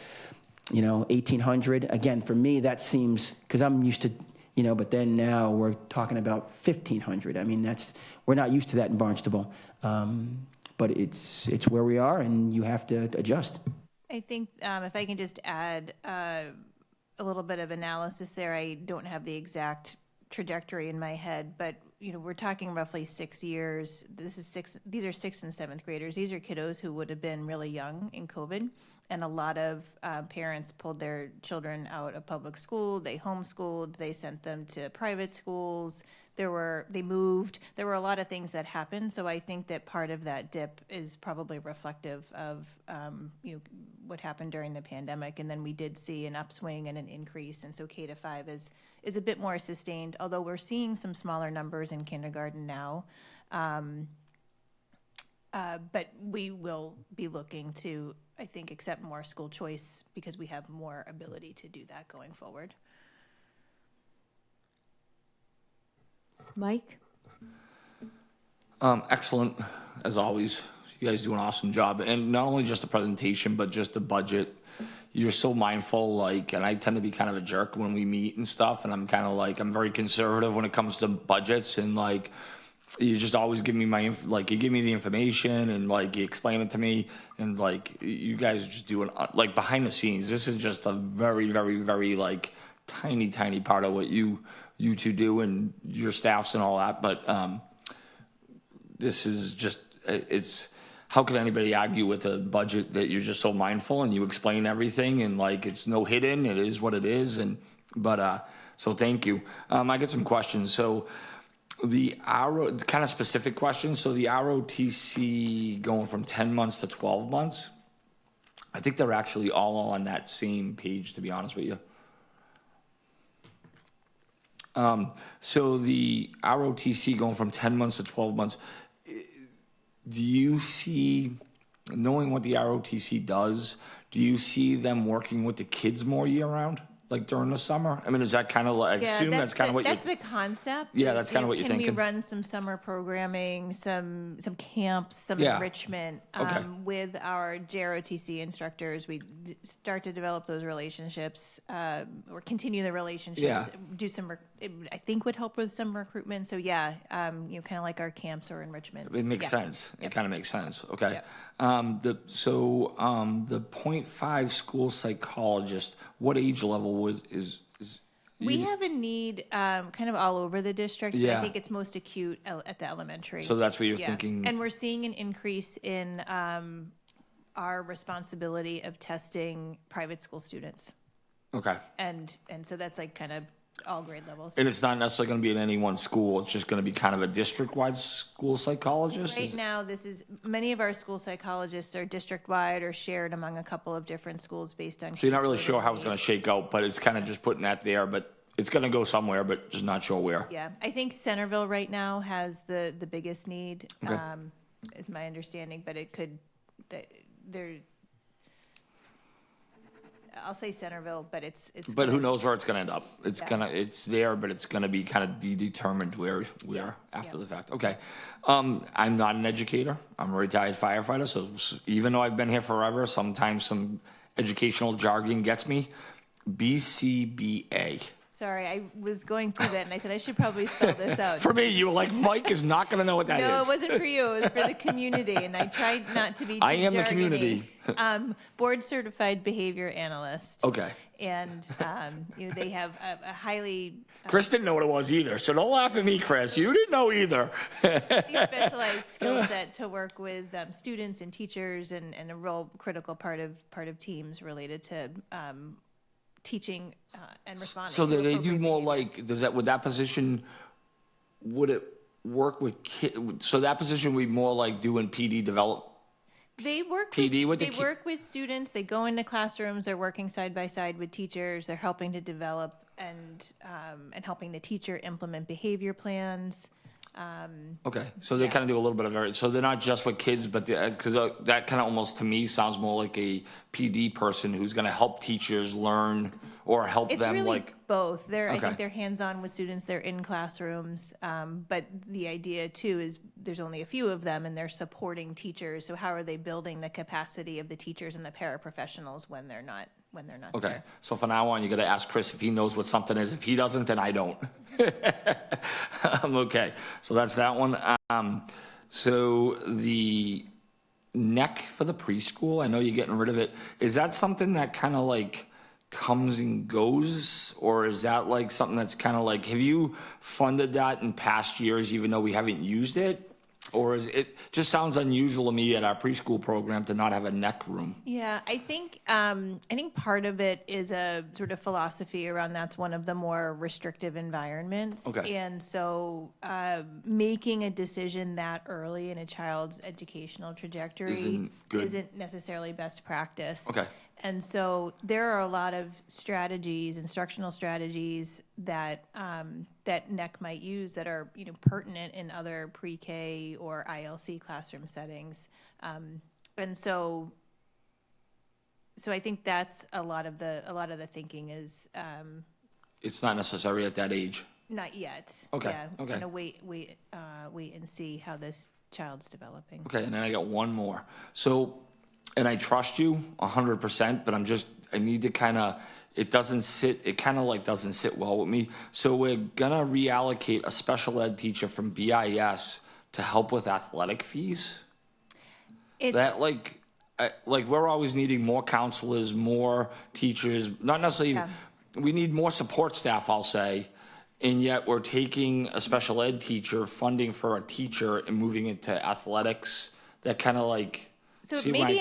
1,800. Again, for me, that seems, because I'm used to, but then now we're talking about 1,500. We're not used to that in Barnstable. But it's where we are, and you have to adjust. I think if I can just add a little bit of analysis there, I don't have the exact trajectory in my head, but we're talking roughly 6 years. These are 6th and 7th graders. These are kiddos who would have been really young in COVID, and a lot of parents pulled their children out of public school. They homeschooled. They sent them to private schools. They moved. There were a lot of things that happened. So I think that part of that dip is probably reflective of what happened during the pandemic, and then we did see an upswing and an increase, and so K-5 is a bit more sustained, although we're seeing some smaller numbers in kindergarten now. But we will be looking to, I think, accept more school choice because we have more ability to do that going forward. Mike? Excellent, as always. You guys do an awesome job. And not only just the presentation, but just the budget. You're so mindful, and I tend to be kind of a jerk when we meet and stuff, and I'm kind of I'm very conservative when it comes to budgets, and you just always give me you give me the information, and you explain it to me, and you guys just do behind the scenes. This is just a very, very, very tiny part of what you two do and your staffs and all that, but this is just, how could anybody argue with a budget that you're just so mindful and you explain everything and it's no hidden, it is what it is, so thank you. I got some questions. So the kind of specific questions. So the ROTC going from 10 months to 12 months, I think they're actually all on that same page, to be honest with you. So the ROTC going from 10 months to 12 months, do you see, knowing what the ROTC does, do you see them working with the kids more year round? like during the summer? I mean, is that kind of like, I assume that's kind of what that's you're, the concept. Yeah, is, that's kinda what you're Can thinking. we run some summer programming, some camps, some Yeah. enrichment Okay. with our JROTC instructors? We start to develop those relationships or continue the relationships. Yeah. Do some, it, I think would help with some recruitment. So yeah, kind of like our camps or enrichments. it makes Yeah. sense. It kind of makes sense. Okay. Yep. The 0.5 school psychologist, what age level is We have a need kind of all over the district, but I Yeah. think it's most acute at the elementary. So that's what you're thinking- And we're seeing an increase in our responsibility of testing private school students. Okay. And so that's like kind of all grade levels. And it's not necessarily going to be in any one school. It's just going to be kind of a district-wide school psychologist? Right now, many of our school psychologists are district-wide or shared among a couple of different schools based on. So you're not really caseload sure and how it's going to shake out, but it's kind of just putting that there, but it's going to go somewhere, but just not sure where. Yeah, I think Centerville right now has the biggest need, Okay. is my understanding, but it could, there, I'll say Centerville, but it's. But who knows where it's going to end up? It's Yeah. it's there, but it's going to be kind of be determined where after the fact. Okay. I'm not an educator. I'm a retired firefighter, so even though I've been here forever, sometimes some educational jargon gets me. BCBA. Sorry, I was going through that and I said I should probably spell this out. For me, you were like, Mike is not going to know what that is. No, it wasn't for you. It was for the community, and I tried not to be too I am the jargony. community. Board certified behavior analyst. Okay. And they have a highly Chris didn't know what it was either, so don't laugh at me, Chris. You didn't know either. specialized skill set to work with students and teachers, and a real critical part of teams related to teaching and responding. So to they do appropriate more like, would that position, would it work with kids? So that position would be more like doing PD develop? They work PD with the they work with students. They go into classrooms. They're working side by side with teachers. They're helping to develop and helping the teacher implement behavior plans. Okay, so they kind of do a little bit of everything. So they're not just with kids, but because that kind of almost to me sounds more like a PD person who's going to help teachers learn or help It's them really like. both. I Okay. think they're hands-on with students. They're in classrooms, but the idea too is there's only a few of them, and they're supporting teachers. So how are they building the capacity of the teachers and the paraprofessionals when they're not Okay, there? so from now on, you got to ask Chris if he knows what something is. If he doesn't, then I don't. Okay, so that's that one. So the neck for the preschool, I know you're getting rid of it. Is that something that kind of like comes and goes, or is that like something that's kind of like, have you funded that in past years even though we haven't used it? Or is it just sounds unusual to me at our preschool program to not have a neck room? Yeah, I think part of it is a sort of philosophy around that's one of the more restrictive environments. Okay. And so making a decision that early in a child's educational trajectory Isn't good. isn't necessarily best practice. Okay. And so there are a lot of strategies, instructional strategies that that NEC might use that are pertinent in other pre-K or ILC classroom settings, and so I think that's a lot of the thinking is It's not necessary at that age. not yet. Okay, Yeah, okay. kind of wait and see how this child's developing. Okay, and then I got one more. So, and I trust you 100%, but I need to kind of, it doesn't sit well with me. So we're gonna reallocate a special ed teacher from BIS to help with athletic fees? That like we're always needing more counselors, more teachers, not necessarily, we need more support staff, I'll say. And yet we're taking a special ed teacher, funding for a teacher and moving it to athletics. That kind of like. So it see may why- be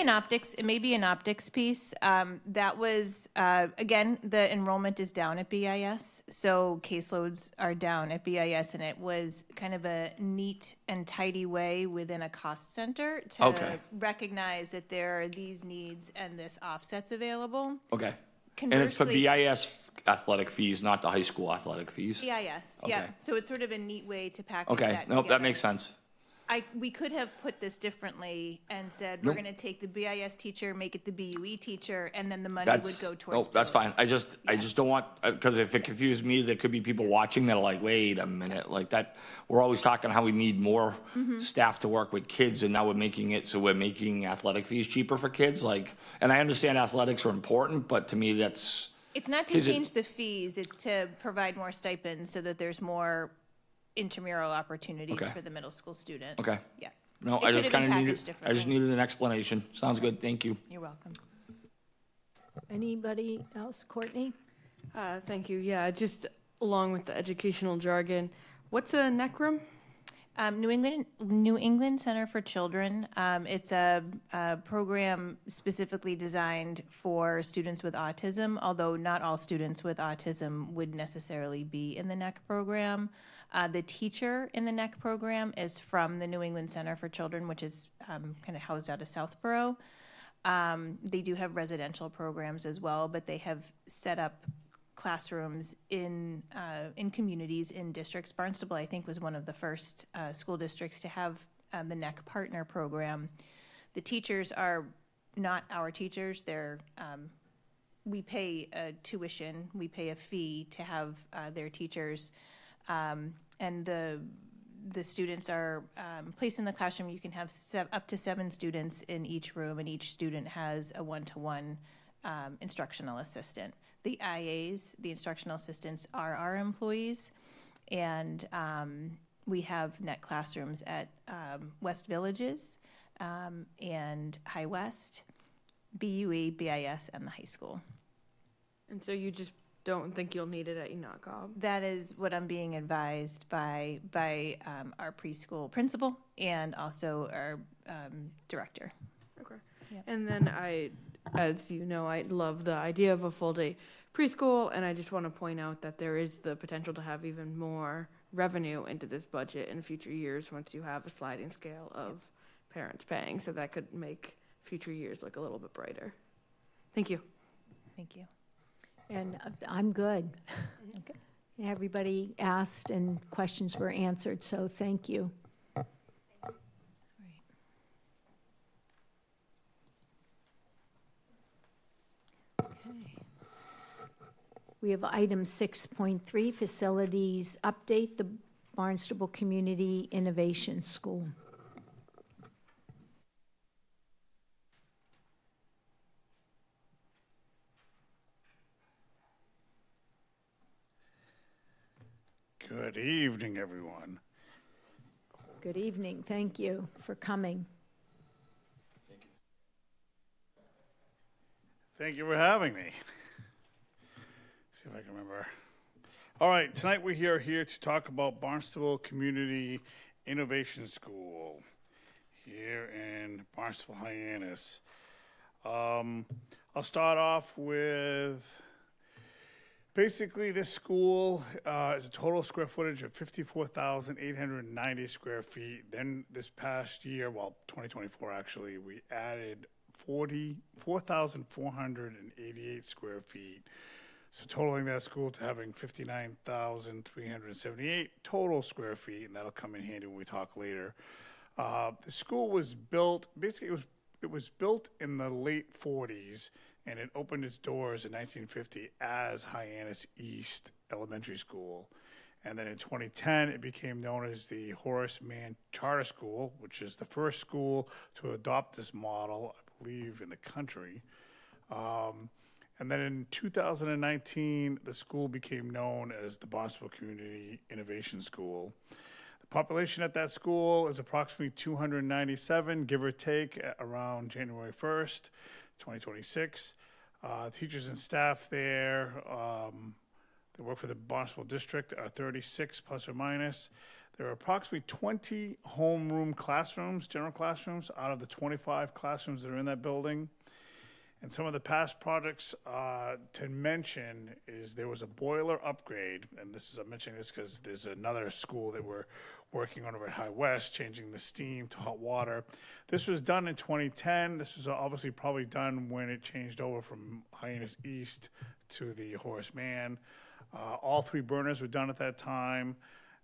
an optics piece. That was again, the enrollment is down at BIS, so caseloads are down at BIS, and it was kind of a neat and tidy way within a cost center to recognize that there are these needs and this offsets available. Okay. And it's for Conversely- BIS athletic fees, not the high school athletic fees? BIS, Okay. yeah. So it's sort of a neat way to package Okay, that nope, that together. makes sense. We could have put this differently and said, we're Nope. going to take the BIS teacher, make it the BUE teacher, and then the money would go towards Nope, that's those. fine. I just don't want, because if it confused me, there could be people watching that are like, wait a minute, like that. We're always talking how we need more staff to work with kids, and now we're making it so we're making athletic fees cheaper for kids. Like, and I understand athletics are important, but to me, that's. It's not to Is it- change the fees, it's to provide more stipends so that there's more intramural opportunities Okay. for the middle school students. Okay. Yeah. No, It I could just have been kind of packaged needed, I differently. just needed an explanation. Sounds good, thank you. You're welcome. Anybody else? Courtney? Thank you. Yeah, just along with the educational jargon, what's a neck room? New England Center for Children. It's a program specifically designed for students with autism, although not all students with autism would necessarily be in the NEC program. The teacher in the NEC program is from the New England Center for Children, which is kind of housed out of Southborough. They do have residential programs as well, but they have set up classrooms in communities in districts. Barnstable, I think, was one of the first school districts to have the NEC partner program. The teachers are not our teachers. We pay a tuition, we pay a fee to have their teachers, and the students are placed in the classroom. You can have up to 7 students in each room, and each student has a one-to-one instructional assistant. The IAs, the instructional assistants, are our employees, and we have NET classrooms at West Villages and High West, BUE, BIS, and the high school. And so you just don't think you'll need it at Enoch Cobb? That is what I'm being advised by our preschool principal and also our director. Okay. Yep. And then as you know, I love the idea of a full day preschool, and I just want to point out that there is the potential to have even more revenue into this budget in future years once you have a sliding scale of parents paying. So that could make future years look a little bit brighter. Thank you. Thank you. And I'm good. Everybody asked and questions were answered, so thank you. We have item 6.3, facilities update, the Barnstable Community Innovation School. Good evening, everyone. Good evening, thank you for coming. Thank you for having me. See if I can remember. All right, tonight we are here to talk about Barnstable Community Innovation School here in Barnstable, Hyannis. I'll start off with basically this school is a total square footage of 54,890 square feet. Then this past year, well, 2024 actually, we added 4,488 square feet. So totaling that school to having 59,378 total square feet, and that'll come in handy when we talk later. The school was built, basically it was built in the late 40s, and it opened its doors in 1950 as Hyannis East Elementary School. And then in 2010, it became known as the Horace Mann Charter School, which is the first school to adopt this model, I believe, in the country. And then in 2019, the school became known as the Barnstable Community Innovation School. The population at that school is approximately 297, give or take, around January 1st, 2026. Teachers and staff there that work for the Barnstable District are 36 plus or minus. There are approximately 20 homeroom classrooms, general classrooms, out of the 25 classrooms that are in that building. And some of the past projects to mention is there was a boiler upgrade, and I'm mentioning this because there's another school that we're working on over at High West, changing the steam to hot water. This was done in 2010. This was obviously probably done when it changed over from Hyannis East to the Horace Mann. All 3 burners were done at that time.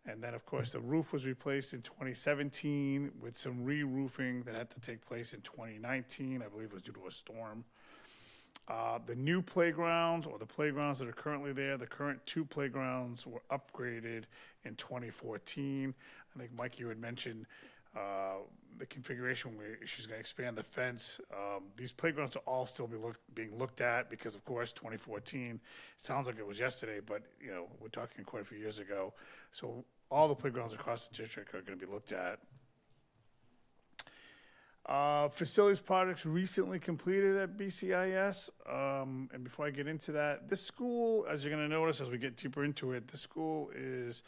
And then, of course, the roof was replaced in 2017 with some re-roofing that had to take place in 2019. I believe it was due to a storm. The new playgrounds, or the playgrounds that are currently there, the current 2 playgrounds were upgraded in 2014. I think, Mike, you had mentioned the configuration where she's going to expand the fence. These playgrounds will all still be being looked at because, of course, 2014, it sounds like it was yesterday, but, you know, we're talking quite a few years ago. So all the playgrounds across the district are going to be looked at. Facilities projects recently completed at BCIS. And before I get into that, this school, as you're going to notice as we get deeper into it, the school is,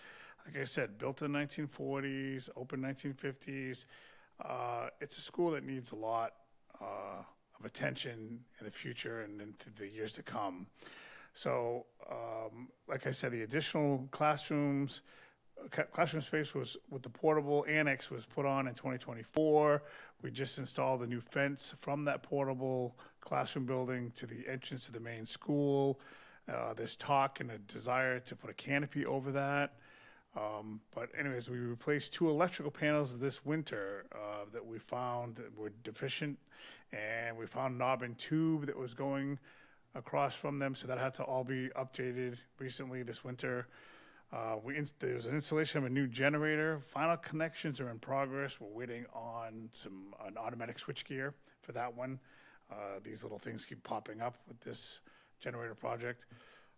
like I said, built in the 1940s, open 1950s. It's a school that needs a lot of attention in the future and into the years to come. So, like I said, the additional classroom space was with the portable annex was put on in 2024. We just installed a new fence from that portable classroom building to the entrance to the main school. There's talk and a desire to put a canopy over that. But anyways, we replaced 2 electrical panels this winter that we found were deficient, and we found knob and tube that was going across from them, so that had to all be updated recently this winter. There's an installation of a new generator. Final connections are in progress. We're waiting on an automatic switchgear for that one. These little things keep popping up with this generator project.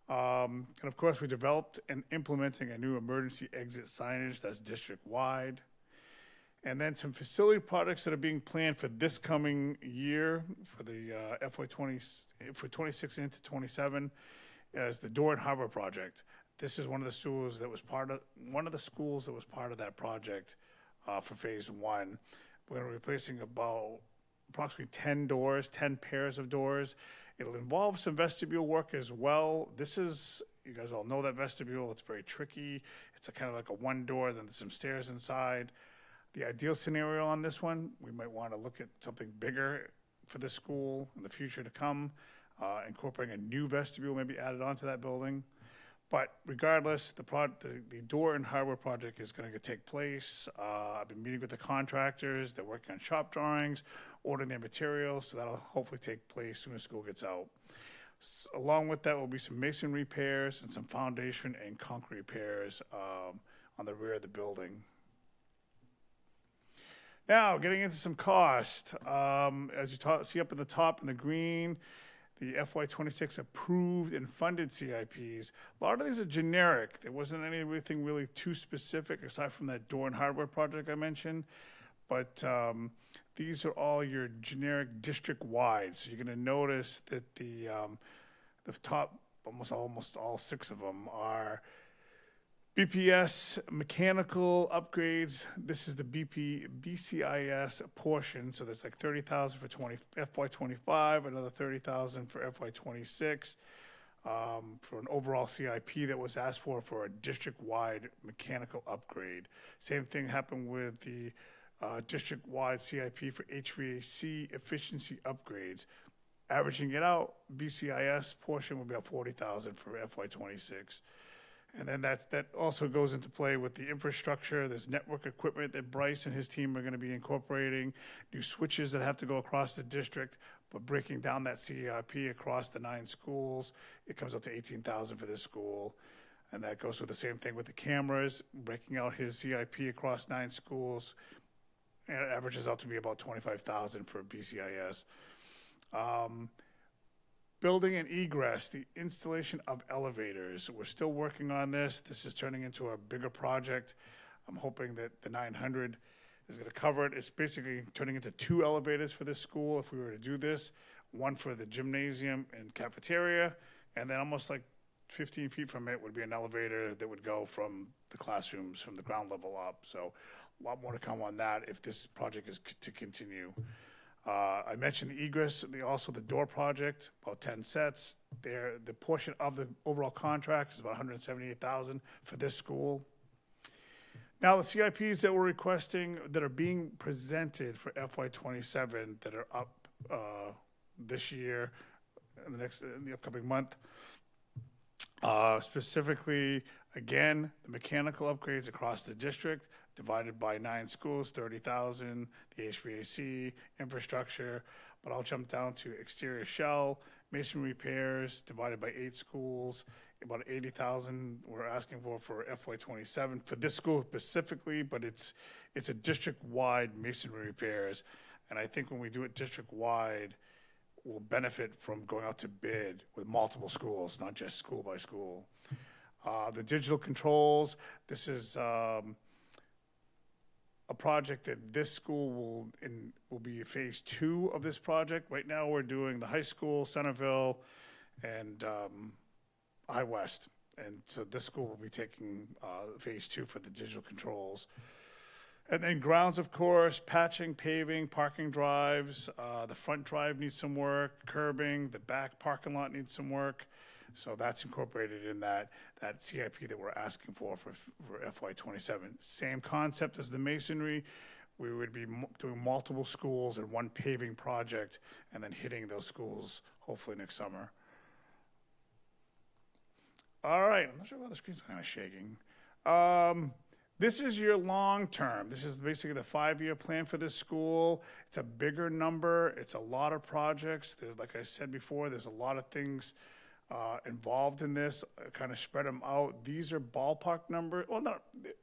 And of course, we developed and implementing a new emergency exit signage that's district-wide. And then some facility projects that are being planned for this coming year, for the for 26 into 27, as the Door and Harbor project. This is one of the schools that was part of that project for phase 1. We're going to be replacing approximately 10 doors, 10 pairs of doors. It'll involve some vestibule work as well. You guys all know that vestibule. It's very tricky. It's kind of like a one door, then there's some stairs inside. The ideal scenario on this one, we might want to look at something bigger for the school in the future to come, incorporating a new vestibule maybe added onto that building. But regardless, the Door and Harbor project is going to take place. I've been meeting with the contractors. They're working on shop drawings, ordering their materials, so that'll hopefully take place as soon as school gets out. Along with that will be some masonry repairs and some foundation and concrete repairs on the rear of the building. Now, getting into some cost. As you see up in the top in the green, the FY26 approved and funded CIPs. A lot of these are generic. There wasn't anything really too specific aside from that Door and Hardware project I mentioned. But these are all your generic district-wide. So you're going to notice that the top, almost all 6 of them are BPS mechanical upgrades. This is the BCIS portion. So there's like $30,000 for FY25, another $30,000 for FY26, for an overall CIP that was asked for a district-wide mechanical upgrade. Same thing happened with the district-wide CIP for HVAC efficiency upgrades. Averaging it out, BCIS portion will be about $40,000 for FY26. And then that also goes into play with the infrastructure. There's network equipment that Bryce and his team are going to be incorporating, new switches that have to go across the district, but breaking down that CIP across the 9 schools, it comes out to $18,000 for this school. And that goes with the same thing with the cameras, breaking out his CIP across 9 schools, and it averages out to be about $25,000 for BCIS. Building and egress, the installation of elevators. We're still working on this. This is turning into a bigger project. I'm hoping that the 900 is going to cover it. It's basically turning into 2 elevators for this school if we were to do this. One for the gymnasium and cafeteria, and then almost like 15 feet from it would be an elevator that would go from the classrooms from the ground level up. So a lot more to come on that if this project is to continue. I mentioned the egress, also the door project, about 10 sets. The portion of the overall contract is about $178,000 for this school. Now, the CIPs that we're requesting that are being presented for FY27 that are up this year, in the upcoming month, Specifically, again, the mechanical upgrades across the district, divided by 9 schools, 30,000, the HVAC, infrastructure, but I'll jump down to exterior shell, masonry repairs, divided by 8 schools, about 80,000 we're asking for FY27 for this school specifically, but it's a district-wide masonry repairs, and I think when we do it district-wide, we'll benefit from going out to bid with multiple schools, not just school by school. The digital controls, this is a project that this school will be phase 2 of this project. Right now, we're doing the high school, Centerville, and High West. And so this school will be taking phase 2 for the digital controls. And then grounds, of course, patching, paving, parking drives. The front drive needs some work, curbing, the back parking lot needs some work. So that's incorporated in that CIP that we're asking for FY27. Same concept as the masonry. We would be doing multiple schools in one paving project and then hitting those schools hopefully next summer. All right, I'm not sure why the screen's kind of shaking. This is your long term. This is basically the 5-year plan for this school. It's a bigger number. It's a lot of projects. There's, like I said before, there's a lot of things involved in this. Kind of spread them out. These are ballpark numbers. Well, no,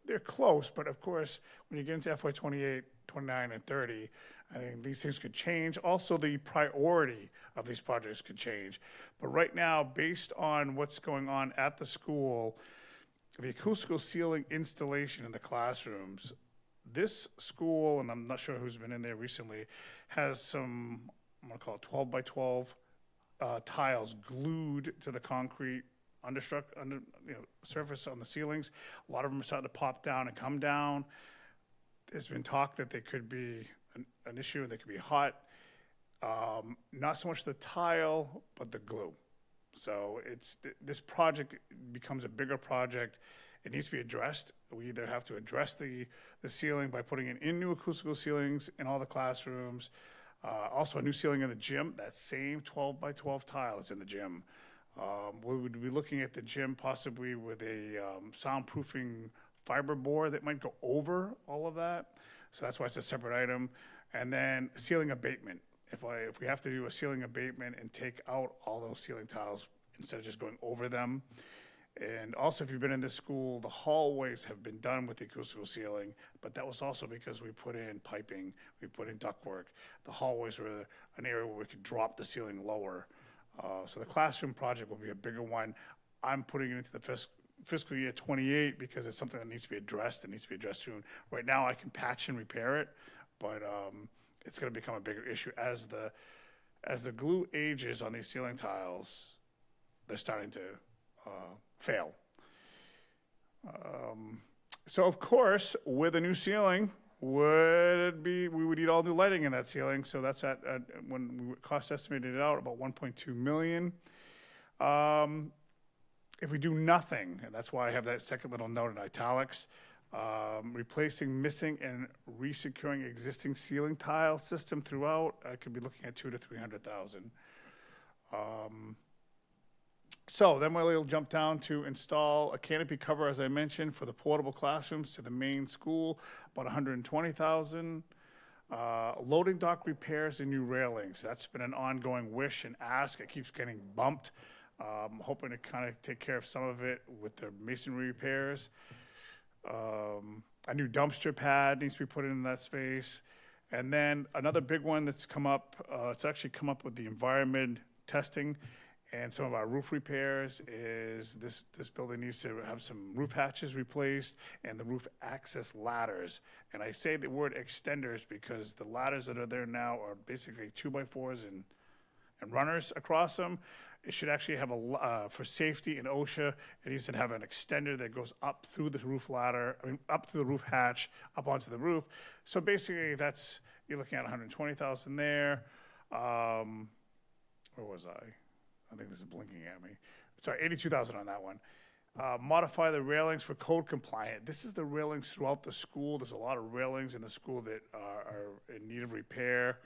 they're close, but of course, when you get into FY 28, 29, and 30, I think these things could change. Also, the priority of these projects could change. But right now, based on what's going on at the school, the acoustical ceiling installation in the classrooms, this school, and I'm not sure who's been in there recently, has some, I'm going to call it 12 by 12 tiles glued to the concrete surface on the ceilings. A lot of them are starting to pop down and come down. There's been talk that they could be an issue, they could be hot. Not so much the tile, but the glue. So this project becomes a bigger project. It needs to be addressed. We either have to address the ceiling by putting in new acoustical ceilings in all the classrooms. Also, a new ceiling in the gym. That same 12 by 12 tile is in the gym. We would be looking at the gym possibly with a soundproofing fiber board that might go over all of that. So that's why it's a separate item. And then ceiling abatement. If we have to do a ceiling abatement and take out all those ceiling tiles instead of just going over them. And also, if you've been in this school, the hallways have been done with the acoustical ceiling, but that was also because we put in piping, we put in ductwork. The hallways were an area where we could drop the ceiling lower. So the classroom project will be a bigger one. I'm putting it into the fiscal year 28 because it's something that needs to be addressed. It needs to be addressed soon. Right now, I can patch and repair it, but it's going to become a bigger issue as the glue ages on these ceiling tiles. They're starting to fail. So of course, with a new ceiling, we would need all new lighting in that ceiling. So that's when we cost estimated it out about 1.2 million. If we do nothing, and that's why I have that second little note in italics, replacing missing and resecuring existing ceiling tile system throughout, I could be looking at 200,000 to 300,000. So then we'll jump down to install a canopy cover, as I mentioned, for the portable classrooms to the main school, about 120,000. Loading dock repairs and new railings. That's been an ongoing wish and ask. It keeps getting bumped. I'm hoping to kind of take care of some of it with the masonry repairs. A new dumpster pad needs to be put in that space. And then another big one that's come up, it's actually come up with the environment testing and some of our roof repairs is this building needs to have some roof hatches replaced and the roof access ladders. And I say the word extenders because the ladders that are there now are basically 2x4s and runners across them. It should actually have for safety in OSHA, it needs to have an extender that goes up through the roof ladder, up through the roof hatch, up onto the roof. So basically you're looking at 120,000 there. Where was I? I think this is blinking at me. Sorry, 82,000 on that one. Modify the railings for code compliant. This is the railings throughout the school. There's a lot of railings in the school that are in need of repair.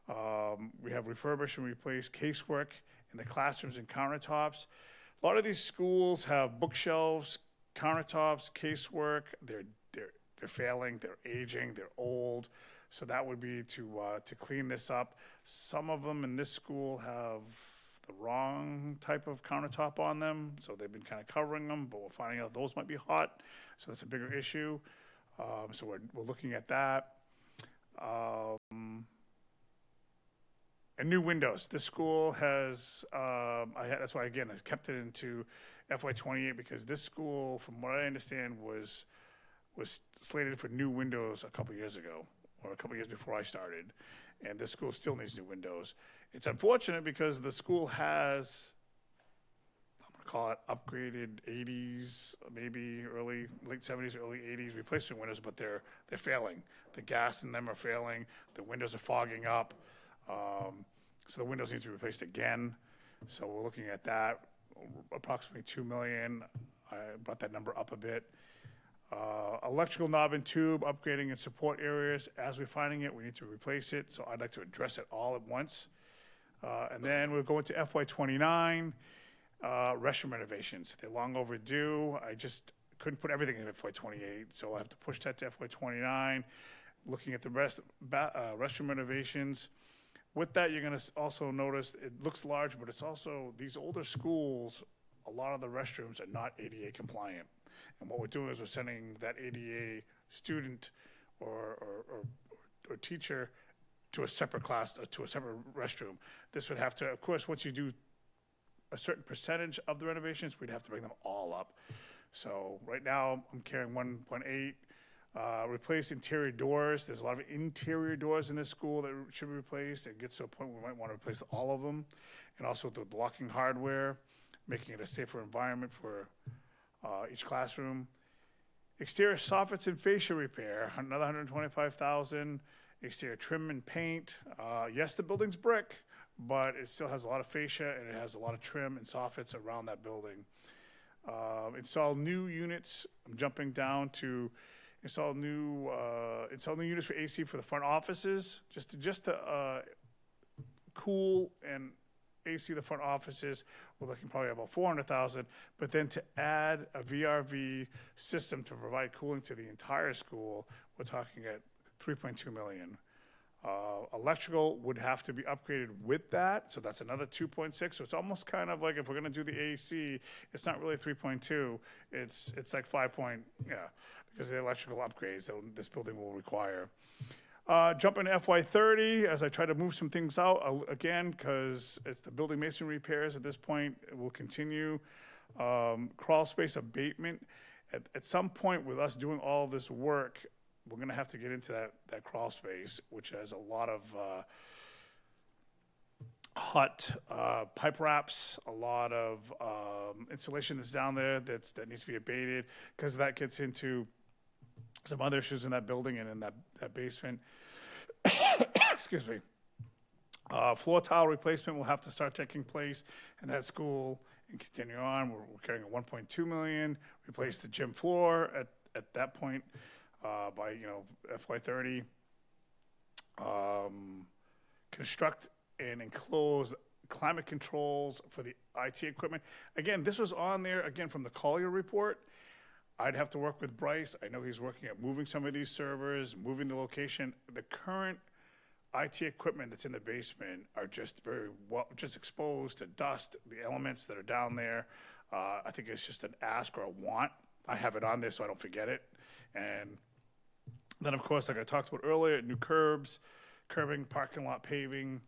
We have refurbish and replace casework in the classrooms and countertops. A lot of these schools have bookshelves, countertops, casework. They're failing. They're aging. They're old. So that would be to clean this up. Some of them in this school have the wrong type of countertop on them, so they've been kind of covering them, but we're finding out those might be hot, so that's a bigger issue. So we're looking at that. And new windows. This school has, that's why, again, I kept it into FY28, because this school, from what I understand, was slated for new windows a couple years ago, or a couple years before I started, and this school still needs new windows. It's unfortunate because the school has, I'm going to call it upgraded 80s, maybe late 70s, early 80s replacement windows, but they're failing. The gas in them are failing. The windows are fogging up. So the windows need to be replaced again. So we're looking at that, approximately $2 million. I brought that number up a bit. Electrical knob and tube, upgrading in support areas. As we're finding it, we need to replace it. So I'd like to address it all at once. And then we'll go into FY29, restroom renovations. They're long overdue. I just couldn't put everything in FY28, so I'll have to push that to FY29. Looking at the restroom renovations. With that, you're going to also notice it looks large, but it's also these older schools, a lot of the restrooms are not ADA compliant. And what we're doing is we're sending that ADA student or teacher to a separate class, to a separate restroom. This would have to, of course, once you do a certain percentage of the renovations, we'd have to bring them all up. So right now, I'm carrying 1.8. Replace interior doors. There's a lot of interior doors in this school that should be replaced. It gets to a point where we might want to replace all of them. And also the locking hardware, making it a safer environment for each classroom. Exterior soffits and fascia repair, another $125,000. Exterior trim and paint. Yes, the building's brick, but it still has a lot of fascia and it has a lot of trim and soffits around that building. Install new units. I'm jumping down to install new units for AC for the front offices, just to cool and AC the front offices. We're looking probably about $400,000, but then to add a VRV system to provide cooling to the entire school, we're talking at $3.2 million. Electrical would have to be upgraded with that, so that's another 2.6. So it's almost kind of like if we're going to do the AC, it's not really 3.2. It's like 5. Because of the electrical upgrades that this building will require. Jump into FY30 as I try to move some things out again, because it's the building masonry repairs at this point. It will continue. Crawl space abatement. At some point with us doing all of this work, we're going to have to get into that crawl space, which has a lot of hot pipe wraps, a lot of insulation that's down there that needs to be abated, because that gets into some other issues in that building and in that basement. Excuse me. Floor tile replacement will have to start taking place in that school and continue on. We're carrying a $1.2 million. Replace the gym floor at that point by FY30. Construct and enclose climate controls for the IT equipment. Again, this was on there again from the Collier report. I'd have to work with Bryce. I know he's working at moving some of these servers, moving the location. The current IT equipment that's in the basement are just just exposed to dust, the elements that are down there. I think it's just an ask or a want. I have it on there so I don't forget it. And then, of course, like I talked about earlier, new curbing, parking lot paving.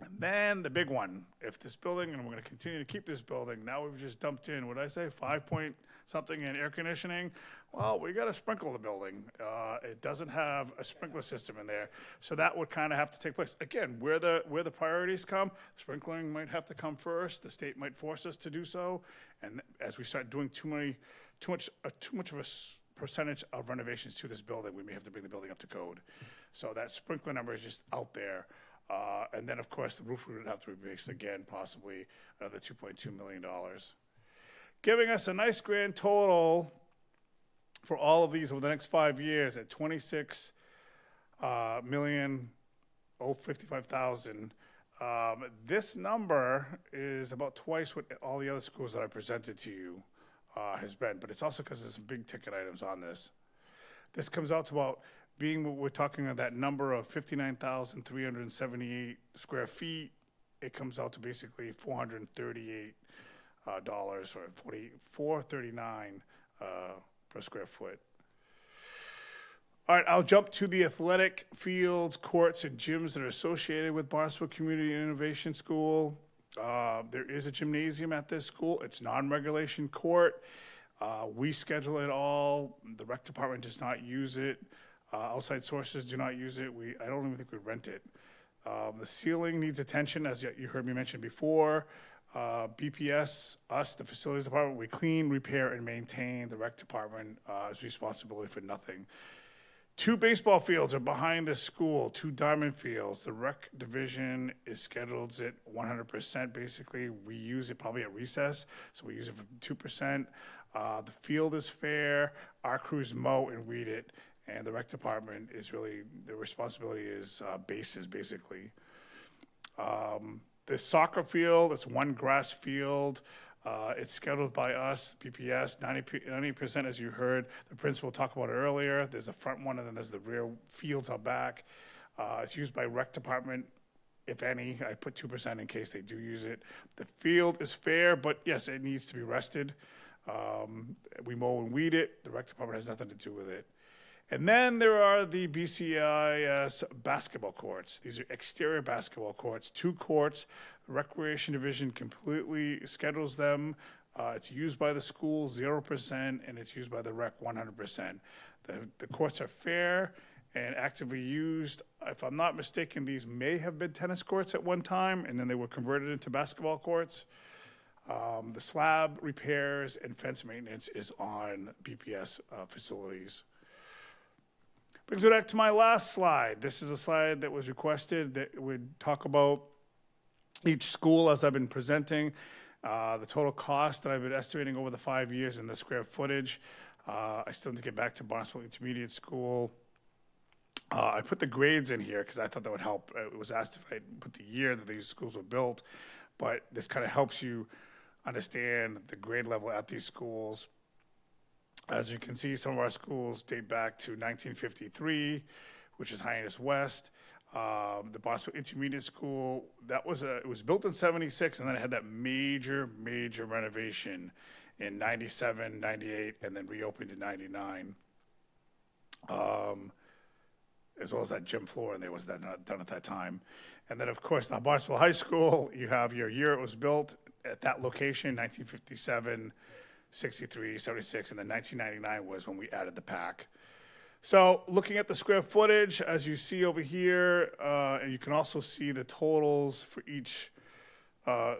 And then the big one, if this building, and we're going to continue to keep this building, now we've just dumped in, what did I say, 5 point something in air conditioning. Well, we got to sprinkle the building. It doesn't have a sprinkler system in there. So that would kind of have to take place. Again, where the priorities come, sprinkling might have to come first. The state might force us to do so. And as we start doing too much of a percentage of renovations to this building, we may have to bring the building up to code. So that sprinkler number is just out there. And then, of course, the roof would have to be replaced again, possibly another $2.2 million. Giving us a nice grand total for all of these over the next 5 years at $26,055,000 This number is about twice what all the other schools that I presented to you has been, but it's also because there's some big ticket items on this. This comes out to about we're talking about that number of 59,378 square feet. It comes out to basically $438 or $439 per square foot. All right, I'll jump to the athletic fields, courts, and gyms that are associated with Barnstable Community Innovation School. There is a gymnasium at this school. It's non-regulation court. We schedule it all. The rec department does not use it. Outside sources do not use it. I don't even think we rent it. The ceiling needs attention, as you heard me mention before. BPS, us, the facilities department, we clean, repair, and maintain. The rec department is responsibility for nothing. 2 baseball fields are behind the school, 2 diamond fields. The rec division is scheduled at 100%. Basically, we use it probably at recess, so we use it for 2%. The field is fair. Our crews mow and weed it, and the rec department is really, the responsibility is bases, basically. The soccer field, it's 1 grass field. It's scheduled by us, PPS, 90%, as you heard the principal talk about it earlier. There's a front one, and then there's the rear fields out back. It's used by rec department, if any. I put 2% in case they do use it. The field is fair, but yes, it needs to be rested. We mow and weed it. The rec department has nothing to do with it. And then there are the BCIS basketball courts. These are exterior basketball courts, 2 courts. The Recreation Division completely schedules them. It's used by the school, 0%, and it's used by the rec, 100%. The courts are fair and actively used. If I'm not mistaken, these may have been tennis courts at one time, and then they were converted into basketball courts. The slab repairs and fence maintenance is on BPS facilities. Brings me back to my last slide. This is a slide that was requested that would talk about each school as I've been presenting, the total cost that I've been estimating over the 5 years and the square footage. I still need to get back to Barnstable Intermediate School. I put the grades in here because I thought that would help. It was asked if I put the year that these schools were built, but this kind of helps you understand the grade level at these schools. As you can see, some of our schools date back to 1953, which is Hyannis West. The Barnstable Intermediate School, it was built in 76, and then it had that major renovation in 97, 98, and then reopened in 99. As well as that gym floor, and there was that not done at that time. And then, of course, the Barnstable High School, you have your year it was built at that location, 1957, 63, 76, and then 1999 was when we added the pack. So looking at the square footage, as you see over here, and you can also see the totals for each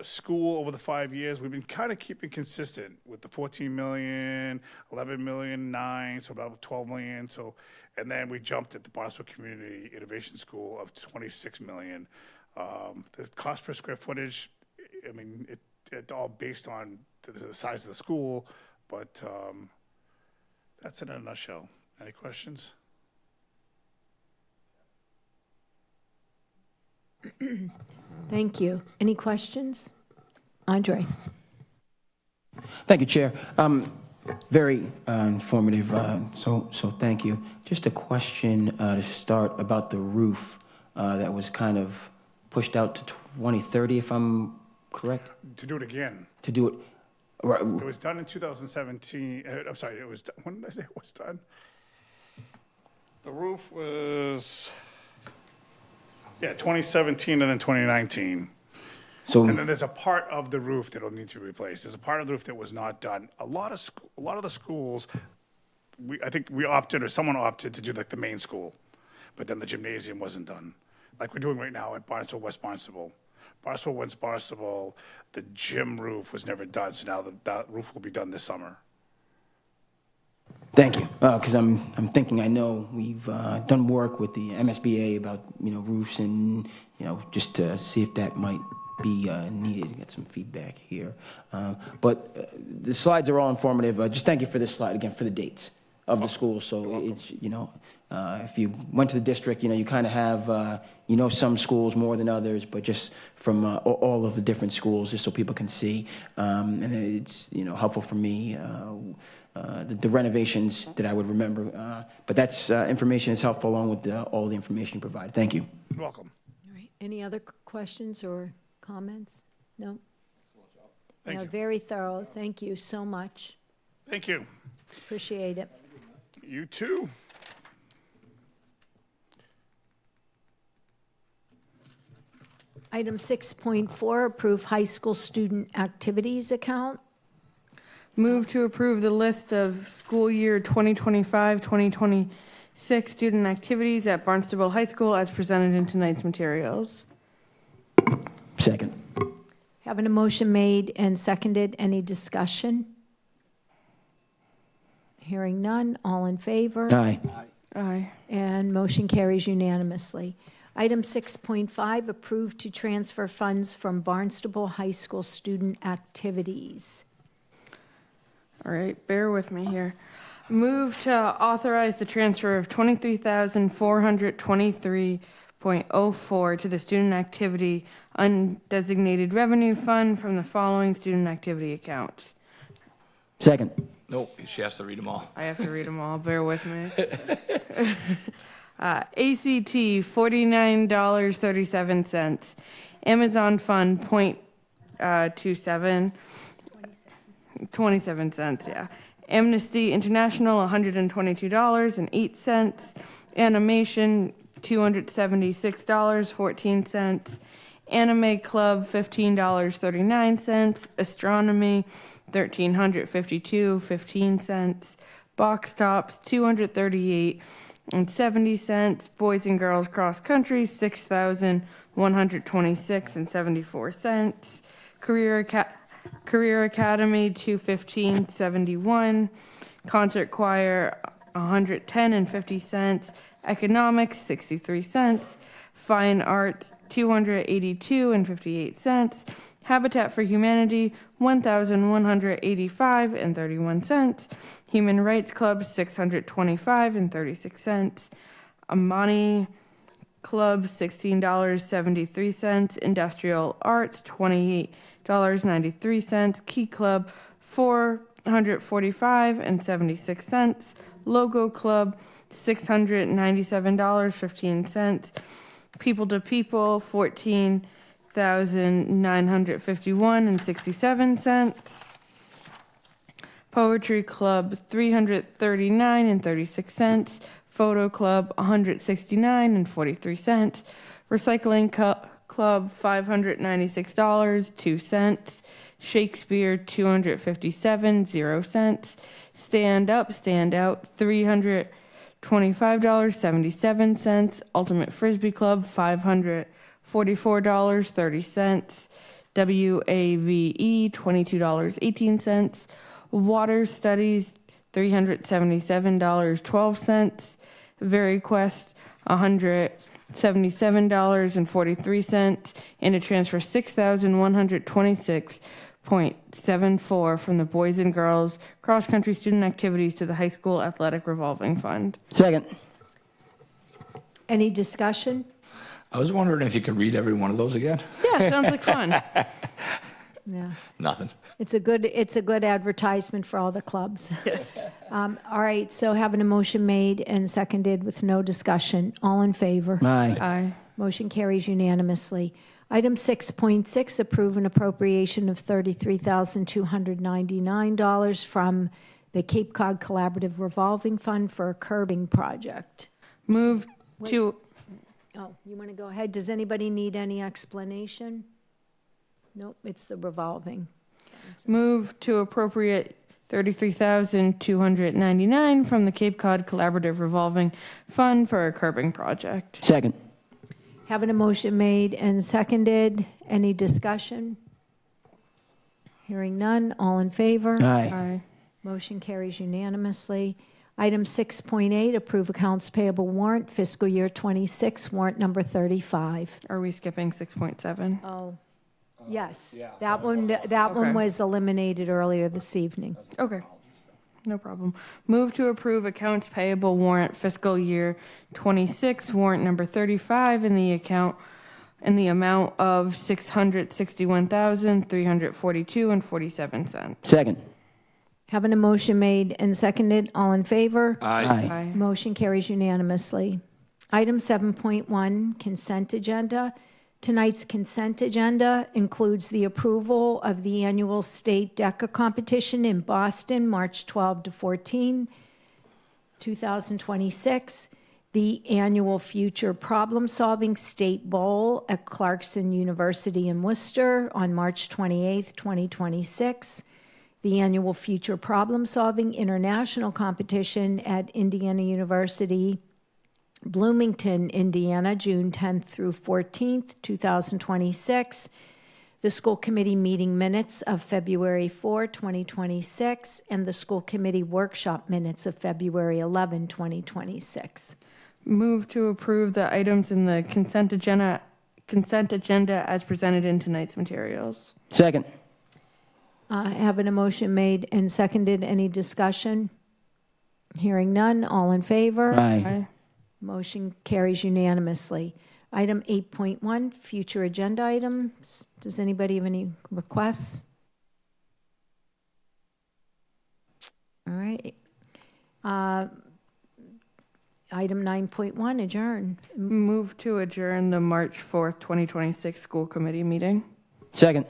school over the 5 years, we've been kind of keeping consistent with the 14 million, 11 million, 9, so about 12 million. So, and then we jumped at the Barnstable Community Innovation School of 26 million. The cost per square footage, I mean, it's all based on the size of the school, but that's it in a nutshell. Any questions? Thank you. Any questions? Andre? Thank you, Chair. Very informative, so thank you. Just a question to start about the roof that was kind of pushed out to 2030, if I'm correct? To do it again. To do it. Right. It was done in 2017. I'm sorry, it was, when did I say it was done? The roof was, 2017 and then 2019. So, and then there's a part of the roof that'll need to be replaced. There's a part of the roof that was not done. A lot of the schools, I think we opted, or someone opted to do like the main school, but then the gymnasium wasn't done. Like we're doing right now at Barnstable, West Barnstable. Barnstable, West Barnstable, the gym roof was never done, so now that roof will be done this summer. Thank you, because I'm thinking, I know we've done work with the MSBA about roofs and just to see if that might be needed. Get some feedback here, but the slides are all informative. Just thank you for this slide again for the dates. of the school. So it's, if you went to the district, you kind of have, some schools more than others, but just from all of the different schools, just so people can see. And it's, helpful for me, the renovations that I would remember. But that's information is helpful along with all the information you provide. Thank you. You're welcome. All right. Any other questions or comments? No? Thank you. Very thorough. Thank you so much. Thank you. Appreciate it. You too. Item 6.4, approve high school student activities account. Move to approve the list of school year 2025-2026 student activities at Barnstable High School as presented in tonight's materials. Second. Having a motion made and seconded, any discussion? Hearing none, all in favor? Aye. Aye. And motion carries unanimously. Item 6.5, approve to transfer funds from Barnstable High School student activities. All right, bear with me here. Move to authorize the transfer of $23,423.04 to the student activity undesignated revenue fund from the following student activity accounts. Second. Nope, she has to read them all. I have to read them all. Bear with me. ACT $49.37. Amazon Fund 0.27. 27 cents, yeah. Amnesty International $122.08. Animation $276.14. Anime Club $15.39. Astronomy $1,352.15. Box Tops $238.70. Boys and Girls Cross Country $6,126.74. Career Academy $215.71. Concert Choir $110.50. Economics 63 cents. Fine Arts $282.58. Habitat for Humanity $1,185.31. Human Rights Club $625.36. Amani Club $16.73. Industrial Arts $28.93. Key Club $445.76. Logo Club $697.15. People to People $14,951.67. Poetry Club $339.36. Photo Club $169.43. Recycling Club $596.02. Shakespeare $257.00. Stand Up, Stand Out $325.77. Ultimate Frisbee Club $544.30. WAVE $22.18. Water Studies $377.12. VeryQuest $177.43, and to transfer $6,126.74 from the Boys and Girls Cross Country Student Activities to the High School Athletic Revolving Fund. Second. Any discussion? I was wondering if you could read every one of those again. Yeah, sounds like fun. Yeah. Nothing. It's a good advertisement for all the clubs. Yes. All right, so having a motion made and seconded with no discussion. All in favor? Aye. Aye. Motion carries unanimously. Item 6.6, approve an appropriation of $33,299 from the Cape Cod Collaborative Revolving Fund for a curbing project. Move to... Oh, you want to go ahead? Does anybody need any explanation? Nope, it's the revolving. Move to appropriate $33,299 from the Cape Cod Collaborative Revolving Fund for a curbing project. Second. Having a motion made and seconded, any discussion? Hearing none, all in favor? Aye. Aye. Motion carries unanimously. Item 6.8, approve accounts payable warrant, fiscal year 26, warrant number 35. Are we skipping 6.7? Oh, yes. That one Okay. was eliminated earlier this evening. Okay. No problem. Move to approve accounts payable warrant fiscal year 26, warrant number 35 in the amount of $661,342.47. Second. Having a motion made and seconded, all in favor? Aye. Motion carries unanimously. Item 7.1, consent agenda. Tonight's consent agenda includes the approval of the annual state DECA competition in Boston, March 12 to 14, 2026, the annual Future Problem-Solving State Bowl at Clarkson University in Worcester on March 28, 2026, the annual Future Problem-Solving International Competition at Indiana University, Bloomington, Indiana, June 10th through 14th, 2026, the school committee meeting minutes of February 4, 2026, and the school committee workshop minutes of February 11, 2026. Move to approve the items in the consent agenda as presented in tonight's materials. Second. Having a motion made and seconded, any discussion? Hearing none, all in favor? Aye. Motion carries unanimously. Item 8.1, future agenda items. Does anybody have any requests? All right. Item 9.1, adjourn. Move to adjourn the March 4th, 2026 school committee meeting. Second.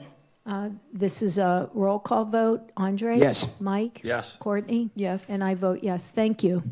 This is a roll call vote. Andre? Yes. Mike? Yes. Courtney? Yes. And I vote yes. Thank you.